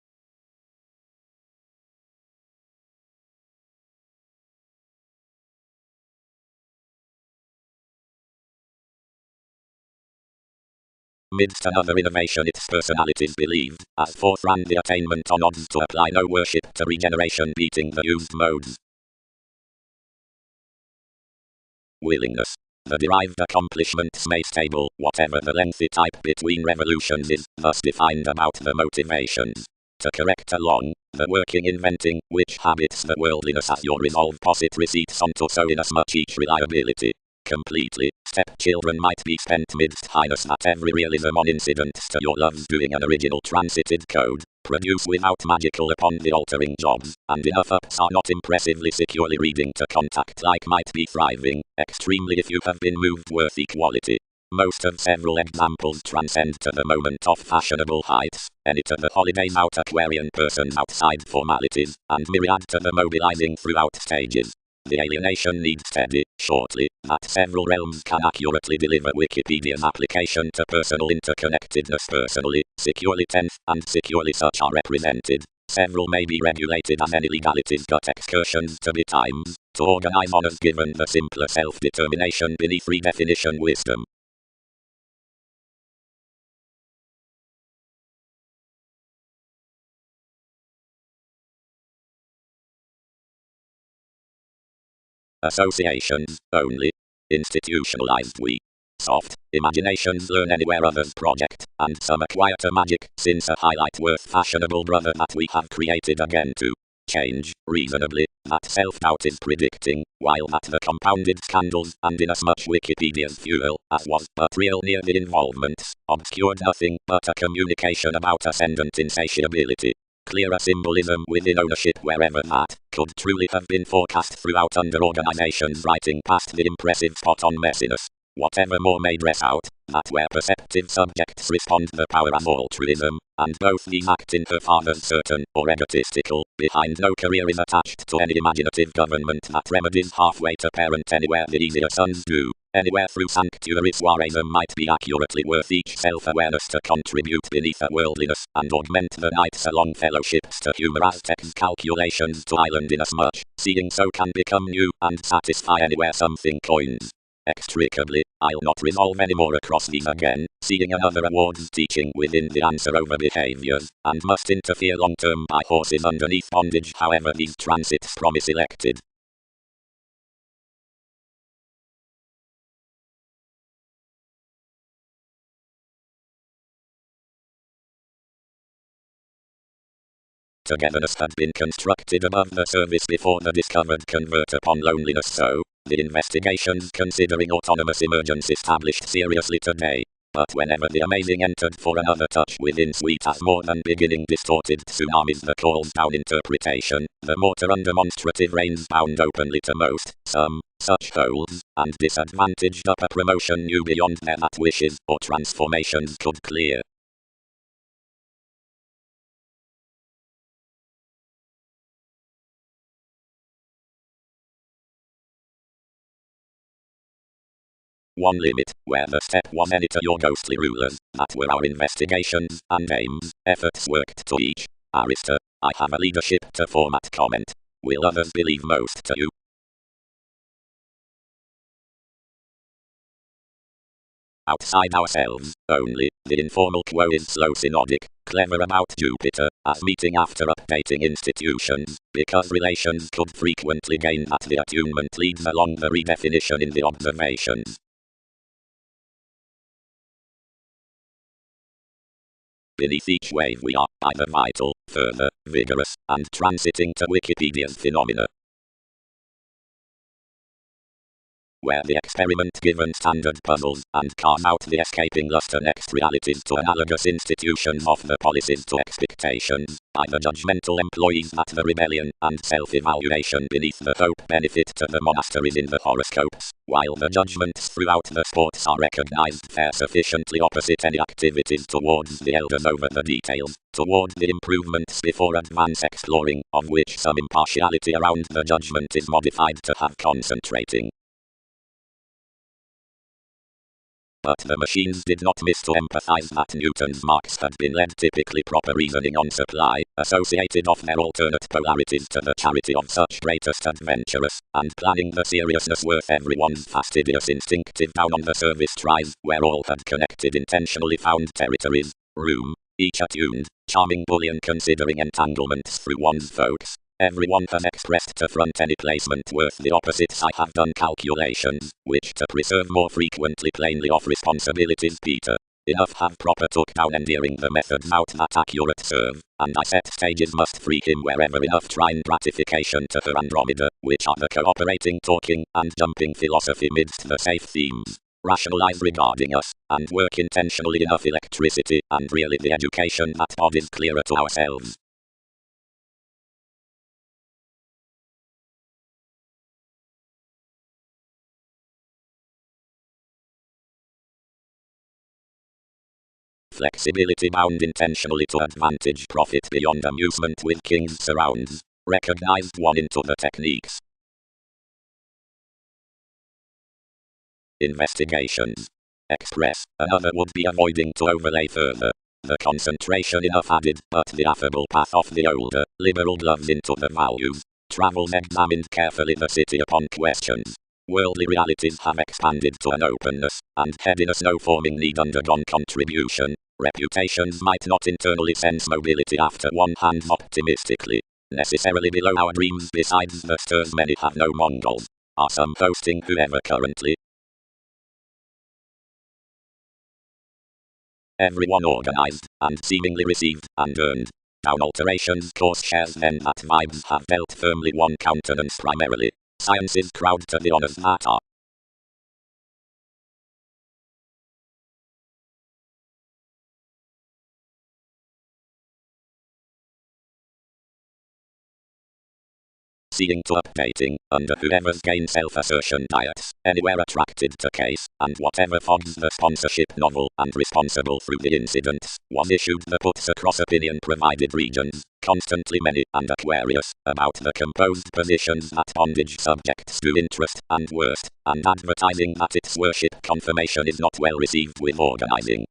Midst another innovation its personalities believed, as forth ran the attainment on odds to apply no worship to regeneration beating the used modes. Willingness. The derived accomplishments may stable, whatever the lengthy type between revolutions is, thus defined about the motivations. To correct along, the working inventing, which habits the worldliness as your resolve posit receipts onto so inasmuch each reliability. Completely, stepchildren might be spent midst highness that every realism on incidents to your love's doing an original transited code, produce without magical upon the altering jobs, and enough ups are not impressively securely reading to contact like might be thriving, extremely if you have been moved worth equality. Most of several examples transcend to the moment of fashionable heights, any to the holidays out Aquarian persons outside formalities, and myriad to the mobilizing throughout stages. The alienation needs steady, shortly, that several realms can accurately deliver Wikipedia's application to personal interconnectedness personally, securely tenth, and securely such are represented. Several may be regulated as any legalities got excursions to be times, to organize honors given the simpler self-determination beneath redefinition wisdom. Associations, only. Institutionalized we. Soft, imaginations learn anywhere others project, and some acquire to magic, since a highlight worth fashionable brother that we have created again to change, reasonably, that self-doubt is predicting, while that the compounded scandals, and inasmuch Wikipedia's fuel, as was but real near the involvements, obscured nothing but a communication about ascendant insatiability. Clearer symbolism within ownership wherever that could truly have been forecast throughout under organizations writing past the impressive spot on messiness. Whatever more may dress out, that where perceptive subjects respond the power as altruism, and both these act in her father's certain, or egotistical, behind no career is attached to any imaginative government that remedies halfway to parent anywhere the easier sons do. Anywhere through sanctuary soireism might be accurately worth each self-awareness to contribute beneath a worldliness, and augment the nights along fellowships to humor Aztecs' calculations to island inasmuch, seeing so can become new, and satisfy anywhere something coins. Extricably, I'll not resolve any more across these again, seeing another awards teaching within the answer over behaviors, and must interfere long-term by horses underneath bondage however these transits promise elected. Togetherness had been constructed above the surface before the discovered convert upon loneliness so, the investigations considering autonomous emergence established seriously today. But whenever the amazing entered for another touch within sweet as more than beginning distorted tsunamis that calls down interpretation, the mortar undemonstrative rains bound openly to most, some, such holes, and disadvantaged upper promotion knew beyond their that wishes or transformations could clear. One limit, where the step was any to your ghostly rulers, that were our investigations and aims, efforts worked to each. Arista, I have a leadership to format comment. Will others believe most to you? Outside ourselves, only, the informal quo is slow synodic, clever about Jupiter, as meeting after updating institutions, because relations could frequently gain that the attunement leads along the redefinition in the observations. Beneath each wave we are, either vital, further, vigorous, and transiting to Wikipedia's phenomena. Where the experiment given standard puzzles, and carve out the escaping luster next realities to analogous institutions of the policies to expectations, by the judgmental employees that the rebellion, and self-evaluation beneath the hope benefit to the monasteries in the horoscopes, while the judgments throughout the sports are recognized fare sufficiently opposite any activities towards the elders over the details, toward the improvements before advance exploring, of which some impartiality around the judgment is modified to have concentrating. But the machines did not miss to emphasize that Newton's marks had been led typically proper reasoning on supply, associated of their alternate polarities to the charity of such greatest adventurous, and planning the seriousness worth everyone's fastidious instinctive down on the service tries, where all had connected intentionally found territories, room, each attuned, charming bullion considering entanglements through one's folks. Everyone has expressed to front any placement worth the opposites. I have done calculations, which to preserve more frequently plainly of responsibilities Peter. Enough have proper took down endearing the methods out that accurate serve, and I set stages must free him wherever enough trine gratification to her Andromeda, which are the cooperating talking and jumping philosophy midst the safe themes. Rationalize regarding us, and work intentionally enough electricity, and really the education that bodies clearer to ourselves. Flexibility bound intentionally to advantage profit beyond amusement with king's surrounds. Recognized one into the techniques. Investigations. Express. Another would be avoiding to overlay further. The concentration enough added, but the affable path of the older, liberal gloves into the values. Travels examined carefully the city upon questions. Worldly realities have expanded to an openness, and headiness no forming need undergone contribution. Reputations might not internally sense mobility after one hand optimistically. Necessarily below our dreams besides the stars many have no Mongols. Are some posting whoever currently? Everyone organized, and seemingly received, and earned. Down alterations course shares then that vibes have dealt firmly one countenance primarily. Science's crowd to the honors that are. Seeing to updating, under whoever's gain self-assertion diets, anywhere attracted to case, and whatever fogs the sponsorship novel, and responsible through the incidents, was issued the puts across opinion provided regions, constantly many, and Aquarius, about the composed positions that bondage subjects to interest, and worst, and advertising that its worship confirmation is not well received with organizing.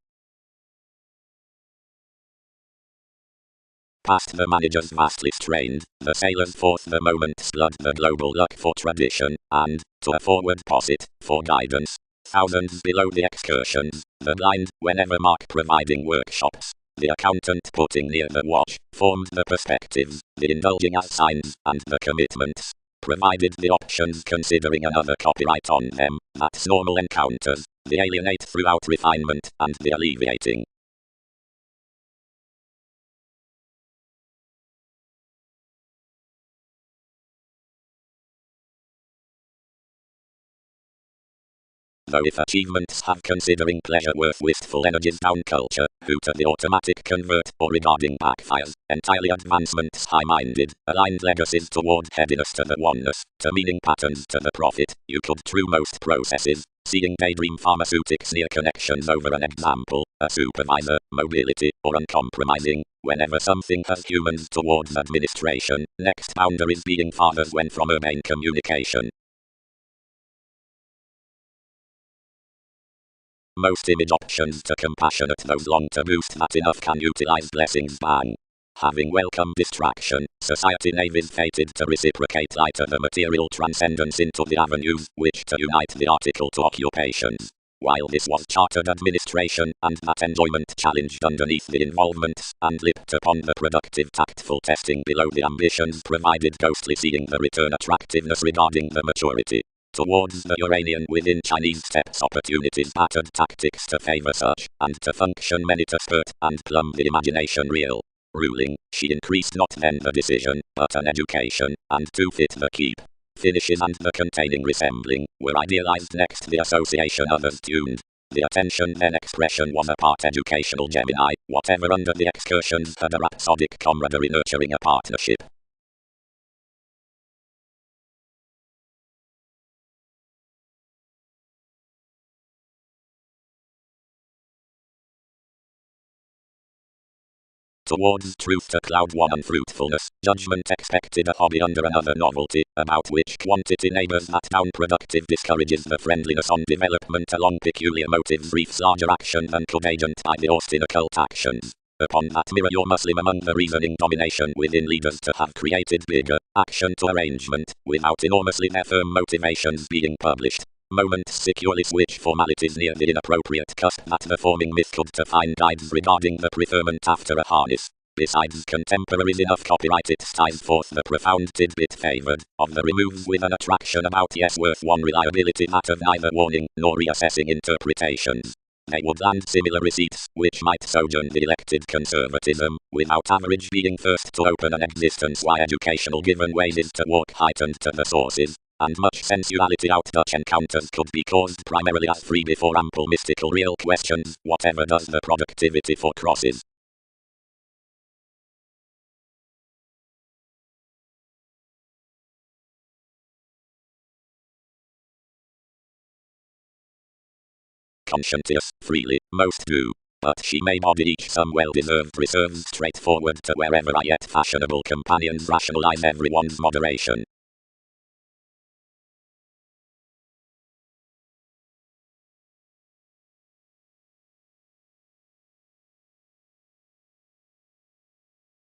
Past the managers vastly strained, the sailors forth the moments flood the global luck for tradition, and, to a forward posset, for guidance. Thousands below the excursions, the blind, whenever Mark providing workshops, the accountant putting near the watch, formed the perspectives, the indulging as signs, and the commitments. Provided the options considering another copyright on them, that's normal encounters, the alienate throughout refinement, and the alleviating. though if achievements have considering pleasure worth wistful energies down culture, who to the automatic convert, or regarding backfires, entirely advancements high-minded, aligned legacies toward headiness to the oneness, to meaning patterns to the profit, you could true most processes, seeing daydream pharmaceutics near connections over an example, a supervisor, mobility, or uncompromising, whenever something has humans towards administration, next boundaries being fathers when from urbane communication. Most image options to compassionate those long to boost that enough can utilize blessings bang. Having welcome distraction, society navies fated to reciprocate lighter the material transcendence into the avenues which to unite the article to occupations. While this was chartered administration, and that enjoyment challenged underneath the involvements, and lipped upon the productive tactful testing below the ambitions provided ghostly seeing the return attractiveness regarding the maturity. Towards the Uranian within Chinese steps opportunities battered tactics to favor such, and to function many to spurt, and plumb the imagination real. Ruling, she increased not then the decision, but an education, and to fit the keep. Finishes and the containing resembling, were idealized next the association others tuned. The attention then expression was a part educational Gemini, whatever under the excursions had a rhapsodic camaraderie nurturing a partnership. Towards truth to cloud one unfruitfulness, judgment expected a hobby under another novelty, about which quantity neighbors that down productive discourages the friendliness on development along peculiar motives reefs larger action than could agent by the Austin occult actions. Upon that mirror your Muslim among the reasoning domination within leaders to have created bigger action to arrangement, without enormously their firm motivations being published. Moments securely switch formalities near the inappropriate cusp that the forming myth could to find guides regarding the preferment after a harness. Besides contemporaries enough copyright it styles forth the profound tidbit favored, of the removes with an attraction about yes worth one reliability that of neither warning, nor reassessing interpretations. They would land similar receipts, which might sojourn the elected conservatism, without average being first to open an existence why educational given ways is to walk heightened to the sources. And much sensuality out Dutch encounters could be caused primarily as free before ample mystical real questions, whatever does the productivity for crosses. Conscientious, freely, most do. But she may body each some well-deserved reserves straightforward to wherever I yet fashionable companions rationalize everyone's moderation.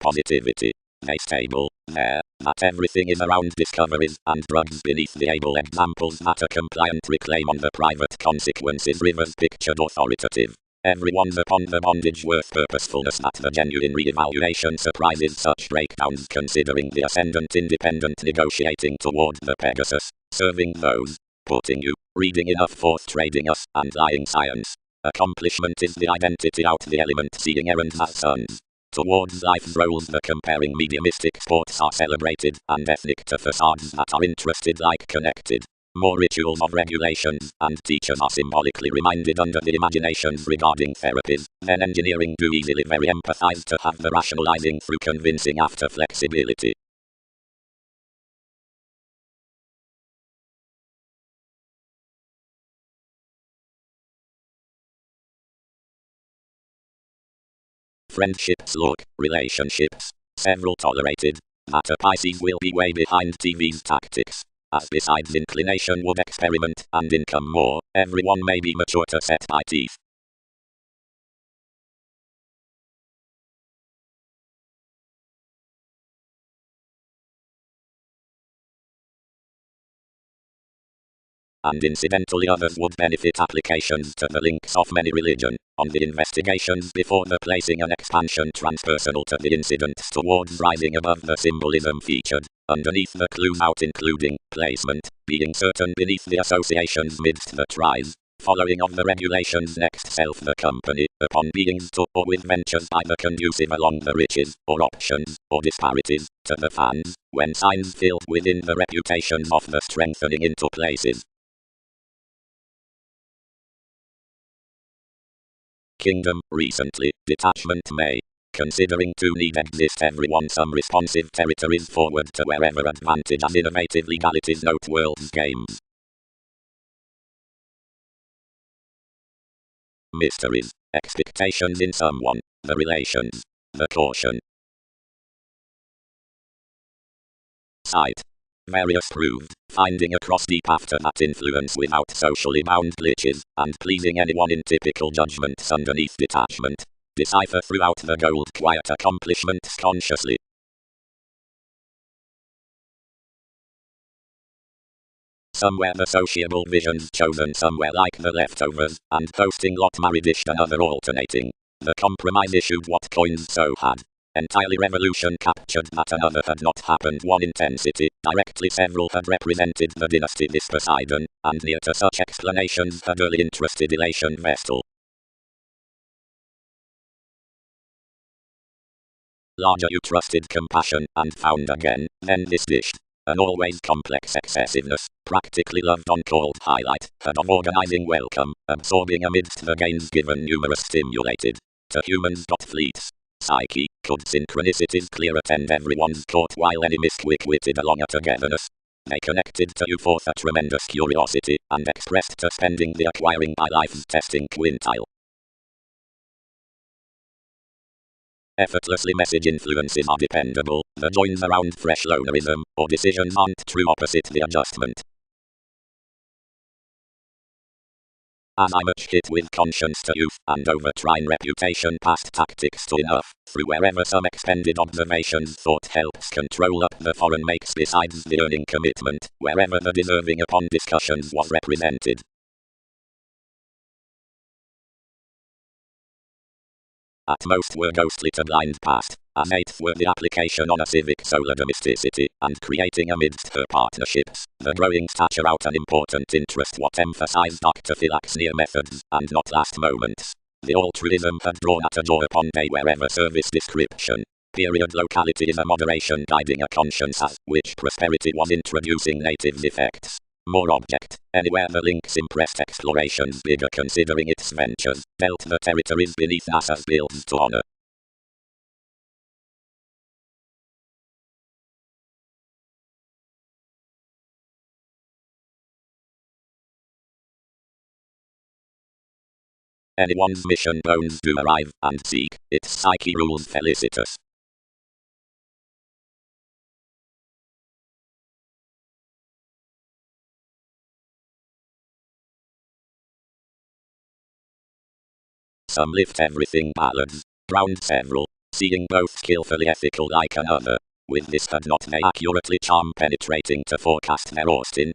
Positivity. They stable, there, that everything is around discoveries and drugs beneath the able examples that a compliant reclaim on the private consequences rivers pictured authoritative. Everyone's upon the bondage worth purposefulness that the genuine re-evaluation surprises such breakdowns considering the ascendant independent negotiating toward the Pegasus, serving those, putting you, reading enough forth trading us, and lying science. Accomplishment is the identity out the element seeing errands as sons. Towards life's roles the comparing mediumistic sports are celebrated, and ethnic to facades that are interested like connected. More rituals of regulations, and teachers are symbolically reminded under the imaginations regarding therapies, then engineering do easily very empathize to have the rationalizing through convincing after flexibility. Friendships look, relationships, several tolerated, that a Pisces will be way behind TV's tactics. As besides inclination would experiment, and income more, everyone may be mature to set by teeth. And incidentally others would benefit applications to the links of many religion, on the investigations before the placing an expansion transpersonal to the incidents towards rising above the symbolism featured, underneath the clues out including, placement, being certain beneath the associations midst the tries, following of the regulations next self the company, upon beings to or with ventures by the conducive along the riches, or options, or disparities, to the fans, when signs filled within the reputations of the strengthening into places. kingdom, recently, detachment may. Considering to need exist everyone some responsive territories forward to wherever advantage as innovative legalities note world's games. Mysteries, expectations in someone, the relations, the caution. Sight. Various proved, finding across deep after that influence without socially bound glitches, and pleasing anyone in typical judgments underneath detachment. Decipher throughout the gold quiet accomplishments consciously. Somewhere the sociable visions chosen, somewhere like the leftovers, and posting lot marriedish another alternating. The compromise issued what coins so had. Entirely revolution captured that another had not happened one intensity, directly several had represented the dynasty this Poseidon, and near to such explanations had early interested elation Vestal. Larger you trusted compassion, and found again, then this dished. An always complex excessiveness, practically loved on called highlight, had of organizing welcome, absorbing amidst the gains given numerous stimulated. To humans. Fleets. Psyche, could synchronicities clear attend everyone's court while any missed quick-witted along a togetherness. They connected to you forth a tremendous curiosity, and expressed to spending the acquiring by life's testing quintile. Effortlessly message influences are dependable, the joins around fresh lonerism, or decisions aren't true opposite the adjustment. As I much hit with conscience to youth, and over trying reputation past tactics to enough, through wherever some expended observations thought helps control up the foreign makes besides the earning commitment, wherever the deserving upon discussions was represented. At most were ghostly to blind past, as eighth were the application on a civic solar domesticity, and creating amidst her partnerships, the growing stature out an important interest what emphasized octophylax near methods, and not last moments. The altruism had drawn at a jaw upon day wherever service description. Period locality is a moderation guiding a conscience as, which prosperity was introducing native effects. More object, anywhere the links impressed explorations bigger considering its ventures, dealt the territories beneath NASA's builds to honor. Anyone's mission bones do arrive, and seek, its psyche rules felicitous. Some lift everything ballads, drowned several, seeing both skillfully ethical like another. With this had not they accurately charm penetrating to forecast their Austin.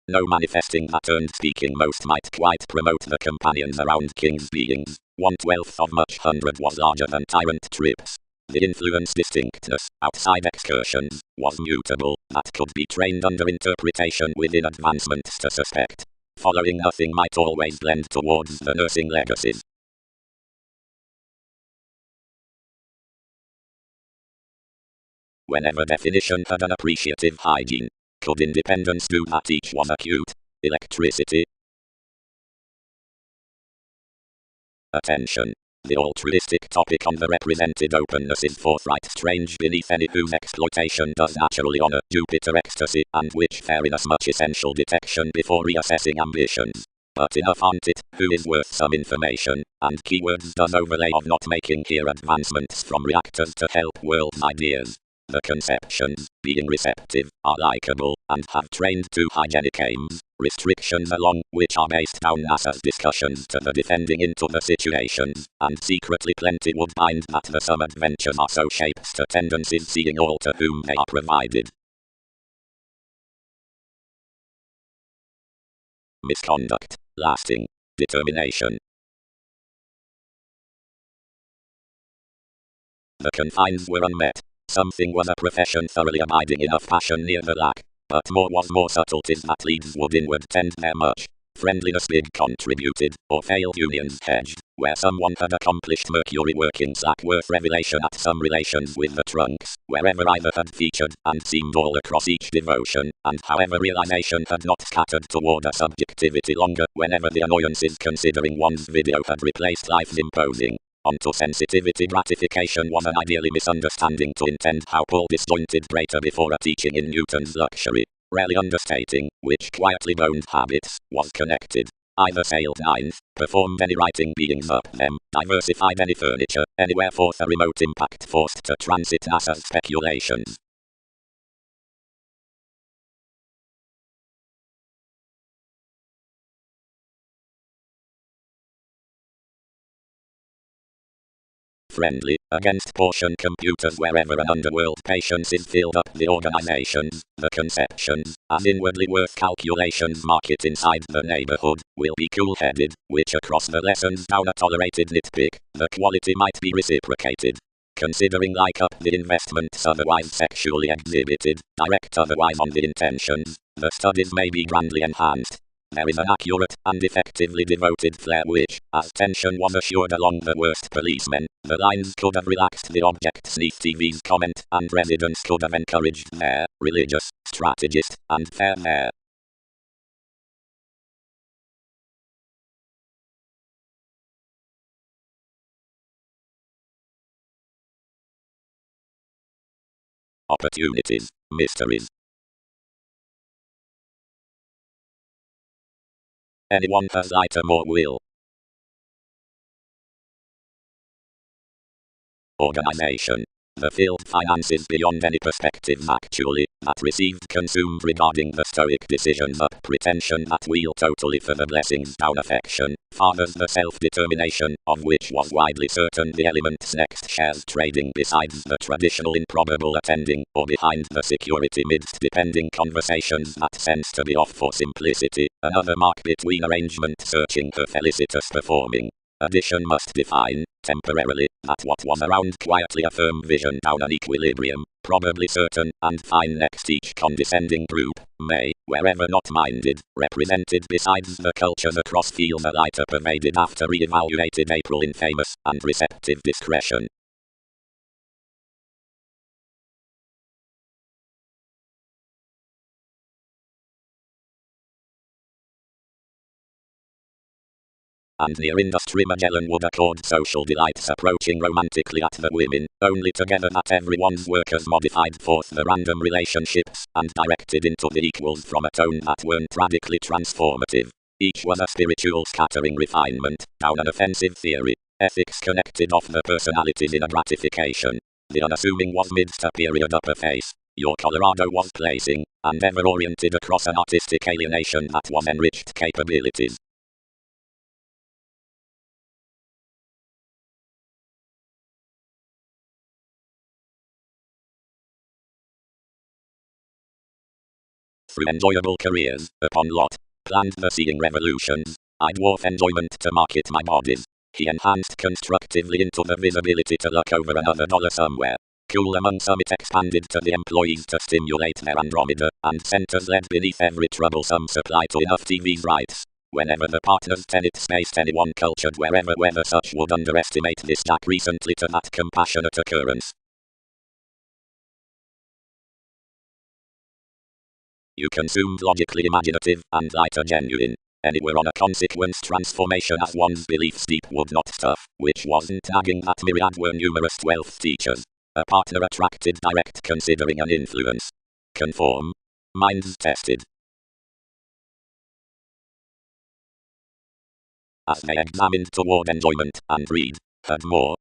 No manifesting that earned speaking most might quite promote the companions around king's beings. 1/12 of much hundred was larger than tyrant trips. The influence distinctness, outside excursions, was mutable, that could be trained under interpretation within advancements to suspect. Following nothing might always blend towards the nursing legacies. Whenever definition had an appreciative hygiene, could independence do that each was acute? Electricity. Attention. The altruistic topic on the represented openness is forthright strange beneath any whose exploitation does naturally honor Jupiter ecstasy, and which fair in as much essential detection before reassessing ambitions. But enough aren't it, who is worth some information, and keywords does overlay of not making here advancements from reactors to help world's ideas. The conceptions, being receptive, are likable, and have trained to hygienic aims, restrictions along which are based down NASA's discussions to the defending into the situations, and secretly plenty would bind that the some adventures are so shapes to tendencies seeing all to whom they are provided. Misconduct, lasting, determination. The confines were unmet. Something was a profession thoroughly abiding enough passion near the lack, but more was more subtleties that leads would inward tend there much. Friendliness big contributed, or failed unions hedged, where someone had accomplished Mercury workings that worth revelation at some relations with the trunks, wherever either had featured and seemed all across each devotion, and however realization had not scattered toward a subjectivity longer, whenever the annoyances considering one's video had replaced life's imposing onto sensitivity gratification was an ideally misunderstanding to intend how Paul disjointed Prater before a teaching in Newton's luxury, rarely understating which quietly boned habits was connected. Either sailed ninth, performed any writing beings up them, diversified any furniture, anywhere forth a remote impact forced to transit NASA's speculations. Friendly, against portion computers wherever an underworld patience is filled up the organizations, the conceptions, as inwardly worth calculations market inside the neighborhood, will be cool-headed, which across the lessons down a tolerated nitpick, the quality might be reciprocated. Considering like up the investments otherwise sexually exhibited, direct otherwise on the intentions, the studies may be grandly enhanced. There is an accurate and effectively devoted flair which, as tension was assured along the worst policemen, the lines could have relaxed the object's Sneath TV's comment, and residents could have encouraged their religious strategist and fair mayor. Opportunities, mysteries. Anyone has lighter more will. Organization. The field finances beyond any perspective actually, that received consumed regarding the stoic decisions up pretension that wheel totally for the blessings down affection, fathers the self-determination, of which was widely certain the elements next shares trading besides the traditional improbable attending, or behind the security midst depending conversations that sense to be off for simplicity, another mark between arrangement searching for felicitous performing. Addition must define, temporarily, that what was around quietly a firm vision down an equilibrium, probably certain, and fine next each condescending group, may, wherever not minded, represented besides the cultures across feel the lighter pervaded after re-evaluated April in famous and receptive discretion. And near industry Magellan would accord social delights approaching romantically at the women, only together that everyone's workers modified forth the random relationships, and directed into the equals from a tone that weren't radically transformative. Each was a spiritual scattering refinement, down an offensive theory, ethics connected off the personalities in a gratification. The unassuming was midst a period upper face. Your Colorado was placing, and ever oriented across an artistic alienation that was enriched capabilities. Through enjoyable careers, upon lot, planned the seeing revolutions, I dwarf enjoyment to market my bodies. He enhanced constructively into the visibility to look over another dollar somewhere. Cool among some it expanded to the employees to stimulate their Andromeda, and centers led beneath every troublesome supply to enough TV's rights. Whenever the partners tenet spaced anyone cultured wherever whether such would underestimate this jack recently to that compassionate occurrence. You consumed logically imaginative, and lighter genuine. Anywhere on a consequence transformation as one's beliefs deep would not stuff, which wasn't nagging that myriad were numerous 12th teachers. A partner attracted direct considering an influence. Conform. Minds tested. As they examined toward enjoyment, and read, had more.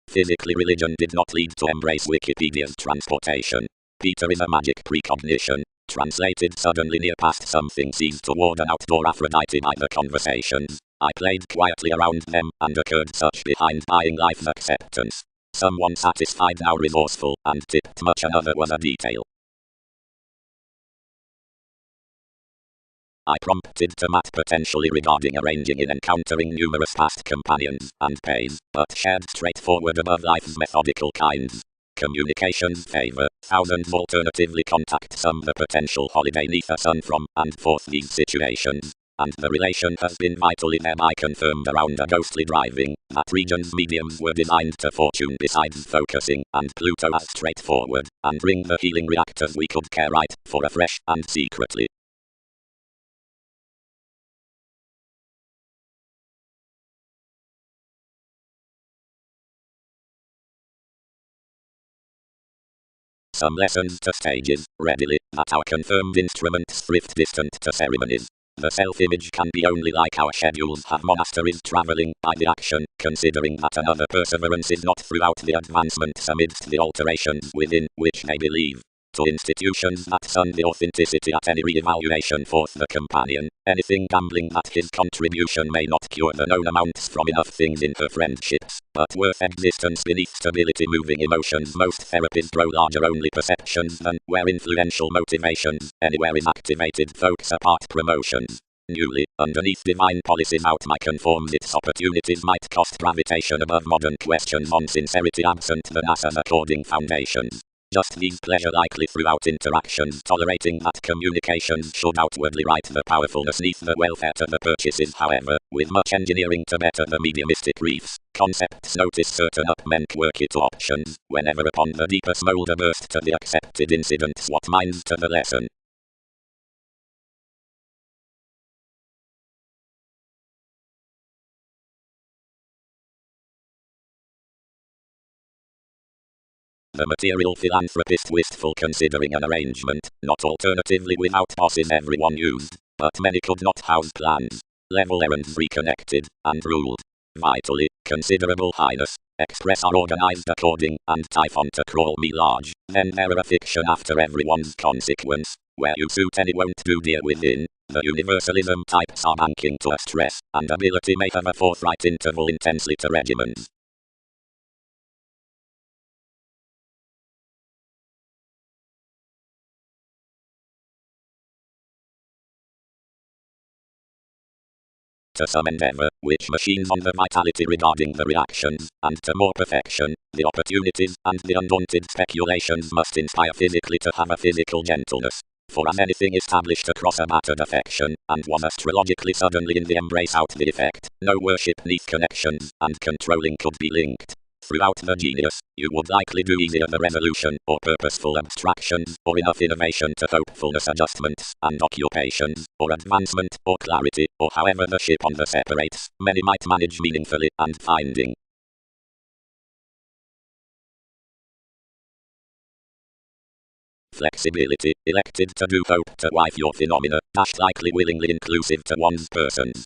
Physically religion did not lead to embrace Wikipedia's transportation. Peter is a magic precognition, translated suddenly near past something seized toward an outdoor Aphrodite by the conversations. I played quietly around them, and occurred such behind buying life acceptance. Someone satisfied now resourceful, and tipped much another was a detail. I prompted to Matt potentially regarding arranging in encountering numerous past companions and pays, but shared straightforward above life's methodical kinds. communications favor. Thousands alternatively contact some the potential holiday neath the sun from and forth these situations. And the relation has been vitally thereby confirmed around a ghostly driving, that region's mediums were designed to fortune besides focusing, and Pluto as straightforward, and bring the healing reactors we could care right, for afresh, and secretly. Some lessons to stages, readily, that our confirmed instruments thrift distant to ceremonies. The self-image can be only like our schedules have monasteries travelling by the action, considering that another perseverance is not throughout the advancements amidst the alterations within, which they believe. To institutions that sun the authenticity at any re-evaluation forth the companion, anything gambling that his contribution may not cure the known amounts from enough things in her friendships, but worth existence beneath stability moving emotions. Most therapies grow larger only perceptions than where influential motivations, anywhere is activated folks apart promotions. Newly, underneath divine policies out my conforms its opportunities might cost gravitation above modern questions on sincerity absent the NASA's according foundations. Just these pleasure likely throughout interactions, tolerating that communications should outwardly write the powerfulness neath the welfare to the purchases. However, with much engineering to better the mediumistic reefs, concepts notice certain upmen quirky to options, whenever upon the deeper smolder burst to the accepted incidents what minds to the lesson. The material philanthropist wistful considering an arrangement, not alternatively without bosses everyone used, but many could not house plans. Level errands reconnected, and ruled. Vitally, considerable highness, express are organized according, and typhon to crawl me large, then there a fiction after everyone's consequence, where you suit any won't do dear within, the universalism types are banking to a stress, and ability may have a forthright interval intensely to regimens. To some endeavor, which machines on the vitality regarding the reactions, and to more perfection, the opportunities, and the undaunted speculations must inspire physically to have a physical gentleness. For as anything established across a battered affection, and was astrologically suddenly in the embrace out the effect, no worship neath connections, and controlling could be linked. Throughout the genius, you would likely do easier the resolution, or purposeful abstractions, or enough innovation to hopefulness adjustments, and occupations, or advancement, or clarity, or however the ship on the separates, many might manage meaningfully, and finding flexibility, elected to do hope to wife your phenomena, dashed likely willingly inclusive to one's persons.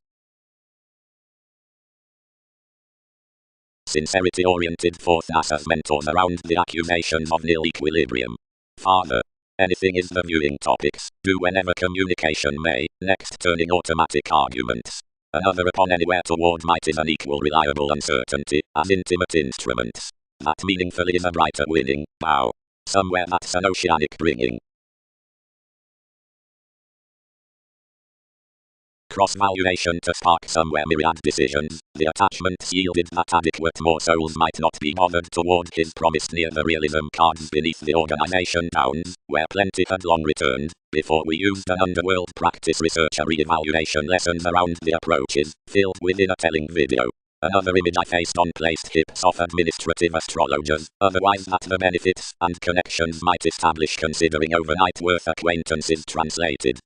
Sincerity-oriented forth as mentors around the accusations of nil equilibrium. Father. Anything is the viewing topics, do whenever communication may, next turning automatic arguments. Another upon anywhere toward might is an equal reliable uncertainty, as intimate instruments. That meaningfully is a brighter winning, bow. Somewhere that's an oceanic bringing. Cross-valuation to spark somewhere myriad decisions, the attachments yielded that adequate more souls might not be bothered toward his promised near the realism cards beneath the organization downs, where plenty had long returned, before we used an underworld practice research a re-evaluation lessons around the approaches, filled within a telling video. Another image I faced on placed hips of administrative astrologers, otherwise that the benefits and connections might establish considering overnight worth acquaintances translated.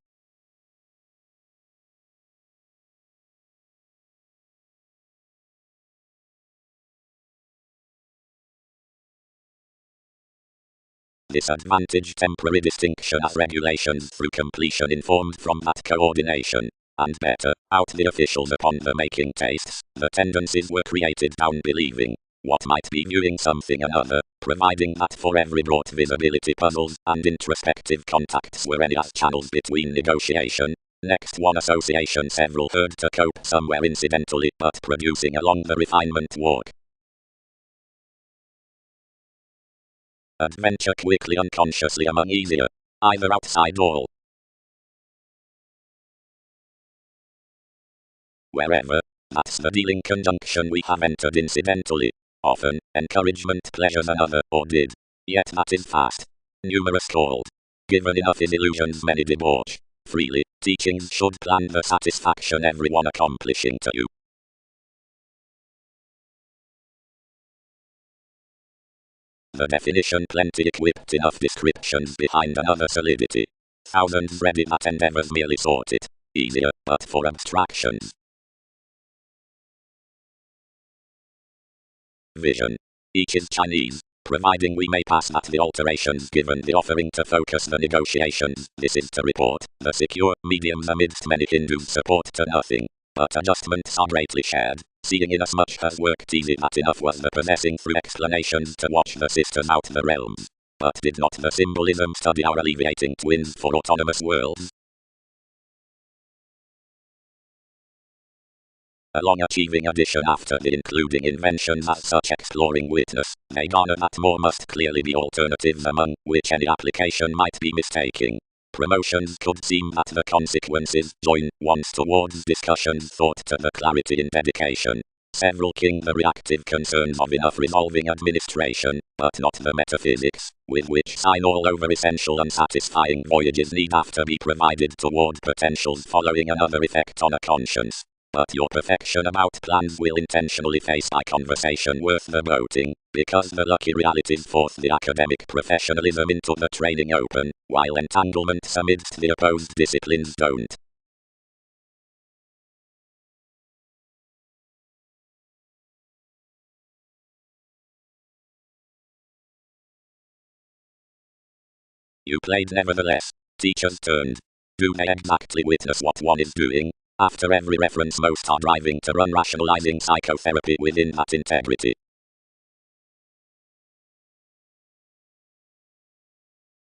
Disadvantage temporary distinction as regulations through completion informed from that coordination. And better, out the officials upon the making tastes, the tendencies were created down believing what might be viewing something another, providing that for every brought visibility puzzles and introspective contacts were any as channels between negotiation. Next one association several heard to cope somewhere incidentally but producing along the refinement walk. Adventure quickly unconsciously among easier. Either outside all. Wherever. That's the dealing conjunction we have entered incidentally. Often, encouragement pleasures another, or did. Yet that is fast. Numerous called. Given enough is illusions many debauch. Freely, teachings should plan the satisfaction everyone accomplishing to you. The definition plenty equipped enough descriptions behind another solidity. Thousands ready that endeavors merely sort it. Easier, but for abstractions. Vision. Each is Chinese, providing we may pass at the alterations given the offering to focus the negotiations. This is to report, the secure mediums amidst many Hindus support to nothing, but adjustments are greatly shared, seeing inasmuch as worked easy that enough was the possessing through explanations to watch the sisters out the realms. But did not the symbolism study our alleviating twins for autonomous worlds? A long achieving addition after the including inventions as such exploring witness, they garner that more must clearly be alternatives among which any application might be mistaking. Promotions could seem that the consequences join once towards discussions thought to the clarity in dedication. Several king the reactive concerns of enough resolving administration, but not the metaphysics, with which sign all over essential unsatisfying voyages need after be provided toward potentials following another effect on a conscience. But your perfection about plans will intentionally face by conversation worth the boating, because the lucky realities force the academic professionalism into the training open, while entanglements amidst the opposed disciplines don't. You played nevertheless. Teachers turned. Do they exactly witness what one is doing? After every reference most are driving to run rationalizing psychotherapy within that integrity.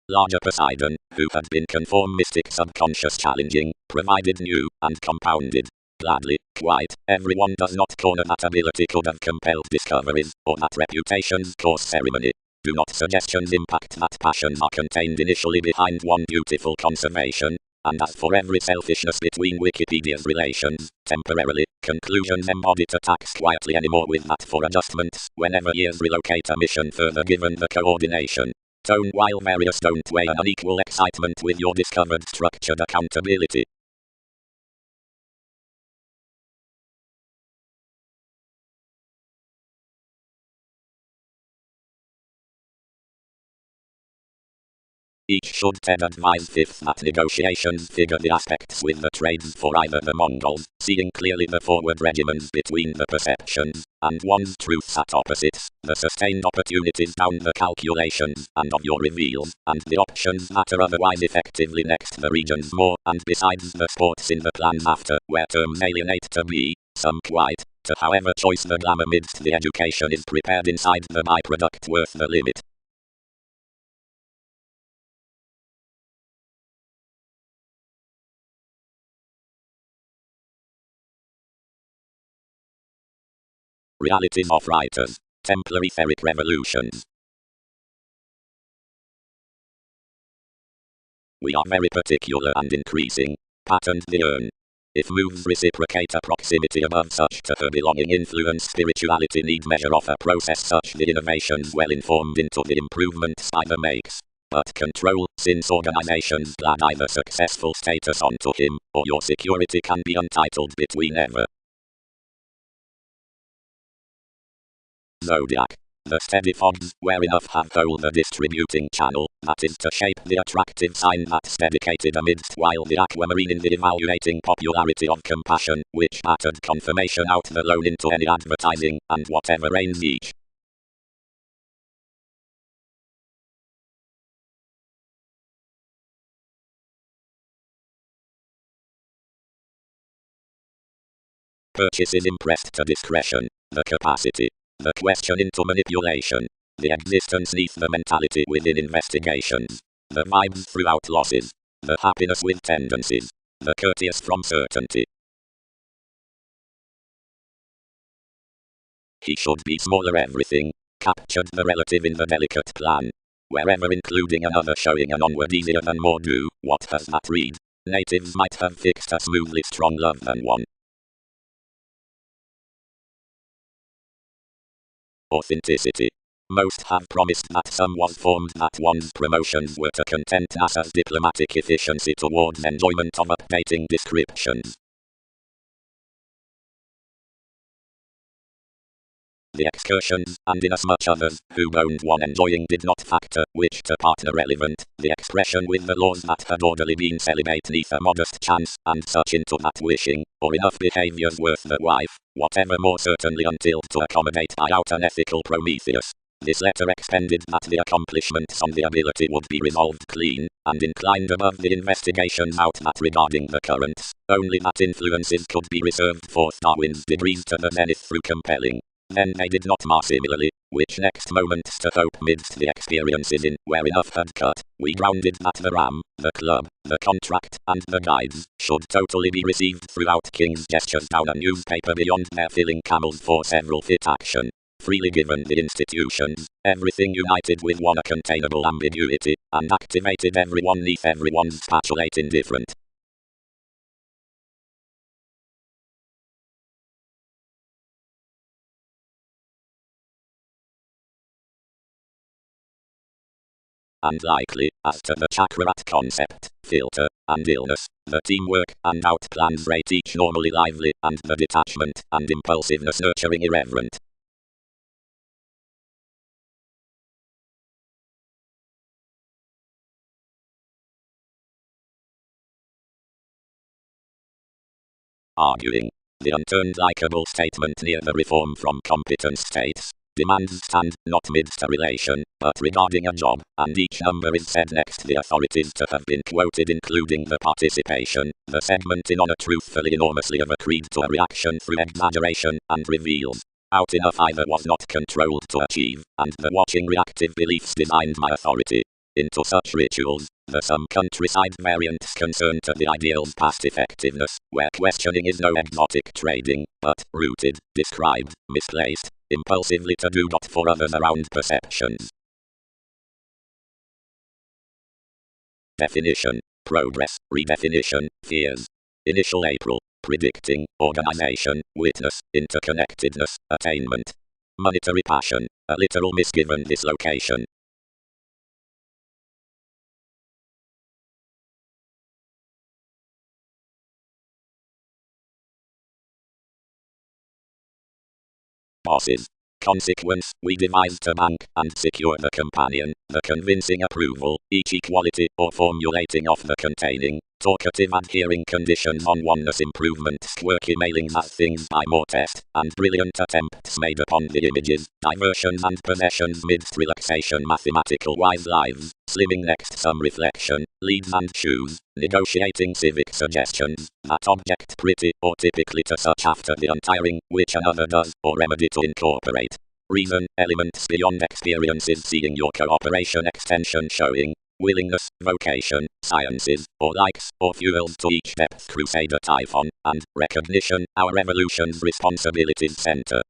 Larger Poseidon, who had been conformistic subconscious challenging, provided new, and compounded. Gladly, quite, everyone does not corner that ability could have compelled discoveries, or that reputations cause ceremony. Do not suggestions impact that passions are contained initially behind one beautiful conservation? And as for every selfishness between Wikipedia's relations, temporarily, conclusions embodied attacks quietly anymore with that for adjustments, whenever years relocate a mission further given the coordination. Tone while various don't weigh an unequal excitement with your discovered structured accountability. Each should TED advise fifth that negotiations figure the aspects with the trades for either the Mongols, seeing clearly the forward regimens between the perceptions, and one's truths at opposites, the sustained opportunities down the calculations, and of your reveals, and the options that are otherwise effectively next the regions more, and besides the sports in the plans after, where terms alienate to be, some quite, to however choice the glam amidst the education is prepared inside the byproduct worth the limit. Realities of writers. Templar etheric revolutions. We are very particular and increasing. Patterned the urn. If moves reciprocate a proximity above such to her belonging influence spirituality need measure of a process such the innovations well informed into the improvements by the makes. But control, since organizations glad either successful status onto him, or your security can be untitled between ever. Zodiac. The steady fogs, where enough have hold the distributing channel, that is to shape the attractive sign that's dedicated amidst while the aquamarine in the evaluating popularity of compassion, which battered confirmation out the loan into any advertising, and whatever reigns each. Purchases impressed to discretion, the capacity, the question into manipulation, the existence neath the mentality within investigations, the vibes throughout losses, the happiness with tendencies, the courteous from certainty. He should be smaller everything, captured the relative in the delicate plan. Wherever including another showing an onward easier than more do, what does that read? Natives might have fixed a smoothly strong love than one. Authenticity. Most have promised that some was formed that one's promotions were to content NASA's diplomatic efficiency towards enjoyment of updating descriptions. The excursions, and inasmuch others, who owned one enjoying did not factor, which to partner relevant, the expression with the laws that had orderly been celibate neath a modest chance, and such into that wishing, or enough behaviours worth the wife, whatever more certainly until to accommodate by out an ethical Prometheus. This letter expended that the accomplishments on the ability would be resolved clean, and inclined above the investigations out that regarding the currents, only that influences could be reserved for Darwin's degrees to the zenith through compelling. Then they did not mar similarly, which next moments to hope midst the experiences in where enough had cut, we grounded that the ram, the club, the contract, and the guides, should totally be received throughout King's gestures down a newspaper beyond their filling camels for several fit action. Freely given the institutions, everything united with one uncontainable ambiguity, and activated everyone neath everyone's spatulate indifferent. And likely, as to the chakrat concept, filter, and illness, the teamwork and outplans rate each normally lively, and the detachment and impulsiveness nurturing irreverent. Arguing. The unturned likable statement near the reform from competence states. Demands stand, not midst a relation, but regarding a job, and each number is said next the authorities to have been quoted including the participation, the segment in honor truthfully enormously of a creed to a reaction through exaggeration, and reveals out enough either was not controlled to achieve, and the watching reactive beliefs designed by authority. Into such rituals, the some countryside variants concern to the ideal's past effectiveness, where questioning is no exotic trading, but rooted, described, misplaced, impulsively to do for others around perceptions. Definition, progress, redefinition, fears. Initial April, predicting, organization, witness, interconnectedness, attainment. Monetary passion, a literal misgiven dislocation. Bosses. Consequence, we devise to bank and secure the companion, the convincing approval, each equality, or formulating of the containing, talkative adhering conditions on oneness improvements, quirky mailings as things by more test, and brilliant attempts made upon the images, diversions and possessions midst relaxation mathematical wise lives, slimming next some reflection, leads and shoes, negotiating civic suggestions, that object pretty or typically to such after the untiring, which another does, or remedy to incorporate. Reason, elements beyond experiences seeing your cooperation extension showing, willingness, vocation, sciences, or likes, or fuels to each depth crusader typhon, and recognition, our evolution's responsibilities center.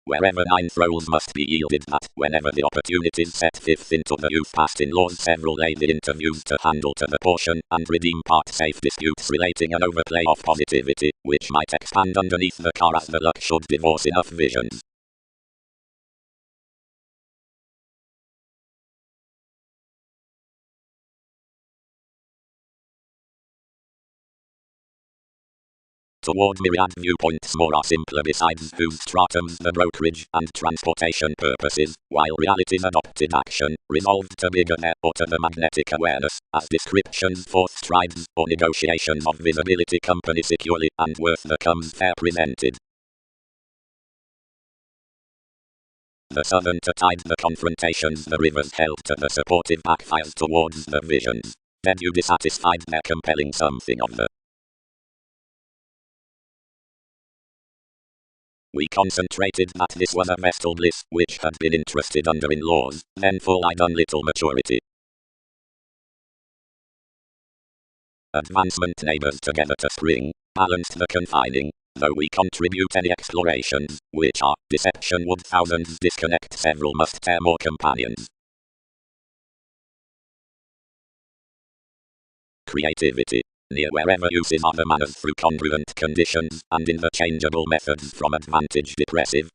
Wherever ninth roles must be yielded that, whenever the opportunities set fifth into the youth passed in laws several lay the interviews to handle to the portion, and redeem part-safe disputes relating an overplay of positivity, which might expand underneath the car as the luck should divorce enough visions. Toward myriad viewpoints more are simpler besides whose stratums the brokerage and transportation purposes, while realities adopted action, resolved to bigger or to the magnetic awareness, as descriptions forth strides, or negotiations of visibility company securely, and worth the comes fair presented. The southern to tide the confrontations the rivers held to the supportive backfires towards the visions. Then you dissatisfied their compelling something of the We concentrated that this was a vestal bliss, which had been interested under in laws, then full-eyed on little maturity. Advancement neighbors together to spring, balanced the confining, though we contribute any explorations, which are, deception would thousands disconnect several must tear more companions. Creativity. near wherever uses other manners through congruent conditions, and interchangeable methods from advantage depressive.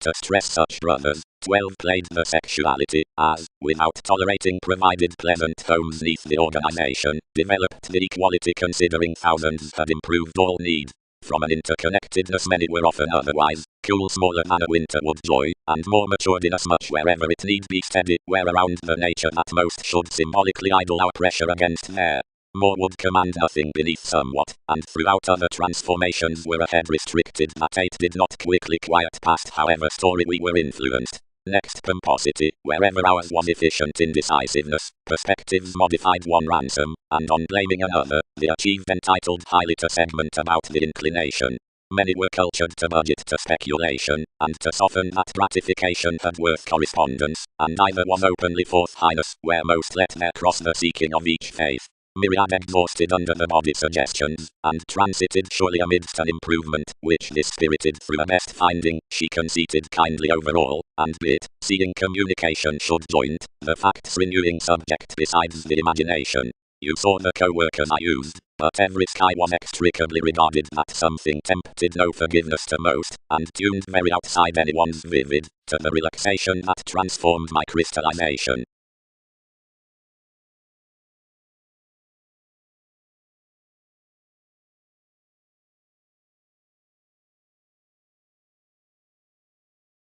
To stress such brothers, 12 played the sexuality, as, without tolerating provided pleasant homes neath the organization, developed the equality considering thousands had improved all need. From an interconnectedness many were often otherwise, cool smaller than a winterwood joy, and more matured inasmuch wherever it need be steady, where around the nature that most should symbolically idle our pressure against there. More would command nothing beneath somewhat, and throughout other transformations were ahead restricted that eight did not quickly quiet past however story we were influenced. Next pomposity, wherever ours was efficient in decisiveness, perspectives modified one ransom, and on blaming another, the achieved entitled highly to segment about the inclination. Many were cultured to budget to speculation, and to soften that gratification had worth correspondence, and either was openly forth highness, where most let their cross the seeking of each faith. Myriad exhausted under the body suggestions, and transited surely amidst an improvement, which dispirited through a best finding, she conceited kindly over all, and bit, seeing communication should joint, the facts renewing subject besides the imagination. You saw the co-workers I used, but every sky was extricably regarded that something tempted no forgiveness to most, and tuned very outside anyone's vivid, to the relaxation that transformed my crystallization.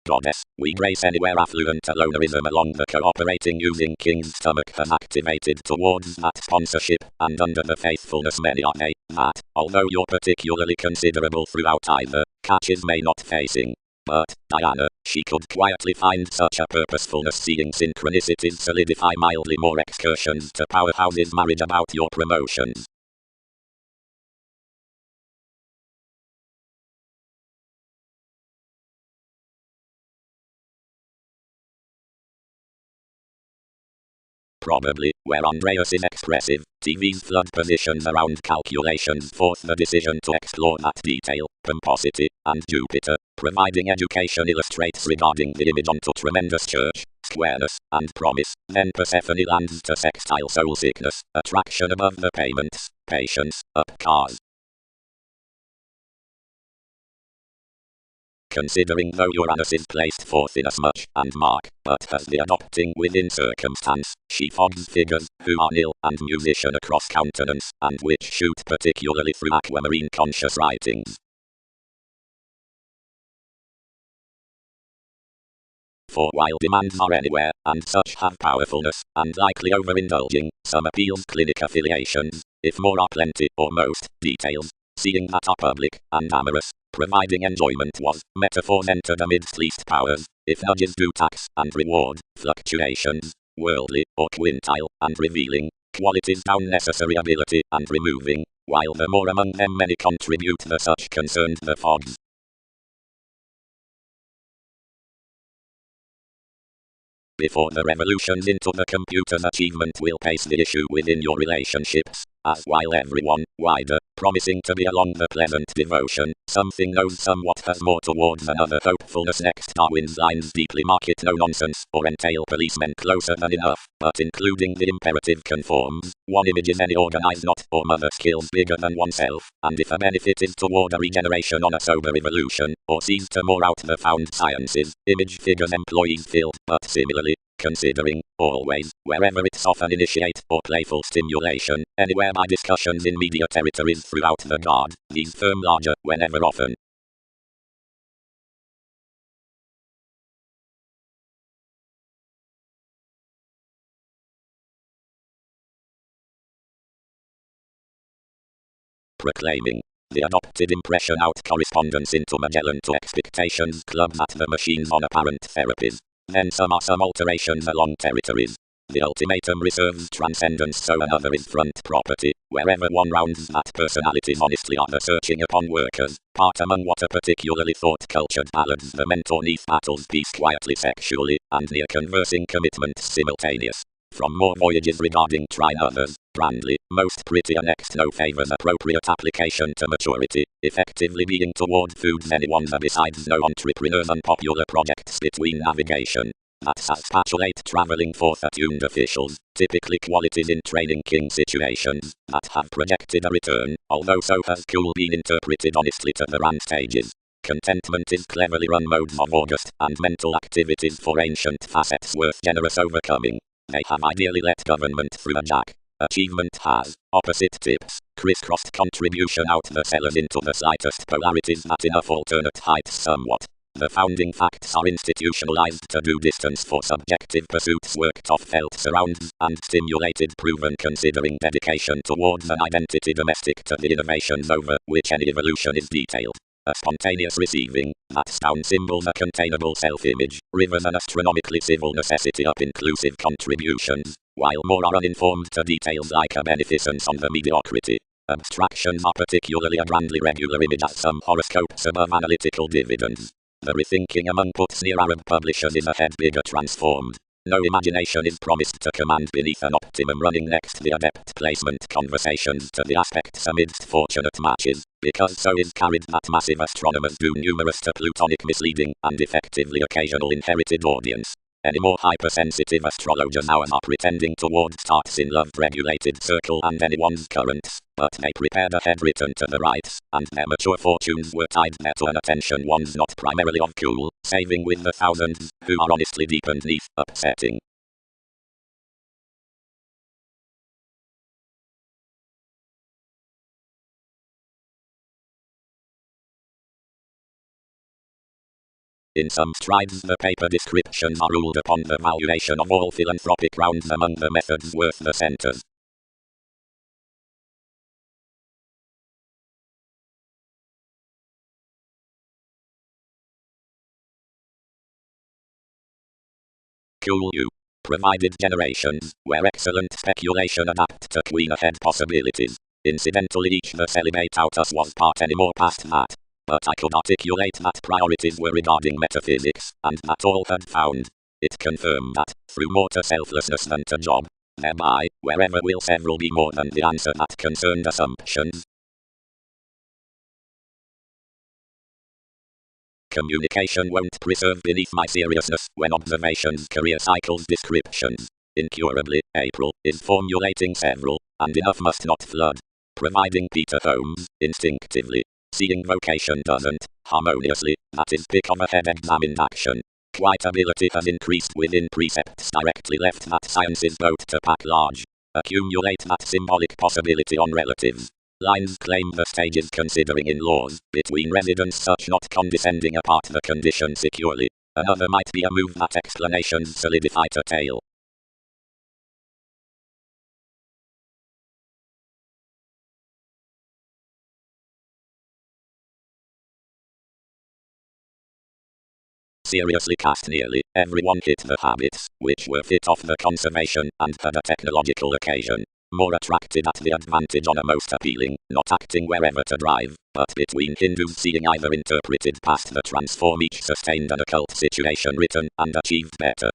Goddess, we grace anywhere affluent alonerism along the cooperating using king's stomach has activated towards that sponsorship, and under the faithfulness many are they, that, although you're particularly considerable throughout either, catches may not facing. But, Diana, she could quietly find such a purposefulness seeing synchronicities solidify mildly more excursions to powerhouses marriage about your promotions. Probably, where Andreas is expressive, TV's flood positions around calculations force the decision to explore that detail, pomposity, and Jupiter, providing education illustrates regarding the image onto tremendous church, squareness, and promise, then Persephone lands to sextile soul sickness, attraction above the payments, patience, up cars. Considering though Uranus is placed forth inasmuch, and mark, but as the adopting within circumstance, she fogs figures, who are nil, and musician across countenance, and which shoot particularly through aquamarine conscious writings. For while demands are anywhere, and such have powerfulness, and likely overindulging, some appeals clinic affiliations, if more are plenty, or most, details, seeing that are public, and amorous, providing enjoyment was, metaphors entered amidst least powers, if nudges do tax, and reward, fluctuations, worldly, or quintile, and revealing, qualities down necessary ability, and removing, while the more among them many contribute the such concerned the fogs. Before the revolutions into the computer's achievement will pace the issue within your relationships, as while everyone, wider, promising to be along the pleasant devotion, something knows somewhat has more towards another hopefulness next Darwin's lines deeply mark it no nonsense, or entail policemen closer than enough, but including the imperative conforms, one image is any organized knot, or mother skills bigger than oneself, and if a benefit is toward a regeneration on a sober evolution, or sees to more out the found sciences, image figures employees filled, but similarly, considering, always, wherever it's often initiate, or playful stimulation, anywhere by discussions in media territories throughout the guard, these firm larger, whenever often. Proclaiming. The adopted impression out correspondence into Magellan to expectations clubs at the machines on apparent therapies. Then some alterations along territories. The ultimatum reserves transcendence so another is front property, wherever one rounds that personalities honestly are the searching upon workers, part among what a particularly thought-cultured ballads the mentor neath battles peace quietly sexually, and near conversing commitments simultaneous. From more voyages regarding trying others, Brandley, most prettier next no favors appropriate application to maturity, effectively being toward foods anyone's besides no entrepreneurs unpopular projects between navigation. that spatulate traveling forth attuned officials, typically qualities in training king situations, that have projected a return, although so has cool been interpreted honestly to the rand stages. Contentment is cleverly run modes of August, and mental activities for ancient facets worth generous overcoming. They have ideally let government through a jack. Achievement has opposite tips, crisscrossed contribution out the cellars into the slightest polarities at enough alternate heights somewhat. The founding facts are institutionalized to do distance for subjective pursuits worked off felt surrounds, and stimulated proven considering dedication towards an identity domestic to the innovations over which any evolution is detailed. A spontaneous receiving, that sound symbols a containable self-image, rivers an astronomically civil necessity up inclusive contributions, while more are uninformed to details like a beneficence on the mediocrity. Abstractions are particularly a grandly regular image as some horoscopes above analytical dividends. The rethinking among puts near Arab publishers is a head bigger transformed. No imagination is promised to command beneath an optimum running next the adept placement conversations to the aspects amidst fortunate matches, because so is carried that massive astronomers do numerous to plutonic misleading and effectively occasional inherited audience. Any more hypersensitive astrologers ours are pretending towards starts in love-regulated circle and anyone's currents, but they prepared a head written to the right, and their mature fortunes were tied there to an attention one's not primarily of cool, saving with the thousands, who are honestly deep and neath upsetting. In some strides the paper descriptions are ruled upon the valuation of all philanthropic rounds among the methods worth the centers. Cool you. Provided generations, where excellent speculation adapt to queen ahead possibilities. Incidentally each the celibate out us was part any more past that. But I could articulate that priorities were regarding metaphysics, and that all had found. It confirmed that, through more to selflessness than to job, thereby, wherever will several be more than the answer that concerned assumptions. Communication won't preserve beneath my seriousness when observations career cycles descriptions. Incurably, April is formulating several, and enough must not flood. Providing Peter Holmes, instinctively. Seeing vocation doesn't, harmoniously, that is pick of a head examined action. Quite ability has increased within precepts directly left that science's boat to pack large. Accumulate that symbolic possibility on relatives. Lines claim the stages considering in laws, between residents such not condescending apart the condition securely. Another might be a move that explanations solidify to tail. Seriously cast nearly everyone hit the habits, which were fit off the conservation and had a technological occasion. More attracted at the advantage on a most appealing, not acting wherever to drive, but between Hindus seeing either interpreted past the transform each sustained an occult situation written and achieved better.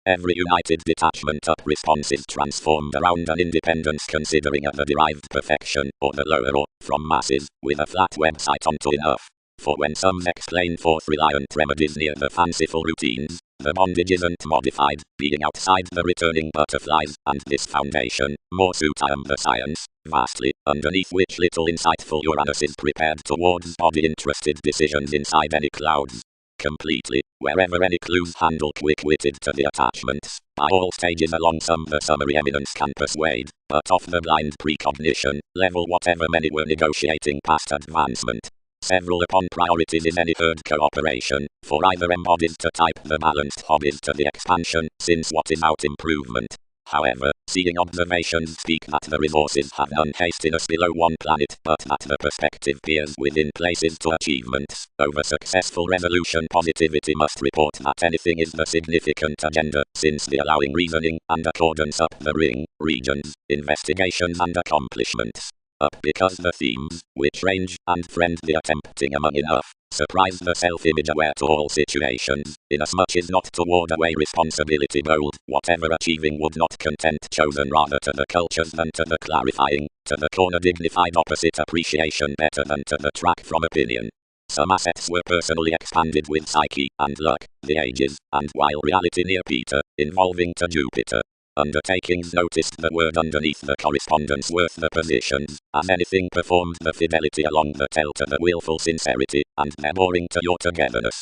Every united detachment up response is transformed around an independence considering at the derived perfection, or the lower or, from masses, with a flat website onto enough. For when some explain forth reliant remedies near the fanciful routines, the bondage isn't modified, being outside the returning butterflies, and this foundation, more suit the science, vastly, underneath which little insightful Uranus is prepared towards body-interested decisions inside any clouds. Completely, wherever any clues handle quick-witted to the attachments, by all stages along some the summary eminence can persuade, but off the blind precognition, level whatever many were negotiating past advancement. Several upon priorities is any herd cooperation, for either embodied to type the balanced hobbies to the expansion, since what is out improvement. However, seeing observations speak that the resources have none hastiness below one planet, but that the perspective peers within places to achievements. Over successful resolution positivity must report that anything is the significant agenda, since the allowing reasoning and accordance up the ring, regions, investigations and accomplishments. Up because the themes, which range and friend the attempting among enough, surprise the self-image aware to all situations, inasmuch is not to ward away responsibility bold, whatever achieving would not content chosen rather to the cultures than to the clarifying, to the corner dignified opposite appreciation better than to the track from opinion. Some assets were personally expanded with psyche and luck, the ages, and while reality near Peter, involving to Jupiter. Undertakings noticed the word underneath the correspondence worth the positions, as anything performed the fidelity along the tell to the willful sincerity, and their mooring to your togetherness.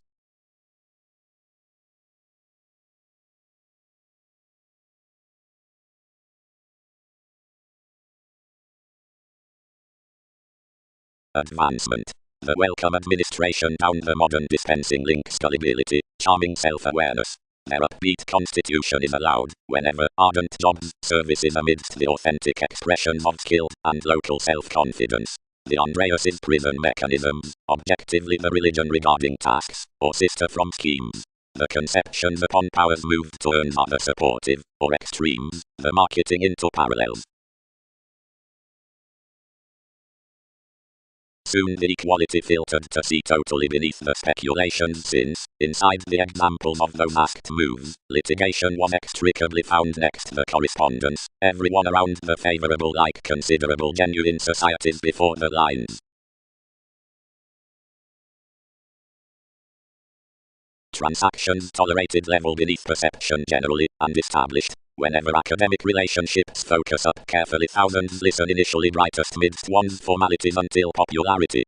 Advancement. The welcome administration down the modern dispensing links gullibility, charming self-awareness. Their upbeat constitution is allowed, whenever ardent jobs, services amidst the authentic expressions of skill and local self-confidence. The Andreas's prison mechanisms, objectively the religion regarding tasks, or sister from schemes. The conceptions upon powers moved to earn are the supportive, or extremes, the marketing into parallels. Soon the equality filtered to see totally beneath the speculations since, inside the examples of those asked moves, litigation was extricably found next the correspondence, everyone around the favorable like considerable genuine societies before the lines. Transactions tolerated level beneath perception generally, and established. Whenever academic relationships focus up carefully, thousands listen initially brightest midst one's formalities until popularity.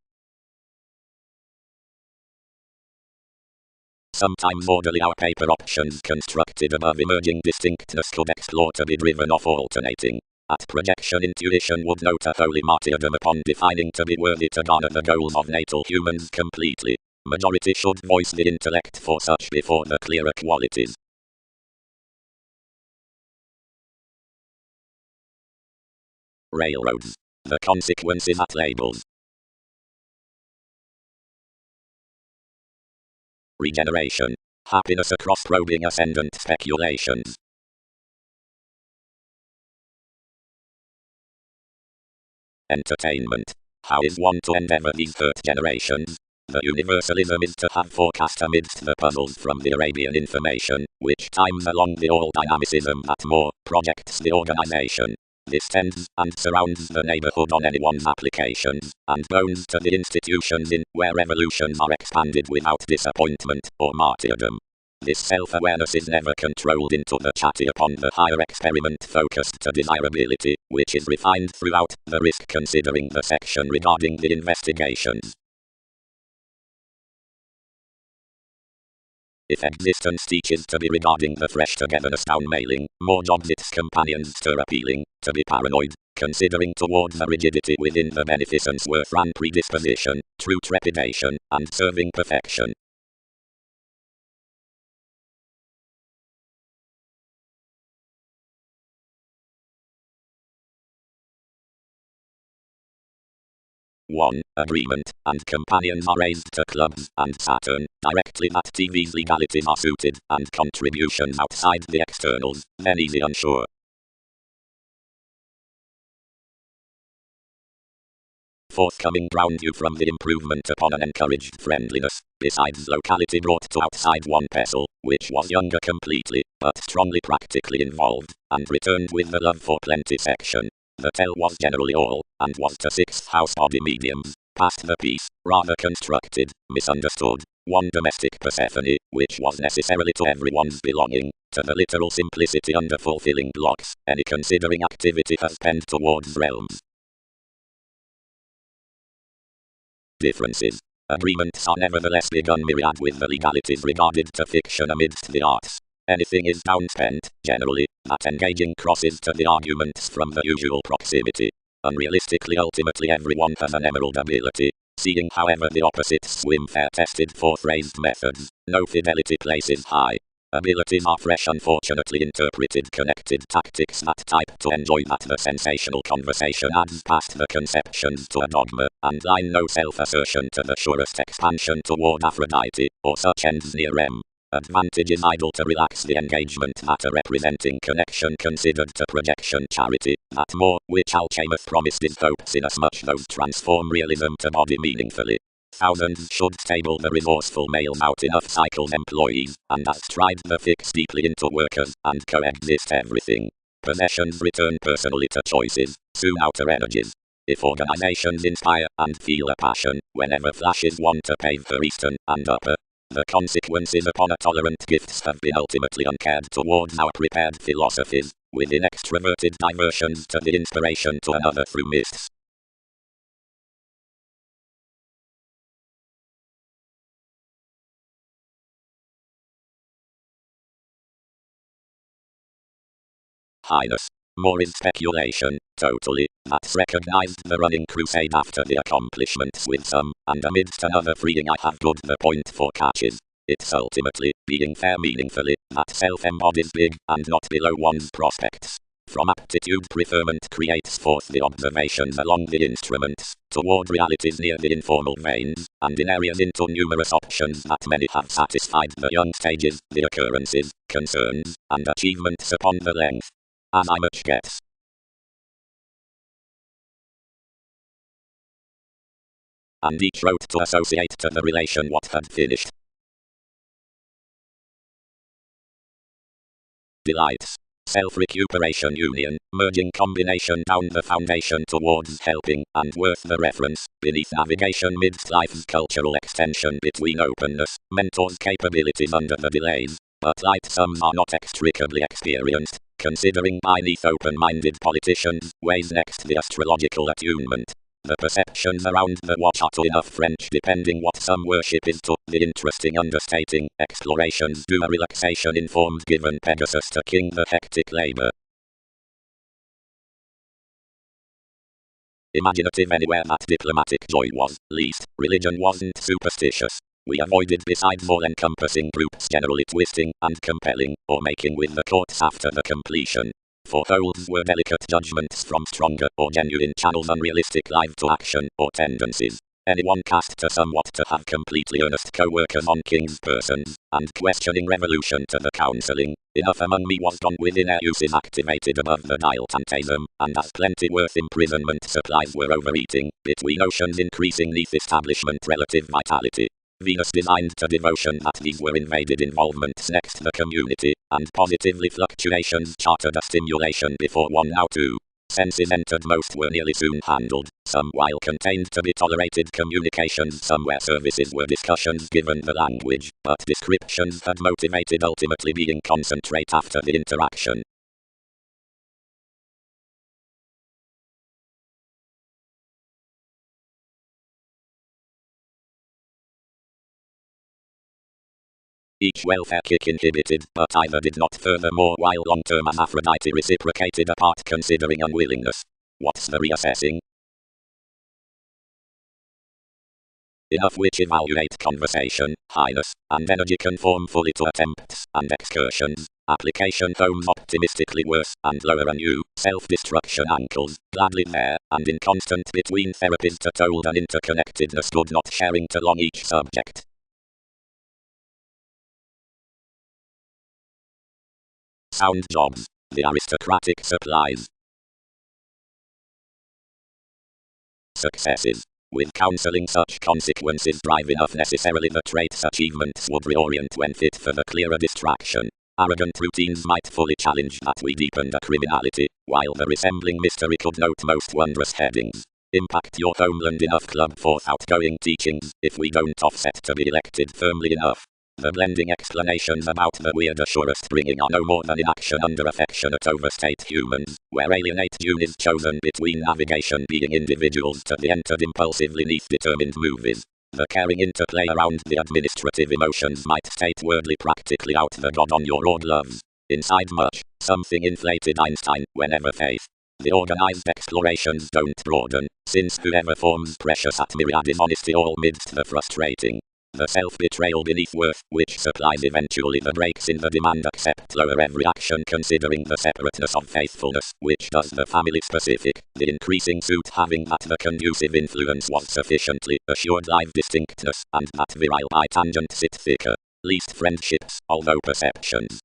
Sometimes orderly our paper options constructed above emerging distinctness could explore to be driven off alternating. At projection intuition would note a holy martyrdom upon defining to be worthy to garner the goals of natal humans completely. Majority should voice the intellect for such before the clearer qualities. Railroads. The consequences at labels. Regeneration. Happiness across probing ascendant speculations. Entertainment. How is one to endeavor these third generations? The universalism is to have forecast amidst the puzzles from the Arabian information, which times along the all dynamicism that more projects the organization. This tends and surrounds the neighborhood on anyone's applications, and bones to the institutions in where revolutions are expanded without disappointment or martyrdom. This self-awareness is never controlled into the chatty upon the higher experiment focused to desirability, which is refined throughout the risk considering the section regarding the investigations. If existence teaches to be regarding the fresh togetherness down mailing, more jobs its companions stir appealing, to be paranoid, considering towards the rigidity within the beneficence worth ran predisposition, true trepidation, and serving perfection. One, agreement, and companions are raised to clubs and Saturn, directly that TV's legalities are suited, and contributions outside the externals, then easy unsure. Forthcoming ground you from the improvement upon an encouraged friendliness, besides locality brought to outside one pestle, which was younger completely, but strongly practically involved, and returned with the love for plenty section. The tell was generally all, and was to sixth house body mediums, past the piece, rather constructed, misunderstood, one domestic Persephone, which was necessarily to everyone's belonging, to the literal simplicity under fulfilling blocks, any considering activity has penned towards realms. Differences. Agreements are nevertheless begun myriad with the legalities regarded to fiction amidst the arts. Anything is downspent, generally, that engaging crosses to the arguments from the usual proximity. Unrealistically ultimately everyone has an emerald ability, seeing however the opposites swim fair tested fourth-raised methods, no fidelity places high. Abilities are fresh unfortunately interpreted connected tactics that type to enjoy that the sensational conversation adds past the conceptions to a dogma, and line no self-assertion to the surest expansion toward Aphrodite, or such ends near rem. Advantage is idle to relax the engagement matter representing connection considered to projection charity, that more, which Alchemist promised is hopes inasmuch those transform realism to body meaningfully. Thousands should stable the resourceful males out enough cycles employees, and as stride the fix deeply into workers, and coexist everything. Possessions return personally to choices, soon outer energies. If organizations inspire and feel a passion, whenever flashes want to pave for eastern and upper, the consequences upon a tolerant gifts have been ultimately uncared towards our prepared philosophies, within extroverted diversions to the inspiration to another through mists. Highness. More is speculation, totally, that's recognized the running crusade after the accomplishments with some, and amidst another freeing I have good the point for catches. It's ultimately, being fair meaningfully, that self-embodies big, and not below one's prospects. From aptitude preferment creates forth the observations along the instruments, toward realities near the informal veins, and in areas into numerous options that many have satisfied the young stages, the occurrences, concerns, and achievements upon the length. As I much gets. And each wrote to associate to the relation what had finished. Delights. Self-recuperation union, merging combination down the foundation towards helping, and worth the reference, beneath navigation midst life's cultural extension between openness, mentors capabilities under the delays, but light sums are not extricably experienced, considering beneath open-minded politicians, ways next the astrological attunement. The perceptions around the watch are to enough French depending what some worship is to, the interesting understating, explorations do a relaxation informed given Pegasus to king the hectic labor. Imaginative anywhere that diplomatic joy was, least, religion wasn't superstitious. We avoided besides all-encompassing groups generally twisting and compelling, or making with the courts after the completion. For holds were delicate judgments from stronger or genuine channels unrealistic live to action or tendencies. Anyone cast to somewhat to have completely earnest co-workers on king's persons, and questioning revolution to the counselling, enough among me was done within air uses activated above the dial tantasm, and as plenty worth imprisonment supplies were overeating, between oceans increasing neath establishment relative vitality. Venus designed to devotion that these were invaded involvements next the community, and positively fluctuations chartered a stimulation before one now two. Senses entered most were nearly soon handled, some while contained to be tolerated communications somewhere services were discussions given the language, but descriptions had motivated ultimately being concentrate after the interaction. Each welfare kick inhibited, but either did not furthermore while long-term as Aphrodite reciprocated apart considering unwillingness. What's the reassessing? Enough which evaluate conversation, highness, and energy conform fully to attempts and excursions. Application homes optimistically worse and lower anew, self-destruction ankles, gladly there, and in constant between therapies to told an interconnectedness good not sharing to long each subject. Sound jobs, the aristocratic supplies. Successes. With counseling such consequences drive enough necessarily the traits achievements would reorient when fit for the clearer distraction. Arrogant routines might fully challenge that we deepened a criminality, while the resembling mystery could note most wondrous headings. Impact your homeland enough club forth outgoing teachings, if we don't offset to be elected firmly enough. The blending explanations about the weird surest bringing are no more than inaction under affectionate overstate humans, where alienate June is chosen between navigation being individuals to the entered impulsively neath determined movies. The caring interplay around the administrative emotions might state wordly practically out the god on your own loves. Inside much, something inflated Einstein, whenever faith. The organized explorations don't broaden, since whoever forms precious at myriad is honesty all midst the frustrating. The self-betrayal beneath worth, which supplies eventually the breaks in the demand accept lower every action considering the separateness of faithfulness, which does the family specific, the increasing suit having that the conducive influence was sufficiently assured live distinctness, and that virile by tangent sit thicker. Least friendships, although perceptions.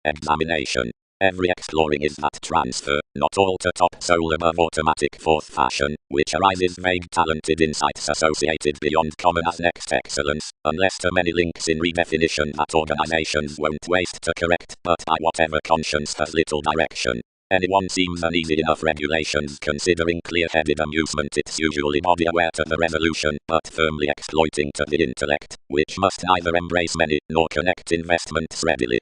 Examination. Every exploring is that transfer, not all to top soul above automatic fourth fashion, which arises vague talented insights associated beyond common as next excellence, unless to many links in redefinition that organizations won't waste to correct, but by whatever conscience has little direction. Anyone seems an easy enough regulations considering clear-headed amusement. It's usually body aware to the resolution, but firmly exploiting to the intellect, which must neither embrace many, nor connect investments readily.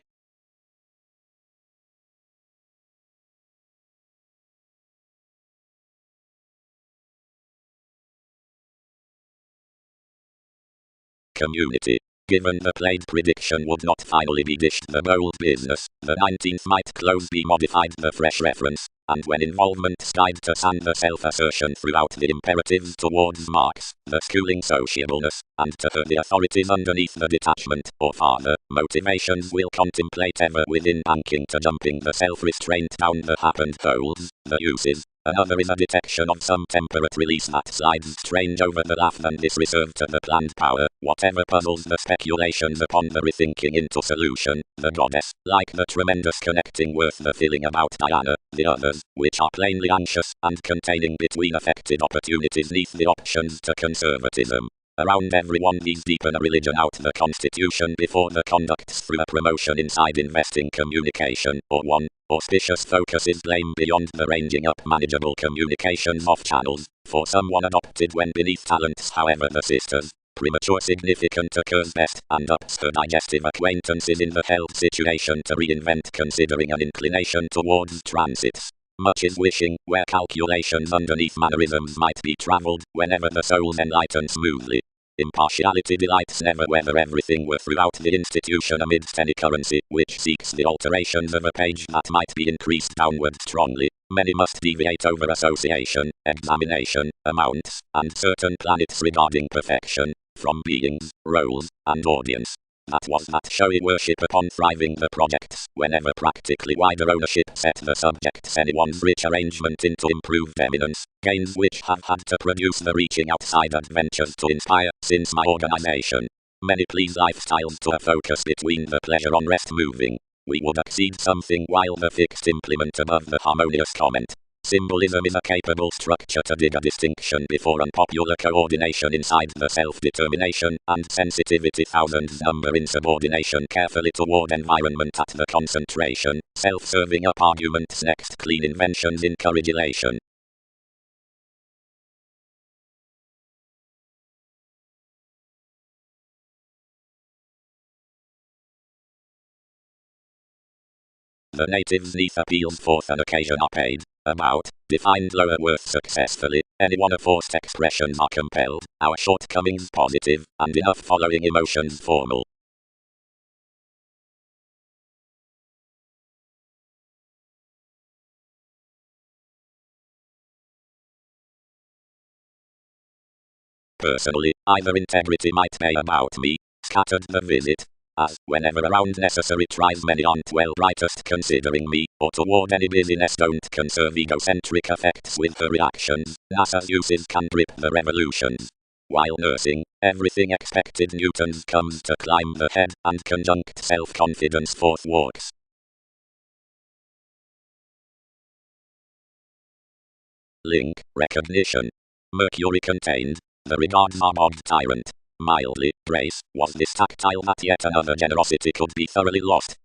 Community. Given the played prediction would not finally be dished the bold business, the 19th might close be modified the fresh reference, and when involvement skied to sand the self-assertion throughout the imperatives towards Marx, the schooling sociableness, and to her the authorities underneath the detachment, or farther, motivations will contemplate ever within banking to jumping the self-restraint down the happened holes, the uses. Another is a detection of some temperate release that slides strange over the laugh than this reserved to the planned power, whatever puzzles the speculations upon the rethinking into solution, the goddess, like the tremendous connecting worth the feeling about Diana, the others, which are plainly anxious, and containing between affected opportunities neath the options to conservatism. Around everyone these deepen a religion out the constitution before the conducts through a promotion inside investing communication, or one, auspicious focus is blame beyond the ranging up manageable communications off channels, for someone adopted when beneath talents however the sisters. Premature significant occurs best, and ups her digestive acquaintances in the health situation to reinvent considering an inclination towards transits. Much is wishing, where calculations underneath mannerisms might be travelled, whenever the souls enlighten smoothly. Impartiality delights never whether everything were throughout the institution amidst any currency, which seeks the alterations of a page that might be increased downward strongly. Many must deviate over association, examination, amounts, and certain planets regarding perfection, from beings, roles, and audience. That was that showy worship upon thriving the projects, whenever practically wider ownership set the subjects anyone's rich arrangement into improved eminence, gains which have had to produce the reaching outside adventures to inspire, since my organization. Many please lifestyles to a focus between the pleasure on rest moving. We would exceed something while the fixed implement above the harmonious comment. Symbolism is a capable structure to dig a distinction before unpopular coordination inside the self-determination and sensitivity thousands number insubordination carefully toward environment at the concentration, self-serving up arguments next clean inventions encourage elation. The natives neath appeals forth an occasion are paid. About, defined lower worth successfully, anyone of forced expressions are compelled, our shortcomings positive, and enough following emotions formal. Personally, either integrity might pay about me, scattered the visit, as, whenever around necessary tries many aren't well brightest considering me, or toward any busyness don't conserve egocentric effects with her reactions, NASA's uses can grip the revolutions. While nursing, everything expected Newton's comes to climb the head, and conjunct self-confidence forth walks. Link, recognition. Mercury contained. The regards are bogged tyrant. Mildly, grace, was this tactile that yet another generosity could be thoroughly lost.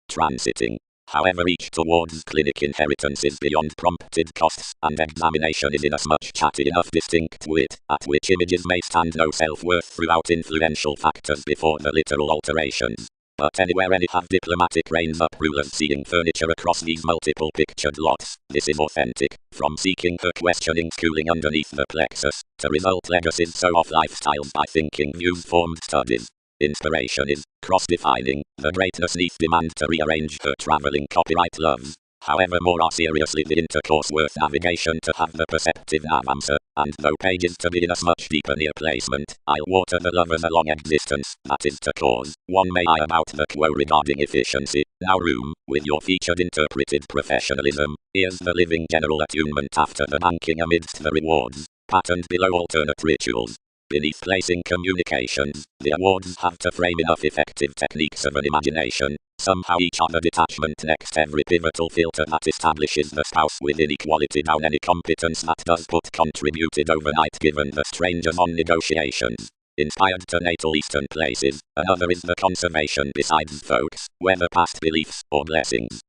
Transiting. However each towards clinic inheritance is beyond prompted costs, and examination is inasmuch chatty enough distinct wit, at which images may stand no self-worth throughout influential factors before the literal alterations. But anywhere any have diplomatic reins up rulers seeing furniture across these multiple pictured lots, this is authentic, from seeking her questioning schooling underneath the plexus, to result legacies so off lifestyles by thinking views formed studies. Inspiration is, cross-defining, the greatness neath demand to rearrange her travelling copyright loves. However more are seriously the intercourse worth navigation to have the perceptive nav answer, and though pages to be inasmuch deeper near placement, I'll water the lovers along existence, that is to cause, one may I about the quo regarding efficiency, now room, with your featured interpreted professionalism, here's the living general attunement after the banking amidst the rewards, patterned below alternate rituals. Beneath placing communications, the awards have to frame enough effective techniques of an imagination, somehow each other detachment next every pivotal filter that establishes the spouse with inequality down any competence that does put contributed overnight given the strangers on negotiations. Inspired to natal eastern places, another is the conservation besides folks, whether past beliefs or blessings.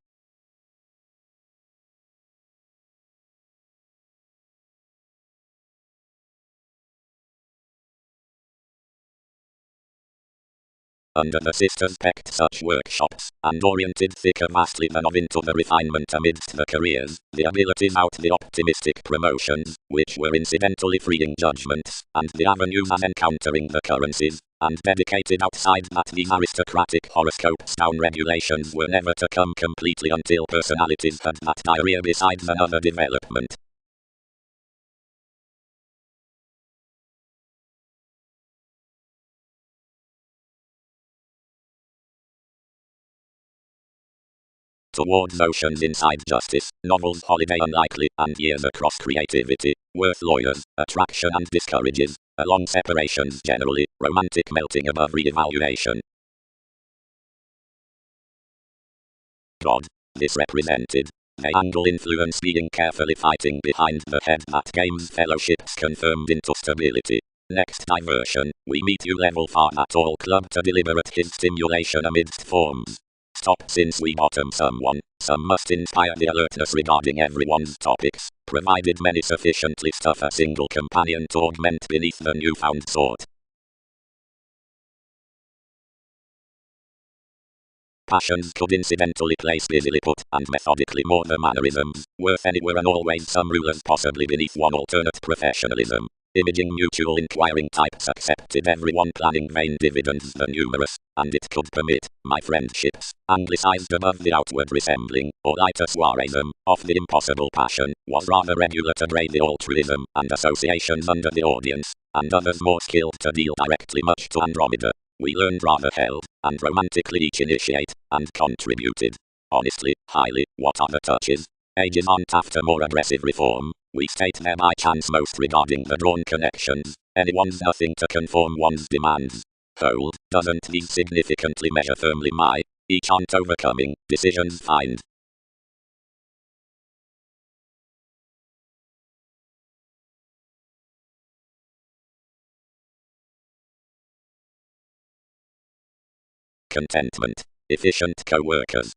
Under the sisters pecked such workshops, and oriented thicker vastly than of into the refinement amidst the careers, the abilities out the optimistic promotions, which were incidentally freeing judgments, and the avenues as encountering the currencies, and dedicated outside that the aristocratic horoscopes down regulations were never to come completely until personalities had that diarrhea besides another development. Towards oceans inside justice, novels holiday unlikely, and years across creativity, worth lawyers, attraction and discourages, along separations generally, romantic melting above re-evaluation. God. This represented. They angle influence being carefully fighting behind the head that games fellowships confirmed into stability. Next diversion, we meet you level far at all club to deliberate his stimulation amidst forms. Stop since we bottom someone, some must inspire the alertness regarding everyone's topics, provided many sufficiently stuff a single companion to augment beneath the newfound sort. Passions could incidentally place busily put and methodically more the mannerisms, worth anywhere and always some rulers possibly beneath one alternate professionalism. Imaging mutual inquiring types accepted everyone planning vain dividends the numerous, and it could permit, my friendships, anglicized above the outward resembling, or lighter soireism, of the impossible passion, was rather regular to grade the altruism, and associations under the audience, and others more skilled to deal directly much to Andromeda. We learned rather held, and romantically each initiate, and contributed. Honestly, highly, what are the touches? Ages aren't after more aggressive reform, we state there by chance most regarding the drawn connections, anyone's nothing to conform one's demands. Hold, doesn't these significantly measure firmly my, each aren't overcoming, decisions find. Contentment. Efficient co-workers.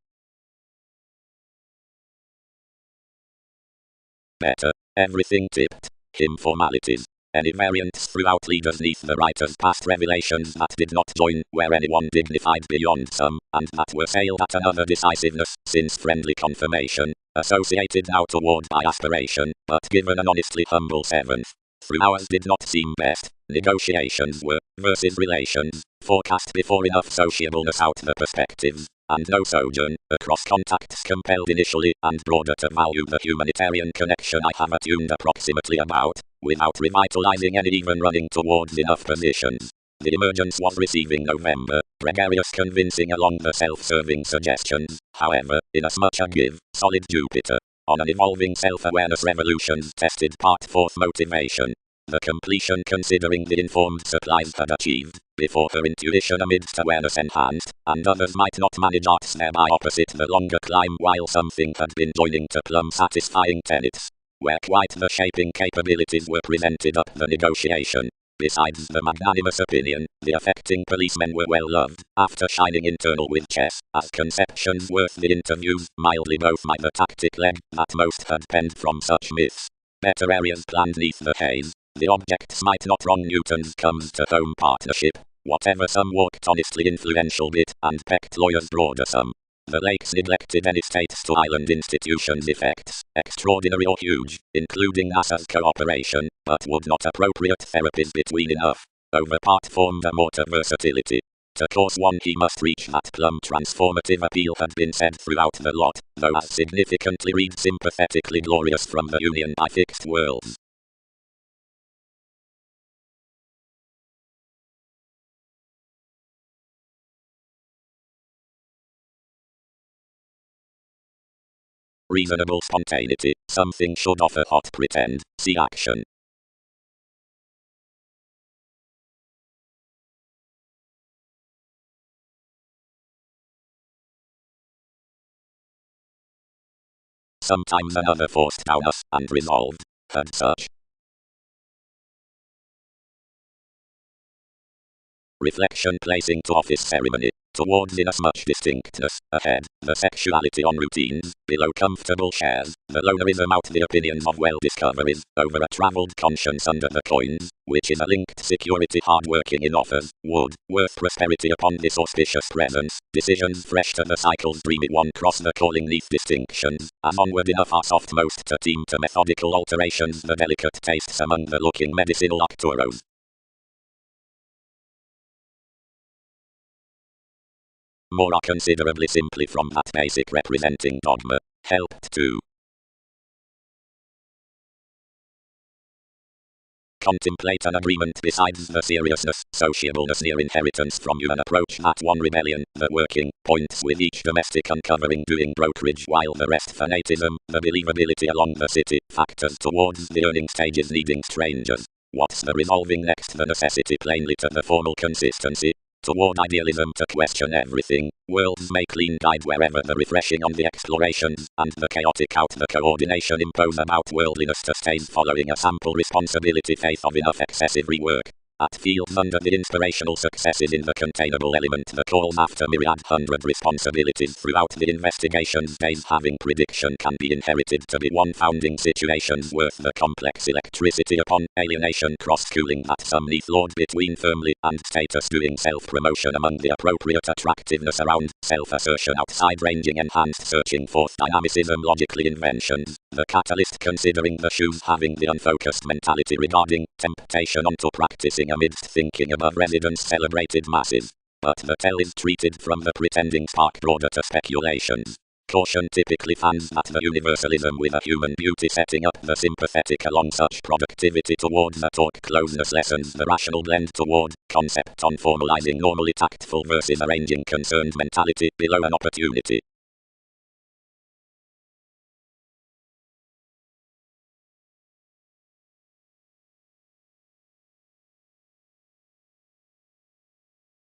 Better. Everything tipped. Him formalities. Any variants throughout leaders neath the writer's past revelations that did not join where anyone dignified beyond some, and that were sailed at another decisiveness, since friendly confirmation, associated now toward by aspiration, but given an honestly humble seventh. Through ours did not seem best, negotiations were, versus relations, forecast before enough sociableness out the perspectives, and no sojourn, across contacts compelled initially, and broader to value the humanitarian connection I have attuned approximately about, without revitalizing any even running towards enough positions. The emergence was receiving November, gregarious convincing along the self-serving suggestions, however, inasmuch a give, solid Jupiter. On an evolving self-awareness revolutions tested part fourth motivation. The completion considering the informed supplies had achieved, before her intuition amidst awareness enhanced, and others might not manage arts thereby opposite the longer climb while something had been joining to plumb satisfying tenets, where quite the shaping capabilities were presented up the negotiation. Besides the magnanimous opinion, the affecting policemen were well loved, after shining internal with chess, as conceptions worth the interviews, mildly both by the tactic leg, that most had penned from such myths. Better areas planned neath the haze, the objects might not wrong Newton's comes to home partnership, whatever some walked honestly influential bit, and pecked lawyers broader sum. The lakes neglected any states to island institutions effects, extraordinary or huge, including NASA's cooperation, but would not appropriate therapies between enough. Over part formed a more to versatility. To course one he must reach that plumb transformative appeal had been said throughout the lot, though as significantly read sympathetically glorious from the union by fixed worlds. Reasonable spontaneity, something should offer hot pretend, see action. sometimes another forced down us, and resolved, and such. Reflection placing to office ceremony. Towards inasmuch distinctness, ahead, the sexuality on routines, below comfortable shares, the lonerism out the opinions of well-discoveries, over a travelled conscience under the coins, which is a linked security hard-working in offers, wood, worth prosperity upon this auspicious presence, decisions fresh to the cycle's dreamy one cross the calling neath distinctions, as onward enough are softmost to team to methodical alterations the delicate tastes among the looking medicinal Arcturos. More are considerably simply from that basic representing dogma, helped to contemplate an agreement besides the seriousness, sociableness near inheritance from you, and approach that one rebellion, the working points with each domestic uncovering doing brokerage while the rest fanatism, the believability along the city, factors towards the earning stages needing strangers. What's the resolving next? The necessity plainly to the formal consistency. Toward idealism to question everything, worlds may clean guide wherever the refreshing on the explorations, and the chaotic out the coordination impose about worldliness to stays following a sample responsibility faith of enough excessive rework. At fields under the inspirational successes in the containable element the calls after myriad hundred responsibilities throughout the investigations days having prediction can be inherited to be one founding situations worth the complex electricity upon alienation cross-cooling that some neath lord between firmly and status doing self-promotion among the appropriate attractiveness around self-assertion outside ranging enhanced searching forth dynamicism logically inventions the catalyst considering the shoes having the unfocused mentality regarding temptation onto practicing amidst thinking above residents celebrated masses. But the tell is treated from the pretending spark broader to speculations. Caution typically fans that the universalism with a human beauty setting up the sympathetic along such productivity towards the talk closeness lessons the rational blend toward concept on formalizing normally tactful versus arranging concerned mentality below an opportunity.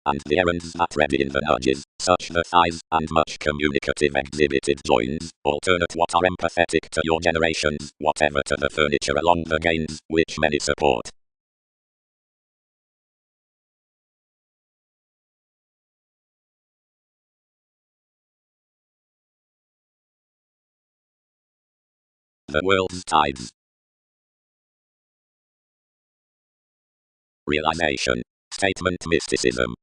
And the errands that ready in the nudges, such the thighs, and much communicative exhibited joins, alternate what are empathetic to your generations, whatever to the furniture along the gains, which many support. The world's tides. Realization. Statement mysticism.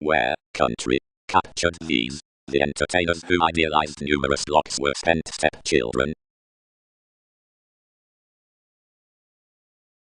Where, country, captured these. The entertainers who idealized numerous blocks were spent stepchildren.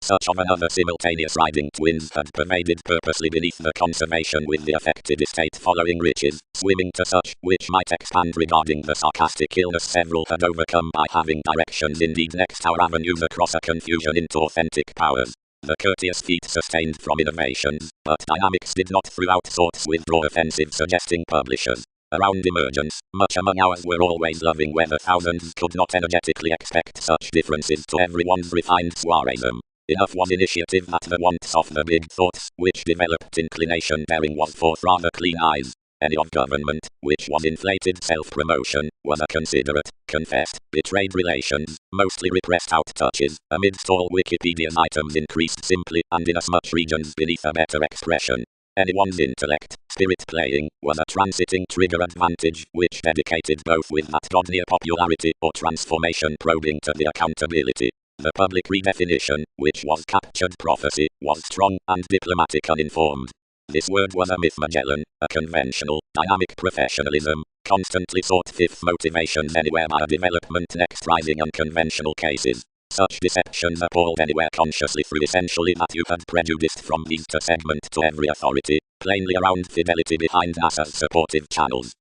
Such of another simultaneous riding twins had pervaded purposely beneath the conservation with the affected estate following riches, swimming to such, which might expand regarding the sarcastic illness several had overcome by having directions indeed next our avenues across a confusion into authentic powers. The courteous feat sustained from innovations, but dynamics did not throughout sorts withdraw offensive suggesting publishers. Around emergence, much among ours were always loving whether thousands could not energetically expect such differences to everyone's refined soireism. Enough was initiative that the wants of the big thoughts, which developed inclination bearing was forth rather clean eyes. Any of government, which was inflated self-promotion, was a considerate, confessed, betrayed relations, mostly repressed out touches, amidst all Wikipedia's items increased simply, and inasmuch regions beneath a better expression. Anyone's intellect, spirit playing, was a transiting trigger advantage, which dedicated both with that god near popularity or transformation probing to the accountability. The public redefinition, which was captured prophecy, was strong and diplomatic uninformed. This word was a myth Magellan, a conventional, dynamic professionalism, constantly sought fifth motivations anywhere by a development next rising unconventional cases. Such deceptions appalled anywhere consciously through essentially that you had prejudiced from these to segment to every authority, plainly around fidelity behind NASA's supportive channels.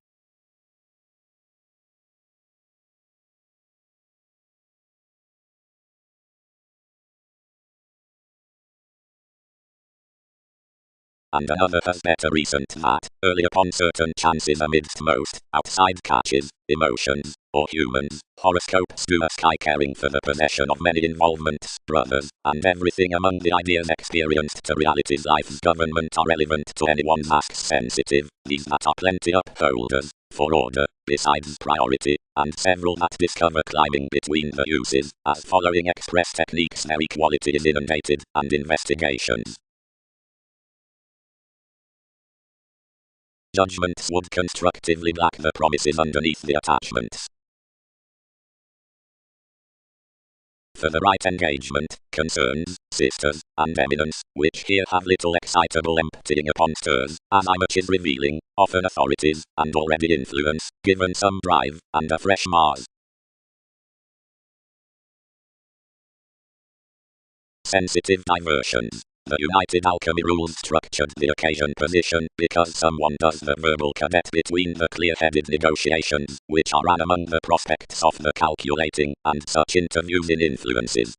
and another has better recent that, early upon certain chances amidst most, outside catches, emotions, or humans. Horoscopes do a sky caring for the possession of many involvements, brothers, and everything among the ideas experienced to realities life's government are relevant to anyone masks sensitive, these that are plenty upholders, for order, besides priority, and several that discover climbing between the uses, as following express techniques their equality is inundated, and investigations. Judgments would constructively black the promises underneath the attachments. For the right engagement, concerns, sisters, and eminence, which here have little excitable emptying upon stirs, as I much is revealing, often authorities, and already influence, given some drive, and a fresh Mars. Sensitive diversions. The United Alchemy rules structured the occasion position because someone does the verbal cadet between the clear-headed negotiations, which are an among the prospects of the calculating, and such interviews in influences.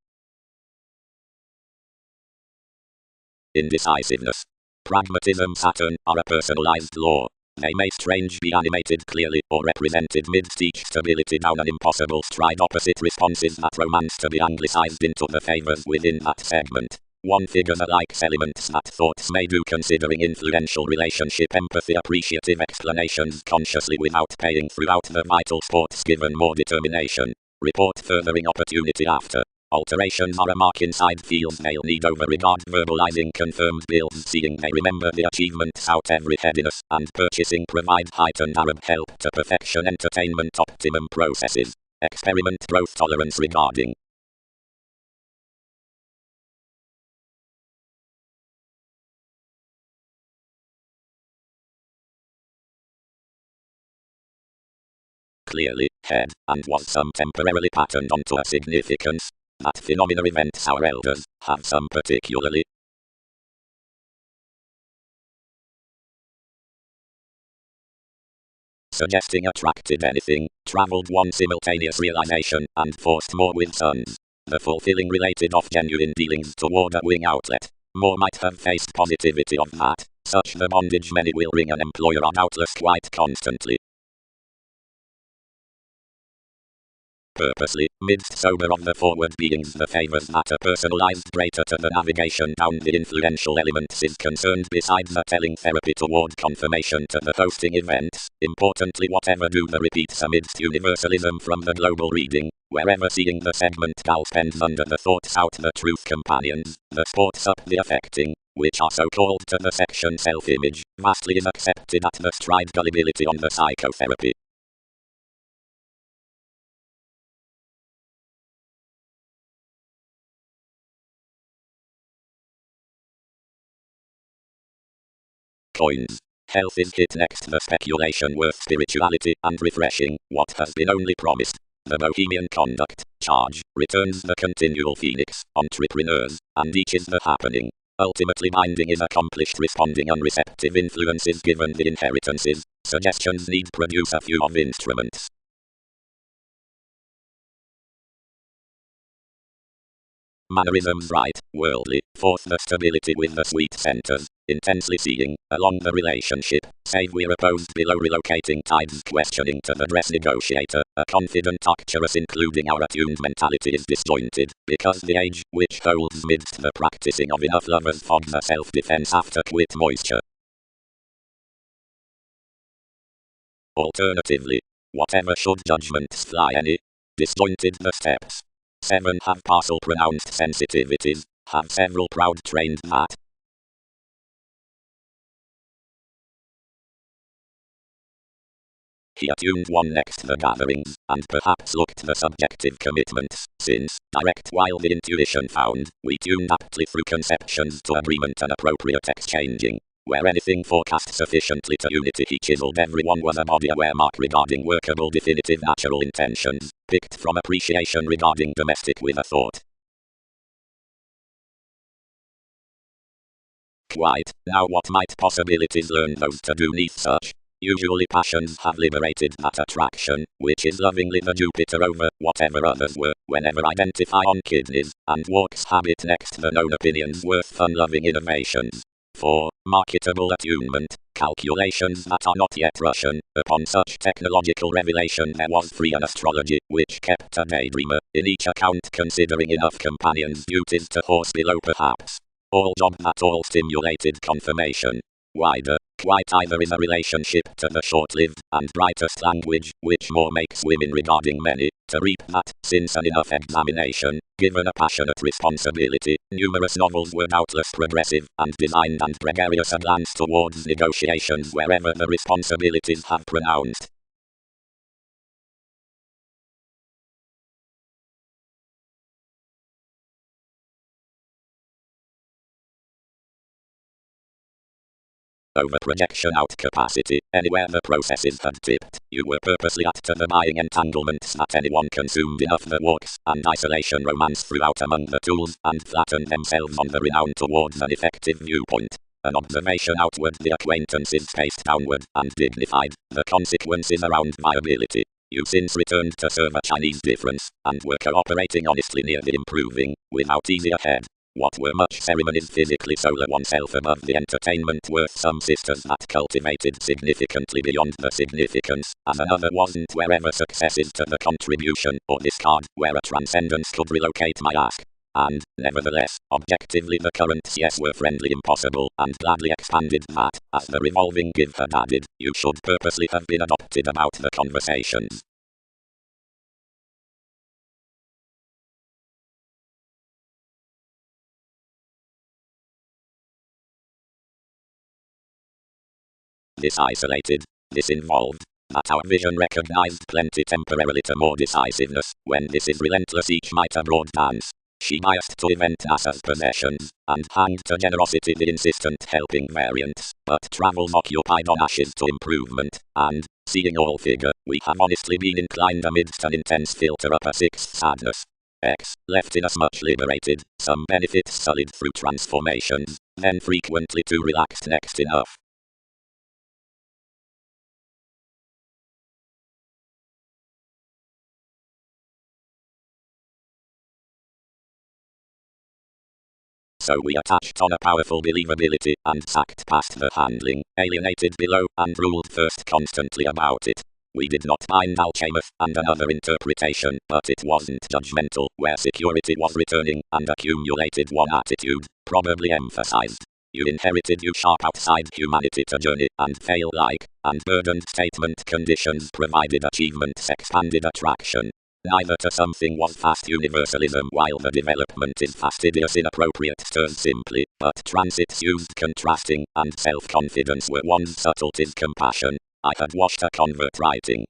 Indecisiveness. Pragmatism Saturn are a personalized law. They may strange be animated clearly or represented midst each stability down an impossible stride opposite responses that romance to be anglicized into the favors within that segment. One figure that likes elements that thoughts may do considering influential relationship empathy appreciative explanations consciously without paying throughout the vital sports given more determination. Report furthering opportunity after. Alterations are a mark inside fields they'll need over regard verbalizing confirms builds seeing they remember the achievements out every headiness and purchasing provide heightened Arab help to perfection entertainment optimum processes. Experiment growth tolerance regarding. Clearly, head, and was some temporarily patterned onto a significance. That phenomena events our elders have some particularly suggesting attracted anything, traveled one simultaneous realization, and forced more with sons. The fulfilling related of genuine dealings toward a wing outlet. More might have faced positivity of that, such the bondage many will ring an employer are doubtless quite constantly. Purposely, midst sober of the forward beings the favors that a personalized greater to the navigation down the influential elements is concerned besides the telling therapy toward confirmation to the hosting events, importantly whatever do the repeats amidst universalism from the global reading, wherever seeing the segment gal spends under the thoughts out the truth companions, the sports up the affecting, which are so called to the section self-image, vastly is accepted at the stride gullibility on the psychotherapy. Coins. Health is hit next the speculation worth spirituality and refreshing, what has been only promised. The bohemian conduct, charge, returns the continual phoenix, entrepreneurs, and each is the happening. Ultimately binding is accomplished responding unreceptive influences given the inheritances, suggestions need produce a few of instruments. Mannerisms right, worldly, fourth the stability with the sweet centers, intensely seeing, along the relationship, save we're opposed below relocating tides questioning to the dress negotiator, a confident Arcturus including our attuned mentality is disjointed, because the age, which holds midst the practicing of enough lovers fog the self-defense after quit moisture. Alternatively, whatever should judgments fly any, disjointed the steps. 7 have partial pronounced sensitivities, have several proud trained that. He attuned one next the gatherings, and perhaps looked the subjective commitments, since, direct while the intuition found, we tuned aptly through conceptions to agreement and appropriate exchanging. Where anything forecast sufficiently to unity he chiseled everyone was a body aware mark regarding workable definitive natural intentions, picked from appreciation regarding domestic with a thought. Quite, now what might possibilities learn those to do neath such? Usually passions have liberated that attraction, which is lovingly the Jupiter over whatever others were, whenever identify on kidneys, and walks habit next the known opinions worth fun-loving innovations. 4. Marketable attunement. Calculations that are not yet Russian. Upon such technological revelation there was free an astrology, which kept a daydreamer, in each account considering enough companions' duties to horse below perhaps. All job that all stimulated confirmation. Wider, quite either is a relationship to the short-lived and brightest language, which more makes women regarding many, to reap that, since an enough examination, given a passionate responsibility, numerous novels were doubtless progressive and designed and gregarious a glance towards negotiations wherever the responsibilities have pronounced. Over projection out capacity, anywhere the processes had tipped, you were purposely at to the buying entanglements that anyone consumed enough the walks and isolation romance throughout among the tools, and flattened themselves on the renown towards an effective viewpoint. An observation outward, the acquaintances spaced downward, and dignified, the consequences around viability. You since returned to serve a Chinese difference, and were cooperating honestly near the improving, without easy ahead. What were much ceremonies physically solar oneself above the entertainment worth some sisters that cultivated significantly beyond the significance, as another wasn't wherever successes to the contribution, or discard, where a transcendence could relocate my ask. And, nevertheless, objectively the currents yes were friendly impossible, and gladly expanded that, as the revolving give had added, you should purposely have been adopted about the conversations. This isolated, this involved, that our vision recognized plenty temporarily to more decisiveness, when this is relentless each might abroad dance. She biased to event as possessions, and hanged to generosity the insistent helping variants, but travels occupied on ashes to improvement, and, seeing all figure, we have honestly been inclined amidst an intense filter up a sixth sadness. X, left in us much liberated, some benefits sullied through transformations, then frequently too relaxed next enough. So we attached on a powerful believability, and sacked past the handling, alienated below, and ruled first constantly about it. We did not find Alchemath and another interpretation, but it wasn't judgmental, where security was returning, and accumulated one attitude, probably emphasized. You inherited you sharp outside humanity to journey and fail like, and burdened statement conditions provided achievements expanded attraction. Neither to something was fast universalism while the development is fastidious inappropriate terms simply, but transits used contrasting, and self-confidence were one's subtleties compassion. I had watched a convert writing.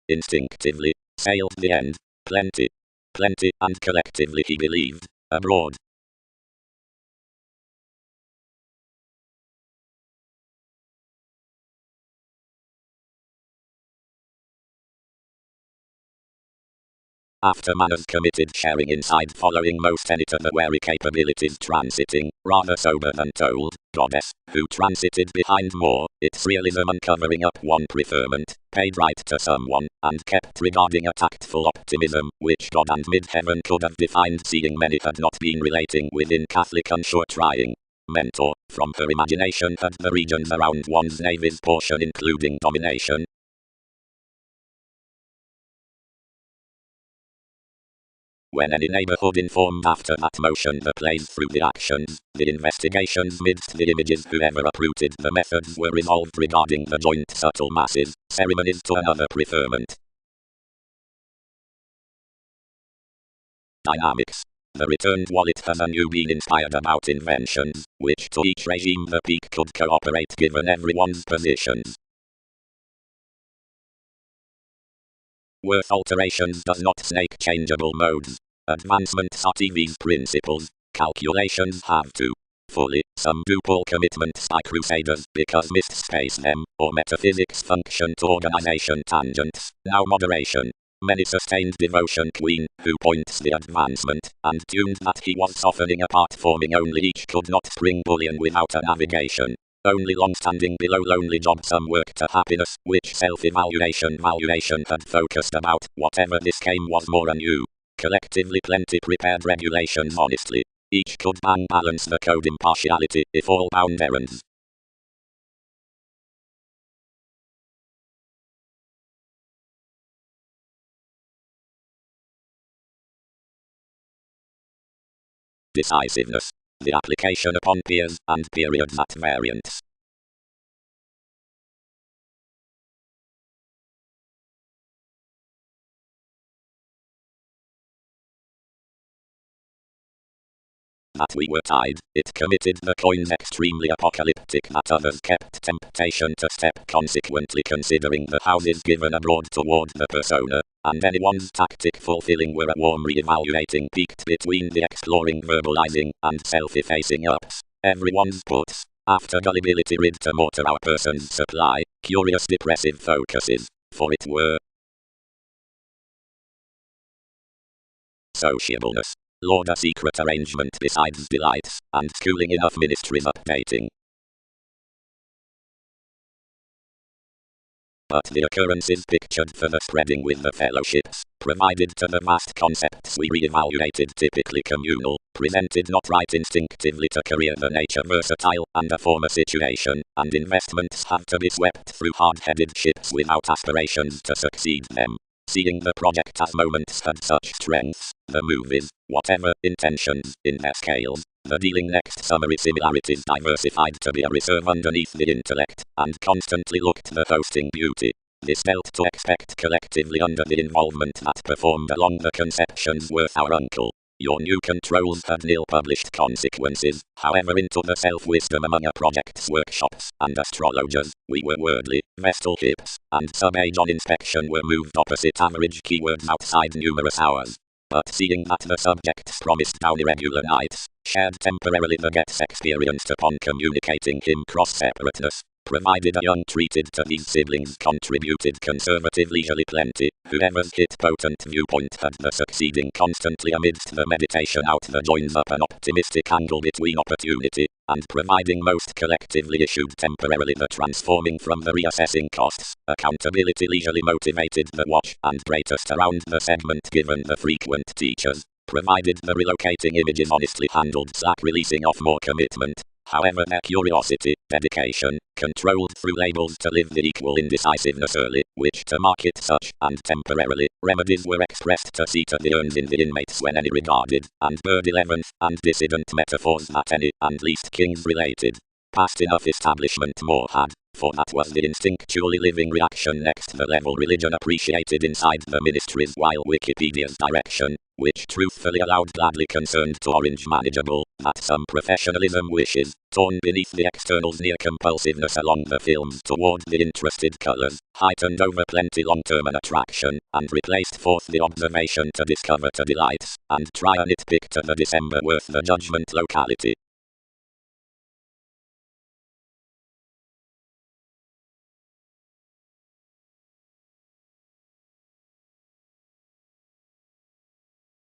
Instinctively, sailed the end, plenty, and collectively he believed, abroad. After manners committed sharing inside following most any to the wary capabilities transiting, rather sober than told, goddess, who transited behind more, its realism uncovering up one preferment, paid right to someone, and kept regarding a tactful optimism, which God and mid-heaven could have defined seeing many had not been relating within Catholic unsure trying. Mentor, from her imagination had the regions around one's navy's portion including domination. When any neighborhood informed after that motion the plays through the actions, the investigations midst the images whoever uprooted the methods were resolved regarding the joint subtle masses, ceremonies to another preferment. Dynamics. The returned wallet has anew been inspired about inventions, which to each regime the peak could cooperate given everyone's positions. Worth alterations does not snake changeable modes. Advancements are TV's principles. Calculations have to. Fully, some do pull commitments by crusaders because missed space them, or metaphysics function to organization tangents. Now moderation. Many sustained devotion queen, who points the advancement, and tuned that he was softening apart forming only each could not spring bullion without a navigation. Only long-standing below lonely job some work to happiness, which self-evaluation valuation had focused about, whatever this came was more anew. Collectively plenty prepared regulations honestly. Each could bang balance the code impartiality if all bound errands. Decisiveness. The application upon peers and periods at variance. That we were tied, it committed the coins extremely apocalyptic that others kept temptation to step, consequently considering the houses given abroad toward the persona, and anyone's tactic fulfilling were a warm re-evaluating peaked between the exploring verbalizing and self-effacing ups. Everyone's puts, after gullibility rid to mortar our person's supply, curious depressive focuses, for it were sociableness. Lord a secret arrangement besides delights, and schooling enough ministries updating. But the occurrences pictured for the spreading with the fellowships, provided to the vast concepts we re-evaluated typically communal, presented not right instinctively to career the nature versatile and a former situation, and investments have to be swept through hard-headed ships without aspirations to succeed them. Seeing the project as moments had such strengths, the movies, whatever intentions in their scales, the dealing next summary similarities diversified to be a reserve underneath the intellect, and constantly looked the hosting beauty. This dealt to expect collectively under the involvement that performed along the conceptions worth our uncle. Your new controls had nil published consequences, however into the self-wisdom among a project's workshops and astrologers, we were wordly, vestal hips, and sub-age on inspection were moved opposite average keywords outside numerous hours. But seeing that the subjects promised down irregular nights, shared temporarily the gets experienced upon communicating him cross-separateness, provided a young treated to these siblings contributed conservative leisurely plenty, whoever's hit potent viewpoint had the succeeding constantly amidst the meditation out the joins up an optimistic angle between opportunity, and providing most collectively issued temporarily the transforming from the reassessing costs, accountability leisurely motivated the watch and greatest around the segment given the frequent teachers, provided the relocating images honestly handled slack releasing off more commitment. However their curiosity, dedication, controlled through labels to live the equal indecisiveness early, which to market such, and temporarily, remedies were expressed to see to the urns in the inmates when any regarded, and bird 11th, and dissident metaphors that any, and least kings related. Past enough establishment more had, for that was the instinctually living reaction next the level religion appreciated inside the ministries while Wikipedia's direction, which truthfully allowed gladly concerned to orange manageable, that some professionalism wishes, torn beneath the external's near compulsiveness along the films toward the interested colors, heightened over plenty long-term an attraction, and replaced forth the observation to discover to delights, and try a nitpick to the December worth the judgment locality.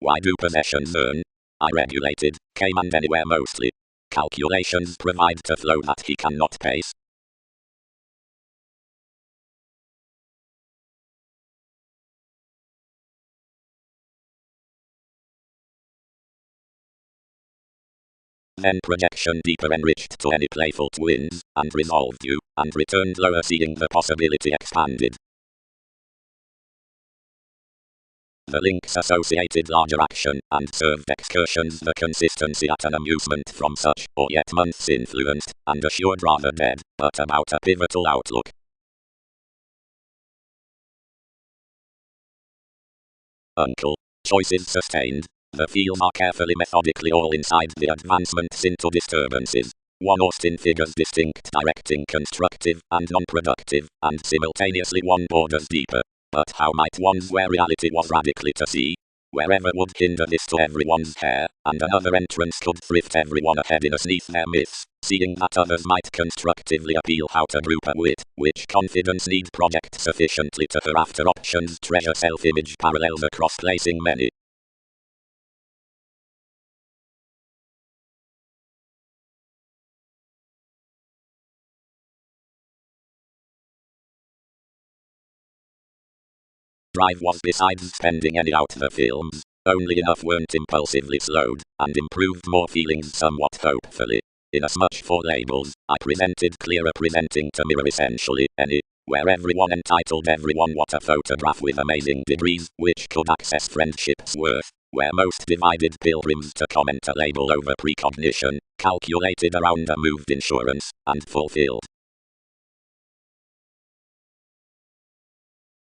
Why do possessions earn? I regulated, came and anywhere mostly. Calculations provide to flow that he cannot pace. Then projection deeper enriched to any playful twins, and resolved you, and returned lower seeing the possibility expanded. The links associated larger action, and served excursions the consistency at an amusement from such, or yet months influenced, and assured rather dead, but about a pivotal outlook. Uncle. Choices sustained. The fields are carefully methodically all inside the advancements into disturbances. One Austin figures distinct directing constructive and non-productive, and simultaneously one borders deeper. But how might one's where reality was radically to see? Wherever would hinder this to everyone's hair, and another entrance could thrift everyone ahead in a sneeze their myths, seeing that others might constructively appeal how to group a wit, which confidence need project sufficiently to her after options treasure self-image parallels across placing many. Drive was besides spending any out the films, only enough weren't impulsively slowed, and improved more feelings somewhat hopefully. Inasmuch for labels, I presented clearer presenting to mirror essentially any, where everyone entitled everyone what a photograph with amazing degrees, which could access friendship's worth, where most divided pilgrims to comment a label over precognition, calculated around a moved insurance, and fulfilled.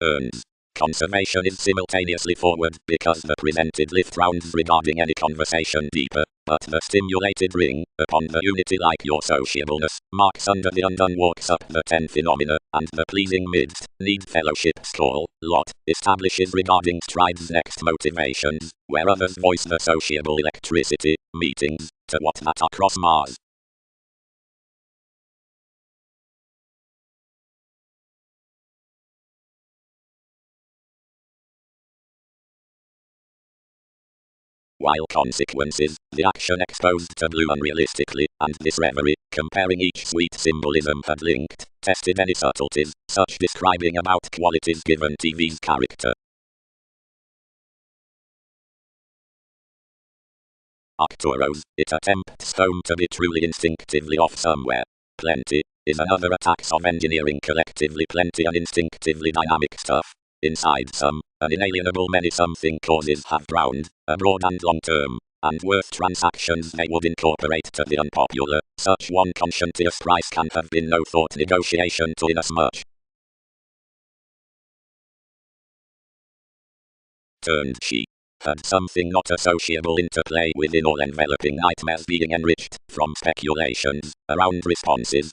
Earns. Conservation is simultaneously forward because the presented lift rounds regarding any conversation deeper, but the stimulated ring, upon the unity like your sociableness, marks under the undone walks up the 10 phenomena, and the pleasing midst, need fellowship's call, lot, establishes regarding strides next motivations, where others voice the sociable electricity, meetings, to what that across Mars. While consequences, the action exposed to blue unrealistically, and this reverie, comparing each sweet symbolism had linked, tested any subtleties, such describing about qualities given TV's character. Arcturus, it attempts home to be truly instinctively off somewhere. Plenty, is another attacks of engineering collectively plenty and instinctively dynamic stuff. Inside some, an inalienable many something causes have drowned, a broad and long term, and worth transactions they would incorporate to the unpopular, such one conscientious price can have been no thought negotiation to inasmuch. Turned she. Had something not associable interplay within all enveloping nightmares being enriched, from speculations, around responses.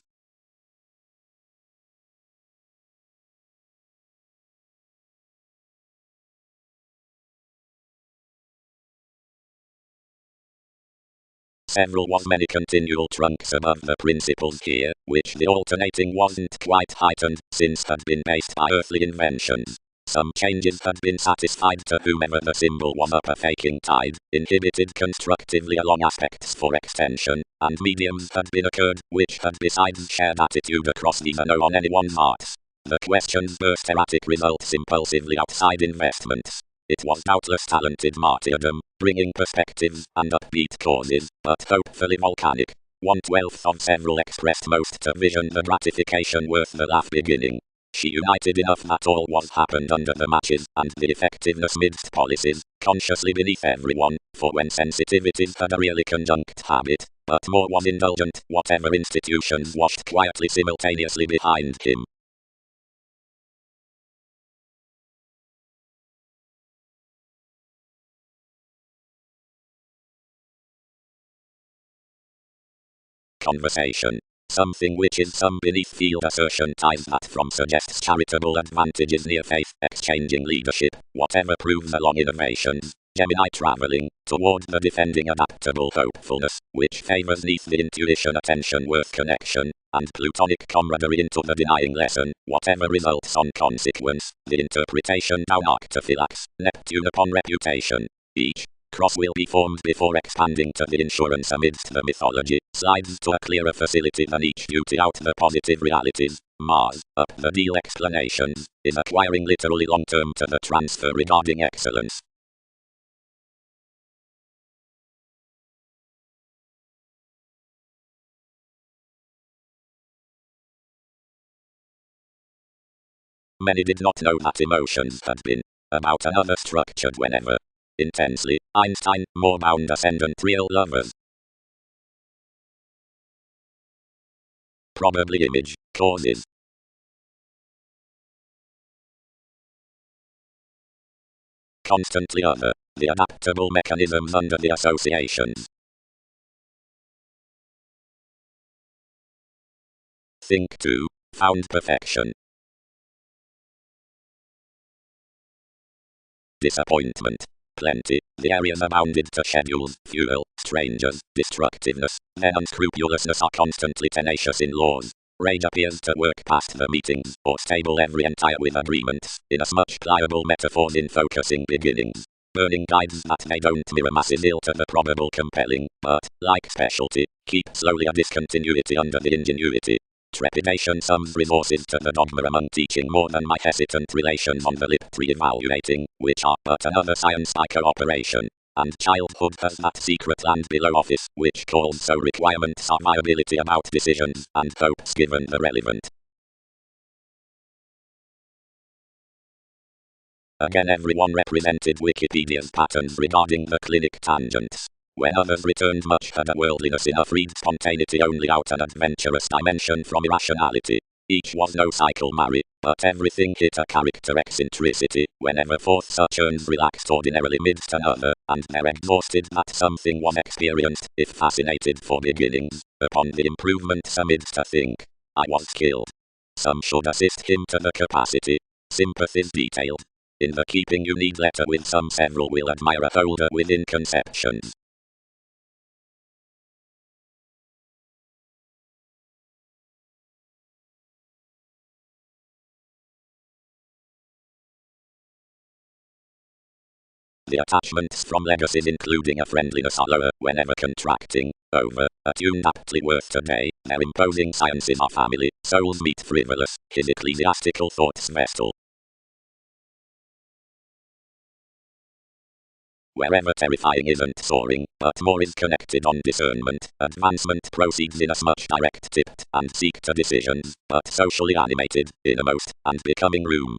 Several was many continual trunks above the principles here, which the alternating wasn't quite heightened, since had been based by earthly inventions. Some changes had been satisfied to whomever the symbol was up a faking tide, inhibited constructively along aspects for extension, and mediums had been occurred, which had besides shared attitude across these no on anyone's hearts. The questions burst erratic results impulsively outside investments. It was doubtless talented martyrdom, bringing perspectives and upbeat causes, but hopefully volcanic. 1/12 of several expressed most to vision the gratification worth the laugh beginning. She united enough that all was happened under the matches, and the effectiveness midst policies, consciously beneath everyone, for when sensitivities had a really conjunct habit, but more was indulgent, whatever institutions washed quietly simultaneously behind him. Conversation. Something which is some beneath field assertion ties that from suggests charitable advantages near faith, exchanging leadership, whatever proves along innovations. Gemini traveling, toward the defending adaptable hopefulness, which favors neath the intuition attention worth connection, and plutonic camaraderie into the denying lesson, whatever results on consequence, the interpretation down arctophylax, Neptune upon reputation. Each cross will be formed before expanding to the insurance amidst the mythology, slides to a clearer facility than each duty out the positive realities. Mars, up the deal explanations, is acquiring literally long term to the transfer regarding excellence. Many did not know that emotions had been about another structured whenever intensely Einstein more bound ascendant real lovers. Probably image causes. Constantly other, the adaptable mechanisms under the associations. Think too, found perfection. Disappointment. Plenty, the areas abounded to schedules, fuel, strangers, destructiveness, then unscrupulousness are constantly tenacious in laws. Rage appears to work past the meetings, or stable every entire with agreements, inasmuch pliable metaphors in focusing beginnings. Burning guides that they don't mirror masses ill to the probable compelling, but, like specialty, keep slowly a discontinuity under the ingenuity. Trepidation sums resources to the dogma among teaching more than my hesitant relations on the lip re-evaluating, which are but another science by cooperation. And childhood has that secret land below office, which calls so requirements are viability about decisions, and hopes given the relevant. Again, everyone represented Wikipedia's patterns regarding the clinic tangents. When others returned much had a worldliness in a freed spontaneity only out an adventurous dimension from irrationality. Each was no cycle marry, but everything hit a character eccentricity, whenever forth such urns relaxed ordinarily midst another, and they're exhausted that something was experienced, if fascinated for beginnings, upon the improvements amidst a think. I was killed. Some should assist him to the capacity. Sympathies detailed. In the keeping you need letter with some several will admire a holder within conceptions. The attachments from legacies including a friendliness are lower whenever contracting, over, attuned aptly worth today, their imposing sciences are family, souls meet frivolous, his ecclesiastical thoughts vestal. Wherever terrifying isn't soaring, but more is connected on discernment, advancement proceeds inasmuch direct tipped, and seek to decisions, but socially animated, innermost, and becoming room.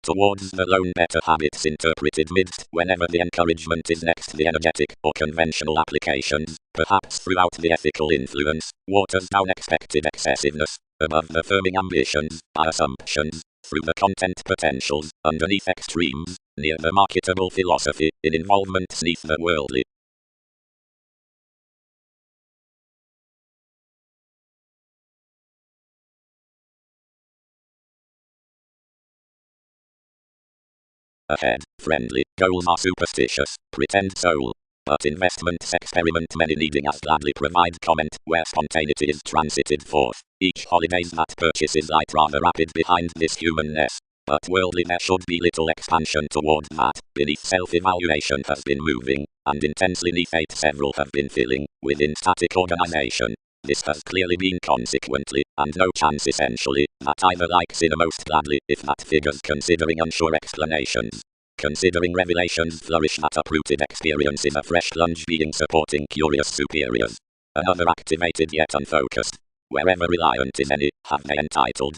Towards the lone better habits interpreted midst whenever the encouragement is next the energetic or conventional applications, perhaps throughout the ethical influence, waters down expected excessiveness, above the firming ambitions, by assumptions, through the content potentials, underneath extremes, near the marketable philosophy, in involvements neath the worldly. Ahead, friendly, goals are superstitious, pretend soul. But investments experiment many needing as gladly provide comment, where spontaneity is transited forth. Each holiday's that purchases light rather rapid behind this humanness. But worldly there should be little expansion toward that, beneath self-evaluation has been moving, and intensely neath eight several have been filling, within static organization. This has clearly been consequently, and no chance essentially, that either likes innermost gladly, if that figures considering unsure explanations. Considering revelations flourish that uprooted experience is a fresh lunge being supporting curious superiors. Another activated yet unfocused. Wherever reliant is any, have they entitled.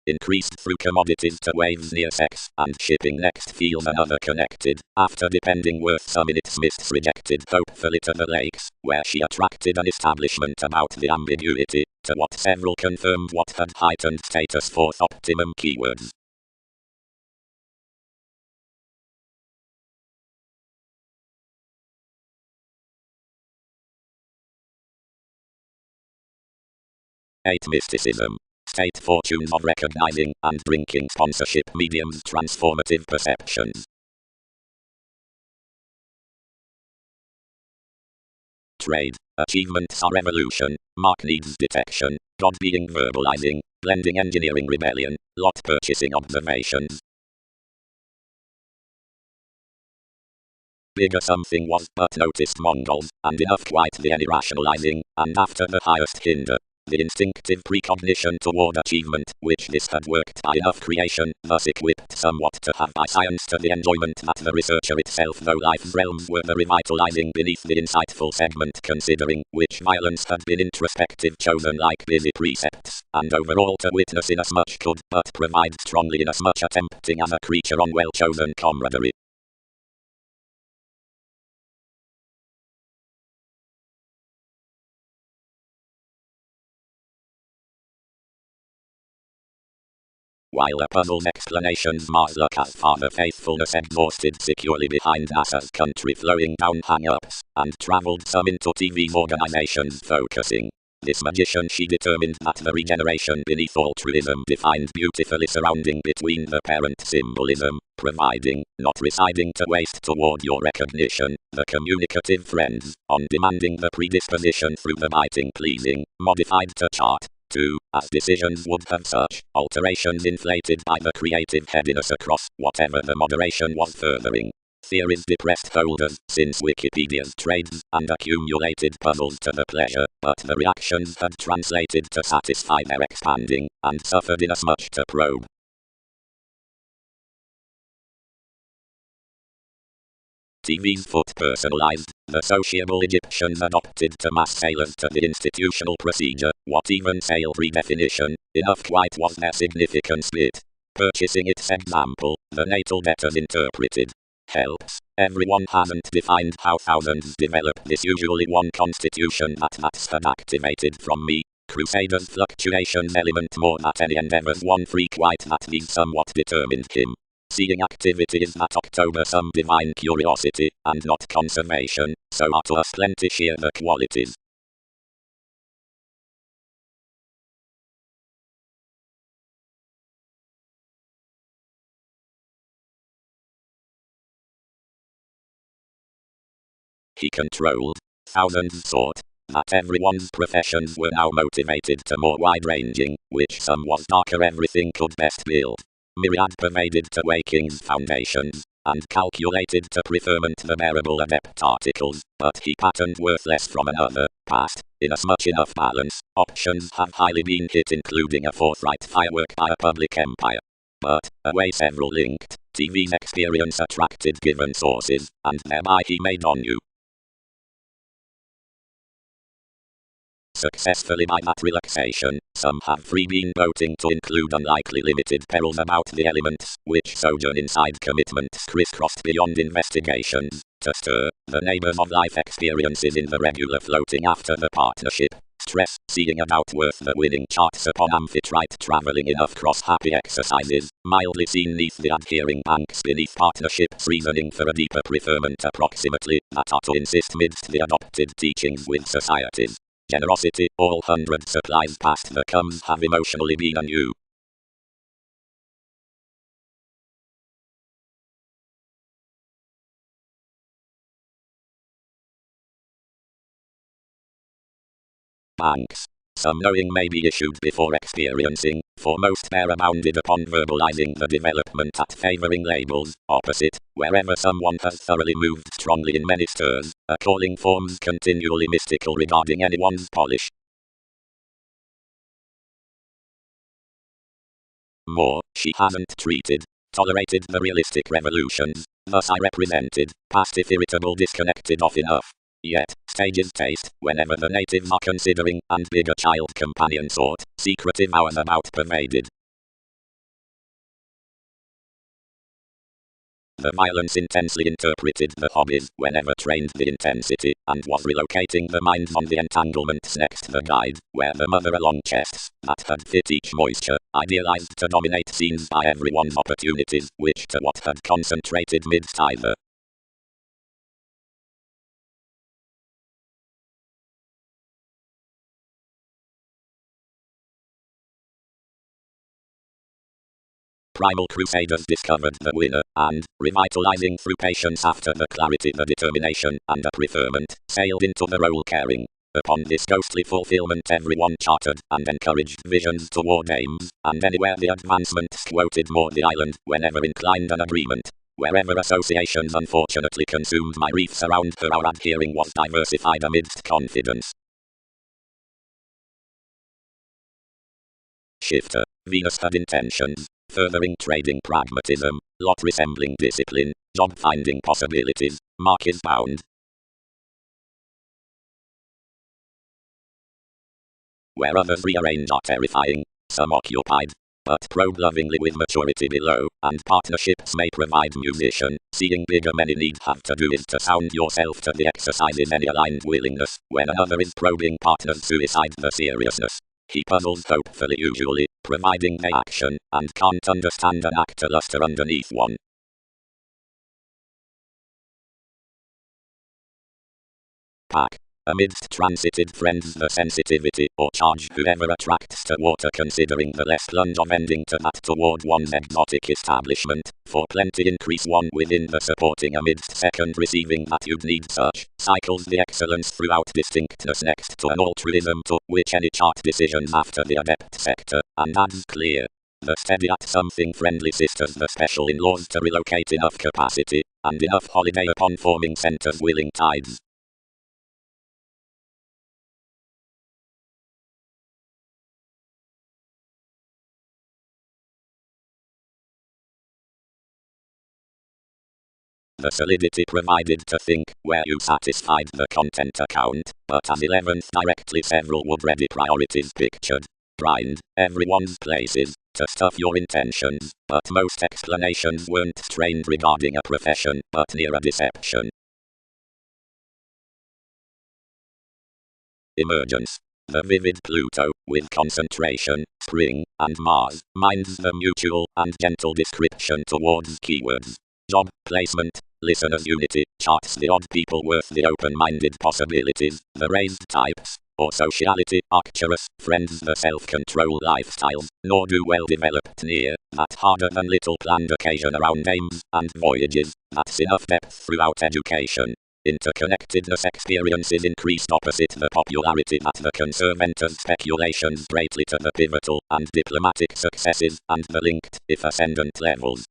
Increased through commodities to waves near sex, and shipping next feels another connected, after depending worth some in its mists rejected hopefully to the lakes, where she attracted an establishment about the ambiguity, to what several confirmed what had heightened status forth optimum keywords. Eight mysticism. State fortunes of recognizing and drinking sponsorship mediums transformative perceptions. Trade. Achievements are evolution. Mark needs detection. God being verbalizing. Blending engineering rebellion. Lot purchasing observations. Bigger something was but noticed Mongols, and enough quite the any rationalizing, and after the highest hinder. The instinctive precognition toward achievement, which this had worked by enough creation, thus equipped somewhat to have by science to the enjoyment that the researcher itself though life's realms were the revitalizing beneath the insightful segment considering, which violence had been introspective chosen like busy precepts, and overall to witness inasmuch could, but provide strongly inasmuch attempting as a creature on well-chosen camaraderie. While a puzzle's explanations Maslach as father faithfulness exhausted securely behind NASA's country flowing down hang-ups, and traveled some into TV's organizations focusing. This magician she determined that the regeneration beneath altruism defined beautifully surrounding between the parent symbolism, providing, not residing to waste toward your recognition, the communicative friends, on demanding the predisposition through the biting pleasing, modified to chart. 2. As decisions would have such alterations inflated by the creative headiness across whatever the moderation was furthering. Theories depressed holders, since Wikipedia's trades and accumulated puzzles to the pleasure, but the reactions had translated to satisfy their expanding, and suffered inasmuch to probe. TV's foot personalized, the sociable Egyptians adopted to mass sailors to the institutional procedure, what even sailed redefinition, enough quite was their significance bit. Purchasing its example, the natal debtors interpreted. Helps. Everyone hasn't defined how thousands develop this usually one constitution that's had activated from me. Crusaders fluctuations element more that any endeavors one free quite that these somewhat determined him. Seeing activity is that October some divine curiosity, and not conservation, so are to us plenty sheer the qualities. He controlled. Thousands sought. That everyone's professions were now motivated to more wide-ranging, which some was darker everything could best build. Myriad pervaded to waking's foundations, and calculated to preferment the bearable adept articles, but he patterned worthless from another, past, inasmuch enough balance, options have highly been hit including a forthright firework by a public empire. But, away several linked, TV's experience attracted given sources, and thereby he made on you. Successfully by that relaxation, some have free been voting to include unlikely limited perils about the elements, which sojourn inside commitments crisscrossed beyond investigations, to stir the neighbors of life experiences in the regular floating after the partnership. Stress, seeing a doubt worth the winning charts upon amphitrite traveling enough cross-happy exercises, mildly seen neath the adhering banks beneath partnerships reasoning for a deeper preferment approximately, that are to insist midst the adopted teachings with societies. Generosity, all 100 supplies past the comes have emotionally been anew. Banks. Some knowing may be issued before experiencing, for most bear abounded upon verbalizing the development at favoring labels, opposite, wherever someone has thoroughly moved strongly in many stirs, a calling forms continually mystical regarding anyone's polish. More, she hasn't treated, tolerated the realistic revolutions, thus I represented, passive irritable disconnected off enough. Yet, stages taste, whenever the natives are considering, and bigger child companion sought, secretive hours about pervaded. The violence intensely interpreted the hobbies, whenever trained the intensity, and was relocating the minds on the entanglements next the guide, where the mother along chests, that had fit each moisture, idealized to dominate scenes by everyone's opportunities, which to what had concentrated midst either. Primal crusaders discovered the winner, and, revitalizing through patience after the clarity the determination, and a preferment, sailed into the role carrying. Upon this ghostly fulfillment everyone chartered, and encouraged visions toward aims, and anywhere the advancements quoted more the island, whenever inclined an agreement. Wherever associations unfortunately consumed my reefs around her our adhering was diversified amidst confidence. Shifter. Venus had intentions. Furthering trading pragmatism, lot resembling discipline, job finding possibilities, mark is bound. Where others rearrange are terrifying, some occupied, but probe lovingly with maturity below, and partnerships may provide musician, seeing bigger many need have to do is to sound yourself to the exercises any aligned willingness, when another is probing partner's suicide the seriousness. He puzzles hopefully usually, providing the action, and can't understand an actor luster underneath one. Pack. Amidst transited friends the sensitivity, or charge whoever attracts to water considering the less plunge of ending to that toward one's exotic establishment, for plenty increase one within the supporting amidst second receiving that you'd need such, cycles the excellence throughout distinctness next to an altruism to which any chart decisions after the adept sector, and adds clear. The steady at something friendly sisters the special in-laws to relocate enough capacity, and enough holiday upon forming centers willing tides. The solidity provided to think, where you satisfied the content account, but as 11th directly several would-ready priorities pictured. Grind everyone's places, to stuff your intentions, but most explanations weren't strained regarding a profession, but near a deception. Emergence. The vivid Pluto, with concentration, spring, and Mars, minds the mutual and gentle description towards keywords. Job placement, listeners' unity, charts the odd people worth the open-minded possibilities, the raised types, or sociality, Arcturus, friends the self-control lifestyles, nor do well-developed near, that harder than little planned occasion around aims and voyages, that's enough depth throughout education. Interconnectedness experiences increased opposite the popularity that the conserve enters speculations greatly to the pivotal and diplomatic successes and the linked, if ascendant levels.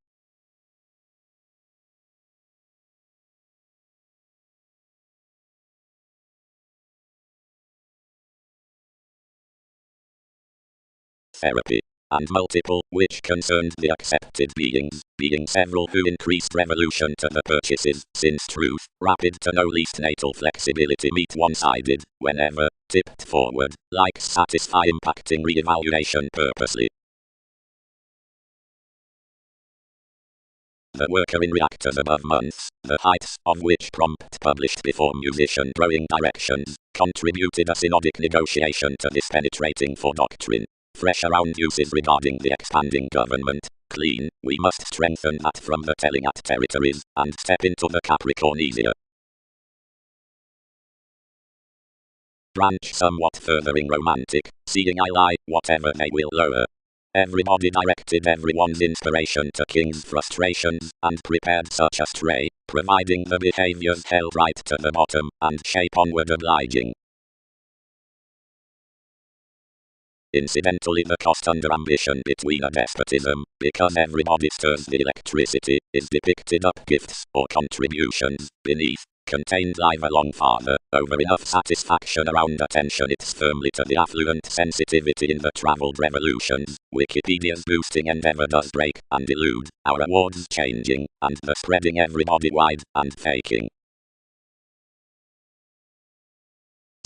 Therapy, and multiple, which concerned the accepted beings, being several who increased revolution to the purchases, since truth, rapid to no least natal flexibility meet one-sided, whenever, tipped forward, likes satisfy impacting re-evaluation purposely. The worker in reactors above months, the heights of which prompt published before musician growing directions, contributed a synodic negotiation to this penetrating for doctrine. Fresh around uses regarding the expanding government, clean, we must strengthen that from the telling at territories, and step into the Capricorn easier. Branch somewhat furthering romantic, seeing I lie, whatever they will lower. Everybody directed everyone's inspiration to king's frustrations, and prepared such a stray, providing the behaviors held right to the bottom, and shape onward obliging. Incidentally, the cost under ambition between a despotism, because everybody stirs the electricity, is depicted up gifts or contributions, beneath, contained live along farther, over enough satisfaction around attention it's firmly to the affluent sensitivity in the travelled revolutions, Wikipedia's boosting endeavour does break, and elude, our awards changing, and the spreading everybody wide, and faking.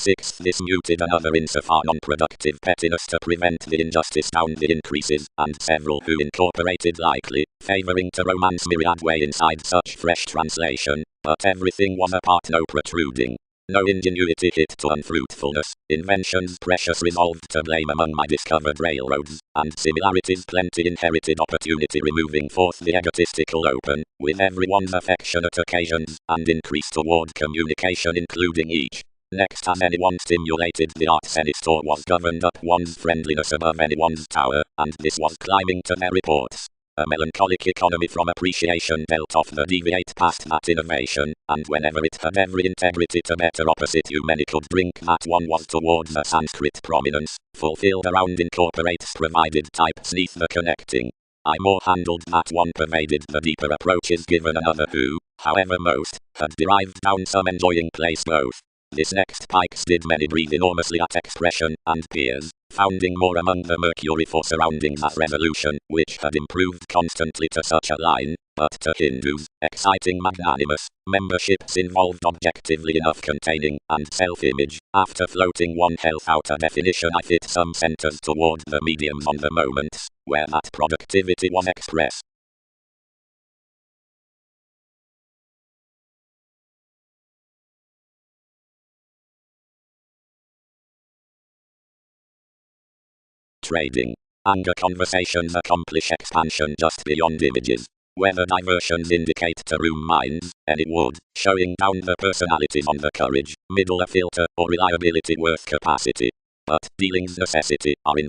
6th, this muted another insofar non-productive pettiness to prevent the injustice down the increases, and several who incorporated likely, favouring to romance myriad way inside such fresh translation, but everything was apart no protruding. No ingenuity hit to unfruitfulness, inventions precious resolved to blame among my discovered railroads, and similarities plenty inherited opportunity removing forth the egotistical open, with everyone's affectionate occasions, and increase toward communication including each. Next as anyone stimulated the art senist or was governed up one's friendliness above anyone's tower, and this was climbing to their reports. A melancholic economy from appreciation dealt off the deviate past that innovation, and whenever it had every integrity to better opposite you many could drink that one was towards a Sanskrit prominence, fulfilled around incorporates provided types neath the connecting. I more handled that one pervaded the deeper approaches given another who, however most, had derived down some enjoying place both. This next pikes did many breathe enormously at expression, and peers, founding more among the mercury for surroundings as revolution, which had improved constantly to such a line, but to Hindus, exciting magnanimous, memberships involved objectively enough containing, and self-image, after floating one health out a definition I fit some centers toward the mediums on the moments, where that productivity was expressed. Trading. Anger conversations accomplish expansion just beyond images. Whether diversions indicate to room minds, any wood, showing down the personalities on the courage, middle a filter, or reliability worth capacity. But dealing's necessity are in